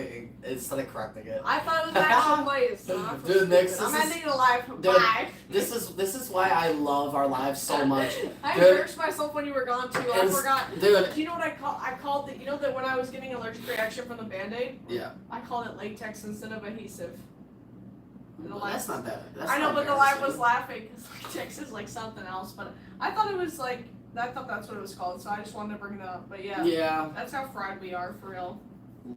correcting it? I thought it was an actual place. So I'm Dude, Nick, this I'm is- ending the live. Dude, Bye. This is why I love our lives so much. I Dude. embarrassed myself when you were gone too. I It's- forgot. Dude. Do you know what I called it? You know that when I was getting allergic reaction from the Band-Aid? Yeah. I called it latex instead of adhesive. The Well, that's not bad. That's I know, not but the live was embarrassing. laughing because latex is like something else. But I thought it was like I thought that's what it was called. So I just wanted to bring that up. But yeah, Yeah. that's how fried we are for real.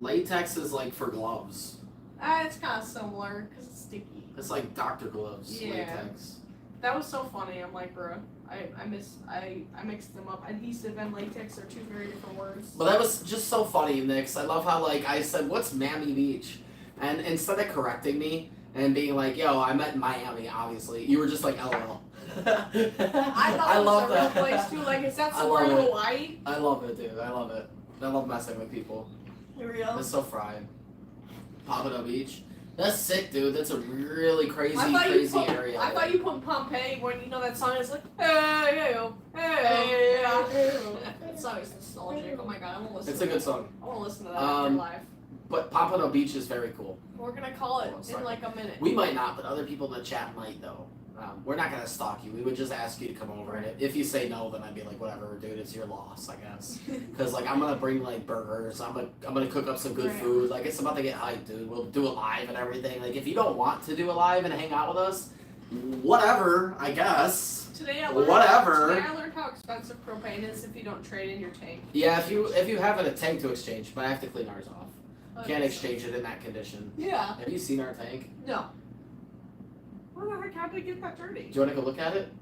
Latex is like for gloves. It's kind of similar because it's sticky. It's like doctor gloves. Yeah. Latex. That was so funny. I'm like, bro, I mixed them up. Adhesive and latex are two very different words. But that was just so funny, Nick. 'Cause I love how like I said, "What's Miami Beach?" And instead of correcting me and being like, "Yo, I meant Miami," obviously, you were just like, "LOL." I thought it love was a real that. place too. Like, is that I somewhere in love it. Hawaii? I love it, dude. I love it. I love messing with people. For real. It's so fried. Pompano Beach. That's sick, dude. That's a really crazy, I crazy area. thought you put Pompeii when you know that song is like, hey, hey, that song is nostalgic. Oh my god, I want to listen. It's a good song. I want to listen to that after live. But Pompano Beach is very cool. We're gonna call it Oh, sorry. in like a minute. We might not, but other people in the chat might, though. We're not gonna stalk you. We would just ask you to come over, and if you say no, then I'd be like, whatever, dude, it's your loss, I guess. Because like I'm gonna bring like burgers. I'm gonna cook up some good Right. food. Like it's about to get hyped, dude. We'll do it live and everything. Like if you don't want to do it live and hang out with us, whatever, I guess. Today I learned how expensive propane is if you don't trade in your tank. Yeah, if you have a tank to exchange, but I have to clean ours off. But- Can't exchange it in that condition. Yeah. Have you seen our tank? No. Where the heck? How did it get that dirty? Do you want to go look at it?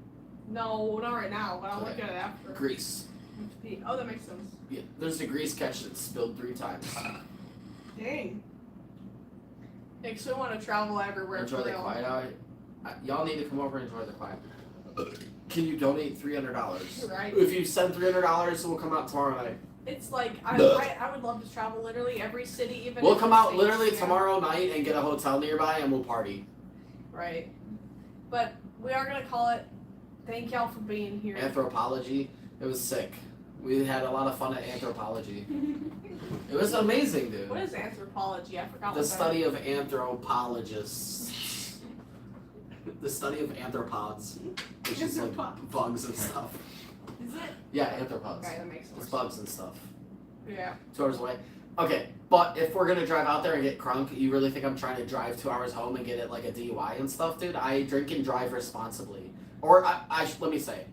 No, not right now, but I'll look Okay. at it after. Grease. Oh, that makes sense. Yeah, there's the grease catch that's spilled 3 times. Dang. Nick, so we want to travel everywhere. Enjoy for the real. quiet hour. Y'all need to come over and enjoy the quiet. Can you donate $300? Right. If you send $300, we'll come out tomorrow night. It's like I would love to travel literally every city, even. We'll if come it's out states, literally yeah. tomorrow night and get a hotel nearby and we'll party. Right. But we are gonna call it. Thank y'all for being here. Anthropology. It was sick. We had a lot of fun at anthropology. It was amazing, dude. What is anthropology? I forgot. The what study of anthropologists. The study of arthropods, which is like Arthropods. bugs and stuff. that is. Is it? Yeah, arthropods. Okay, that makes sense. It's bugs and stuff. Yeah. 2 hours away. Okay, but if we're gonna drive out there and get crunk, you really think I'm trying to drive 2 hours home and get it like a DUI and stuff, dude? I drink and drive responsibly. Or let me say,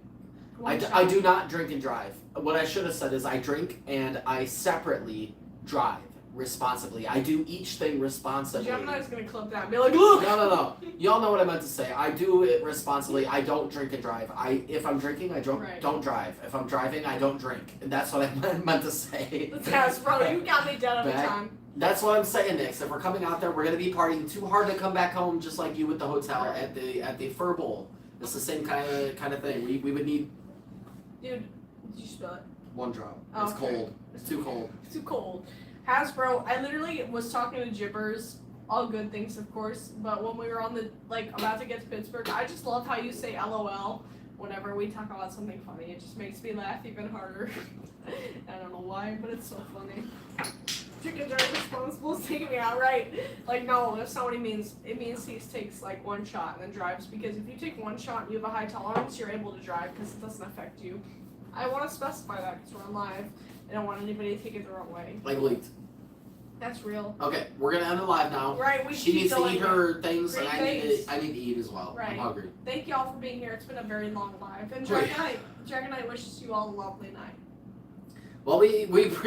I do not drink and drive. What I should have said is I drink and I separately drive responsibly. I do each thing responsibly. Gemini's gonna clip that and be like, look. No. Y'all know what I meant to say. I do it responsibly. I don't drink and drive. If I'm drinking, I don't Right. don't drive. If I'm driving, I don't drink. And that's what I meant to say. Yes, bro, you got me dead every Back- time. That's what I'm saying, Nick. So if we're coming out there, we're gonna be partying too hard to come back home, just like you with the hotel at the Fur Bowl. It's the same kind of thing. We would need Dude, did you spill it? 1 drop. Oh, It's okay. cold. It's too cold. It's too cold. Hasbro, I literally was talking to Jibbers, all good things of course, but when we were on the, like, about to get to Pittsburgh, I just love how you say LOL whenever we talk about something funny, it just makes me laugh even harder. I don't know why, but it's so funny. Chickens are responsible for taking me out, right? Like, no, that's not what he means. It means he takes like one shot and then drives, because if you take one shot and you have a high tolerance, you're able to drive because it doesn't affect you. I want to specify that because we're on live. I don't want anybody to take it the wrong way. Like leaked. That's real. Okay, we're gonna end the live now. Right, we She keep needs to going. eat her things, and Great I need to eat as well. Right. I'm hungry. Thank you all for being here. It's been a very long live. And Wait. Dragonite wishes you all a lovely night. Well, we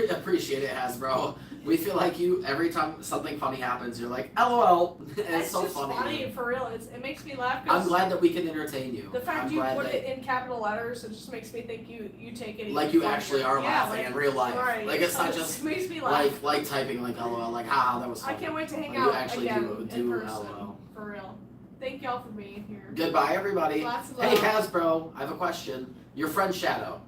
appreciate it, Hasbro. We feel like you, every time something funny happens, you're like, LOL. And it's so just funny, for real. It makes me laugh. I'm glad that we can entertain you. The fact I'm you glad put that, it in capital letters, it just makes me think you take it. like even you funnier. actually are laughing in real life. Right. Like it's So not it just makes me laugh. like typing like LOL, like haha, that was I funny. can't wait to hang Like, out you actually again do in person. LOL. For real. Thank y'all for being here. Goodbye, everybody. Lots of Hey, love. Hasbro, I have a question. Your friend Shadow.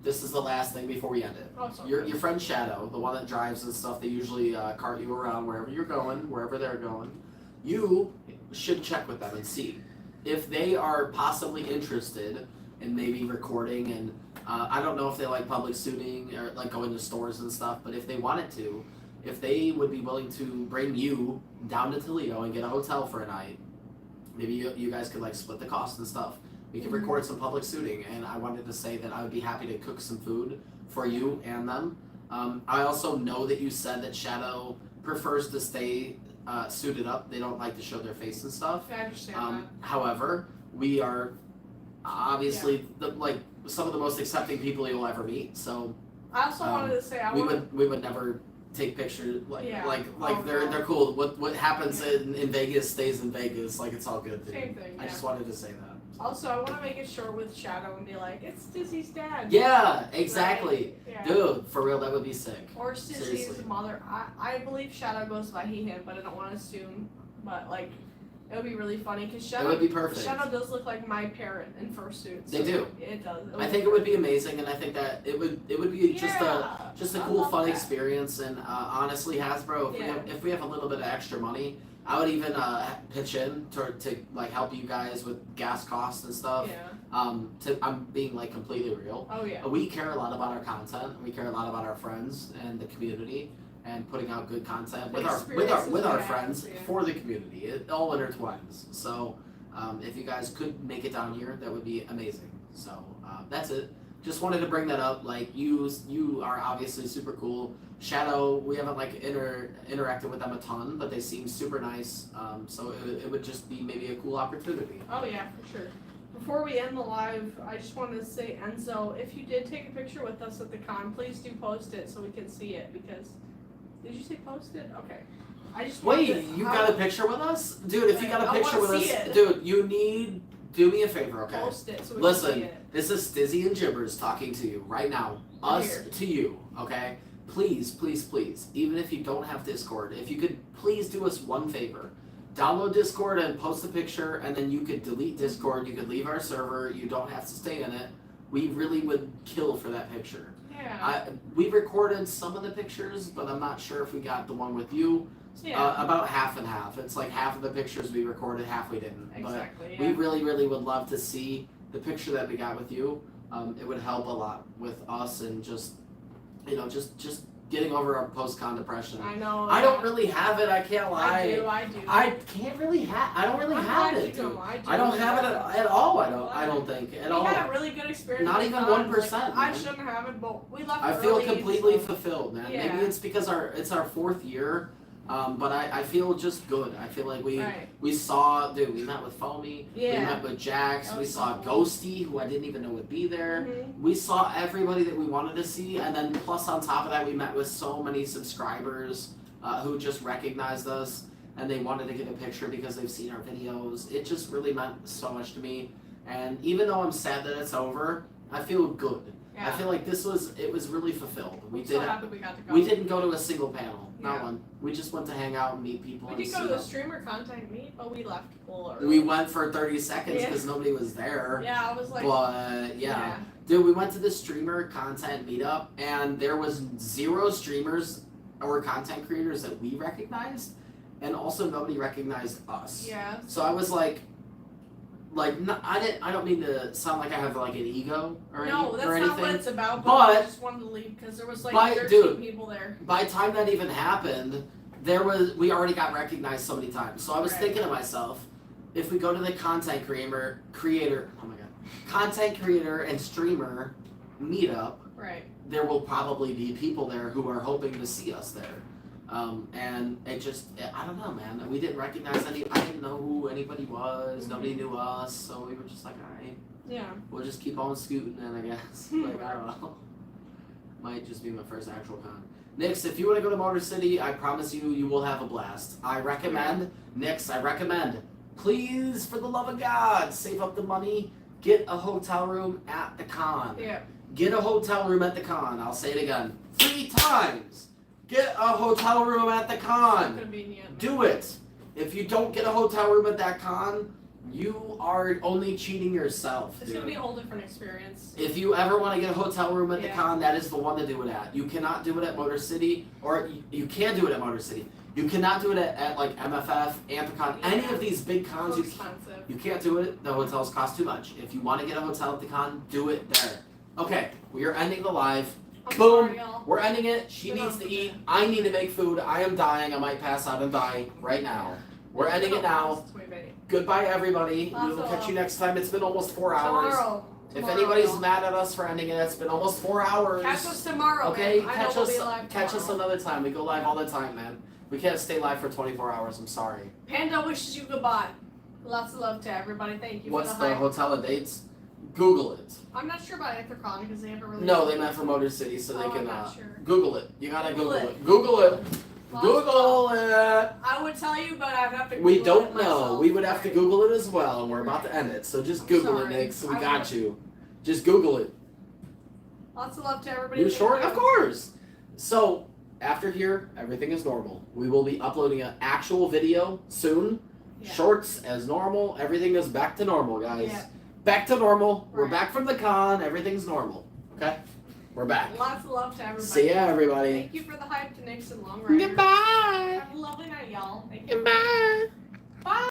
This is the last thing before we end it. Oh, sorry. Your friend Shadow, the one that drives and stuff, they usually cart you around wherever you're going, wherever they're going. You should check with them and see if they are possibly interested in maybe recording. And I don't know if they like public shooting or like going to stores and stuff, but if they wanted to, if they would be willing to bring you down to Toledo and get a hotel for a night, maybe you guys could like split the cost and stuff. We could record some public shooting, and I wanted to say that I would be happy to cook some food for you and them. I also know that you said that Shadow prefers to stay suited up. They don't like to show their face and stuff. I understand However, we are obviously like some of the most accepting people you'll ever meet. So that. I also wanted to say we would never take pictures like Oh, they're no. cool. What happens in Vegas stays in Vegas. Like it's all good. Same thing. I Yeah. just wanted to say that. Also, I want to make it short with Shadow and be like, it's Dizzy's dad. Yeah, exactly. Right? Yeah. Dude, for real, that would be sick. Or Sissy's Seriously. mother. I believe Shadow goes by he, him, but I don't want to assume. But, like, it would be really funny because It Shadow, would be perfect. Shadow does look like my parent in fursuit. They do. It does. I think it would be amazing, and I think that it would be just a I cool, love fun that. experience. And honestly, Hasbro, if we have a little bit of extra money, I would even pitch in to like help you guys with gas costs and stuff. Yeah. I'm being like completely real. Oh, yeah. We care a lot about our content. We care a lot about our friends and the community, and putting out good content with our friends for the community. It all intertwines. So if you guys could make it down here, that would be amazing. So that's it. Just wanted to bring that up. Like you are obviously super cool. Shadow, we haven't like interacted with them a ton, but they seem super nice. So it would just be maybe a cool opportunity. Oh, yeah, for sure. Before we end the live, I just wanted to say, Enzo, if you did take a picture with us at the con, please do post it so we can see it, because... Did you say post it? Okay. I just Wait, wanted to, you got a picture with us? Dude, if you got a I picture with wanna us, see it. dude, you need... Do me a favor, okay? Post it so we can see Listen, it. this is Stizzy and Gibbers talking to you right now. Us Here. to you, okay? Please, please, please, even if you don't have Discord, if you could please do us one favor. Download Discord and post a picture, and then you could delete Discord, you could leave our server, you don't have to stay in it. We really would kill for that picture. Yeah. We recorded some of the pictures, but I'm not sure if we got the one with you. Yeah. About half and half. It's like half of the pictures we recorded, half we didn't. Exactly. But we really, really would love to see the picture that we got with you. It would help a lot with us and just, just getting over our post-con depression. I know. I don't really have it. I can't lie. I do. I can't really have. I don't really I'm have glad it. you Dude. don't. I don't have it at all. I don't think at all. We had a really good experience. Not with even con. 1%, Like, I man. shouldn't have it, but we left I feel early, completely so- fulfilled, man. Yeah. Maybe it's because it's our 4th year, but I feel just good. I feel like we saw, dude, we met with Foamy, we Yeah. met with Jax, That we was saw so cool. Ghosty, who I didn't even know would be there. Mhm. We saw everybody that we wanted to see, and then plus on top of that, we met with so many subscribers who just recognized us, and they wanted to get a picture because they've seen our videos. It just really meant so much to me, and even though I'm sad that it's over, I feel good. Yeah. I feel like it was really fulfilled. I'm so happy we got to go. We didn't go to a single panel, not Yeah. one. We just went to hang out and meet people. We and did go see to the them. streamer content meet, but we left a little early. We went for 30 seconds Yeah. because nobody was there. Yeah, I was like. But yeah. Dude, we went to the streamer content meetup, and there was 0 streamers or content creators that we recognized, and also nobody recognized us. Yeah. So I was like like no, I don't mean to sound like I have like an ego or No, that's or not anything. what it's about. But- I just wanted to leave because there was like 13 people there. By the time that even happened, we already got recognized so many times. So I was Right. thinking to myself, if we go to the content creator, content creator and streamer meetup, Right. there will probably be people there who are hoping to see us there. And it just, I don't know, man. We didn't recognize I didn't know who anybody was. Nobody knew us. So we were just like, all right, Yeah. we'll just keep on scooting then, I guess. Like, I don't know. Might just be my first actual con. Nix, if you want to go to Motor City, I promise you will have a blast. I recommend, please, for the love of God, save up the money, get a hotel room at the con. Yeah. Get a hotel room at the con. I'll say it again 3 times. Get a hotel room at the So con. convenient. Do it. If you don't get a hotel room at that con, you are only cheating yourself, It's dude. gonna be a whole different experience. If you ever want to get a hotel room at the Yeah. con, that is the one to do it at. You cannot do it at Motor City, or you can do it at Motor City. You cannot do it at like MFF, Anthrocon, any Yeah. of these big cons. So You expensive. you can't do it. The hotels cost too much. If you want to get a hotel at the con, do it there. Okay, we are ending the live. I'm Boom. sorry, y'all. We're ending it. She Good needs on to you. eat. I need to make food. I am dying. I might pass out and die right now. We're ending it now. It's way better. Goodbye, everybody. Lots We will of catch you love. next time. It's been almost 4 hours. Tomorrow. If Tomorrow, anybody's y'all. mad at us for ending it, it's been almost 4 hours. Catch us tomorrow. Okay, man. I catch know we'll us. be live Catch us tomorrow. another time. We go live all the time, man. We can't stay live for 24 hours. I'm sorry. Panda wishes you goodbye. Lots of love to everybody. Thank you What's for the the hype. hotel and dates? Google it. I'm not sure about Anthrocon because they haven't really. No, they meant for Motor City, so they Oh, can I'm not sure. Google it. You gotta Google Google it. Google it. Lots of Google it. I would tell you, but I'd have to. We Google don't it know. myself. We would have to Right. Google it as well, and we're about to end it. So just I'm Google sorry. it, Nick. So we I got won't. you. Just Google it. Lots of love to everybody. You Thank sure? you. Of course. So after here, everything is normal. We will be uploading an actual video soon. Yeah. Shorts as normal. Everything is back to normal, guys. Yeah. Back to normal. We're Right. back from the con. Everything's normal. Okay? We're back. Lots of love to everybody. See ya, everybody. Thank you for the hype to Nixon Long Rider. Goodbye. Have a lovely night, y'all. Thank you. Goodbye. Bye.